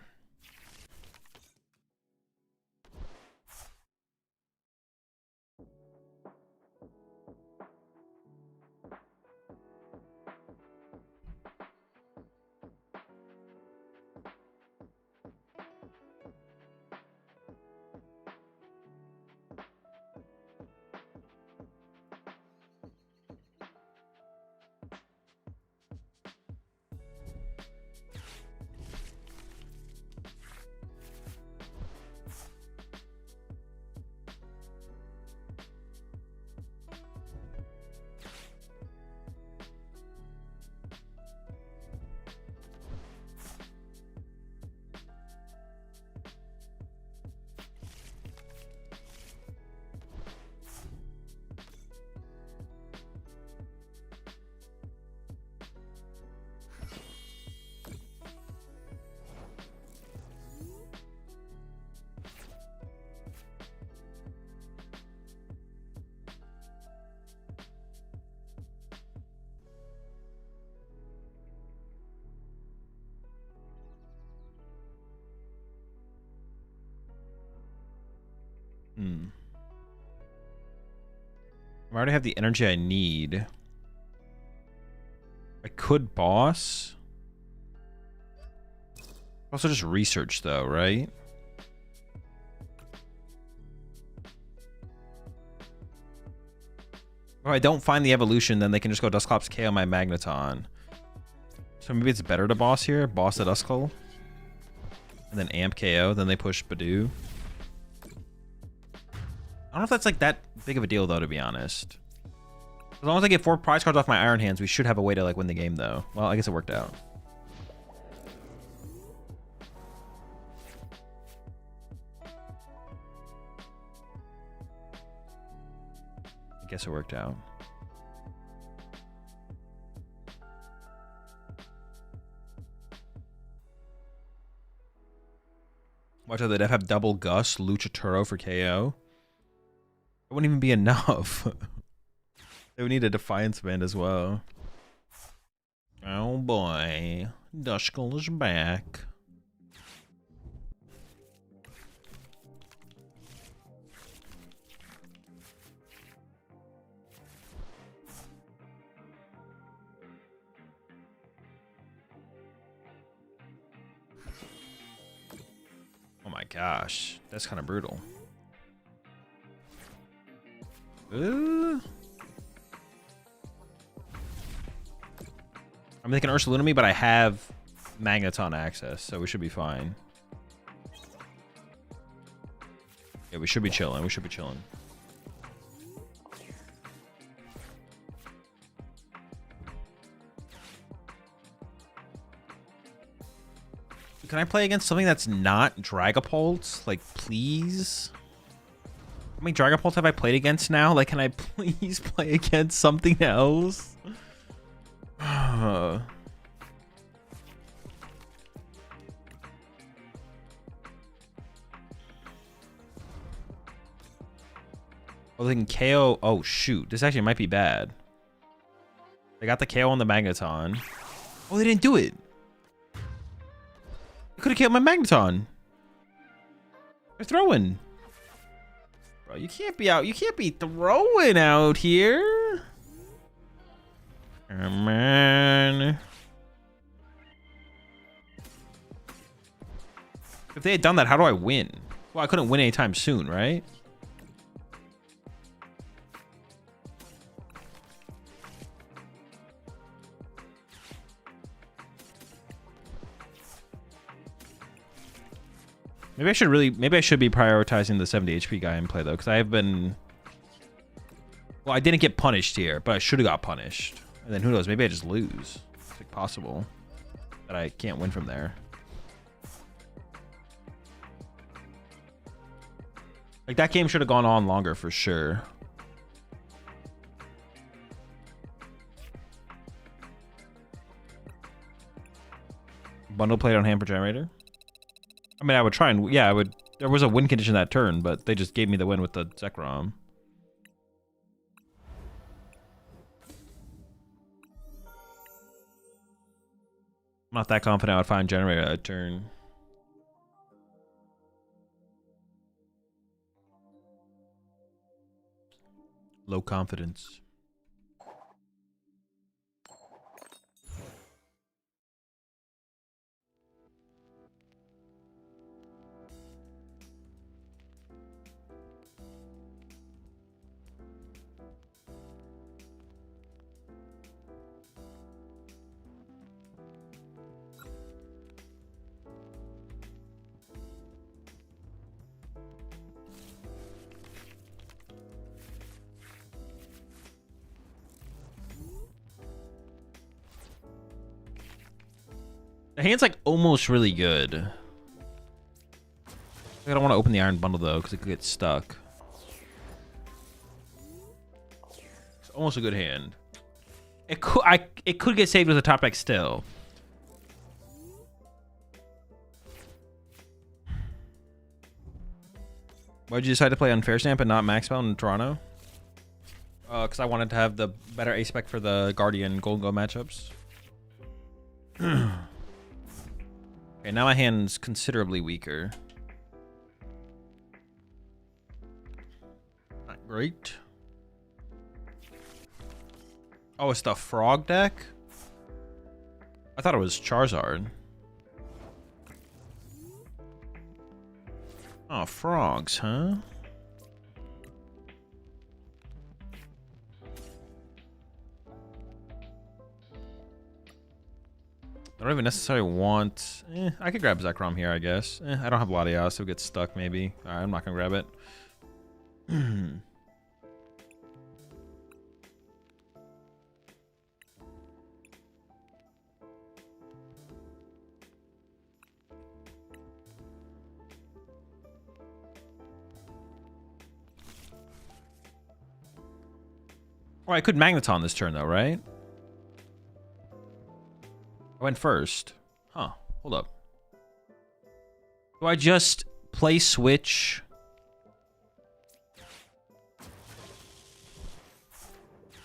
I already have the energy I need. I could boss. Also just research though, right? If I don't find the evolution, then they can just go Dusclops KO my Magneton. So maybe it's better to boss here. Boss the Duskull. And then amp KO. Then they push Badoo. I don't know if that's like that big of a deal though, to be honest. As long as I get 4 prize cards off my Iron Hands, we should have a way to like win the game though. Well, I guess it worked out. I guess it worked out. Watch out, they'd have double Gus, Luchitoro for KO. It wouldn't even be enough. They would need a Defiance Band as well. Oh boy. Duskull is back. Oh my gosh. That's kind of brutal. I'm thinking Ursaluna, but I have Magneton access, so we should be fine. Yeah, we should be chilling. We should be chilling. Can I play against something that's not Dragapult? Like, please? How many Dragapults have I played against now? Like, can I please play against something else? Well, they can KO. Oh, shoot. This actually might be bad. They got the KO on the Magneton. Oh, they didn't do it. I could have killed my Magneton. They're throwing. Bro, you can't be out. You can't be throwing out here. Oh, man. If they had done that, how do I win? Well, I couldn't win anytime soon, right? Maybe I should be prioritizing the 70 HP guy in play though, because I have been, well, I didn't get punished here, but I should have got punished. And then who knows, maybe I just lose. It's like possible that I can't win from there. Like that game should have gone on longer for sure. Bundle played on hand for generator. I mean, I would try and, yeah, I would. There was a win condition that turn, but they just gave me the win with the Zekrom. I'm not that confident I would find generator that turn. Low confidence. The hand's like almost really good. I don't want to open the iron bundle though, because it could get stuck. It's almost a good hand. It could get saved with a top deck still. Why'd you decide to play Unfair Stamp and not Maxwell in Toronto? Because I wanted to have the better ace spec for the Guardian Golden Go matchups. Okay, now my hand's considerably weaker. Great. Oh, it's the frog deck? I thought it was Charizard. Oh, frogs, huh? I don't even necessarily want... I could grab Zekrom here, I guess. I don't have Latias, so it gets stuck, maybe. Alright, I'm not gonna grab it. Oh, I could Magneton this turn, though, right? I went first. Huh. Hold up. Do I just play switch?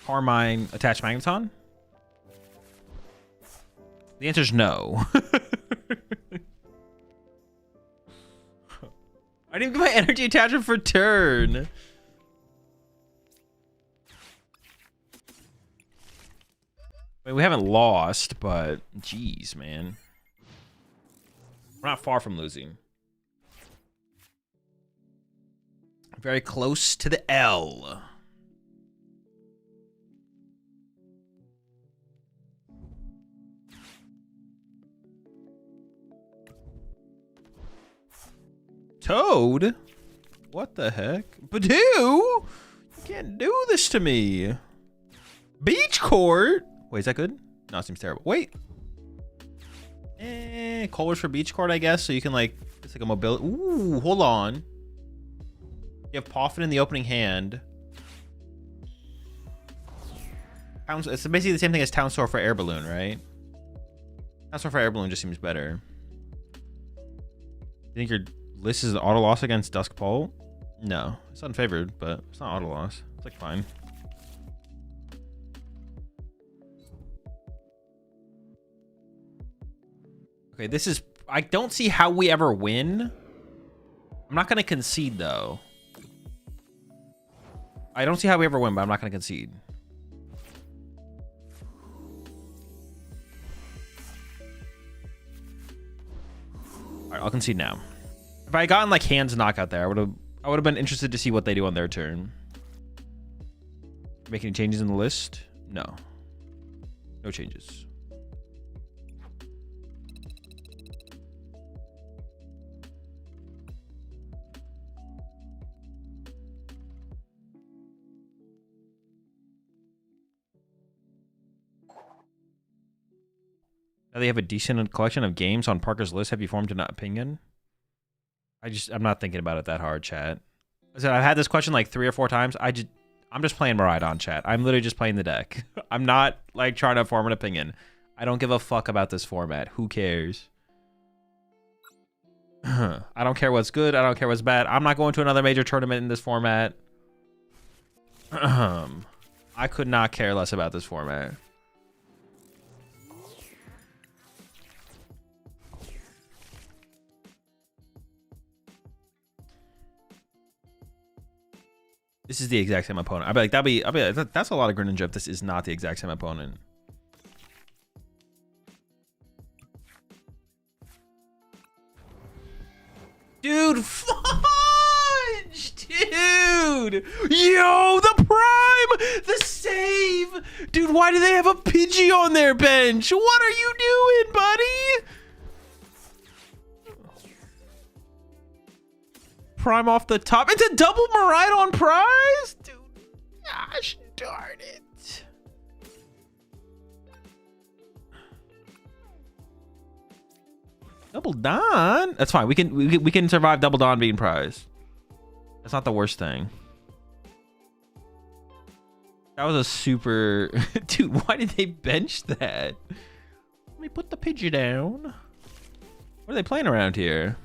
Carmine, attach Magneton? The answer is no. I didn't even get my energy attachment for turn. I mean, we haven't lost, but jeez, man. We're not far from losing. Very close to the L. Toad? What the heck? Badoo? You can't do this to me. Beach Court? Wait, is that good? No, it seems terrible. Wait. Colors for Beach Court, I guess. So you can, like, it's like a mobility. Ooh, hold on. You have Poffin in the opening hand. It's basically the same thing as Town Store for Air Balloon, right? Town Store for Air Balloon just seems better. You think your list is an auto loss against Dusk Pole? No, it's unfavored, but it's not auto loss. It's like fine. Okay, this is... I don't see how we ever win. I'm not going to concede, though. I don't see how we ever win, but I'm not going to concede. Alright, I'll concede now. If I had gotten, like, hands knockout there, I would have been interested to see what they do on their turn. Make any changes in the list? No. No changes. Now they have a decent collection of games on Parker's list. Have you formed an opinion? I'm not thinking about it that hard, chat. I said I've had this question like 3 or 4 times. I'm just playing Miraidon, chat. I'm literally just playing the deck. I'm not like trying to form an opinion. I don't give a fuck about this format. Who cares? I don't care what's good. I don't care what's bad. I'm not going to another major tournament in this format. I could not care less about this format. This is the exact same opponent. I'd be like, that's a lot of Greninja if this is not the exact same opponent. Dude, fudge! Dude! Yo, the prime! The save! Dude, why do they have a Pidgey on their bench? What are you doing, buddy? Prime off the top. It's a double Miraidon prize? Dude, gosh darn it. Double Don? That's fine. We can survive Double Don being prize. That's not the worst thing. That was a super... Dude, why did they bench that? Let me put the Pidgey down. What are they playing around here?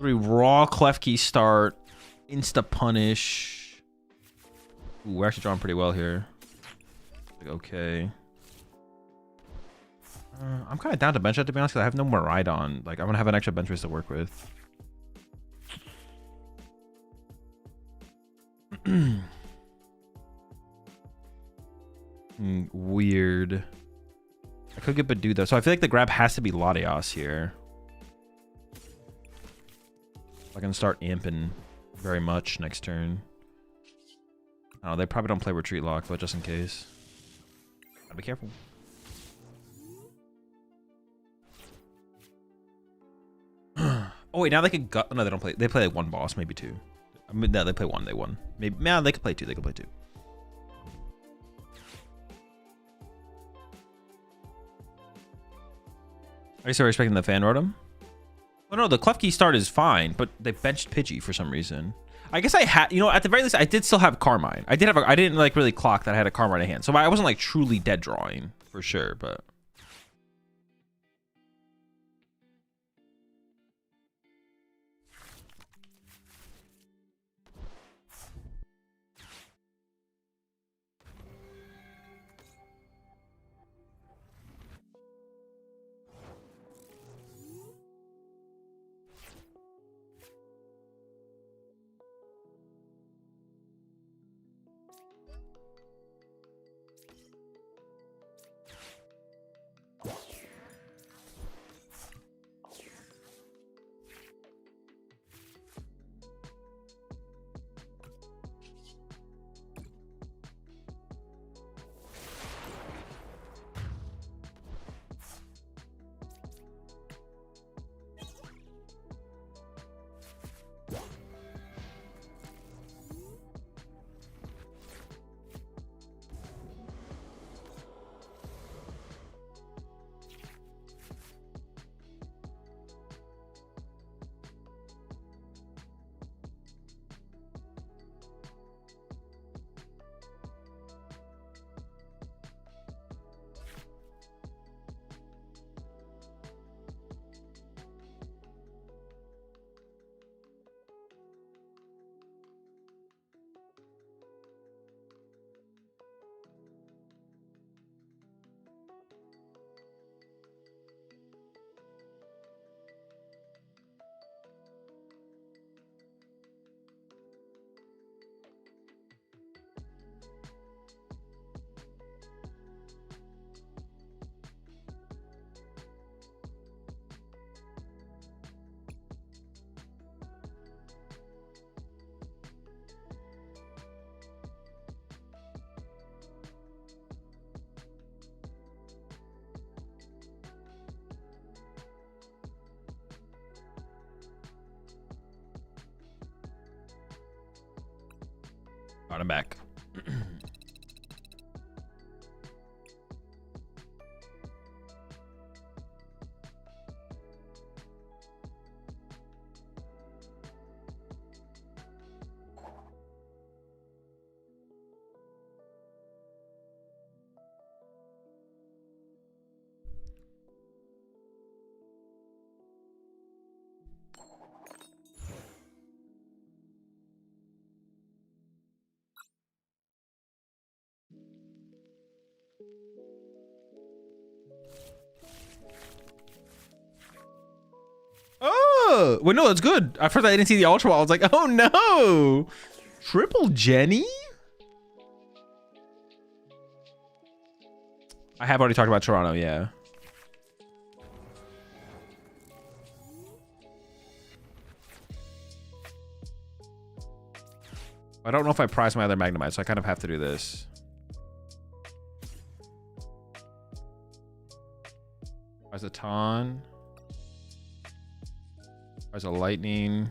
Raw Klefki start. Insta punish. Ooh, we're actually drawing pretty well here. Like, okay. I'm kind of down to bench it, to be honest, because I have no more Miraidon. Like, I'm going to have an extra bench race to work with. Weird. I could get Badu, though. So I feel like the grab has to be Latios here. I can start amping very much next turn. Oh, they probably don't play Retreat Lock, but just in case. Gotta be careful. Oh wait, now they could gut. No, they don't play. They play like one boss, maybe two. I mean, no, they play one. They won. Maybe. Yeah, they could play two. They could play two. Are you still expecting the fan rotom? Well, no, the Klefki start is fine, but they benched Pidgey for some reason. I guess I had, you know, at the very least, I did still have Carmine. I didn't like really clock that I had a Carmine in hand, so I wasn't like truly dead drawing for sure, but. Alright, I'm back. Oh, wait, no, that's good. At first I didn't see the Ultra Ball. I was like, oh no. Triple Jenny? I have already talked about Toronto, yeah. I don't know if I prize my other Magnemite, so I kind of have to do this. Prize a Ton. Prize a Lightning.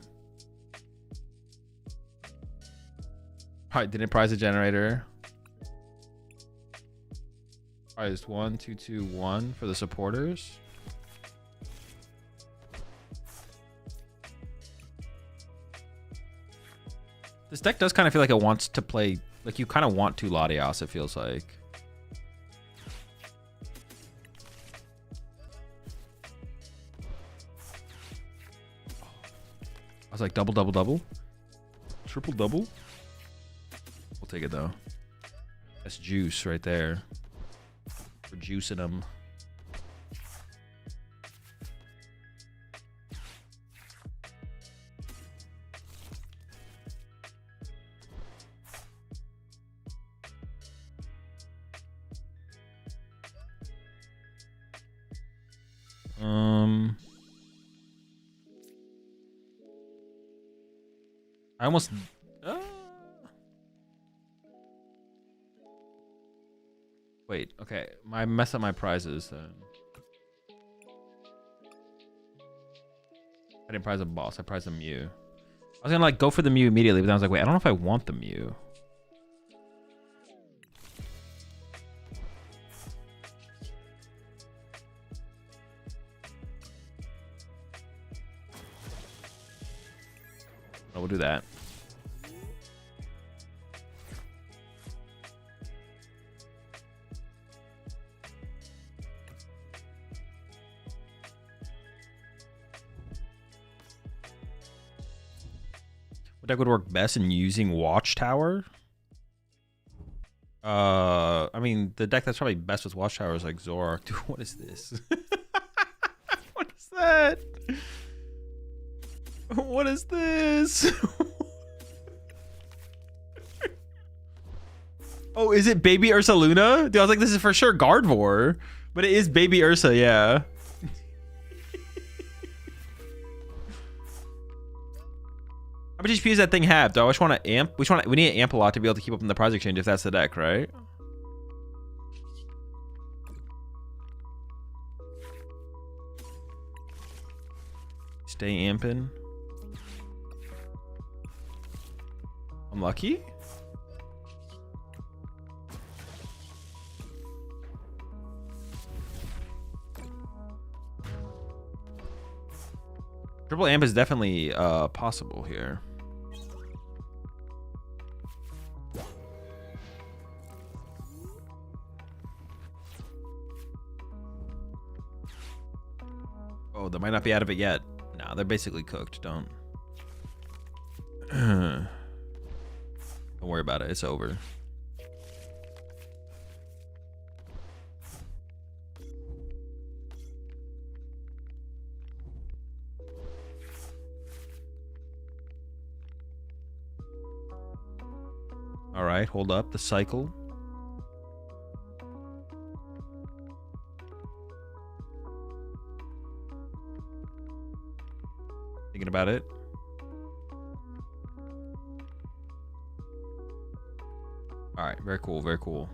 Probably didn't prize a Generator. Prized 1, 2, 2, 1 for the supporters. This deck does kind of feel like it wants to play, like you kind of want to Latios, it feels like. I was like double, double, double. Triple double. We'll take it though. That's juice right there. We're juicing them. I almost. Wait. Okay. I mess up my prizes then. I didn't prize a boss. I prized a Mew. I was gonna like go for the Mew immediately, but then I was like, wait, I don't know if I want the Mew. Oh, we'll do that. What deck would work best in using Watchtower? I mean, the deck that's probably best with Watchtower is like Zora. Dude, what is this? What is that? What is this? Oh, is it Baby Ursa Luna? Dude, I was like, this is for sure Gardevoir. But it is Baby Ursa, yeah. How much HP does that thing have? Do I just want to amp? We need to amp a lot to be able to keep up in the prize exchange if that's the deck, right? Stay amping. Unlucky? Triple amp is definitely possible here. Oh, they might not be out of it yet. Nah, they're basically cooked. Don't worry about it. It's over. All right, hold up. The cycle. Thinking about it. All right, very cool, very cool.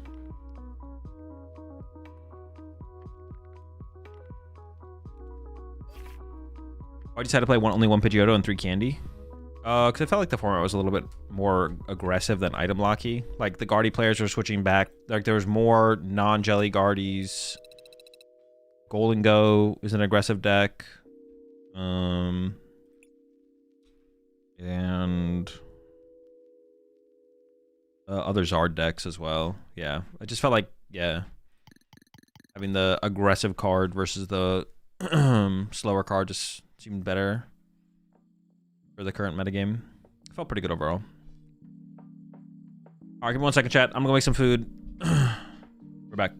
Why decide to play only one Pidgeotto and 3 Candy? Because I felt like the format was a little bit more aggressive than item locky. Like the Guardy players were switching back. Like there was more non-jelly Guardies. Golden Go is an aggressive deck. And other Zard decks as well. Yeah, I just felt like, yeah, having the aggressive card versus the slower card just seemed better for the current metagame. Felt pretty good overall. All right, give me 1 second, chat. I'm gonna go make some food. We're back.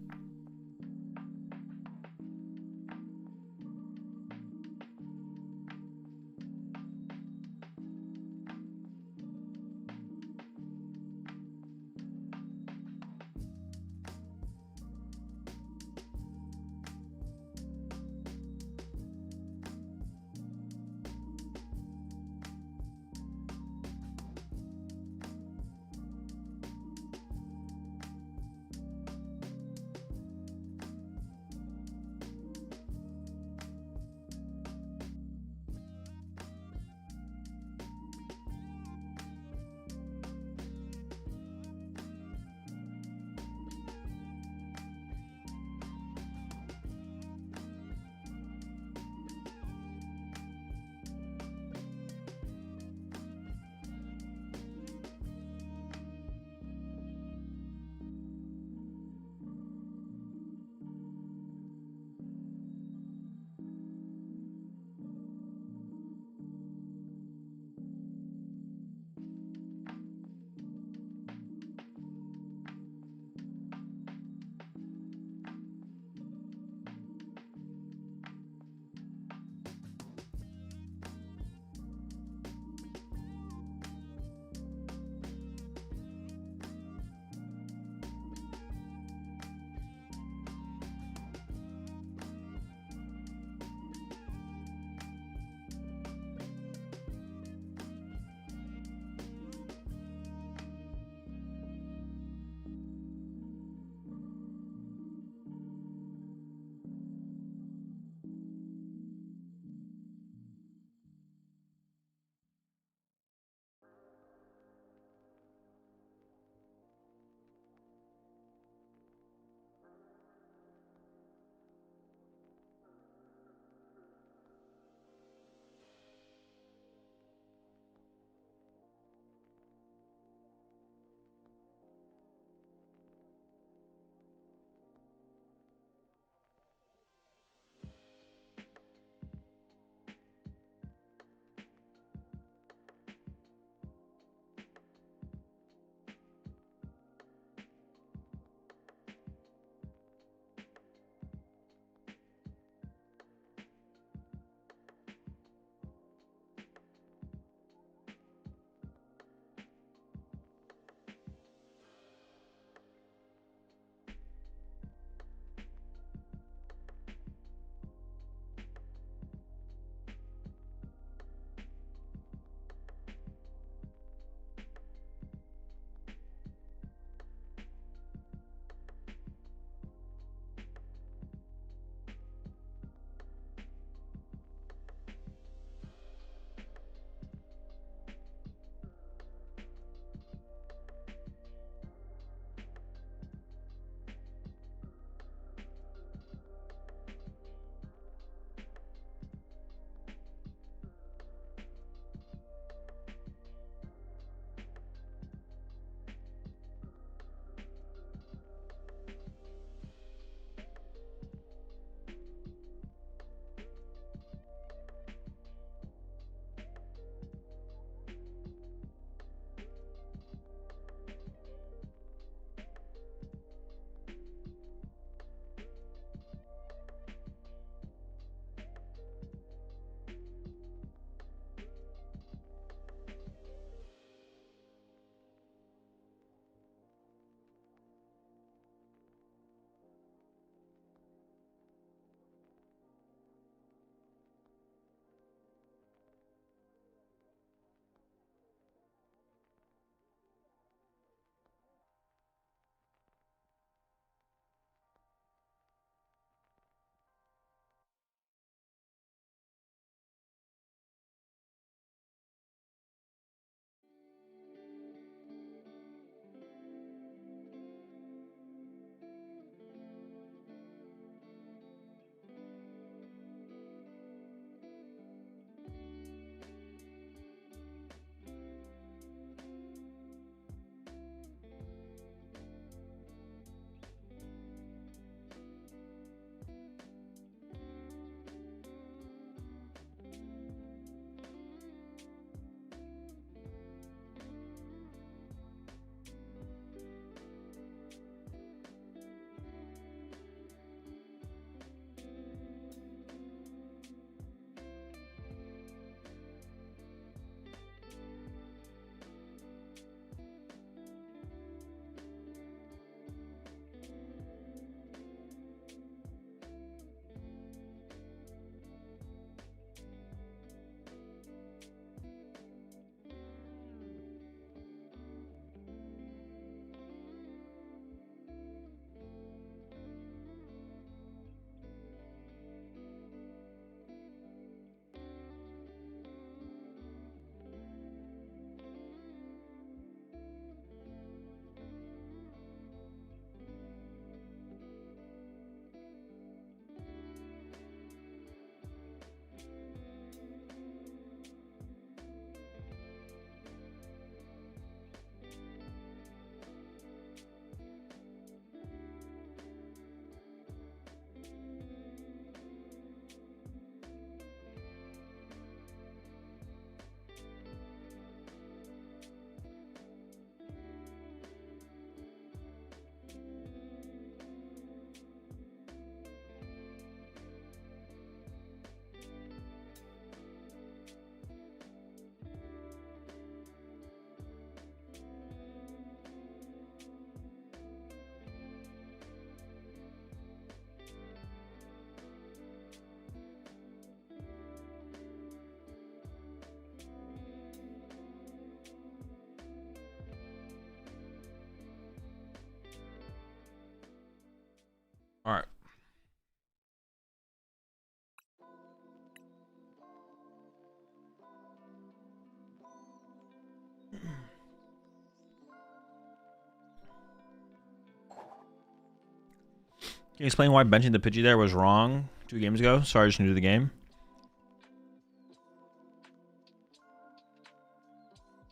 Can you explain why benching the Pidgey there was wrong 2 games ago? Sorry, just new to the game.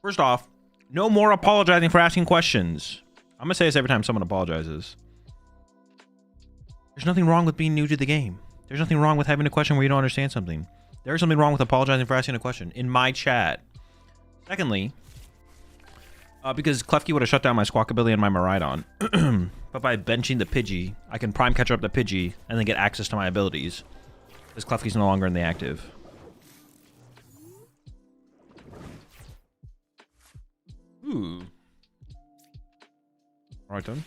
First off, no more apologizing for asking questions. I'm gonna say this every time someone apologizes. There's nothing wrong with being new to the game. There's nothing wrong with having a question where you don't understand something. There's something wrong with apologizing for asking a question in my chat. Secondly, because Klefki would have shut down my Squawkabilly and my Miraidon. But by benching the Pidgey, I can prime catch up the Pidgey and then get access to my abilities. Because Klefki's no longer in the active. Ooh. Alright then.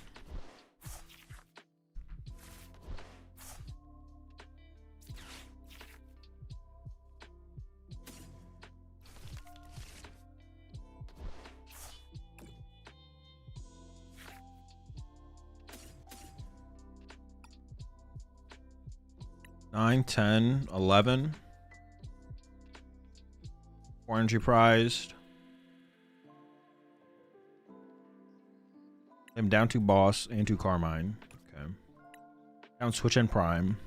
Nine, 10, 11. 4 energy prized. I'm down 2 boss and 2 Carmine. Okay. Down switch and prime.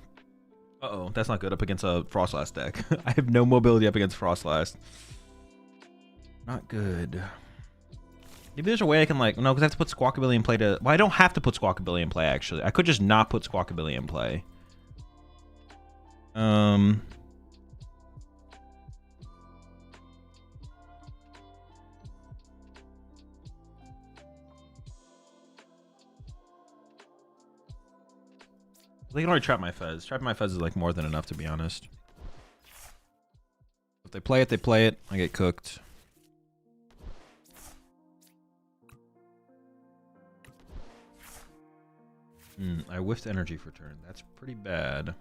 Uh-oh, that's not good up against a Frostlass deck. I have no mobility up against Frostlass. Not good. Maybe there's a way I can like... No, because I have to put Squawkabilly in play to... Well, I don't have to put Squawkabilly in play, actually. I could just not put Squawkabilly in play. They can already trap my Fez. Trapping my Fez is like more than enough, to be honest. If they play it, they play it. I get cooked. I whiffed energy for turn. That's pretty bad.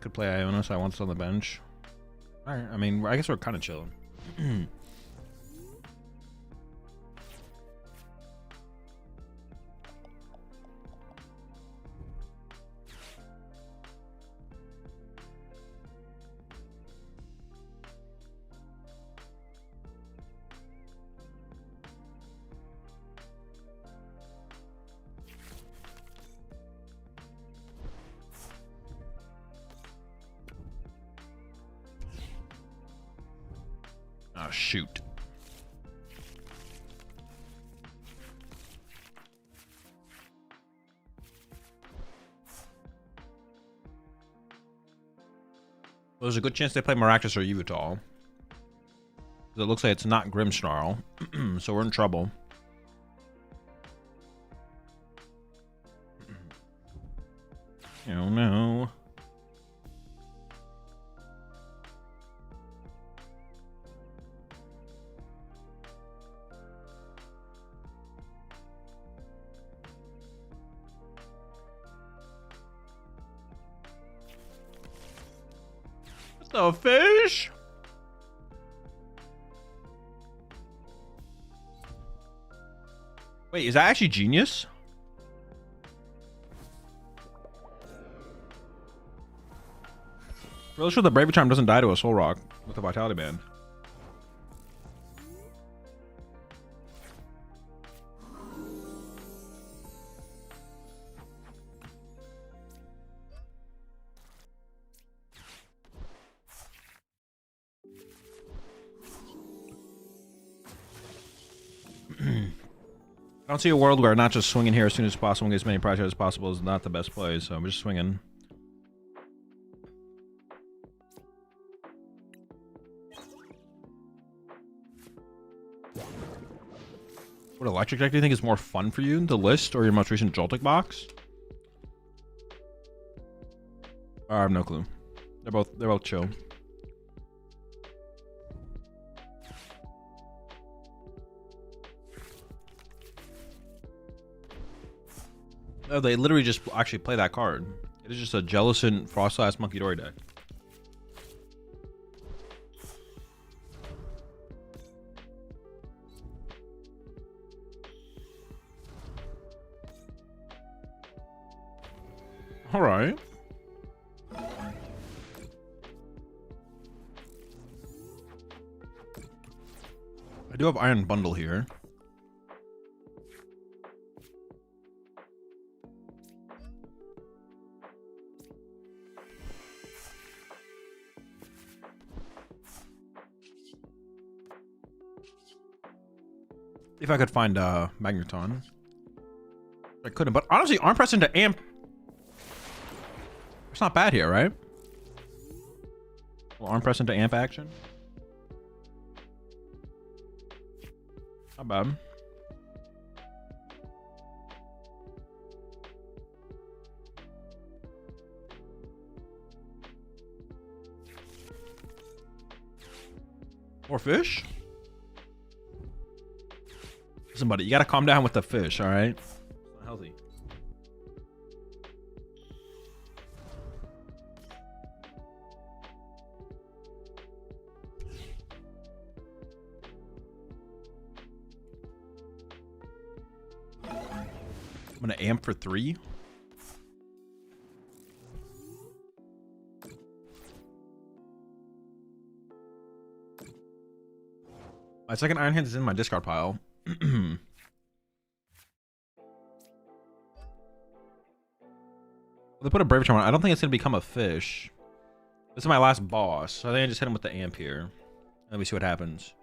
Could play Ionis. I want this on the bench. Alright, I mean, I guess we're kind of chilling. Oh, shoot. Well, there's a good chance they play Maractus or Yveltal. It looks like it's not Grimmsnarl, so we're in trouble. Oh no. The fish? Wait, is that actually genius? Really sure the Bravery Charm doesn't die to a Soul Rock with a Vitality Band. I don't see a world where not just swinging here as soon as possible and get as many prizes as possible is not the best play, so I'm just swinging. What electric deck do you think is more fun for you, the list or your most recent Joltik box? I have no clue. They're both chill. No, they literally just actually play that card. It is just a Jellicent Frostlass Monkey Dory deck. right? I do have Iron Bundle here. If I could find Magneton. I couldn't, but honestly, arm press into amp. It's not bad here, right? Well, arm press into amp action. Not bad. More fish? Listen, buddy, you gotta calm down with the fish, all right? It's not healthy. I'm gonna amp for 3. My second Iron Hand is in my discard pile. They put a Brave Charm on. I don't think it's gonna become a fish. This is my last boss, so I think I just hit him with the amp here. Let me see what happens.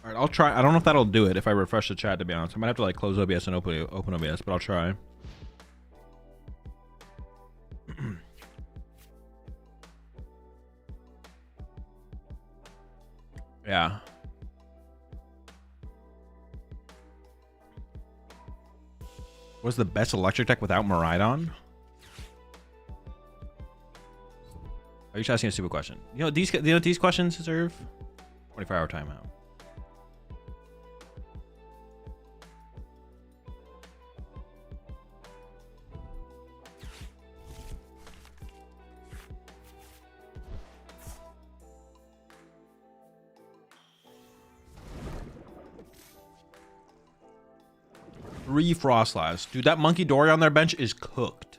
All right, I'll try. I don't know if that'll do it if I refresh the chat, to be honest. I might have to like close OBS and open OBS, but I'll try. Yeah. What's the best electric deck without Miraidon? Are you just asking a stupid question? You know these questions deserve 24-hour timeout. Three Frostlass. Dude, that Monkey Dory on their bench is cooked.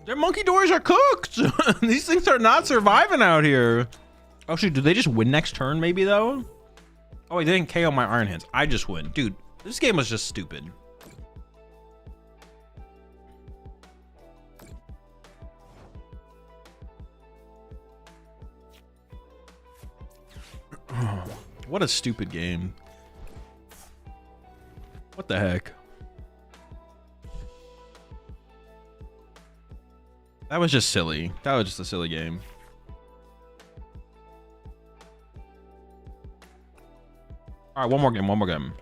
Their Monkey Dories are cooked. These things are not surviving out here. Oh, shoot. Do they just win next turn, maybe, though? Oh, wait, they didn't KO my Iron Hands. I just win. Dude, this game was just stupid. What a stupid game. What the heck? That was just silly. That was just a silly game. All right, one more game.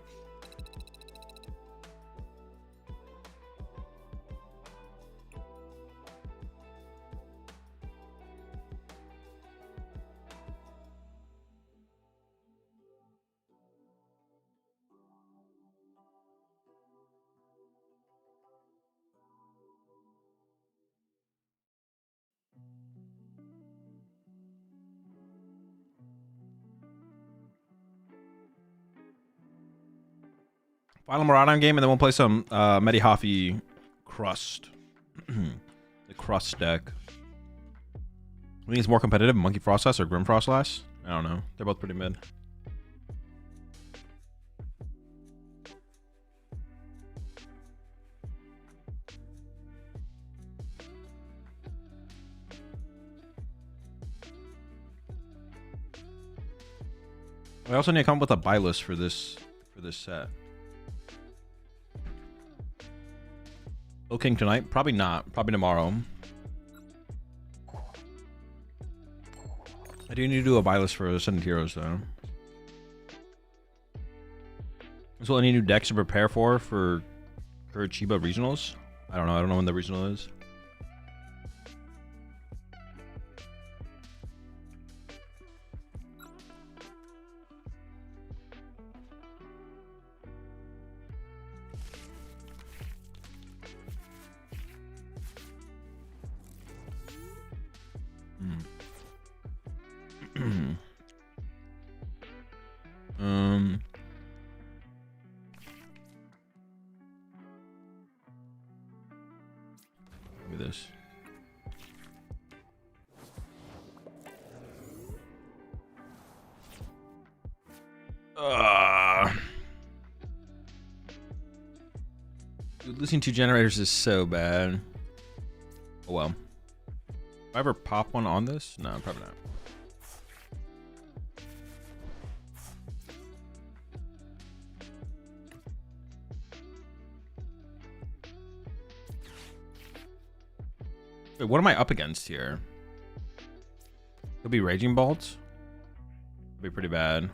Final Miraidon game, and then we'll play some Medihafi Crust. The Crust deck. I think it's more competitive, Monkey Frostlass or Grim Frostlass? I don't know. They're both pretty mid. We also need to come up with a buy list for this set. King tonight? Probably not. Probably tomorrow. I do need to do a buy list for Ascended Heroes, though. So any new decks to prepare for Curitiba regionals? I don't know. I don't know when the regional is. Look at this. Dude, losing 2 generators is so bad. Oh well. If I ever pop one on this? No, probably not. Wait, what am I up against here? Could be Raging Bolts. Could be pretty bad.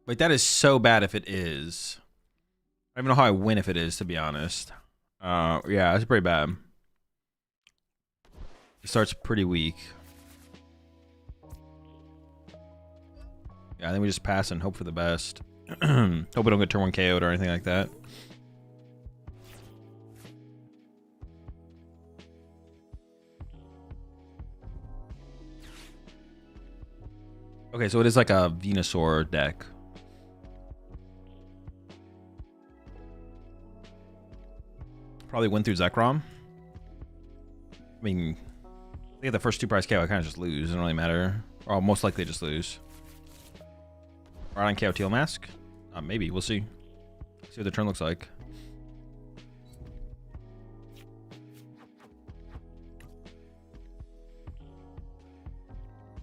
Wait, that is so bad if it is. I don't even know how I win if it is, to be honest. Yeah, it's pretty bad. It starts pretty weak. Yeah, I think we just pass and hope for the best. Hope we don't get turn 1 KO'd or anything like that. Okay, so it is like a Venusaur deck. Probably win through Zekrom. I mean, I think the first 2 prize KO I kind of just lose. It doesn't really matter. Or I'll most likely just lose. Right on KO Teal Mask? Maybe. We'll see. See what the turn looks like.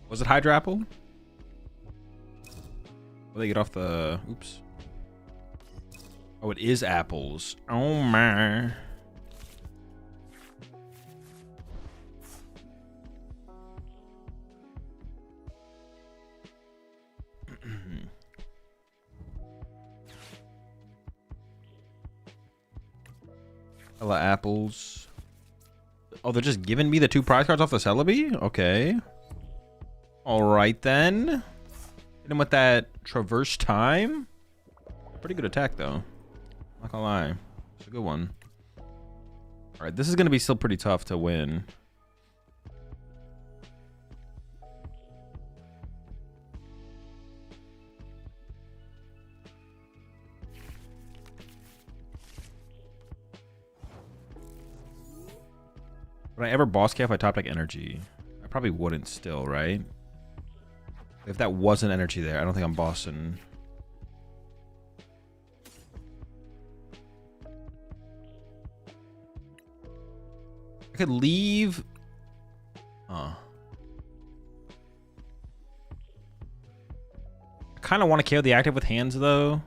Was it Hydra Apple? Will they get off the... Oops. Oh, it is apples. Oh my. Hella apples. Oh, they're just giving me the 2 prize cards off the Celebi? Okay. Alright then. Hit him with that Traverse Time. Pretty good attack though. Not gonna lie. It's a good one. Alright, this is gonna be still pretty tough to win. Would I ever boss cap if I top deck energy? I probably wouldn't still, right? If that wasn't energy there, I don't think I'm bossing. I could leave. I kind of want to KO the active with hands though.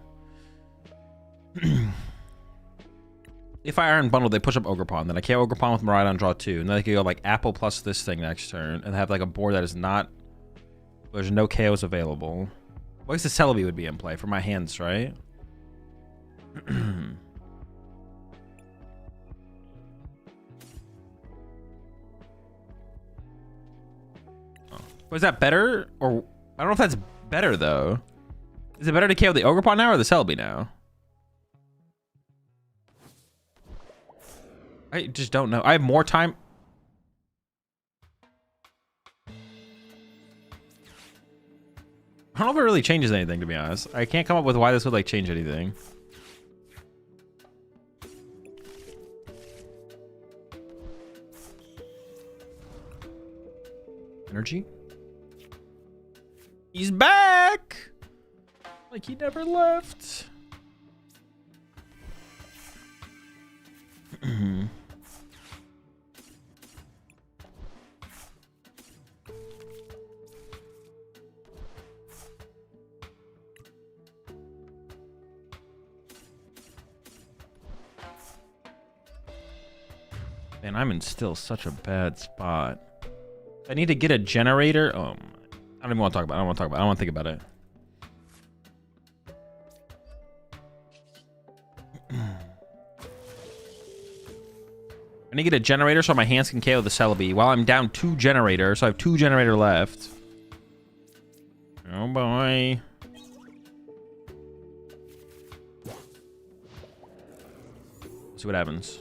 If I Iron Bundle, they push up Ogerpon. Then I KO Ogerpon with Miraidon, draw 2. And then they can go like Apple plus this thing next turn and have like a board that is not... There's no KOs available. Well, I guess the Celebi would be in play for my hands, right? Was that better? Or I don't know if that's better though. Is it better to KO the Ogerpon now or the Celebi now? I just don't know. I have more time. I don't know if it really changes anything, to be honest. I can't come up with why this would like change anything. Energy? He's back! Like he never left. Man, I'm in still such a bad spot. I need to get a generator. Oh, I don't even want to talk about it. I don't want to talk about it. I don't want to think about it. I need to get a generator so my hands can KO the Celebi. While I'm down 2 generators, so I have 2 generator left. Oh boy. Let's see what happens.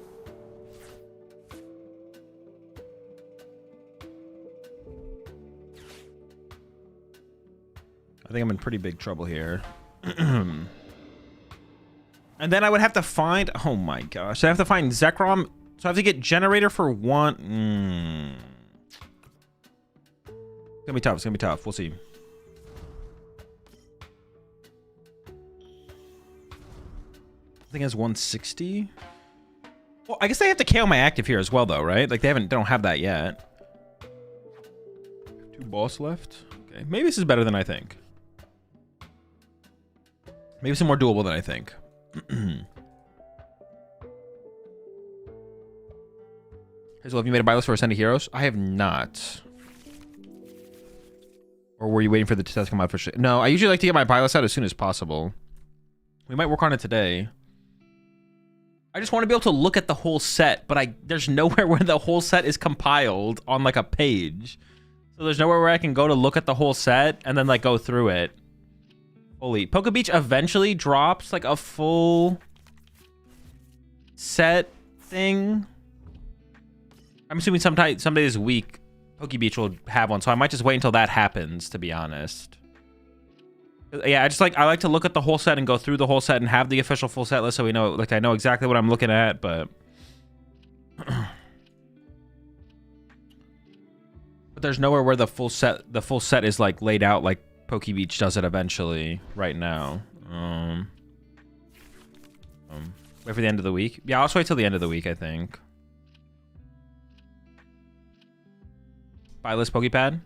I think I'm in pretty big trouble here. And then I would have to find... Oh my gosh. I have to find Zekrom. So I have to get generator for 1... It's gonna be tough. It's gonna be tough. We'll see. I think it's 160. Well, I guess they have to KO my active here as well, though, right? Like, they don't have that yet. 2 boss left. Okay. Maybe this is better than I think. Maybe some more doable than I think. Hazel, have you made a buy list for Ascended Heroes? I have not. Or were you waiting for the test to come out for shit? No, I usually like to get my buy list out as soon as possible. We might work on it today. I just want to be able to look at the whole set, but there's nowhere where the whole set is compiled on like a page. So there's nowhere where I can go to look at the whole set and then like go through it. Holy, Poke Beach eventually drops like a full set thing. I'm assuming someday this week, Poke Beach will have one, so I might just wait until that happens, to be honest. Yeah, I like to look at the whole set and go through the whole set and have the official full set list so we know, like, I know exactly what I'm looking at, but... but there's nowhere where the full set is, like, laid out like Poke Beach does it eventually right now. Wait for the end of the week? Yeah, I'll just wait till the end of the week, I think. Buy list Pokepad?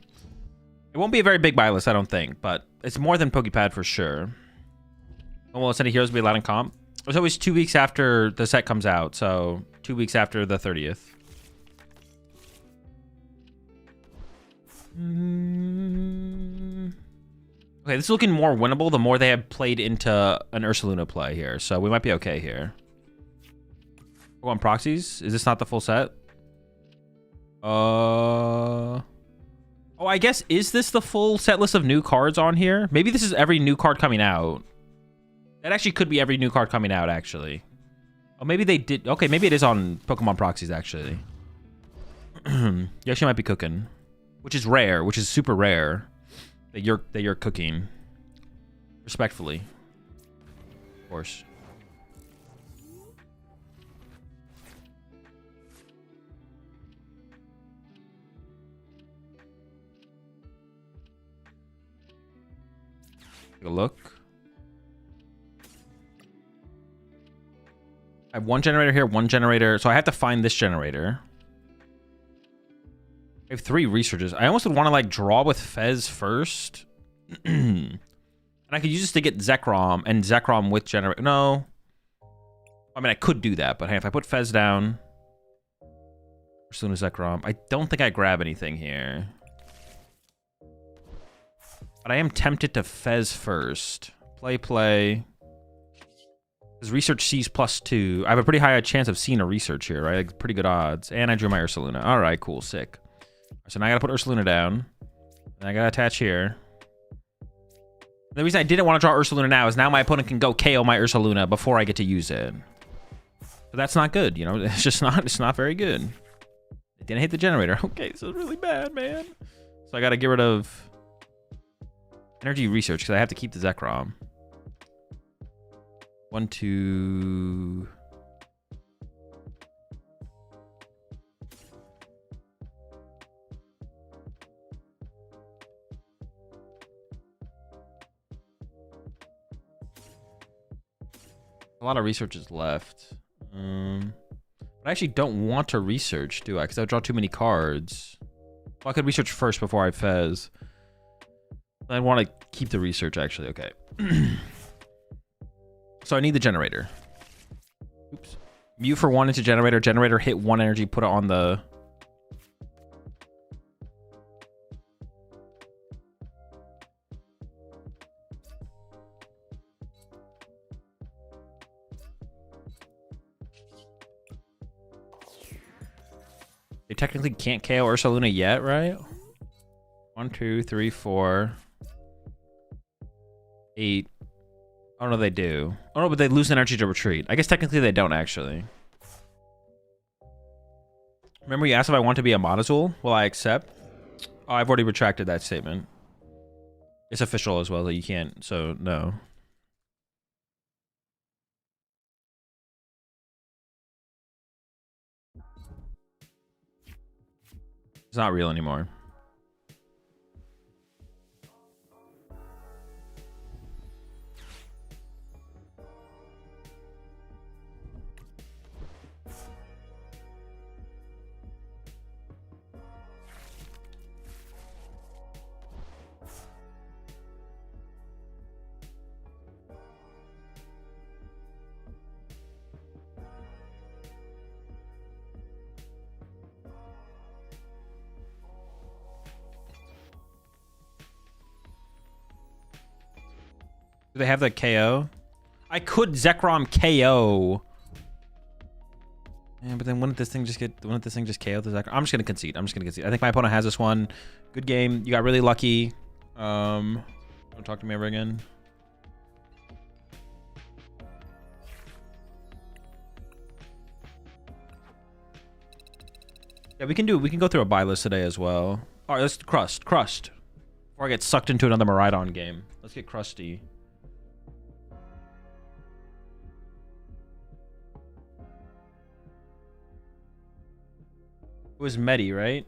It won't be a very big buy list, I don't think, but it's more than Pokepad for sure. When will Ascended Heroes be allowed in comp? It's always 2 weeks after the set comes out, so 2 weeks after the 30th. Okay, this is looking more winnable the more they have played into an Ursaluna play here, so we might be okay here. Oh, on proxies? Is this not the full set? Oh, I guess, is this the full set list of new cards on here? Maybe this is every new card coming out. That actually could be every new card coming out, actually. Oh, maybe they did. Okay, maybe it is on Pokemon Proxies, actually. You actually might be cooking. Which is rare, which is super rare that you're cooking. Respectfully. Of course. Take a look. I have 1 generator here, 1 generator. So I have to find this generator. I have 3 researches. I almost would want to like draw with Fez first. And I could use this to get Zekrom and Zekrom with generator. No. I mean, I could do that, but hey, if I put Fez down, as soon as Zekrom, I don't think I grab anything here. But I am tempted to Fez first. Play. Because research C's +2. I have a pretty high chance of seeing a research here, right? Like, pretty good odds. And I drew my Ursaluna. All right, cool, sick. So now I gotta put Ursaluna down. And I gotta attach here. The reason I didn't want to draw Ursaluna now is now my opponent can go KO my Ursaluna before I get to use it. So that's not good, you know? It's just not, it's not very good. It didn't hit the generator. Okay, this is really bad, man. So I gotta get rid of energy research because I have to keep the Zekrom. 1, 2... A lot of researches left. But I actually don't want to research, do I? Because I would draw too many cards. Well, I could research first before I Fez. I want to keep the research, actually. Okay. So I need the generator. Oops. Mew for 1 into generator. Generator hit 1 energy, put it on the... We technically can't KO Ursaluna yet, right? 1, 2, 3, 4, 8. Oh no, they do. Oh no, but they lose energy to retreat. I guess technically they don't actually. Remember you asked if I want to be a Monazul? Will I accept? Oh, I've already retracted that statement. It's official as well that you can't, so no. It's not real anymore. Do they have the KO? I could Zekrom KO. Yeah, but then wouldn't this thing just KO the Zekrom? I'm just gonna concede. I think my opponent has this one. Good game. You got really lucky. Don't talk to me ever again. Yeah, we can go through a buy list today as well. All right, let's crust. Before I get sucked into another Miraidon game. Let's get crusty. It was Medi, right?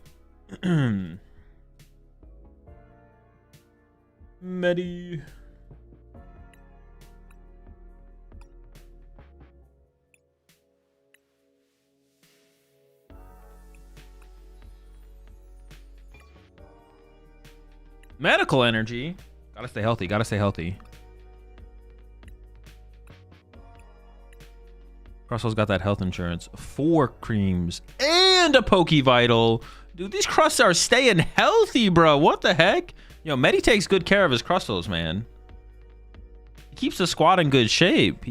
Medi. Medical energy. Gotta stay healthy. Crustle's got that health insurance. 4 creams and a Pokevital. Dude, these Crusts are staying healthy, bro. What the heck? Yo, Medi takes good care of his Crustles, man. He keeps the squad in good shape.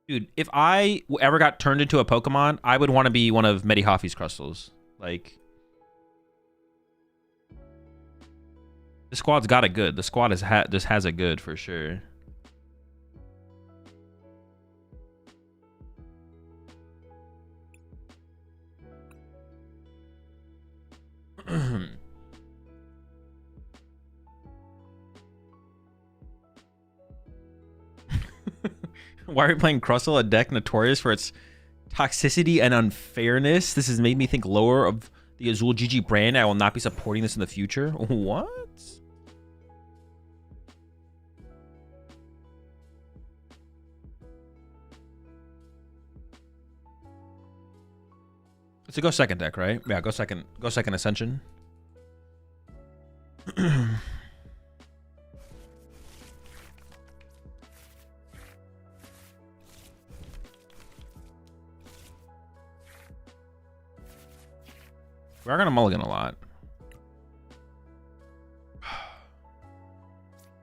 Dude, if I ever got turned into a Pokemon, I would want to be one of Medihafi's Crustles. Like, the squad's got it good. The squad just has it good for sure. Why are we playing Crustle, a deck notorious for its toxicity and unfairness? This has made me think lower of the AzulGG brand. I will not be supporting this in the future. What? It's a go second deck, right? Yeah, go second Ascension. We are gonna mulligan a lot.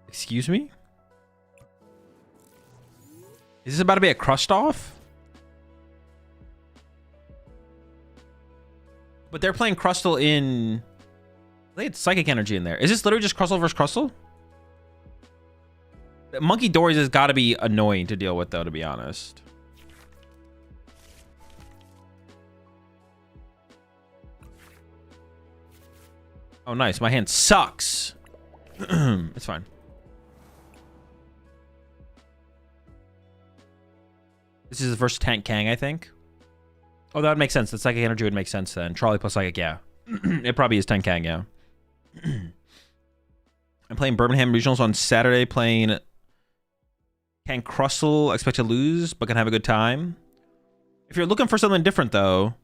Excuse me? Is this about to be a crust off? But they're playing Crustle in... They had Psychic Energy in there. Is this literally just Crustle versus Crustle? Monkey Dories has got to be annoying to deal with, though, to be honest. Oh, nice. My hand sucks. It's fine. This is versus Tank Kang, I think. Oh, that would make sense. The Psychic Energy would make sense then. Trolley plus Psychic, yeah. It probably is Tank Kang, yeah. I'm playing Birmingham Regionals on Saturday, playing Can Crustle. Expect to lose, but can have a good time. If you're looking for something different, though,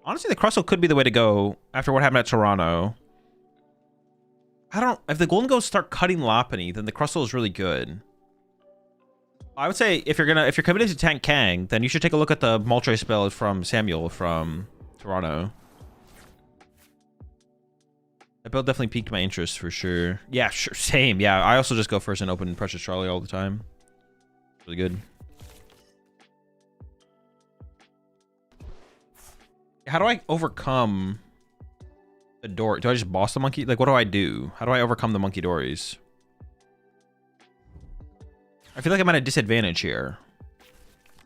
honestly, the Crustle could be the way to go after what happened at Toronto. If the Golden Ghosts start cutting Lopunny, then the Crustle is really good. I would say if you're committed to Tank Kang, then you should take a look at the Moltres spell from Samuel from Toronto. That build definitely piqued my interest for sure. Yeah, sure. Same. Yeah, I also just go first and open Precious Charlie all the time. Really good. How do I overcome the door? Do I just boss the monkey? Like, what do I do? How do I overcome the monkey dories? I feel like I'm at a disadvantage here.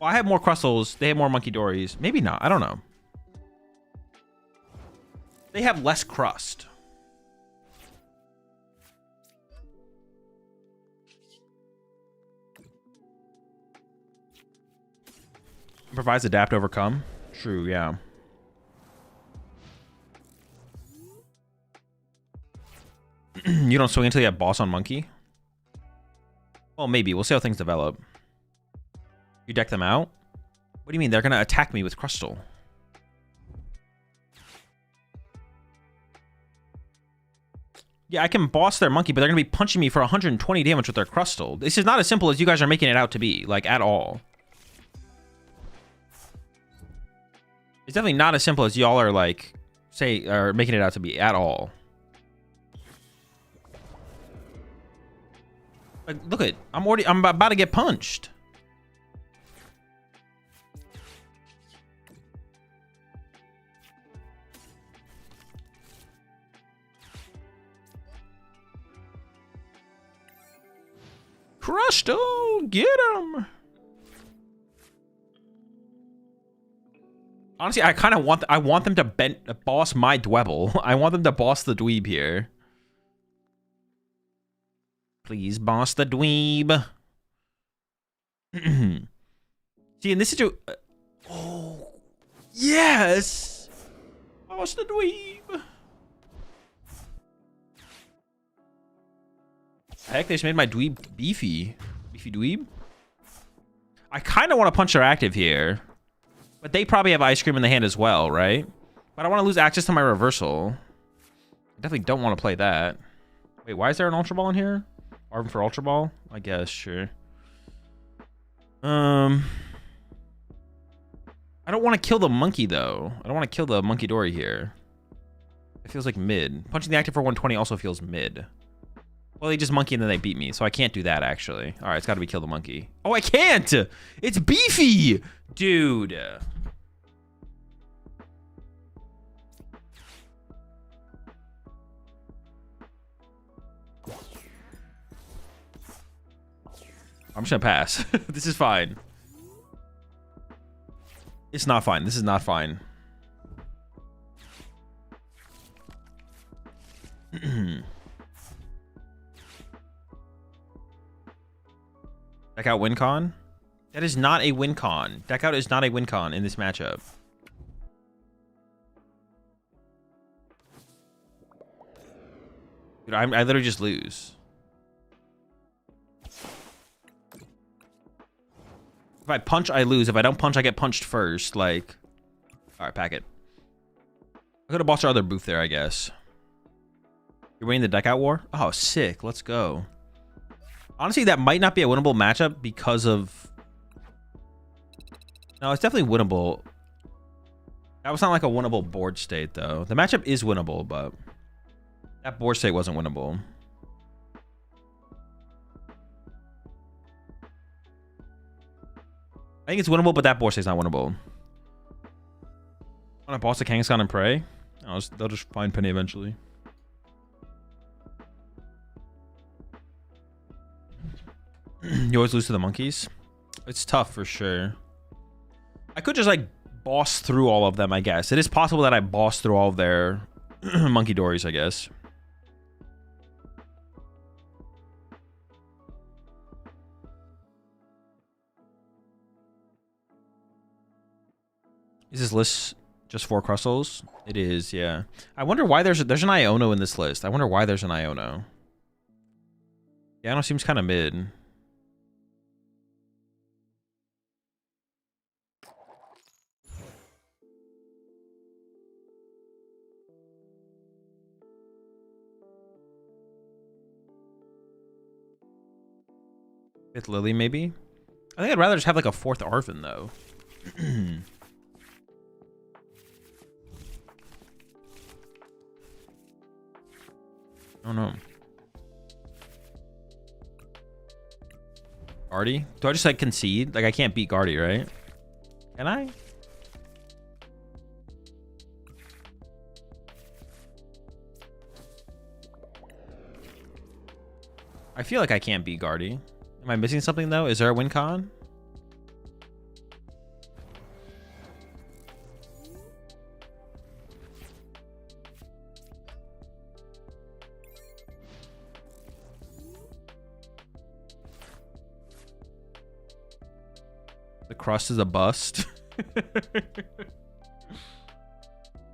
Well, I have more Crustles. They have more monkey dories. Maybe not. I don't know. They have less crust. Provides adapt, overcome. True, yeah. You don't swing until you have boss on monkey? Well, maybe. We'll see how things develop. You deck them out? What do you mean? They're going to attack me with Crustle. Yeah, I can boss their monkey, but they're going to be punching me for 120 damage with their Crustle. This is not as simple as you guys are making it out to be, like, at all. It's definitely not as simple as y'all are, like, are making it out to be at all. Like, look at, I'm about to get punched. Crustle, get him. Honestly, I kind of want them to boss my Dwebble. I want them to boss the dweeb here. Please boss the dweeb. See, in this situation, oh yes, boss the dweeb. Heck, they just made my dweeb beefy dweeb. I kind of want to punch their active here. But they probably have ice cream in the hand as well, right? But I want to lose access to my reversal. I definitely don't want to play that. Wait, why is there an Ultra Ball in here? Arm for Ultra Ball? I guess, sure. I don't want to kill the monkey, though. I don't want to kill the monkey dory here. It feels like mid. Punching the active for 120 also feels mid. Well, they just monkey and then they beat me, so I can't do that, actually. All right, it's got to be kill the monkey. Oh, I can't! It's beefy! Dude. I'm just gonna pass. This is fine. It's not fine. This is not fine. Deck out win con? That is not a win con. Deck out is not a win con in this matchup. Dude, I literally just lose. If I punch, I lose. If I don't punch, I get punched first. Like, all right, pack it. I could have bossed our other booth there, I guess. You're winning the deck out war? Oh, sick. Let's go. Honestly, that might not be a winnable matchup because of... No, it's definitely winnable. That was not like a winnable board state, though. The matchup is winnable, but that board state wasn't winnable. I think it's winnable, but that board state's not winnable. Want to boss the Kangaskhan and pray? They'll just find Penny eventually. You always lose to the monkeys? It's tough for sure. I could just like boss through all of them, I guess. It is possible that I boss through all of their monkey dories, I guess. Is this list just 4 Crustles? It is, yeah. I wonder why there's an Iono in this list. I wonder why there's an Iono. Yeah, Iono seems kind of mid. Fifth Lily, maybe? I think I'd rather just have like a 4th Arven, though. I don't know. Guardy? Do I just like concede? Like I can't beat Guardy, right? Can I? I feel like I can't beat Guardy. Am I missing something though? Is there a win con? The crust is a bust.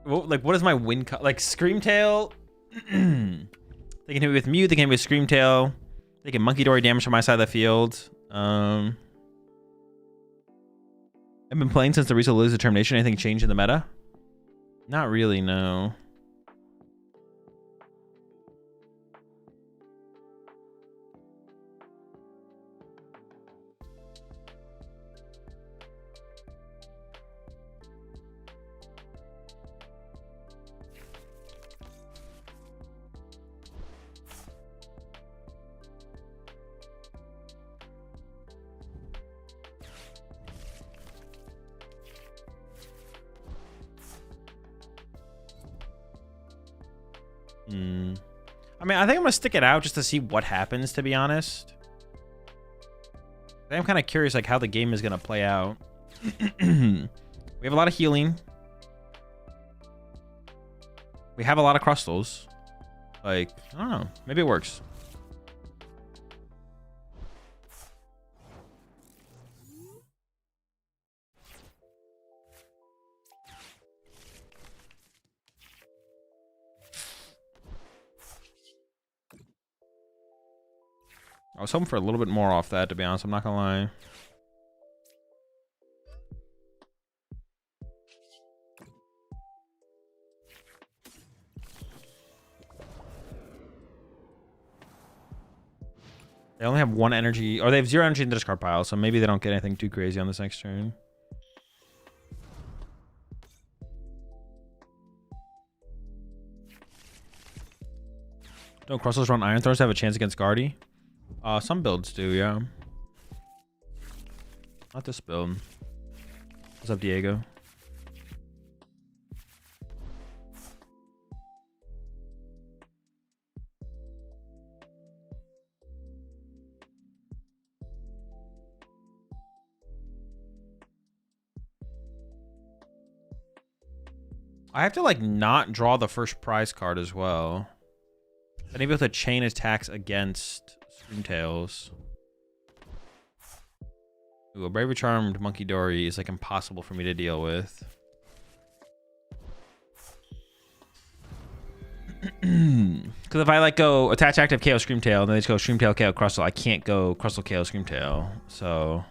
Well, like, what is my win? Like, Screamtail. They can hit me with Mute. They can hit me with Screamtail. They can Monkey Dory damage from my side of the field. I've been playing since the recent Lose Determination. Anything changed in the meta? Not really, no. I mean, I think I'm gonna stick it out just to see what happens, to be honest. I'm kind of curious like how the game is gonna play out. We have a lot of healing. We have a lot of Crustles. Like, I don't know. Maybe it works. I was hoping for a little bit more off that, to be honest. I'm not gonna lie. They only have one energy, or they have 0 energy in the discard pile, so maybe they don't get anything too crazy on this next turn. Don't Crustles run Iron Throws have a chance against Guardy? Some builds do, yeah. Not this build. What's up, Diego? I have to like not draw the first prize card as well. I'm able to chain attacks against Screamtails. Ooh, a Bravery Charmed Monkey Dory is like impossible for me to deal with. Because if I like go attach active KO Screamtail and then they just go Screamtail KO Crustle, I can't go Crustle KO Screamtail. So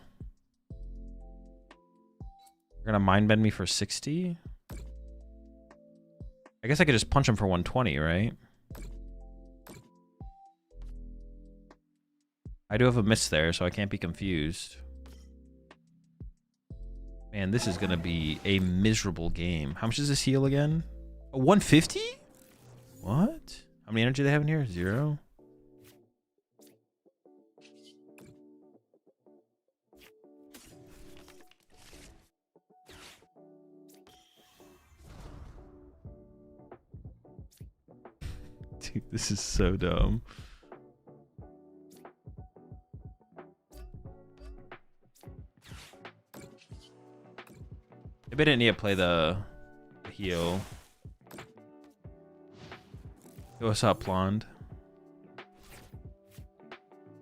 you're gonna mind bend me for 60? I guess I could just punch him for 120, right? I do have a miss there, so I can't be confused. Man, this is gonna be a miserable game. How much does this heal again? 150? What? How many energy do they have in here? 0? Dude, this is so dumb. Maybe I didn't need to play the heal. What's up, Blonde?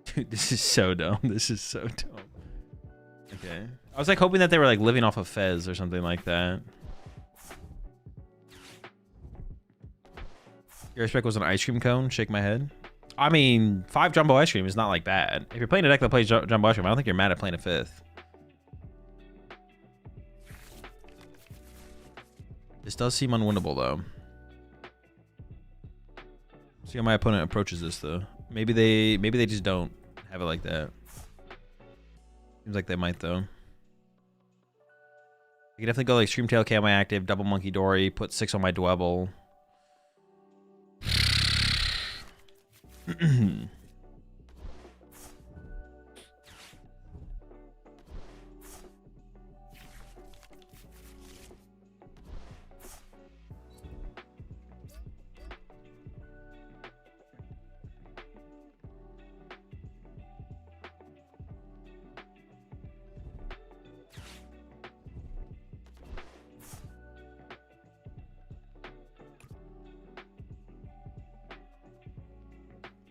Dude, this is so dumb. This is so dumb. Okay. I was like hoping that they were like living off of Fez or something like that. Your respect was an ice cream cone. Shake my head. I mean, 5 jumbo ice cream is not like bad. If you're playing a deck that plays jumbo ice cream, I don't think you're mad at playing a 5th. This does seem unwinnable though. See how my opponent approaches this though. Maybe they just don't have it like that. Seems like they might though. I could definitely go like Screamtail KO my active, double Monkey Dory, put 6 on my Dwebble.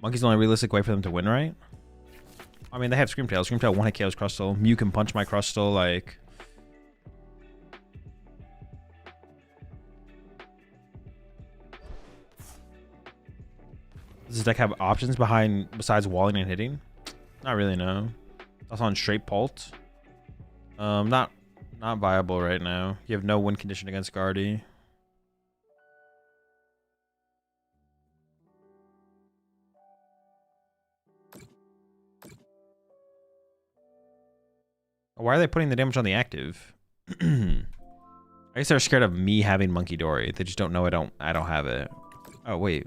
Monkey's the only realistic way for them to win, right? I mean, they have Screamtail. Screamtail one-hit KOs Crustle. Mew can punch my Crustle, like... Does this deck have options besides walling and hitting? Not really, no. That's on straight Pult. Not viable right now. You have no win condition against Guardy. Why are they putting the damage on the active? I guess they're scared of me having Monkey Dory. They just don't know I don't have it. Oh wait.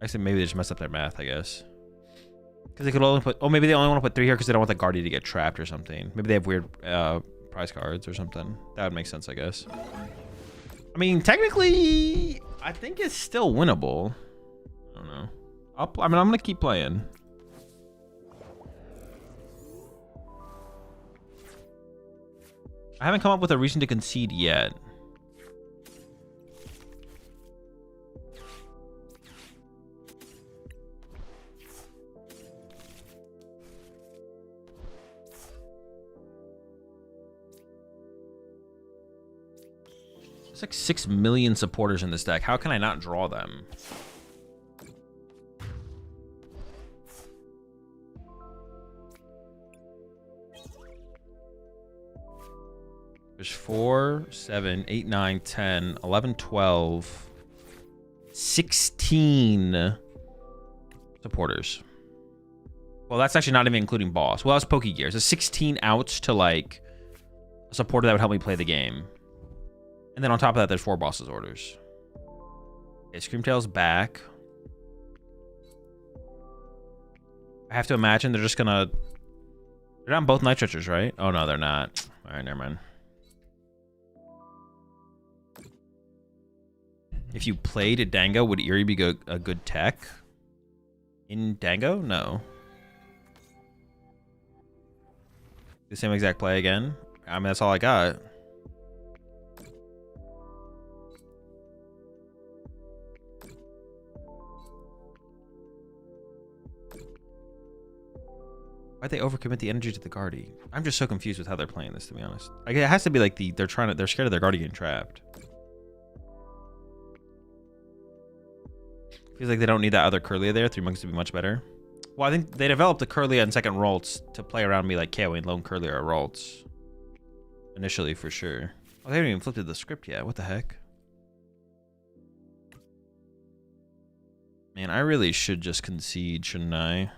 I said maybe they just messed up their math, I guess. Because they could only put... Oh, maybe they only want to put 3 here because they don't want the Guardy to get trapped or something. Maybe they have weird prize cards or something. That would make sense, I guess. I mean, technically, I think it's still winnable. I don't know. I'm going to keep playing. I haven't come up with a reason to concede yet. There's like 6 million supporters in this deck. How can I not draw them? There's 4, 7, 8, 9, 10, 11, 12, 16 supporters. Well, that's actually not even including boss. Well, that's Pokegear. So 16 outs to like a supporter that would help me play the game. And then on top of that, there's 4 bosses orders. Okay, Screamtail's back. I have to imagine they're just gonna... They're not both Night Stretchers, right? Oh, no, they're not. All right, never mind. If you played Dango, would Eerie be a good tech? In Dango? No. The same exact play again? I mean, that's all I got. Why'd they overcommit the energy to the Guardy? I'm just so confused with how they're playing this, to be honest. Like, it has to be like they're scared of their Guardy getting trapped. Feels like they don't need that other Curlia there. 3 monkeys to be much better. Well, I think they developed the Curlia and second Rolts to play around me like KOing lone Curlia or Rolts. Initially, for sure. Oh, they haven't even flipped the script yet. What the heck? Man, I really should just concede, shouldn't I?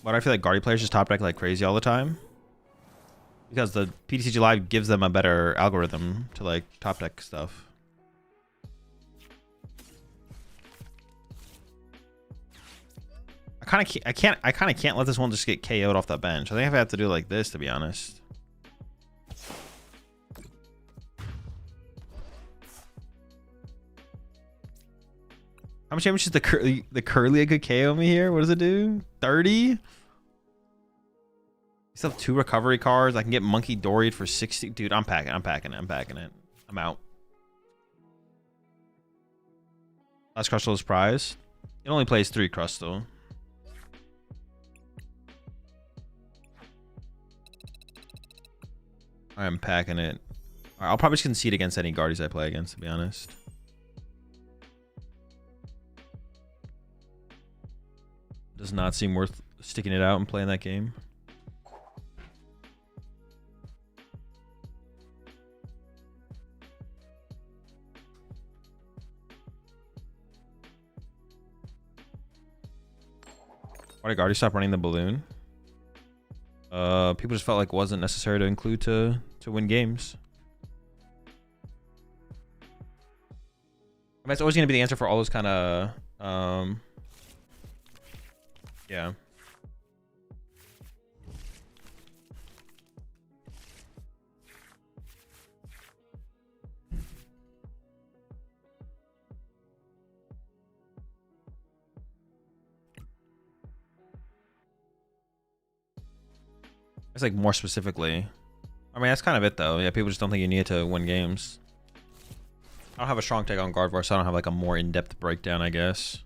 Why do I feel like Guardy players just top deck like crazy all the time? Because the PTCG Live gives them a better algorithm to like top deck stuff. I kind of can't let this one just get KO'd off the bench. I think I have to do like this, to be honest. How much damage is the Curlia could KO me here? What does it do? 30? You still have 2 recovery cards. I can get Monkey Doried for 60. Dude, I'm packing it. I'm out. Last Crustle prize. It only plays 3 Crustle. I'm packing it. All right, I'll probably just concede against any Guardies I play against, to be honest. Does not seem worth sticking it out and playing that game. Why did Guardy stop running the balloon? People just felt like it wasn't necessary to include to win games. I mean, it's always going to be the answer for all those kind of yeah. It's like more specifically. I mean, that's kind of it though. Yeah, people just don't think you need to win games. I don't have a strong take on Gardevoir, so I don't have like a more in-depth breakdown, I guess.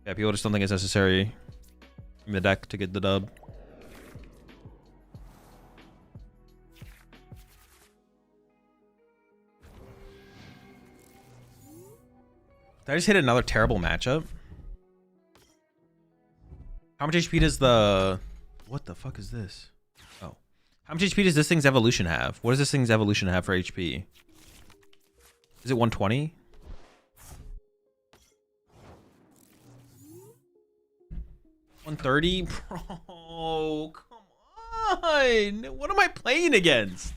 Yeah, people just don't think it's necessary in the deck to get the dub. Did I just hit another terrible matchup? How much HP does the... What the fuck is this? Oh. How much HP does this thing's evolution have? What does this thing's evolution have for HP? Is it 120? $130? Bro, come on. What am I playing against?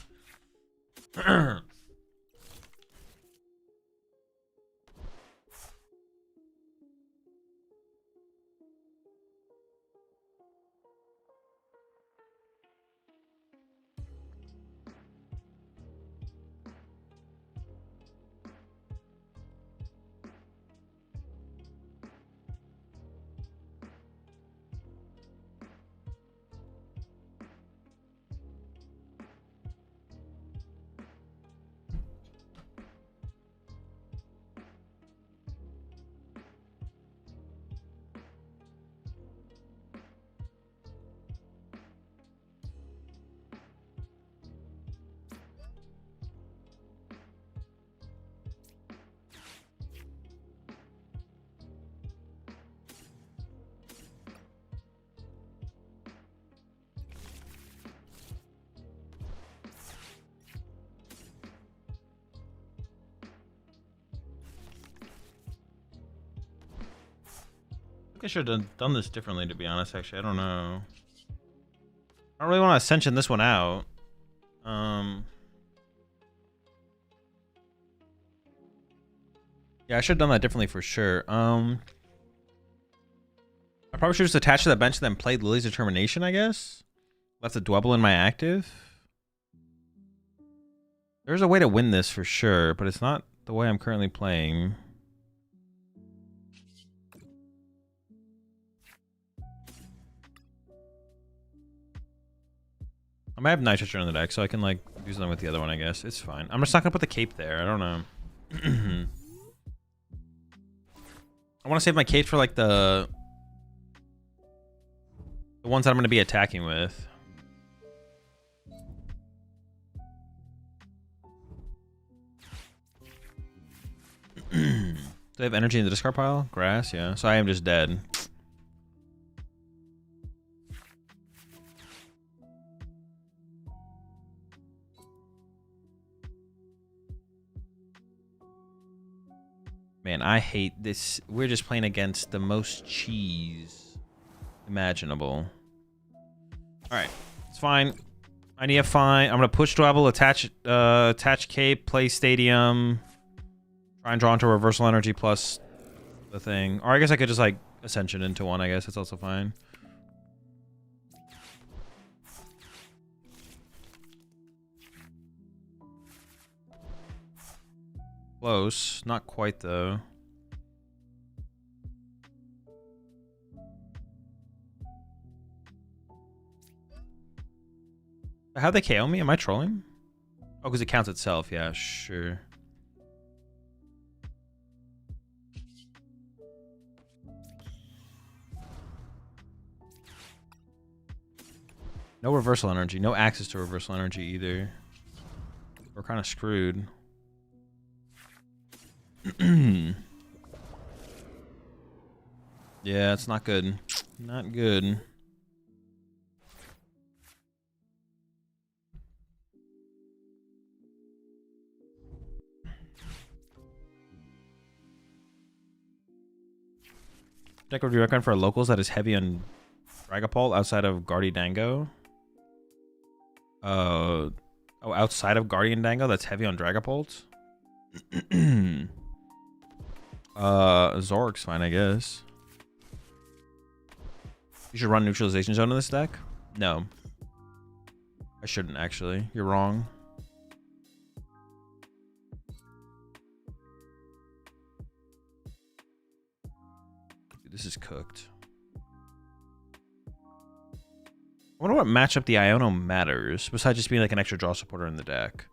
I should have done this differently, to be honest. Actually, I don't know. I don't really want to Ascension this one out. Yeah, I should have done that differently for sure. I probably should have just attached to that bench and then played Lily's Determination, I guess. Left a Dwebble in my active. There's a way to win this for sure, but it's not the way I'm currently playing. I might have Nitrogen in the deck, so I can like do something with the other one, I guess. It's fine. I'm just not gonna put the cape there. I don't know. I want to save my cape for like the ones that I'm gonna be attacking with. Do I have energy in the discard pile? Grass, yeah. So I am just dead. Man, I hate this. We're just playing against the most cheese imaginable. Alright, it's fine. I need a fine. I'm gonna push Dwebble, attach cape, play Stadium, try and draw into Reversal Energy plus the thing. Or I guess I could just like Ascension into one, I guess. That's also fine. Close. Not quite, though. How'd they KO me? Am I trolling? Oh, because it counts itself. Yeah, sure. No reversal energy. No access to reversal energy either. We're kind of screwed. Yeah, it's not good. Not good. Deck would you recommend for locals that is heavy on Dragapult outside of Guardian Dango? Oh, outside of Guardian Dango that's heavy on Dragapult? Zork's fine, I guess. You should run Neutralization Zone in this deck? No. I shouldn't, actually. You're wrong. Dude, this is cooked. I wonder what matchup the Iono matters, besides just being like an extra draw supporter in the deck.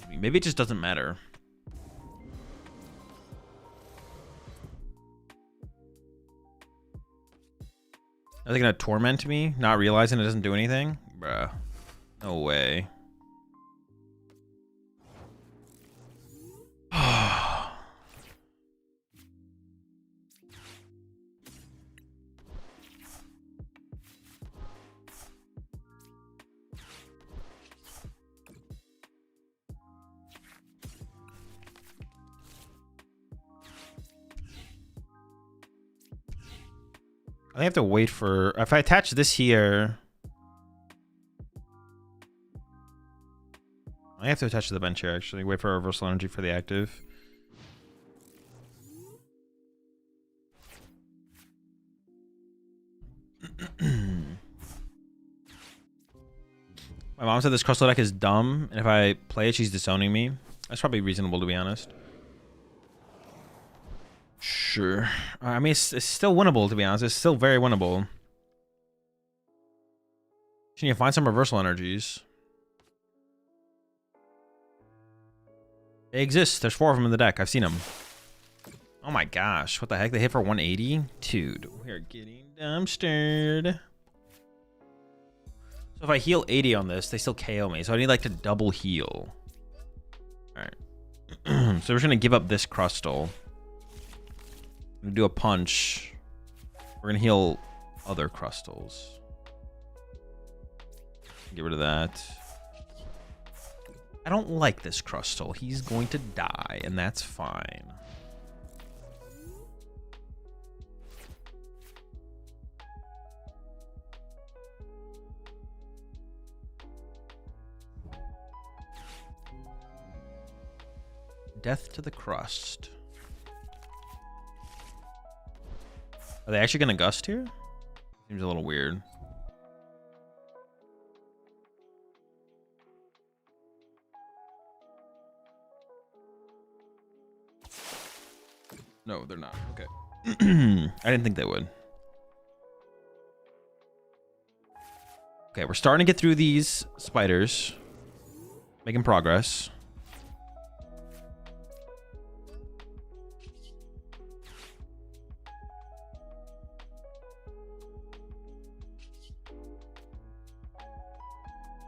Maybe it just doesn't matter. Are they gonna torment me, not realizing it doesn't do anything? Bruh. No way. I have to wait for... If I attach this here... I have to attach to the bench here, actually. Wait for reversal energy for the active. My mom said this Crustle deck is dumb, and if I play it, she's disowning me. That's probably reasonable, to be honest. Sure. I mean, it's still winnable, to be honest. It's still very winnable. Can you find some reversal energies? They exist. There's 4 of them in the deck. I've seen them. Oh my gosh. What the heck? They hit for 180? Dude, we're getting dumpstered. So if I heal 80 on this, they still KO me. So I need like to double heal. Alright. So we're just going to give up this Crustle. I'm gonna do a punch. We're gonna heal other Crustles. Get rid of that. I don't like this Crustle. He's going to die, and that's fine. Death to the Crust. Are they actually gonna gust here? Seems a little weird. No, they're not. Okay. I didn't think they would. Okay, we're starting to get through these spiders. Making progress.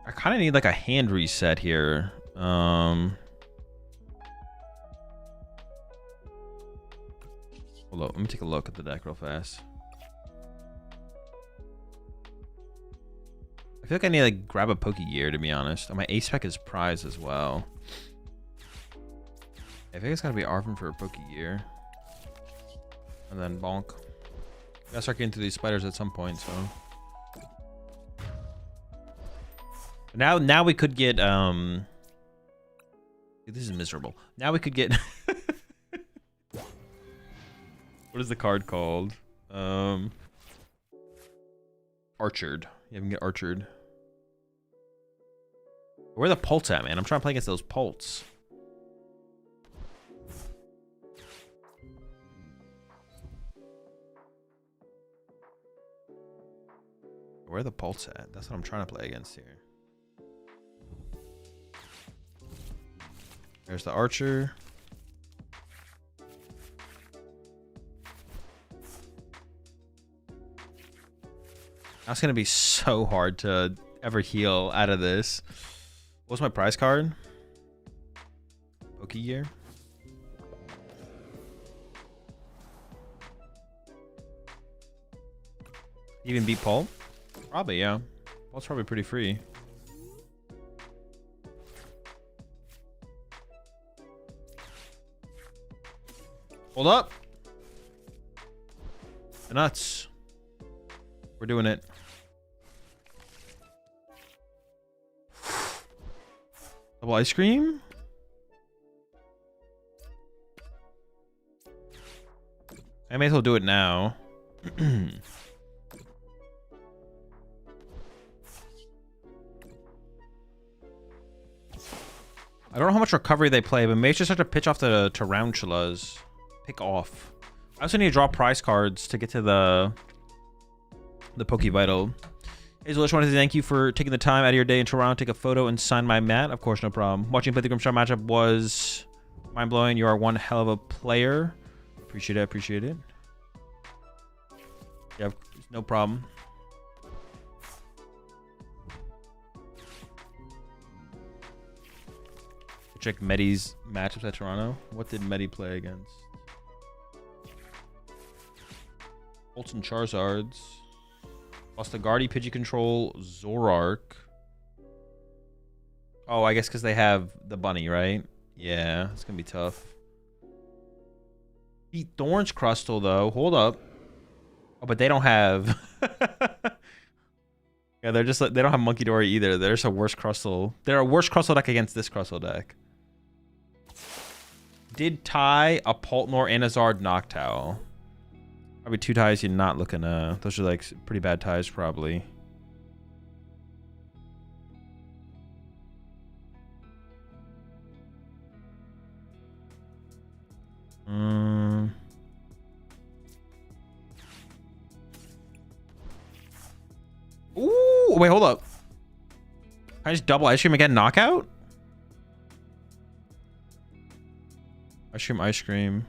I kind of need like a hand reset here. Hold on, let me take a look at the deck real fast. I feel like I need to like grab a Pokegear, to be honest. And my ace spec is prize as well. I think it's gotta be Arvin for a Pokegear. And then bonk. Gotta start getting to these spiders at some point, so. Now we could get Dude, this is miserable. Now we could get what is the card called? Archered. You can get Archered. Where are the Pults at, man? I'm trying to play against those Pults. Where are the Pults at? That's what I'm trying to play against here. There's the Archer. That's gonna be so hard to ever heal out of this. What's my prize card? Pokegear. Even beat Paul? Probably, yeah. Paul's probably pretty free. Hold up. The nuts. We're doing it. Double ice cream? I may as well do it now. I don't know how much recovery they play, but maybe just have to pitch off the tarantulas. Pick off. I also need to draw prize cards to get to the Pokevital. Azul, I just wanted to thank you for taking the time out of your day in Toronto to take a photo and sign my mat. Of course, no problem. Watching you play the Grimstar matchup was mind-blowing. You are one hell of a player. Appreciate it. Appreciate it. Yeah, no problem. Check Medi's matchups at Toronto. What did Medi play against? Bolts and Charizards. Lost the Guardy, Pidgey Control, Zorark. Oh, I guess because they have the bunny, right? Yeah, it's going to be tough. Beat Thorns Crustle, though. Hold up. Oh, but they don't have... yeah, they're just like... They don't have Monkey Dory either. They're just a worse Crustle. They're a worse Crustle deck against this Crustle deck. Did tie a Paltnor and a Zard Noctowl. Probably two ties you're not looking those are like pretty bad ties probably. Ooh, wait, hold up. Can I just double ice cream again? Knockout? Ice cream, ice cream.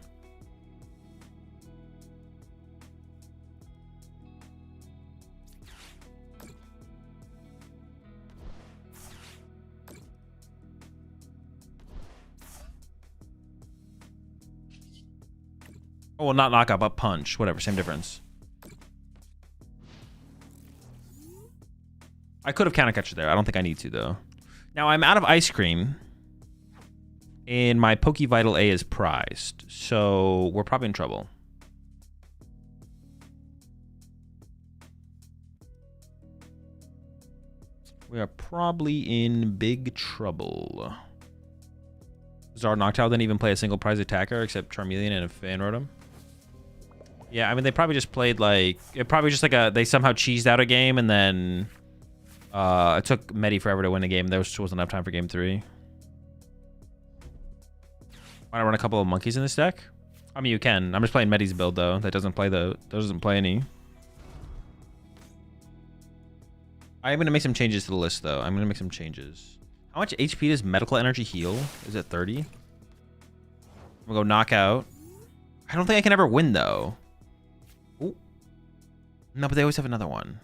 Oh, well, not knockout, but punch. Whatever, same difference. I could have counter catcher there. I don't think I need to, though. Now, I'm out of ice cream. And my Pokevital A is prized. So, we're probably in trouble. We are probably in big trouble. Zard Noctowl didn't even play a single prize attacker except Charmeleon and a Fanrotom. Yeah, I mean, they probably just played like... It probably just like a... They somehow cheesed out a game and then... it took Medi forever to win a game. There just wasn't enough time for game 3. Why not run a couple of monkeys in this deck? I mean, you can. I'm just playing Medi's build, though. That doesn't play any. I'm going to make some changes to the list, though. I'm going to make some changes. How much HP does Medical Energy heal? Is it 30? I'm going to go Knockout. I don't think I can ever win, though. Ooh. No, but they always have another one.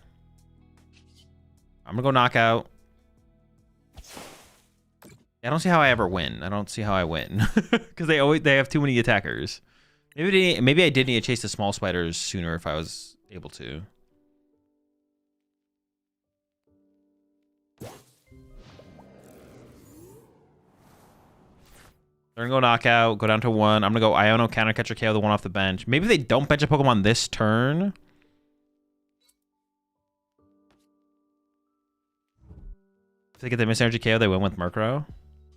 I'm going to go Knockout. I don't see how I ever win. I don't see how I win. Because they have too many attackers. Maybe I did need to chase the small spiders sooner if I was able to. They're gonna go Knockout, go down to 1. I'm gonna go Iono, Counter Catcher, KO the one off the bench. Maybe they don't bench a Pokemon this turn. If they get the Mist Energy KO, they win with Murkrow.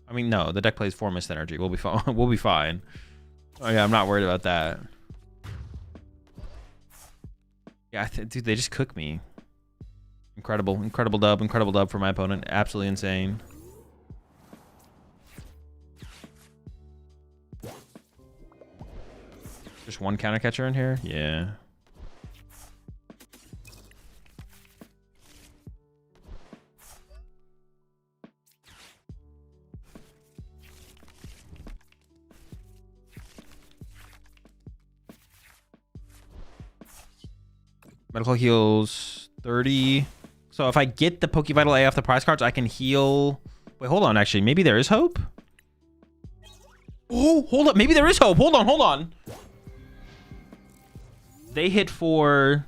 I mean, no, the deck plays 4 Mist Energy. We'll be fine. We'll be fine. Oh yeah, I'm not worried about that. Yeah, dude, they just cook me. Incredible, incredible dub for my opponent. Absolutely insane. Just one counter catcher in here? Yeah. Medical heals 30. So if I get the Pokevital A off the prize cards, I can heal... Wait, hold on, actually. Maybe there is hope? Oh, hold up. Maybe there is hope. Hold on. They hit for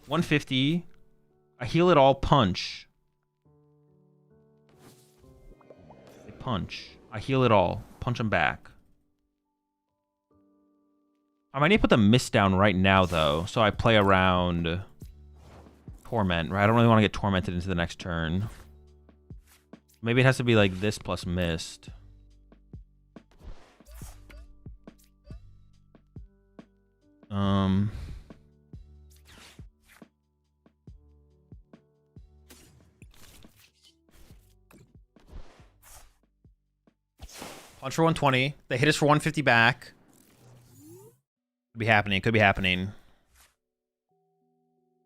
150. I heal it all punch. They punch. I heal it all. Punch them back. I might need to put the mist down right now, though, so I play around Torment, right? I don't really want to get tormented into the next turn. Maybe it has to be like this plus mist. Punch for 120. They hit us for 150 back. Could be happening. Could be happening.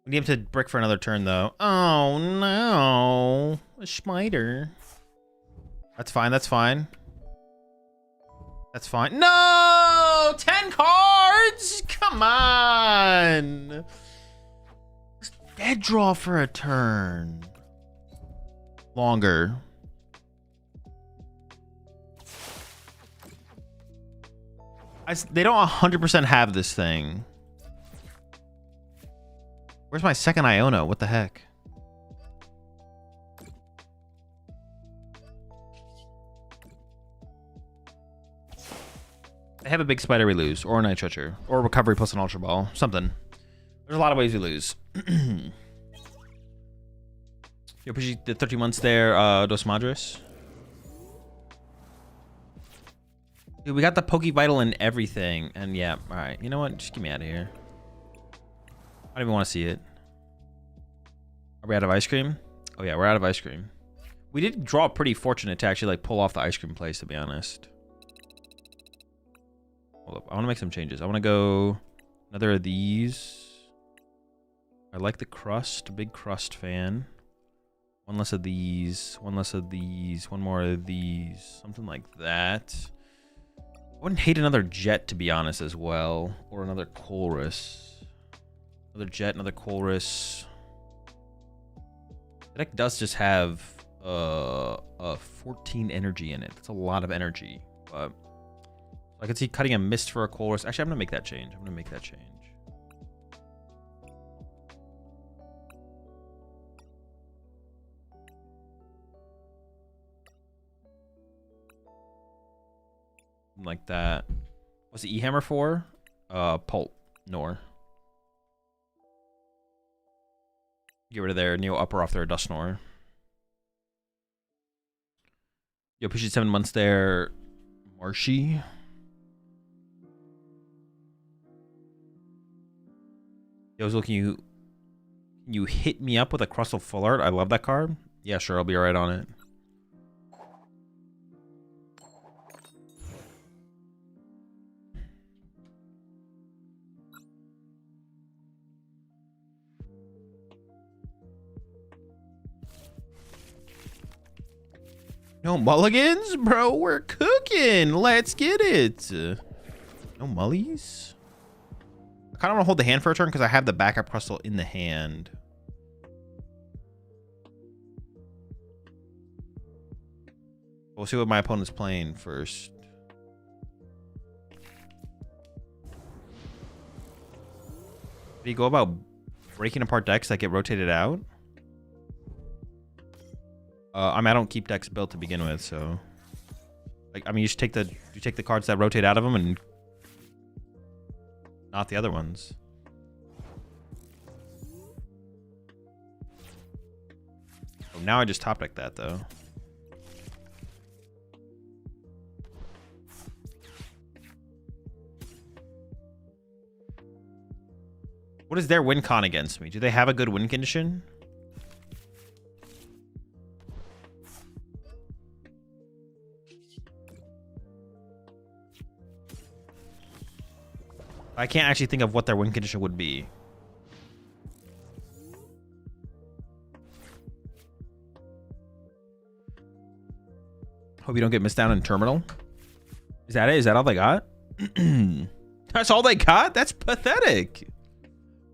We need him to brick for another turn, though. Oh, no. A spider. That's fine. That's fine. That's fine. No! 10 cards? Come on. Dead draw for a turn. Longer. They don't 100% have this thing. Where's my second Iona? What the heck? They have a big spider we lose, or a Night Stretcher, or recovery plus an Ultra Ball. Something. There's a lot of ways we lose. Yo, push the 30 months there, Dos Madres. Dude, we got the Poke Vital and everything. And yeah, alright. You know what? Just get me out of here. I don't even want to see it. Are we out of ice cream? Oh yeah, we're out of ice cream. We did draw pretty fortunate to actually like pull off the ice cream place, to be honest. Hold up. I want to make some changes. I want to go another of these. I like the crust. Big crust fan. One less of these. One less of these. One more of these. Something like that. I wouldn't hate another jet, to be honest, as well. Or another chorus. Another jet, another chorus. The deck does just have 14 energy in it. That's a lot of energy. But I could see cutting a mist for a chorus. Actually, I'm going to make that change. I'm going to make that change. Like that. What's the E-Hammer for? Pulp. Nor. Get rid of their Neo Upper off their Dust Nor. Yo, push it 7 months there. Marshy. Yo, I was looking, you hit me up with a Crustle Full Art. I love that card. Yeah, sure, I'll be right on it. No mulligans? Bro, we're cooking. Let's get it. No mullies? I kind of want to hold the hand for a turn because I have the backup Crustle in the hand. We'll see what my opponent's playing first. Do you go about breaking apart decks that get rotated out? I mean, I don't keep decks built to begin with, so like, I mean, you just take the cards that rotate out of them and not the other ones. Oh, now I just top deck that though. What is their win con against me? Do they have a good win condition? I can't actually think of what their win condition would be. Hope you don't get missed down in Terminal. Is that it? Is that all they got? That's all they got? That's pathetic.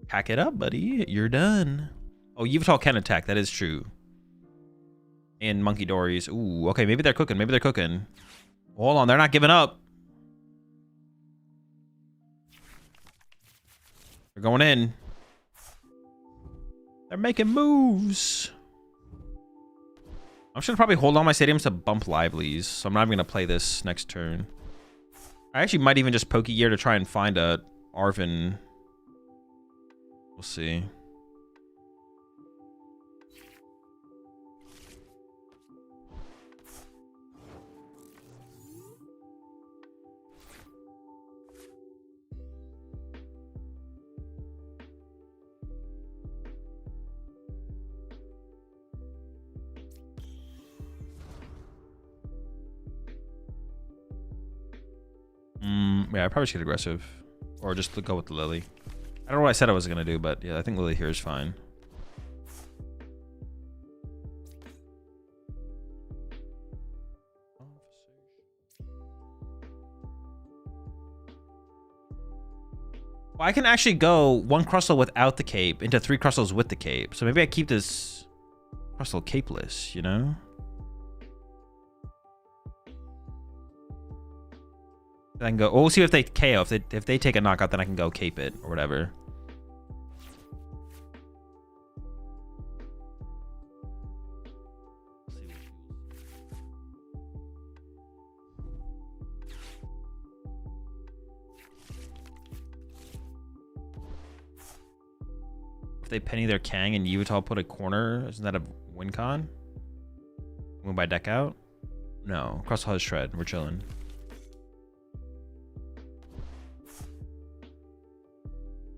Pack it up, buddy. You're done. Oh, Yveltal can attack. That is true. And Monkey Dories. Ooh, okay. Maybe they're cooking. Maybe they're cooking. Hold on. They're not giving up. They're going in. They're making moves. I'm just gonna probably hold on my stadiums to bump livelies, so I'm not even gonna play this next turn. I actually might even just Poke Gear to try and find a Arven. We'll see. Yeah, I probably should get aggressive. Or just go with the Lily. I don't know what I said I was going to do, but yeah, I think Lily here is fine. Well, I can actually go 1 Crustle without the cape into 3 Crustles with the cape. So maybe I keep this Crustle capeless, you know? I can go. Well, we'll see if they KO. If they take a knockout, then I can go cape it or whatever. If they penny their Kang and Yveltal put a corner, isn't that a win con? Win by deck out? No. Crustle has shred. We're chilling.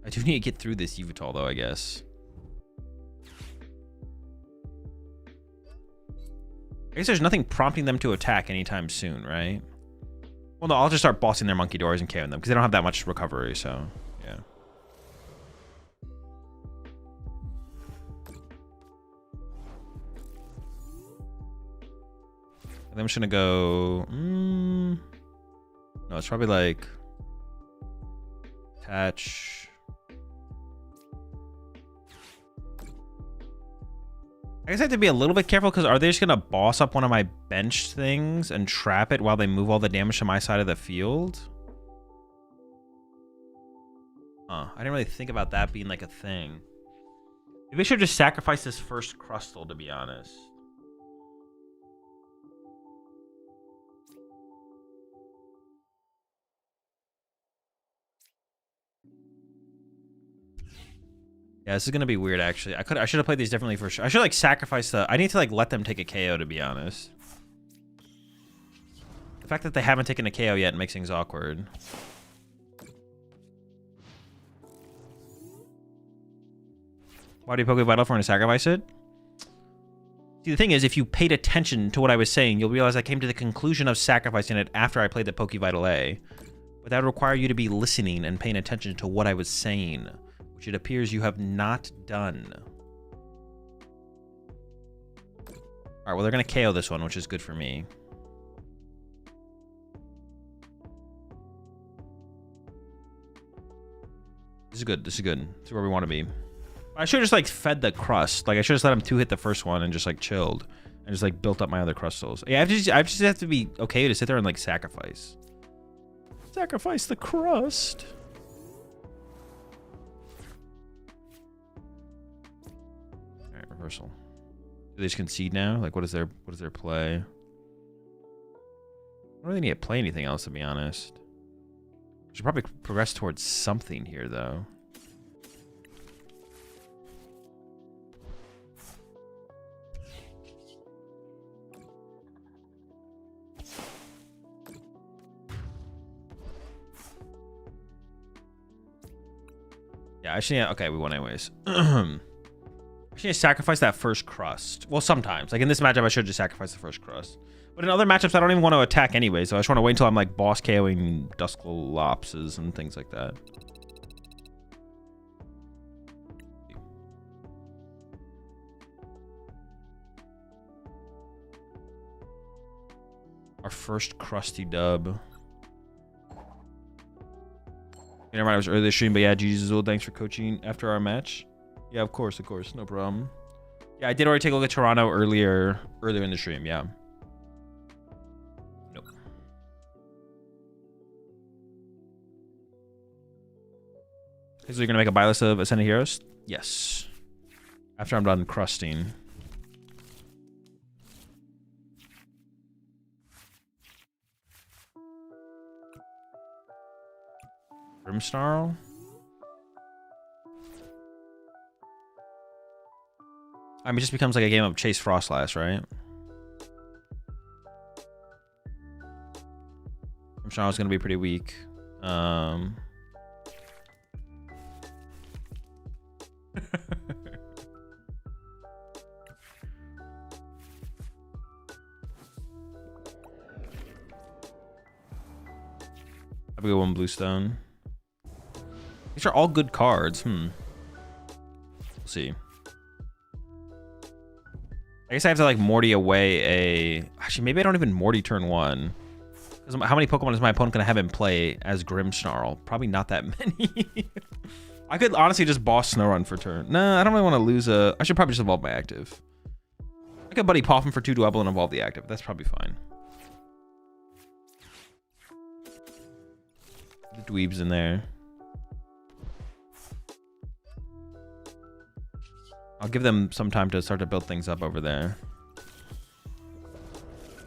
I do need to get through this Yveltal though, I guess. I guess there's nothing prompting them to attack anytime soon, right? Well, no, I'll just start bossing their monkey doors and KOing them because they don't have that much recovery, so yeah. And I'm just gonna go. No, it's probably like attach. I guess I have to be a little bit careful because are they just gonna boss up one of my benched things and trap it while they move all the damage to my side of the field? I didn't really think about that being like a thing. Maybe I should just sacrifice this first Crustle, to be honest. Yeah, this is gonna be weird actually. I should have played these differently for sure. I should like sacrifice the I need to like let them take a KO, to be honest. The fact that they haven't taken a KO yet makes things awkward. Why do you Poke Vital for him to sacrifice it? See, the thing is, if you paid attention to what I was saying, you'll realize I came to the conclusion of sacrificing it after I played the Poke Vital A. But that would require you to be listening and paying attention to what I was saying, which it appears you have not done. Alright, well, they're going to KO this one, which is good for me. This is good. This is good. This is where we want to be. I should have just, like, fed the crust. Like, I should have just let him 2-hit the first one and just, like, chilled. And just, like, built up my other crustals. Yeah, I just have to be okay to sit there and, like, sacrifice. Sacrifice the crust. Alright, reversal. Do they just concede now? Like, what is their play? I don't really need to play anything else, to be honest. Should probably progress towards something here, though. Yeah, actually, okay, we won anyways. Actually, I sacrifice that first crust. Well, sometimes. Like, in this matchup, I should just sacrifice the first crust. But in other matchups, I don't even want to attack anyway, so I just want to wait until I'm, like, boss KOing Dusclopses and things like that. Our first crusty dub. Never mind, I was early this stream, but yeah, GG's Azul, thanks for coaching after our match. Yeah, of course, no problem. Yeah, I did already take a look at Toronto earlier in the stream, yeah. Nope. So you're gonna make a buy list of Ascended Heroes? Yes. After I'm done crusting. Grimmsnarl? I mean, it just becomes like a game of Chase Frostlass, right? Grimmsnarl's gonna be pretty weak. I'll go one Bluestone. These are all good cards. We'll see. I guess I have to like Morty away a... Actually, maybe I don't even Morty turn 1. How many Pokemon is my opponent going to have in play as Grimmsnarl? Probably not that many. I could honestly just boss Snorunt for turn. Nah, I don't really want to lose a... I should probably just evolve my active. I could Buddy Poffin for 2 Dwebble and evolve the active. That's probably fine. The dweebs in there. I'll give them some time to start to build things up over there.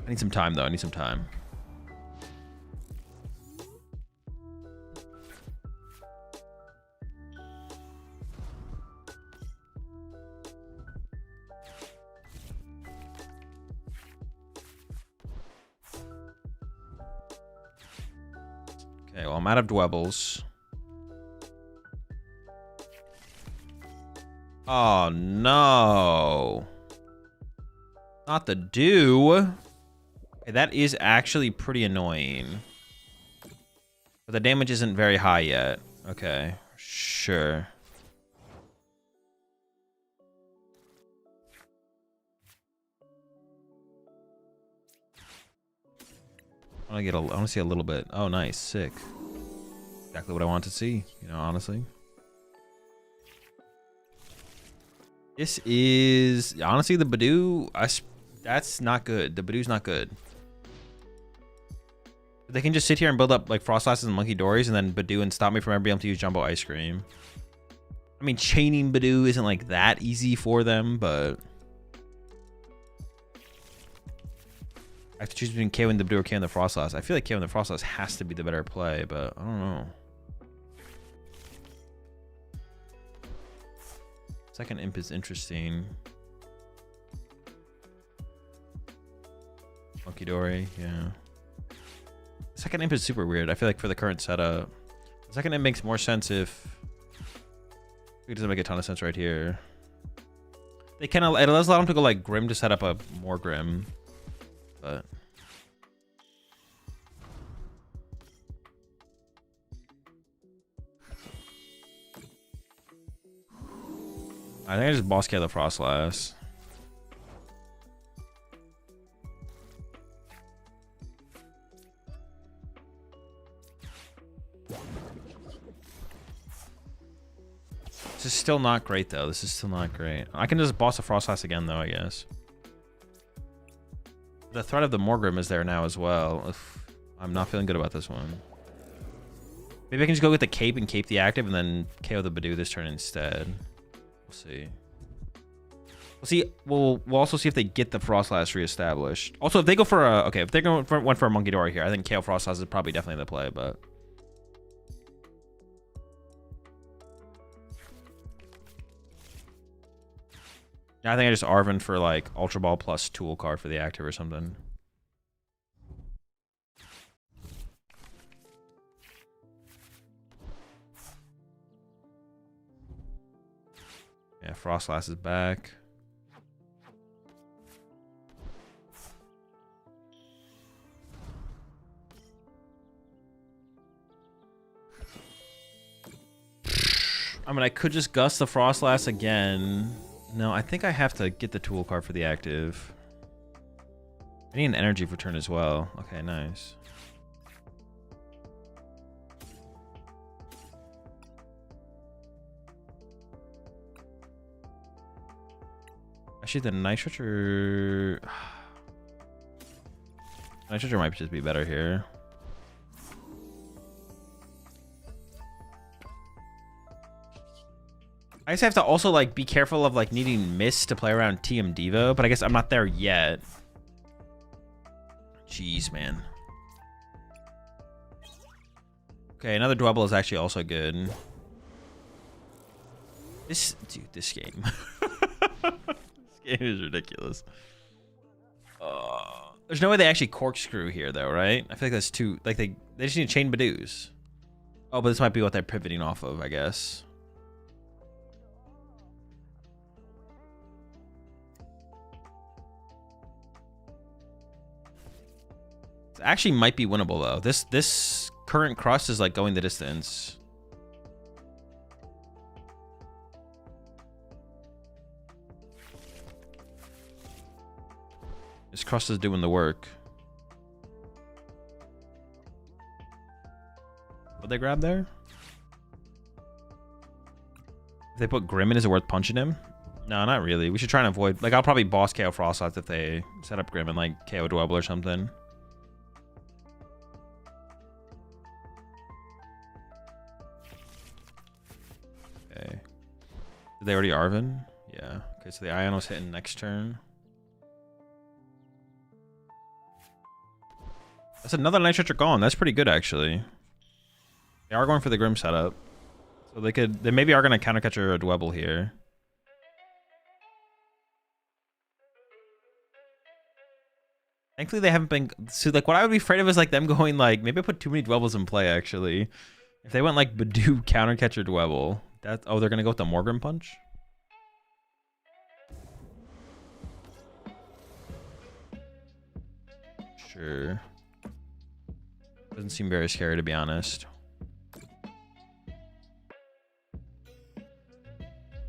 I need some time, though. I need some time. Okay, well, I'm out of Dwebbles. Oh, no. Not the Dew. Okay, that is actually pretty annoying. But the damage isn't very high yet. Okay, sure. I want to see a little bit. Oh, nice, sick. Exactly what I want to see, you know, honestly. This is honestly the Badoo. That's not good. The Badoo's not good. They can just sit here and build up like Frostlasses and Monkey Dories, and then Badoo and stop me from ever being able to use Jumbo Ice Cream. I mean, chaining Badoo isn't like that easy for them, but I have to choose between KO and the Badoo or KO and the Frostlass. I feel like KO and the Frostlass has to be the better play, but I don't know. Second Imp is interesting. Monkey Dory, yeah. Second Imp is super weird. I feel like for the current setup, the second Imp makes more sense if it doesn't make a ton of sense right here. They kind of it allows them to go like Grim to set up a more Grim, but I think I just boss KO the Frostlass. This is still not great, though. This is still not great. I can just boss a Frostlass again, though, I guess. The threat of the Morgrim is there now as well. Oof, I'm not feeling good about this one. Maybe I can just go with the Cape and Cape the active and then KO the Badoo this turn instead. We'll see. We'll see. We'll also see if they get the Frostlass reestablished. Also, if they go for a... Okay, if they're going for one for a Monkey Dory here, I think KO Frostlass is probably definitely the play, but... I think I just Arven for like Ultra Ball plus Tool card for the active or something. Yeah, Frostlass is back. I mean, I could just Gust the Frostlass again. No, I think I have to get the Tool card for the active. I need an energy for turn as well. Okay, nice. Actually, the Nitroger... Nitroger might just be better here. I guess I have to also like be careful of like needing Mist to play around TM Devo, but I guess I'm not there yet. Jeez, man. Okay, another Dwebble is actually also good. This game. This game is ridiculous. There's no way they actually corkscrew here, though, right? I feel like that's too... Like, they just need to chain Badoos. Oh, but this might be what they're pivoting off of, I guess. It actually might be winnable, though. This current crust is, like, going the distance. This crust is doing the work. What they grab there? If they put Grim in, is it worth punching him? No, not really. We should try and avoid... Like, I'll probably boss KO Frostlots if they set up Grim and, like, KO Dwebble or something. Okay. Did they already Arven? Yeah. Okay, so the Iono's hitting next turn. That's another Night Stretcher gone. That's pretty good, actually. They are going for the Grim setup. So they maybe are going to counter catcher a Dwebble here. Thankfully, they haven't been... So, like, what I would be afraid of is, like, them going, like... Maybe I put too many Dwebbles in play, actually. If they went, like, Badoo counter catcher Dwebble. That... Oh, they're going to go with the Morgrim Punch? Sure. Doesn't seem very scary, to be honest.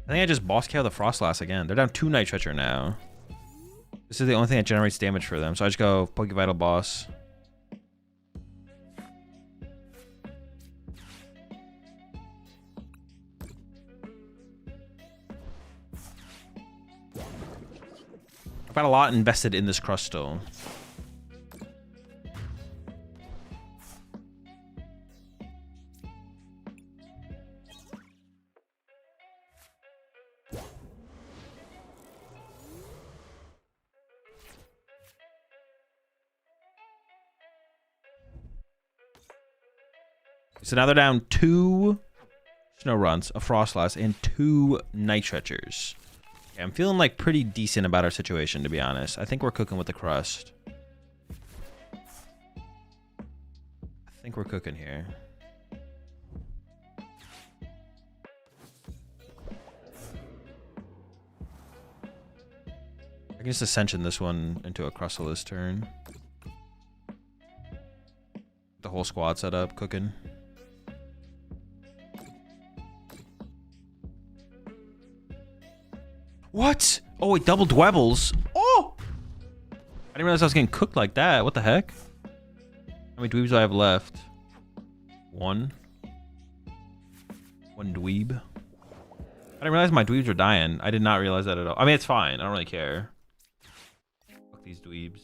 I think I just boss KO the Frostlass again. They're down 2 Night Stretcher now. This is the only thing that generates damage for them. So I just go Poke Vital Boss. I've got a lot invested in this Crustle. So now they're down 2 Snow Runs, a Frostlass, and 2 Night Stretchers. Okay, I'm feeling like pretty decent about our situation, to be honest. I think we're cooking with the crust. I think we're cooking here. I can just Ascension this one into a Crustle this turn. The whole squad set up, cooking. What? Oh, wait, double Dwebbles. Oh! I didn't realize I was getting cooked like that. What the heck? How many dweebs do I have left? 1. 1 dweeb. I didn't realize my dweebs were dying. I did not realize that at all. I mean, it's fine. I don't really care. Fuck these dweebs.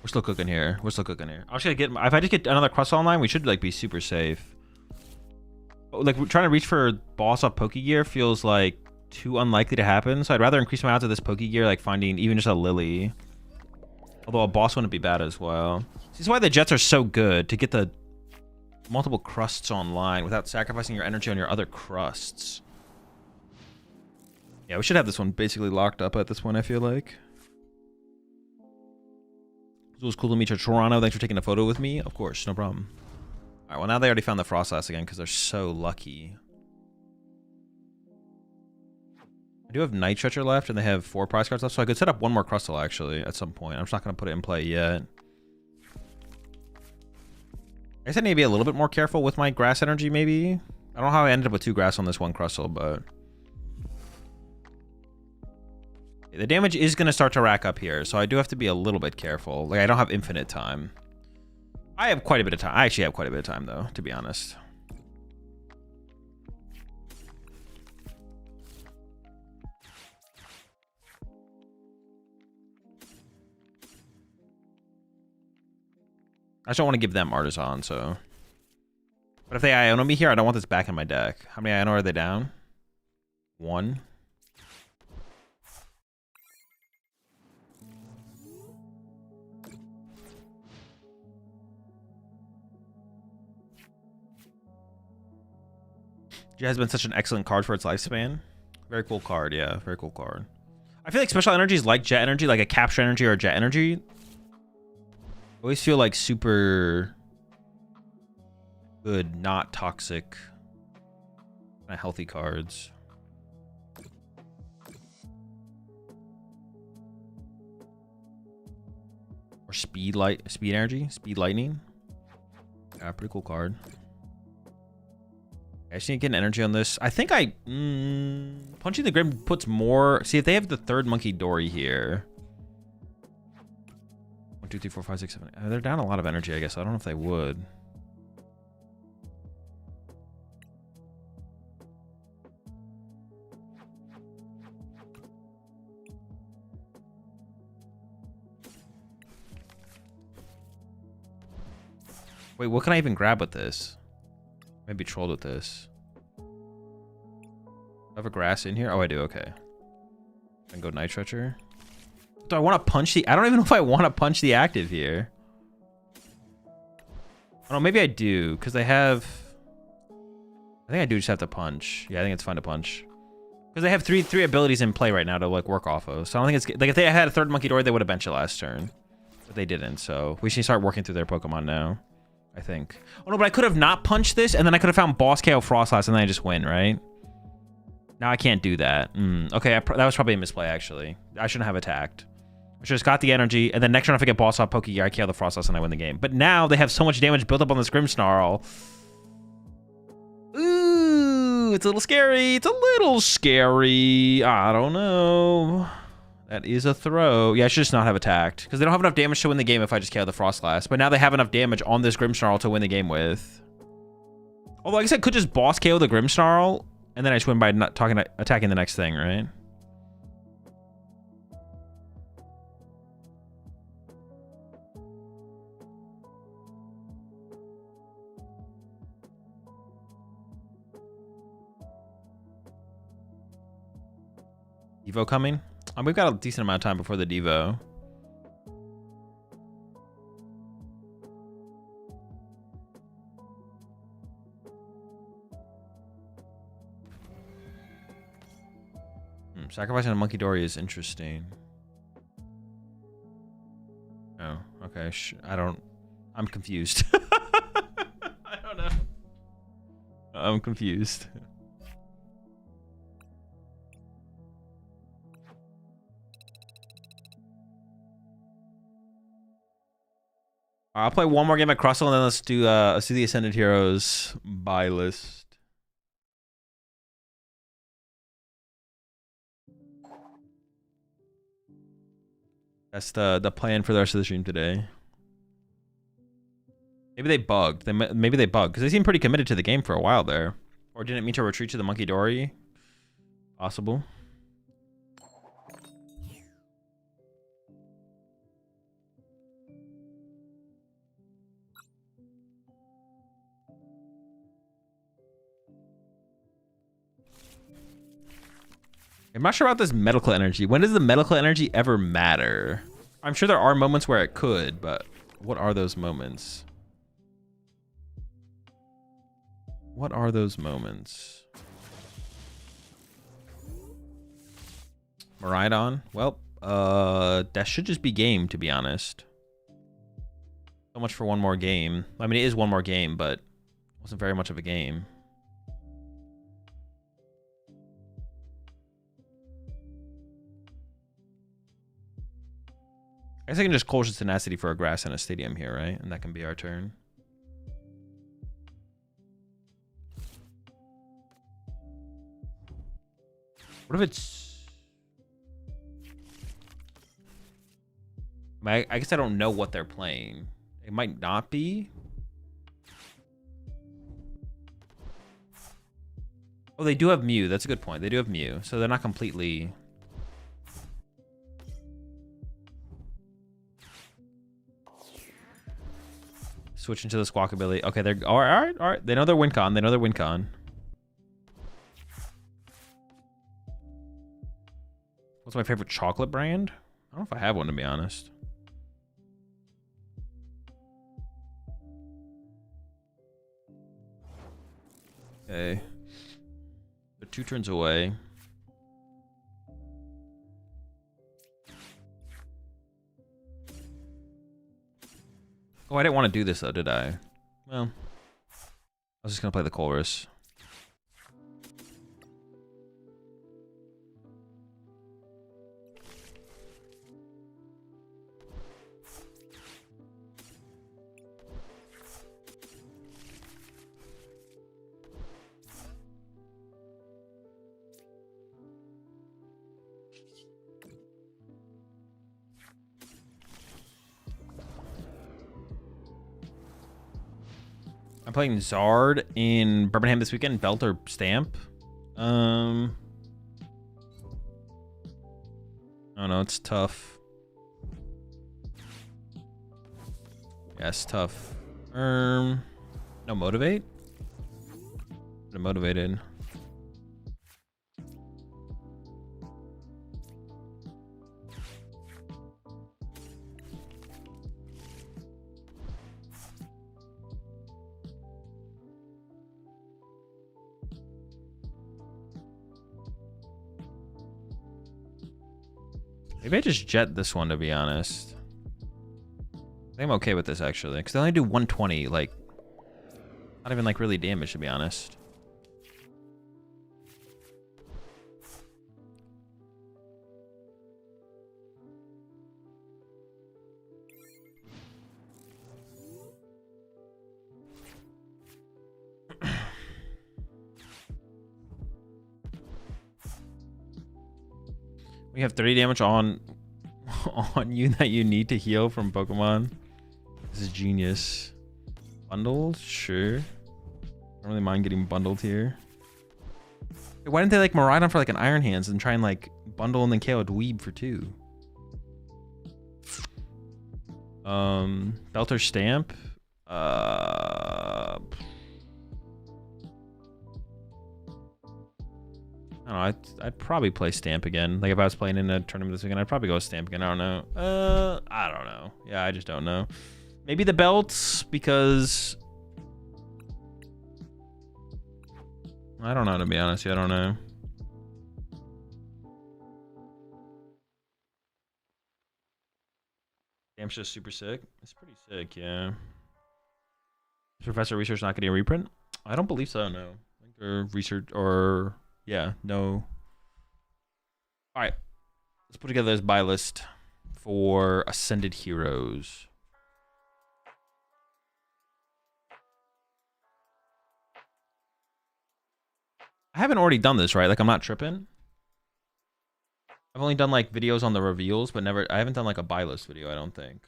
We're still cooking here. We're still cooking here. I'm just gonna get... If I just get another Crustle online, we should, like, be super safe. But, like, trying to reach for boss off Pokegear feels, like, too unlikely to happen. So I'd rather increase my odds of this Pokegear, like, finding even just a Lily. Although a boss wouldn't be bad as well. This is why the Jets are so good, to get the multiple crusts online without sacrificing your energy on your other crusts. Yeah, we should have this one basically locked up at this point, I feel like. It was cool to meet you, Toronto. Thanks for taking a photo with me. Of course, no problem. All right, well, now they already found the Frostlass again because they're so lucky. I do have Night Stretcher left, and they have 4 prize cards left, so I could set up 1 more Crustle, actually, at some point. I'm just not going to put it in play yet. I guess I need to be a little bit more careful with my grass energy, maybe. I don't know how I ended up with 2 grass on this 1 Crustle, but... The damage is going to start to rack up here, so I do have to be a little bit careful. Like, I don't have infinite time. I have quite a bit of time. I actually have quite a bit of time, though, to be honest. I just don't want to give them Artisan, so... But if they Iono me here, I don't want this back in my deck. How many Iono are they down? 1. It has been such an excellent card for its lifespan. Very cool card, yeah. Very cool card. I feel like special energies like Jet Energy, like a Capture Energy or a Jet Energy, I always feel like super good, not toxic, kind of healthy cards. Or Speed Energy, Speed Lightning. Yeah, pretty cool card. I just need to get an energy on this. I think Punching the Grim puts more... See, if they have the third Monkey Dory here. 1, 2, 3, 4, 5, 6, 7. They're down a lot of energy, I guess. I don't know if they would. Wait, what can I even grab with this? Maybe trolled with this. Do I have a grass in here? Oh, I do. Okay. I can go Night Stretcher. Do I want to punch the... I don't even know if I want to punch the active here. Oh, no, maybe I do, because they have... I think I do just have to punch. Yeah, I think it's fun to punch. Because they have three abilities in play right now to, like, work off of. So I don't think it's... Like, if they had a third Monkey Dory, they would have benched it last turn. But they didn't, so we should start working through their Pokemon now. I think. Oh, no, but I could have not punched this, and then I could have found Boss KO Frostlass, and then I just win, right? Now I can't do that. Okay, that was probably a misplay, actually. I shouldn't have attacked. I should have got the energy, and then next turn if I get Boss off Pokegear, I KO the Frostlass, and I win the game. But now they have so much damage built up on this Grimmsnarl. Ooh, it's a little scary. It's a little scary. I don't know. That is a throw. Yeah, I should just not have attacked. Because they don't have enough damage to win the game if I just KO the Frostlass. But now they have enough damage on this Grimmsnarl to win the game with. Although I guess I could just Boss KO the Grimmsnarl. And then I just win by not attacking the next thing, right? Devo coming? We've got a decent amount of time before the Devo. Sacrificing a Monkey Dory is interesting. Oh, okay. I'm confused. I don't know. I'm confused. I'll play one more game at Crustle, and then let's do the Ascended Heroes buy list. That's the plan for the rest of the stream today. Maybe they bugged. Maybe they bugged because they seem pretty committed to the game for a while there, or didn't mean to retreat to the Monkey Dory. Possible. I'm not sure about this medical energy. When does the medical energy ever matter? I'm sure there are moments where it could, but what are those moments? What are those moments? Miraidon? Well, that should just be game, to be honest. So much for one more game. I mean, it is one more game, but it wasn't very much of a game. I guess I can just Culture's Tenacity for a grass and a stadium here, right? And that can be our turn. What if it's... I guess I don't know what they're playing. It might not be. Oh, they do have Mew. That's a good point. They do have Mew, so they're not completely... Switching to the Squawk ability. Okay, they're... All right. They know their win con. What's my favorite chocolate brand? I don't know if I have one, to be honest. Okay. They're 2 turns away. Oh, I didn't want to do this, though, did I? Well, I was just going to play the chorus. I'm playing Zard in Birmingham this weekend. Belt or Stamp? I don't know. It's tough. Yeah, it's tough. No Motivate? I'm motivated. Maybe I just jet this one, to be honest. I think I'm okay with this, actually. Because they only do 120, like... Not even, like, really damage, to be honest. We have 30 damage on you that you need to heal from Pokemon. This is genius. Bundled? Sure. Don't really mind getting bundled here. Why didn't they like Miraidon for like an Iron Hands and try and like bundle and then KO a Dweeb for 2? Belt or Stamp? I don't know. I'd probably play Stamp again. Like if I was playing in a tournament this weekend, I'd probably go Stamp again. I don't know. I don't know. Yeah, I just don't know. Maybe the belts because I don't know, to be honest. Yeah, I don't know. Stamp's just super sick. It's pretty sick, yeah. Is Professor Research not getting a reprint? I don't believe so. No. I think they're research or. Yeah, no. All right. Let's put together this buy list for Ascended Heroes. I haven't already done this, right? Like, I'm not tripping. I've only done, like, videos on the reveals, but never... I haven't done, like, a buy list video, I don't think.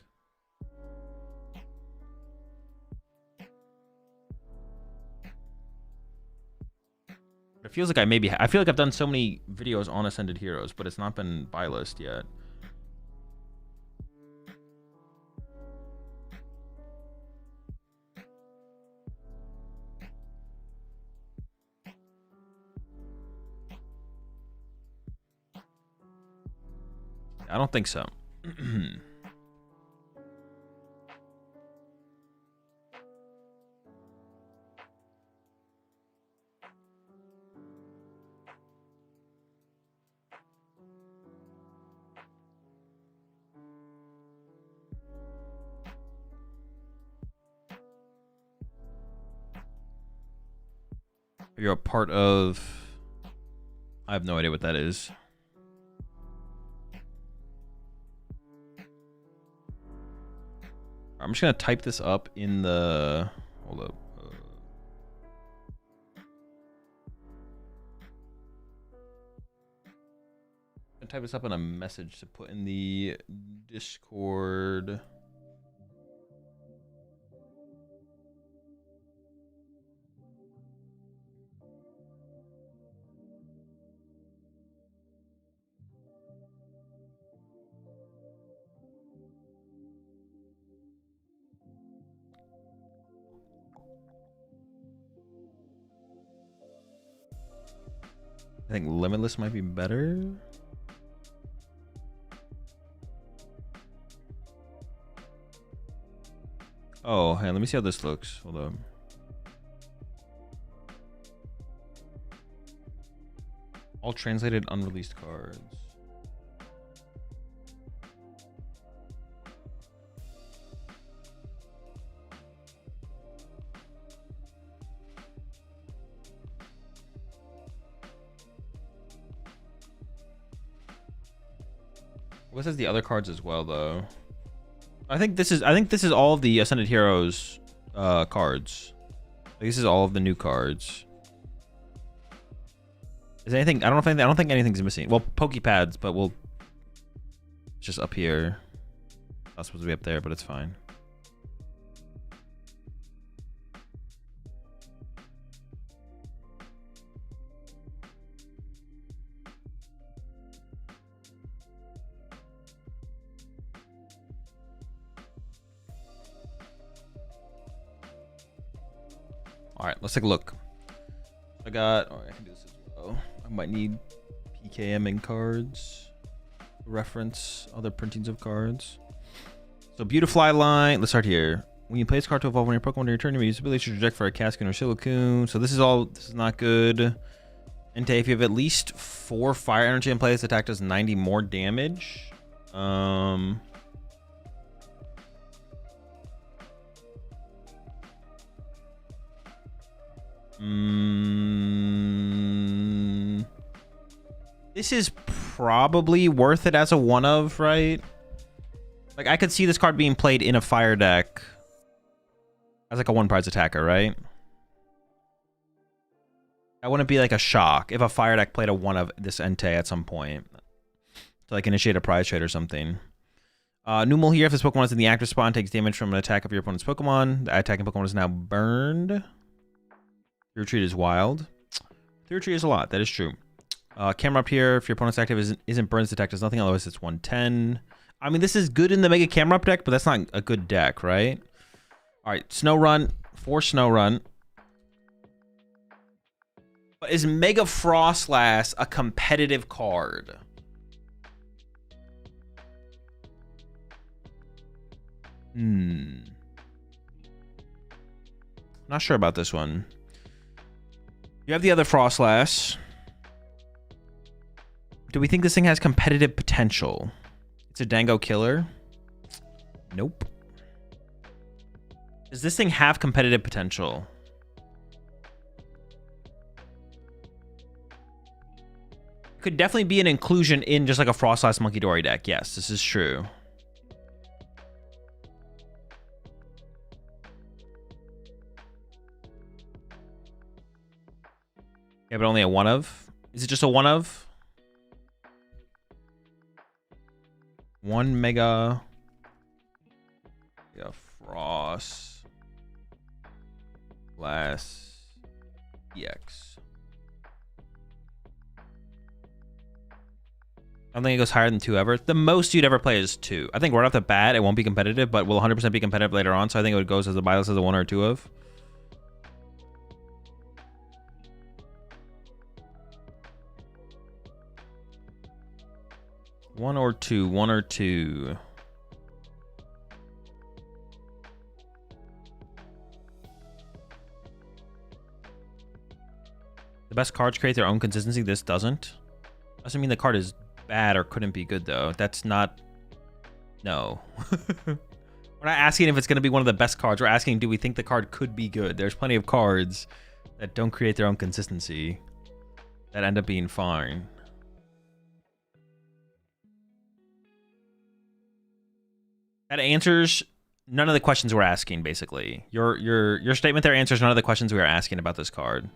It feels like I maybe... I feel like I've done so many videos on Ascended Heroes, but it's not been buy list yet. I don't think so. You're a part of... I have no idea what that is. I'm just going to type this up in the... Hold up. I'm going to type this up in a message to put in the Discord. I think Limitless might be better. Oh, hey, let me see how this looks. Hold up. All translated unreleased cards. What says the other cards as well, though? I think this is all of the Ascended Heroes cards. This is all of the new cards. Is anything? I don't think anything's missing. Well, Pokepads, but we'll just up here. Not supposed to be up there, but it's fine. All right, let's take a look. I got. Oh, I can do this as well. I might need PKMing cards. Reference other printings of cards. So Beautifly line. Let's start here. When you play this card to evolve when your Pokemon to your turn, you use the ability to reject for a Caskin or Silicune. So this is all. This is not good. Entei, if you have at least 4 fire energy in play, this attack does 90 more damage. This is probably worth it as a one of, right? Like, I could see this card being played in a fire deck as like a one prize attacker, right? That wouldn't be like a shock if a fire deck played a one of this Entei at some point to like initiate a prize trade or something. Numal here, if this Pokemon is in the active spot and takes damage from an attack of your opponent's Pokemon, the attacking Pokemon is now burned. Your Retreat is wild. The Retreat is a lot. That is true. Camera up here. If your opponent's active isn't burned, this attack does nothing. Otherwise, it's 110. I mean, this is good in the Mega Camera Up deck, but that's not a good deck, right? All right, Snow Run. 4 Snow Run. But is Mega Frostlass a competitive card? Not sure about this one. You have the other Frostlass. Do we think this thing has competitive potential? It's a Dango killer. Nope. Does this thing have competitive potential? Could definitely be an inclusion in just like a Frostlass Munkidori deck. Yes, this is true. Yeah, but only a one of? Is it just a one of? 1 Mega... Yeah, Frost... Glass... EX. I don't think it goes higher than 2 ever. The most you'd ever play is 2. I think right off the bat, it won't be competitive, but will 100% be competitive later on, so I think it would go as a buy list as a 1 or 2 of. One or two. The best cards create their own consistency. This doesn't. Doesn't mean the card is bad or couldn't be good, though. That's not... No. We're not asking if it's going to be one of the best cards. We're asking, do we think the card could be good? There's plenty of cards that don't create their own consistency that end up being fine. That answers none of the questions we're asking, basically. Your statement there answers none of the questions we are asking about this card.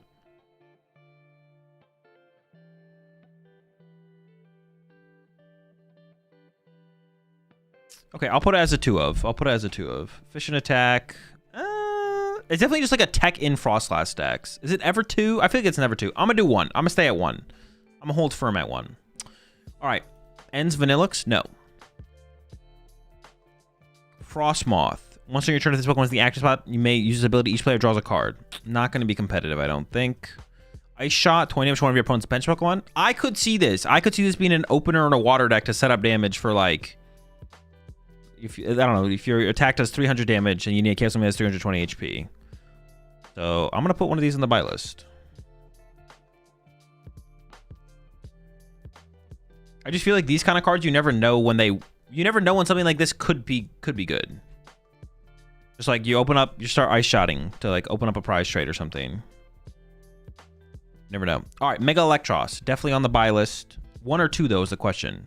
Okay, I'll put it as a 2 of. Efficient attack. It's definitely just like a tech in Frostlass stacks. Is it ever 2? I feel like it's never 2. I'm gonna do 1. I'm gonna stay at 1. I'm gonna hold firm at 1. All right. Ends Vanillux? No. Frostmoth. Once on your turn, if this Pokemon is the active spot, you may use its ability. Each player draws a card. Not going to be competitive, I don't think. Ice Shot, 20 damage to one of your opponent's bench Pokemon. I could see this. I could see this being an opener in a water deck to set up damage for, like... I don't know. If your attack does 300 damage and you need a Chaos Element that has 320 HP. So, I'm going to put one of these on the buy list. I just feel like these kind of cards, you never know when they... You never know when something like this could be good. Just like you open up, you start ice shotting to like open up a prize trade or something. Never know. All right, Mega Electros, definitely on the buy list. 1 or 2 though is the question.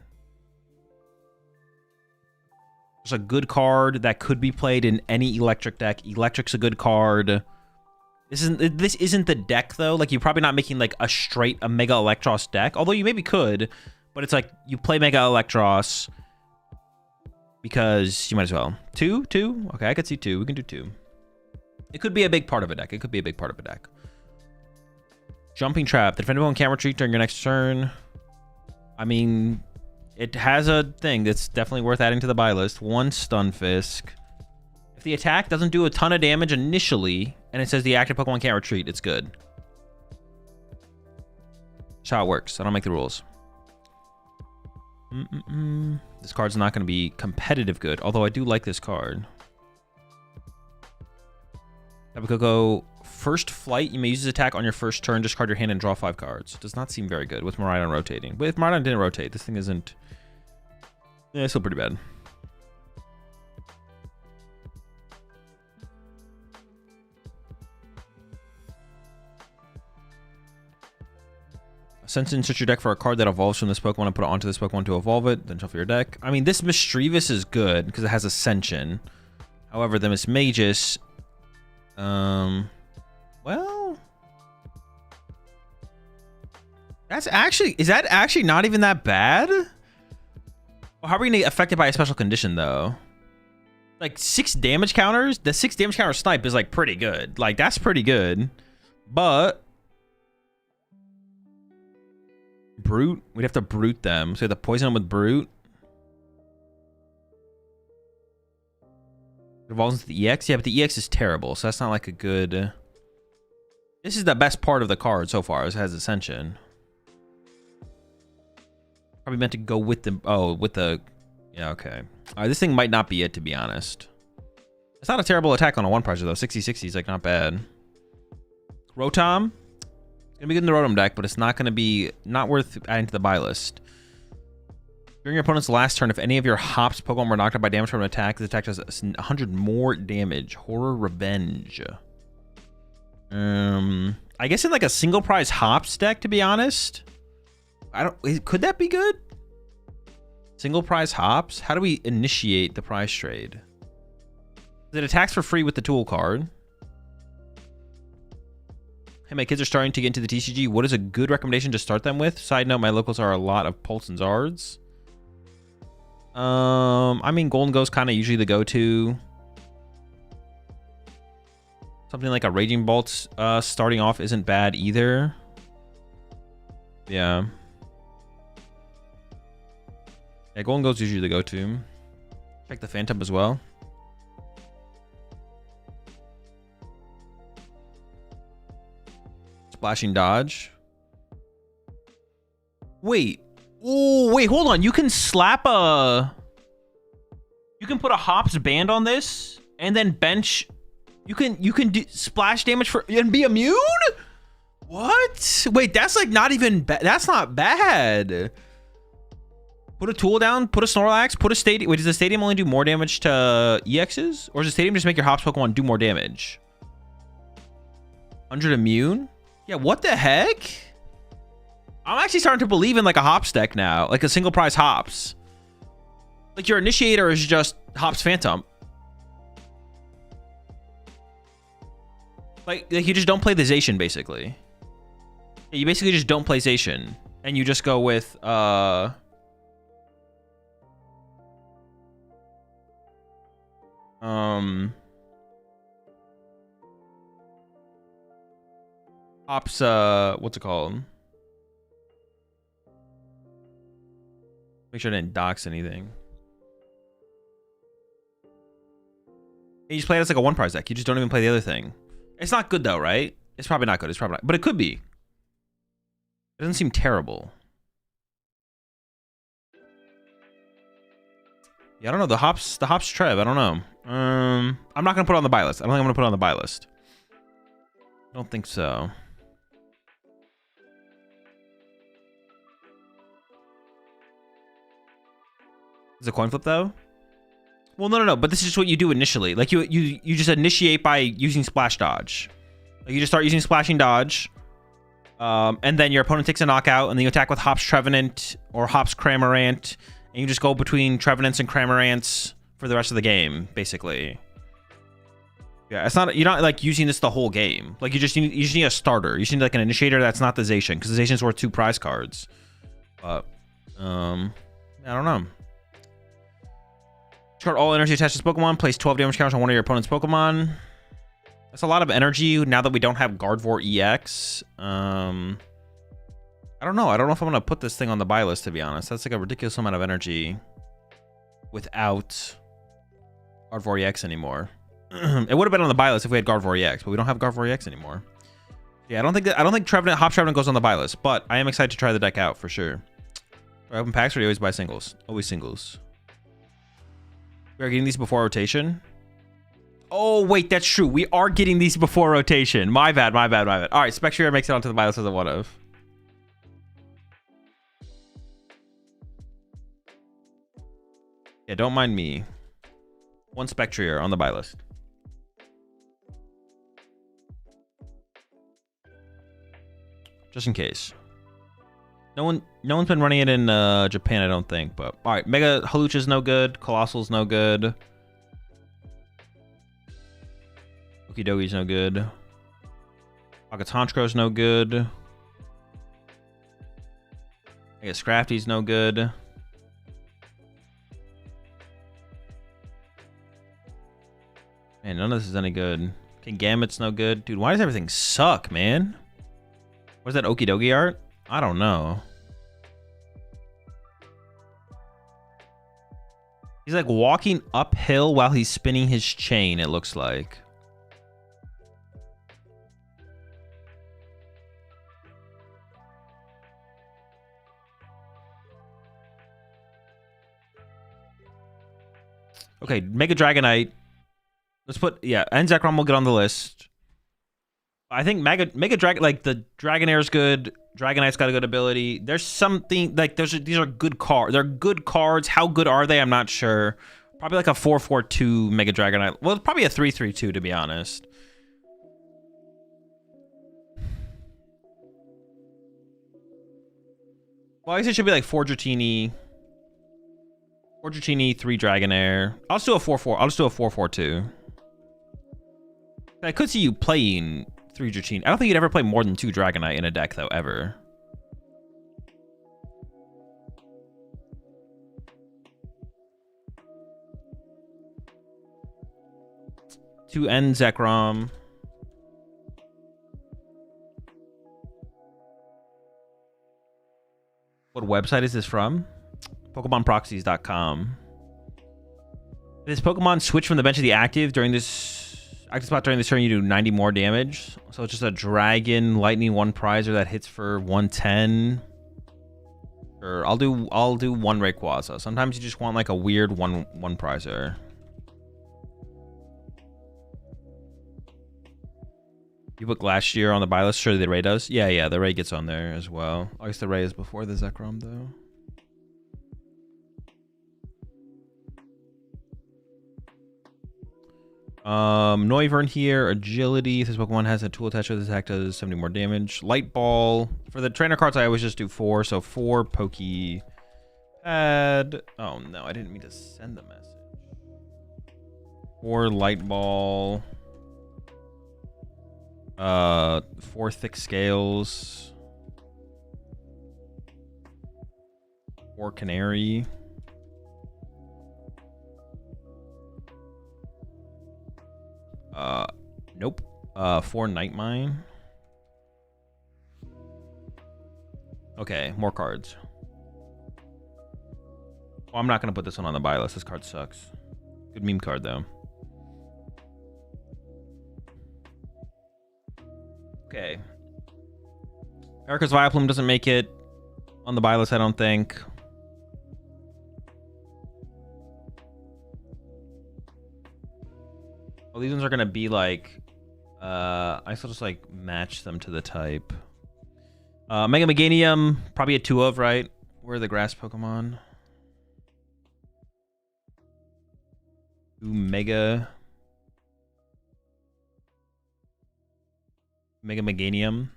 It's a good card that could be played in any electric deck. Electric's a good card. This isn't the deck though. Like you're probably not making like a Mega Electros deck, although you maybe could. But it's like you play Mega Electros. Because you might as well. 2? Okay, I could see 2. We can do 2. It could be a big part of a deck. Jumping Trap. The defender won't camera retreat during your next turn. I mean, it has a thing that's definitely worth adding to the buy list. 1 Stunfisk. If the attack doesn't do a ton of damage initially, and it says the active Pokemon can't retreat, it's good. That's how it works. I don't make the rules. This card's not going to be competitive good, although I do like this card. Tabakoko, First Flight. You may use this attack on your first turn, discard your hand, and draw 5 cards. Does not seem very good with Miraidon rotating. But if Miraidon didn't rotate, this thing isn't... Yeah, it's still pretty bad. Sentence, search your deck for a card that evolves from this Pokemon and put it onto this Pokemon to evolve it. Then shuffle your deck. I mean, this Mischievous is good because it has Ascension. However, the Mismagus... well... That's actually... Is that actually not even that bad? Well, how are we going to get affected by a special condition, though? Like, 6 damage counters? The 6 damage counter snipe is, like, pretty good. Like, that's pretty good. But... Brute? We'd have to Brute them. So we have to poison them with Brute. It evolves into the EX? Yeah, but the EX is terrible, so that's not like a good... This is the best part of the card so far. It has Ascension. Probably meant to go with the... Oh, with the... Yeah, okay. Alright, this thing might not be it, to be honest. It's not a terrible attack on a 1 pricer, though. 60-60 is, like, not bad. Rotom? It's gonna be good in the Rotom deck, but it's not gonna be not worth adding to the buy list. During your opponent's last turn, if any of your Hops Pokemon were knocked out by damage from an attack, this attack does 100 more damage. Horror Revenge. I guess in like a single prize Hops deck, to be honest. Could that be good? Single prize Hops? How do we initiate the prize trade? It attacks for free with the tool card. Hey, my kids are starting to get into the TCG. What is a good recommendation to start them with? Side note, my locals are a lot of Pulse and Zards. I mean, Golden Ghost kind of usually the go-to. Something like a Raging Bolt starting off isn't bad either. Yeah. Yeah, Golden Ghost is usually the go-to. Check the Phantom as well. Splashing Dodge. Wait. Oh, wait, hold on. You can slap a... You can put a Hops band on this and then bench... You can do splash damage for and be immune? What? Wait, that's like not even bad. That's not bad. Put a tool down, put a Snorlax, put a Stadium. Wait, does the Stadium only do more damage to EXs? Or does the Stadium just make your Hops Pokemon do more damage? 100 immune? Yeah, what the heck? I'm actually starting to believe in like a Hops deck now. Like a single prize Hops. Like your initiator is just Hops Phantom. Like you just don't play the Zacian, basically. Yeah, you basically just don't play Zacian. And you just go with, Hops, what's it called? Make sure I didn't dox anything. You just play it as like a one prize deck. You just don't even play the other thing. It's not good though, right? It's probably not good. It's probably not, but it could be. It doesn't seem terrible. Yeah, I don't know. The hops Trev. I don't know. I'm not gonna put it on the buy list. I don't think I'm gonna put it on the buy list. I don't think so. Is it a coin flip though? Well, no. But this is just what you do initially. Like you just initiate by using splash dodge. Like you just start using splashing dodge, and then your opponent takes a knockout, and then you attack with Hops Trevenant or Hops Cramorant, and you just go between Trevenants and Cramorants for the rest of the game, basically. Yeah, it's not, you're not like using this the whole game. Like you just need a starter. You just need like an initiator that's not the Zacian, because the Zacian's worth 2 prize cards. But I don't know. Discard all energy attached to this Pokemon. Place 12 damage counters on one of your opponent's Pokemon. That's a lot of energy now that we don't have Gardevoir EX. I don't know. I don't know if I'm gonna put this thing on the buy list, to be honest. That's like a ridiculous amount of energy without Gardevoir EX anymore. It would have been on the buy list if we had Gardevoir EX, but we don't have Gardevoir EX anymore. Yeah, I don't think Trevenant, Hop Trevenant goes on the buy list, but I am excited to try the deck out for sure. Do I open packs or do you always buy singles? Always singles. We are getting these before rotation. Oh, wait, that's true. We are getting these before rotation. My bad. All right, Spectrier makes it onto the buy list as a one of. Yeah, don't mind me. One Spectrier on the buy list. Just in case. No one's been running it in Japan, I don't think. But all right, Mega Halucha's no good. Colossal's no good. Okidogi's no good. Agatonchko's no good. I guess Scrafty's no good. Man, none of this is any good. Kingambit's no good. Dude, why does everything suck, man? What's that Okidogi art? I don't know. He's like walking uphill while he's spinning his chain, it looks like. Okay, Mega Dragonite. Let's put, yeah, and Zekrom will get on the list. I think Mega Dragon, like the Dragonair's good. Dragonite's got a good ability. There's something like these are good cards. They're good cards. How good are they? I'm not sure. Probably like a 4/4/2 Mega Dragonite. Well, probably a 3/3/2 to be honest. Well, I guess it should be like 4 Dratini. 4 Dratini, 3 Dragonair. I'll just do a 4/4. I'll just do a 4/4/2. I could see you playing 3 Dratini. I don't think you'd ever play more than 2 Dragonite in a deck, though, ever. Two N Zekrom. What website is this from? PokemonProxies.com. This Pokemon switch from the bench to the active during this active spot during this turn, you do 90 more damage. So it's just a Dragon Lightning 1 prizer that hits for 110. Or I'll do 1 Rayquaza. Sometimes you just want like a weird one prizer. You put last year on the buy list. Sure, the Ray does. Yeah, the Ray gets on there as well. I guess the Ray is before the Zekrom though. Noivern here, agility. If this Pokemon has a tool attached to this attack, does 70 more damage. Light Ball. For the trainer cards, I always just do 4. So 4 Pokepad. Oh no, I didn't mean to send the message. 4 Light Ball. 4 Thick Scales. 4 Canary. Nope. 4 Night Mine. Okay, more cards. Oh, I'm not gonna put this one on the buy list. This card sucks. Good meme card though. Okay. Erica's Vileplume doesn't make it on the buy list, I don't think. Well, these ones are gonna be like, I still just like match them to the type. Mega Meganium, probably a 2 of, right? Where are the grass Pokemon? Mega Meganium.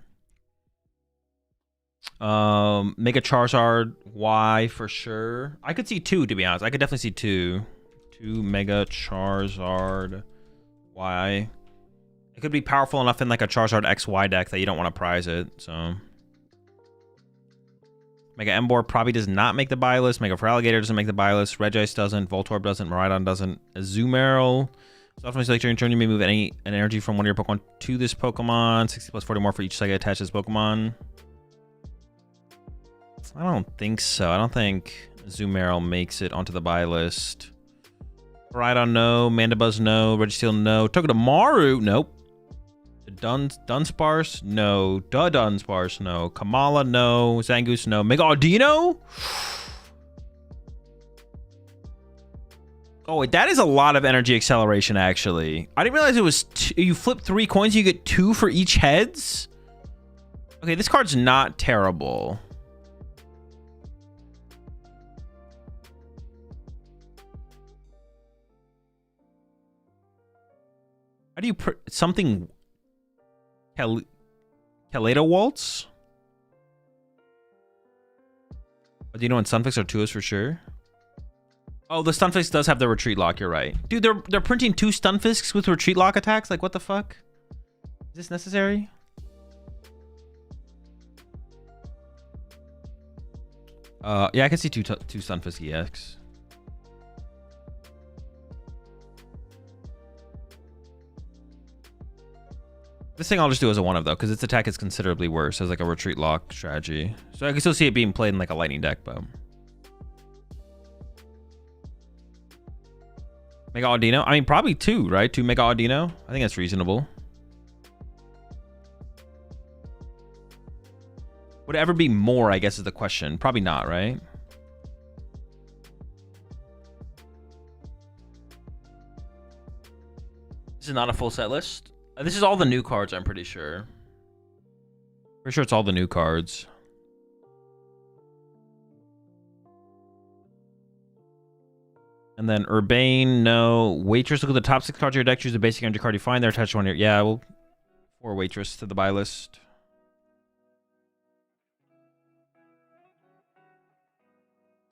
Mega Charizard, Y for sure. I could see 2, to be honest. I could definitely see 2. 2 Mega Charizard Y. It could be powerful enough in like a Charizard XY deck that you don't want to prize it, so. Mega Emboar probably does not make the buy list. Mega Feraligatr doesn't make the buy list. Regice doesn't. Voltorb doesn't. Miraidon doesn't. Azumarill. So often select your turn, you may move an energy from one of your Pokemon to this Pokemon. 60 plus 40 more for each Psychic attached to this Pokemon. I don't think so. I don't think Azumarill makes it onto the buy list. Miraidon, no. Mandibuzz, no. Registeel, no. Togedemaru, nope. Dunsparce, no. Dunsparce, no. Kamala, no. Zangoose, no. Mega Audino? Oh, wait, that is a lot of energy acceleration, actually. I didn't realize it was you flip 3 coins, you get 2 for each heads? Okay, this card's not terrible. How do you something Kaleido Waltz? Do you know when Stunfisk are 2s for sure? Oh, the Stunfisk does have the retreat lock, you're right. Dude, they're printing 2 Stunfisks with retreat lock attacks? Like, what the fuck? Is this necessary? Yeah, I can see two Stunfisk EX. This thing I'll just do as a 1 of though, because its attack is considerably worse as like a retreat lock strategy. So I can still see it being played in like a lightning deck, but Mega Audino? I mean, probably 2, right? 2 Mega Audino? I think that's reasonable. Would it ever be more, I guess is the question. Probably not, right? This is not a full set list. This is all the new cards, I'm pretty sure. Pretty sure it's all the new cards. And then Urbane, no. Waitress, look at the top 6 cards of your deck. Choose the basic energy card you find there. Attach one here. Yeah, we'll 4 Waitress to the buy list.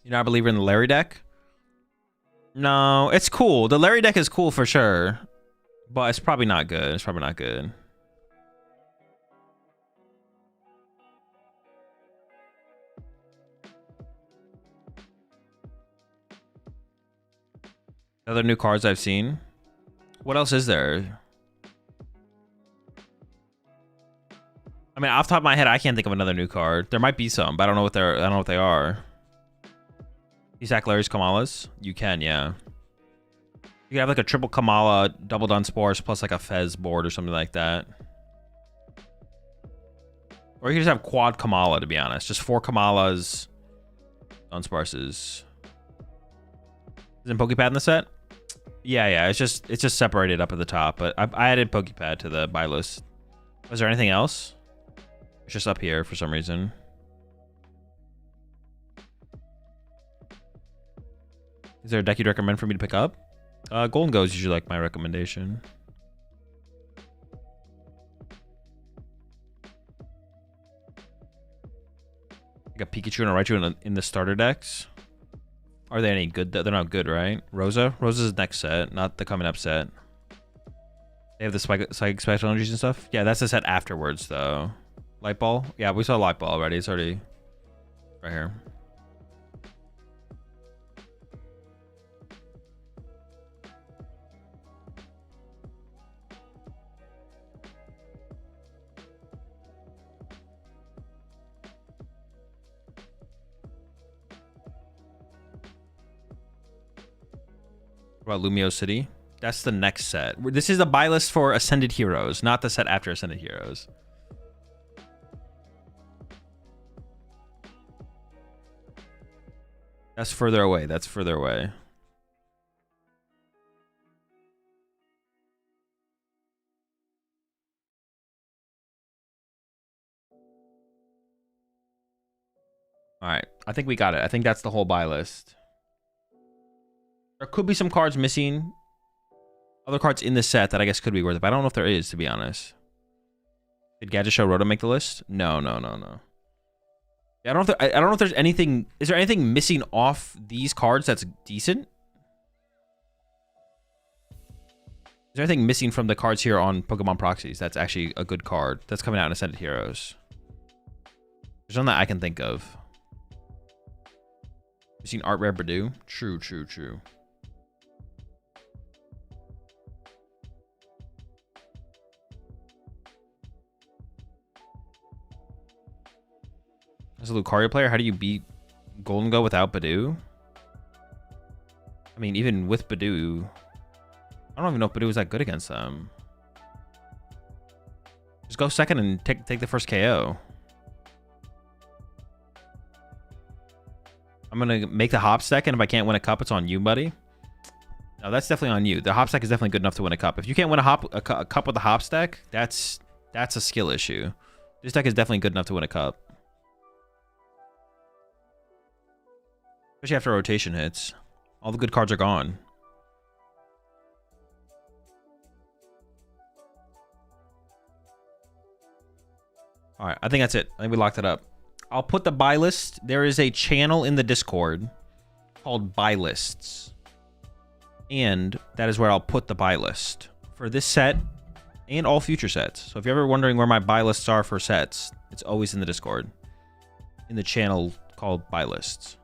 You're not a believer in the Larry deck? No, it's cool. The Larry deck is cool for sure. But it's probably not good. It's probably not good. Other new cards I've seen. What else is there? I mean, off the top of my head, I can't think of another new card. There might be some, but I don't know what they are. You sack Larry's Kamalas? You can, yeah. You can have like a triple Kamala, double Dunsparce, plus like a Fez board or something like that. Or you can just have quad Kamala, to be honest. Just 4 Kamalas, Dunsparces. Isn't Pokepad in the set? Yeah. It's just separated up at the top. But I added Pokepad to the buy list. Was there anything else? It's just up here for some reason. Is there a deck you'd recommend for me to pick up? Golden Go is usually like my recommendation. Like a Pikachu and a Raichu in the starter decks. Are they any good? They're not good, right? Rosa? Rosa's next set, not the coming up set. They have the Psychic Special Energies and stuff? Yeah, that's the set afterwards, though. Light Ball? Yeah, we saw Light Ball already. It's already right here. What about Lumio City? That's the next set. This is the buy list for Ascended Heroes, not the set after Ascended Heroes. That's further away. That's further away. All right. I think we got it. I think that's the whole buy list. There could be some cards missing. Other cards in the set that I guess could be worth it, but I don't know if there is, to be honest. Did Gadget Show Roto make the list? No. I don't know if there's anything. Is there anything missing off these cards that's decent? Is there anything missing from the cards here on Pokemon Proxies that's actually a good card that's coming out in Ascended Heroes? There's none that I can think of. You seen Art Rare Bidoof? True. As a Lucario player, how do you beat Golden Go without Bidoof? I mean, even with Bidoof, I don't even know if Bidoof was that good against them. Just go second and take the first KO. I'm going to make the hop stack, and if I can't win a cup, it's on you, buddy. No, that's definitely on you. The hop stack is definitely good enough to win a cup. If you can't win a cup with the hop stack, that's a skill issue. This deck is definitely good enough to win a cup. Especially after rotation hits. All the good cards are gone. All right, I think that's it. I think we locked it up. I'll put the buy list. There is a channel in the Discord called Buy Lists. And that is where I'll put the buy list for this set and all future sets. So if you're ever wondering where my buy lists are for sets, it's always in the Discord. In the channel called Buy Lists.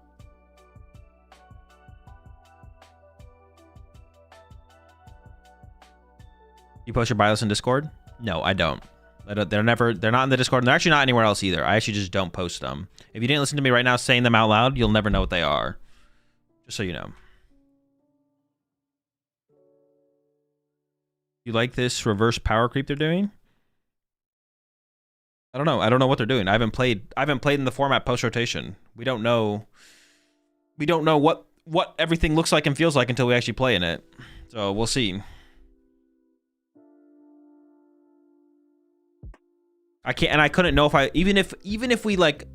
You post your buy list in Discord? No, I don't. They're not in the Discord, and they're actually not anywhere else either. I actually just don't post them. If you didn't listen to me right now saying them out loud, you'll never know what they are. Just so you know. You like this reverse power creep they're doing? I don't know. I don't know what they're doing. I haven't played in the format post rotation. We don't know what everything looks like and feels like until we actually play in it. So we'll see. I can't, and I couldn't know if even if we like,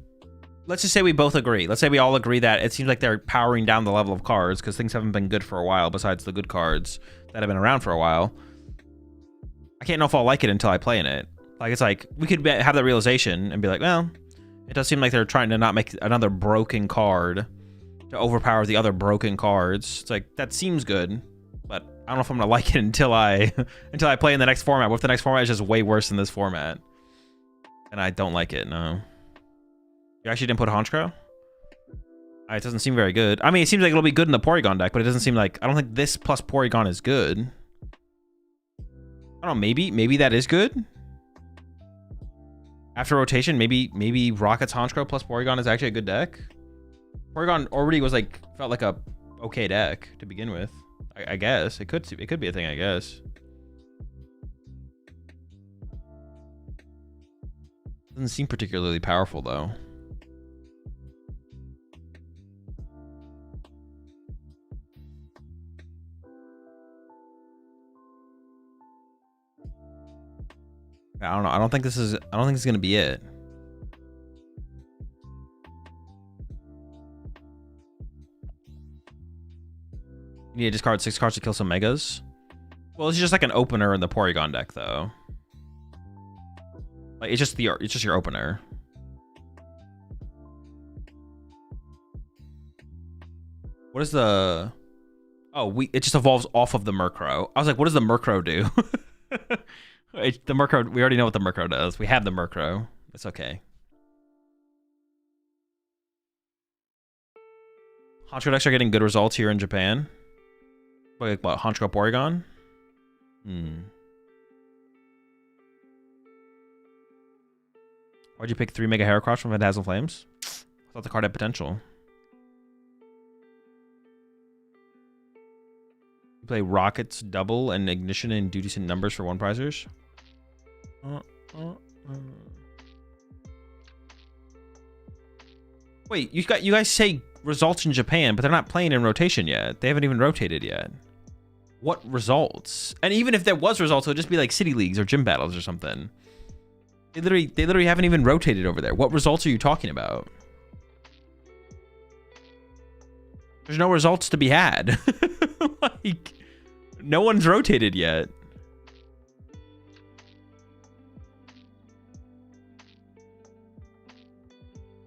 let's just say we both agree. Let's say we all agree that it seems like they're powering down the level of cards because things haven't been good for a while besides the good cards that have been around for a while. I can't know if I'll like it until I play in it. Like, it's like, we could have that realization and be like, well, it does seem like they're trying to not make another broken card to overpower the other broken cards. It's like, that seems good, but I don't know if I'm gonna like it until I play in the next format. What if the next format is just way worse than this format? And I don't like it, no. You actually didn't put Honchkrow? It doesn't seem very good. I mean, it seems like it'll be good in the Porygon deck, but it doesn't seem like... I don't think this plus Porygon is good. I don't know, maybe that is good? After rotation, maybe Rocket's Honchkrow plus Porygon is actually a good deck? Porygon already was like... felt like a okay deck to begin with. I guess. It could be a thing, I guess. Doesn't seem particularly powerful, though. I don't know. I don't think this is gonna be it. You need to discard 6 cards to kill some megas. Well, it's just like an opener in the Porygon deck, though. Like, it's just your opener. What is the... Oh, it just evolves off of the Murkrow. I was like, what does the Murkrow do? The Murkrow, we already know what the Murkrow does. We have the Murkrow. It's okay. Honchkrow decks are getting good results here in Japan. Like, what, Honchkrow Porygon? Why'd you pick 3 Mega Heracross from Dazzle Flames? I thought the card had potential. play Rockets double and Ignition and do decent numbers for one prizers. Wait, you guys say results in Japan, but they're not playing in rotation yet. They haven't even rotated yet. What results? And even if there was results, it would just be like city leagues or gym battles or something. They literally haven't even rotated over there. What results are you talking about? There's no results to be had. Like, no one's rotated yet.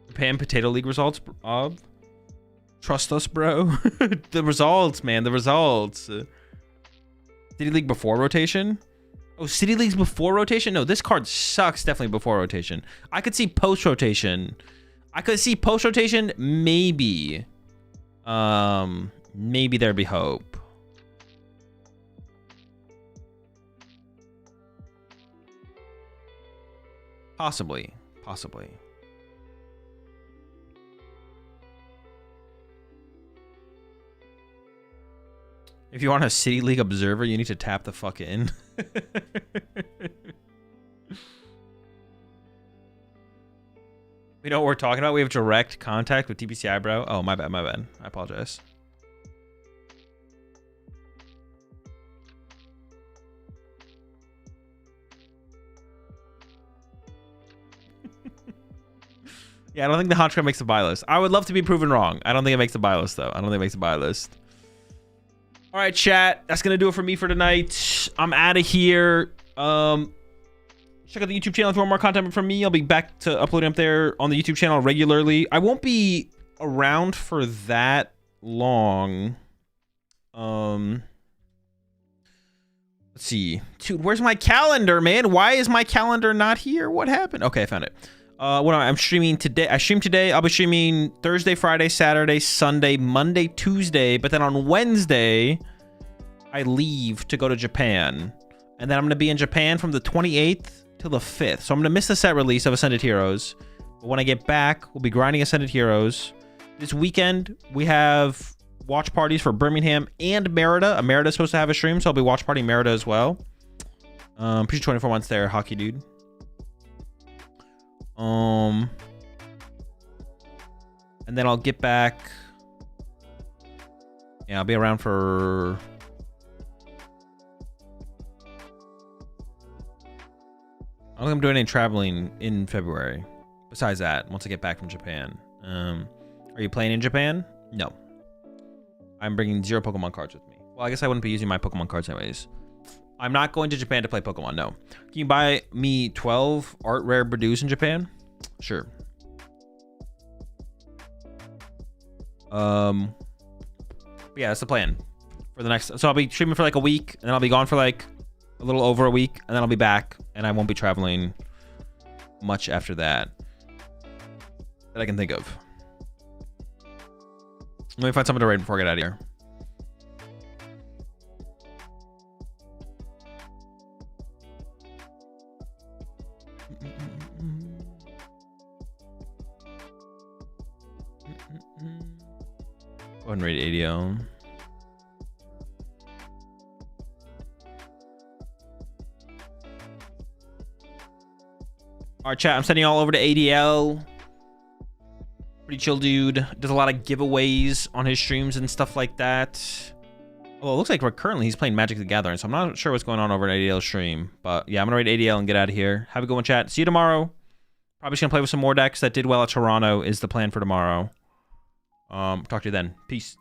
Japan Potato League results, Bob. Trust us, bro. The results, man. The results. City League before rotation? Oh, City League's before rotation? No, this card sucks definitely before rotation. I could see post-rotation. Maybe. Maybe there'd be hope. Possibly. If you want a City League observer, you need to tap the fuck in. We know what we're talking about. We have direct contact with TPCI, bro. Oh, my bad. I apologize. Yeah, I don't think the Honchkra makes the buy list. I would love to be proven wrong. I don't think it makes the buy list, though. All right, chat. That's going to do it for me for tonight. I'm out of here. Check out the YouTube channel for more content from me. I'll be back to uploading up there on the YouTube channel regularly. I won't be around for that long. Let's see. Dude, where's my calendar, man? Why is my calendar not here? What happened? Okay, I found it. I'm streaming today. I stream today. I'll be streaming Thursday, Friday, Saturday, Sunday, Monday, Tuesday. But then on Wednesday, I leave to go to Japan. And then I'm going to be in Japan from the 28th till the 5th. So I'm going to miss the set release of Ascended Heroes. But when I get back, we'll be grinding Ascended Heroes. This weekend, we have watch parties for Birmingham and Merida. Merida's supposed to have a stream, so I'll be watch partying Merida as well. Appreciate 24 months there, hockey dude. And then I'll get back. Yeah, I'll be around for... I don't think I'm doing any traveling in February. Besides that, once I get back from Japan. Are you playing in Japan? No. I'm bringing 0 Pokemon cards with me. Well, I guess I wouldn't be using my Pokemon cards anyways. I'm not going to Japan to play Pokemon, no. Can you buy me 12 art rare Burdus in Japan? Sure. Yeah, that's the plan for the next. So I'll be streaming for like a week, and then I'll be gone for like a little over a week, and then I'll be back, and I won't be traveling much after that I can think of. Let me find something to raid before I get out of here. Go ahead and raid ADL. Alright, chat, I'm sending you all over to ADL. Pretty chill dude. Does a lot of giveaways on his streams and stuff like that. Well, it looks like currently he's playing Magic the Gathering, so I'm not sure what's going on over at ADL's stream. But yeah, I'm gonna raid ADL and get out of here. Have a good one, chat. See you tomorrow. Probably just gonna play with some more decks that did well at Toronto is the plan for tomorrow. Talk to you then. Peace.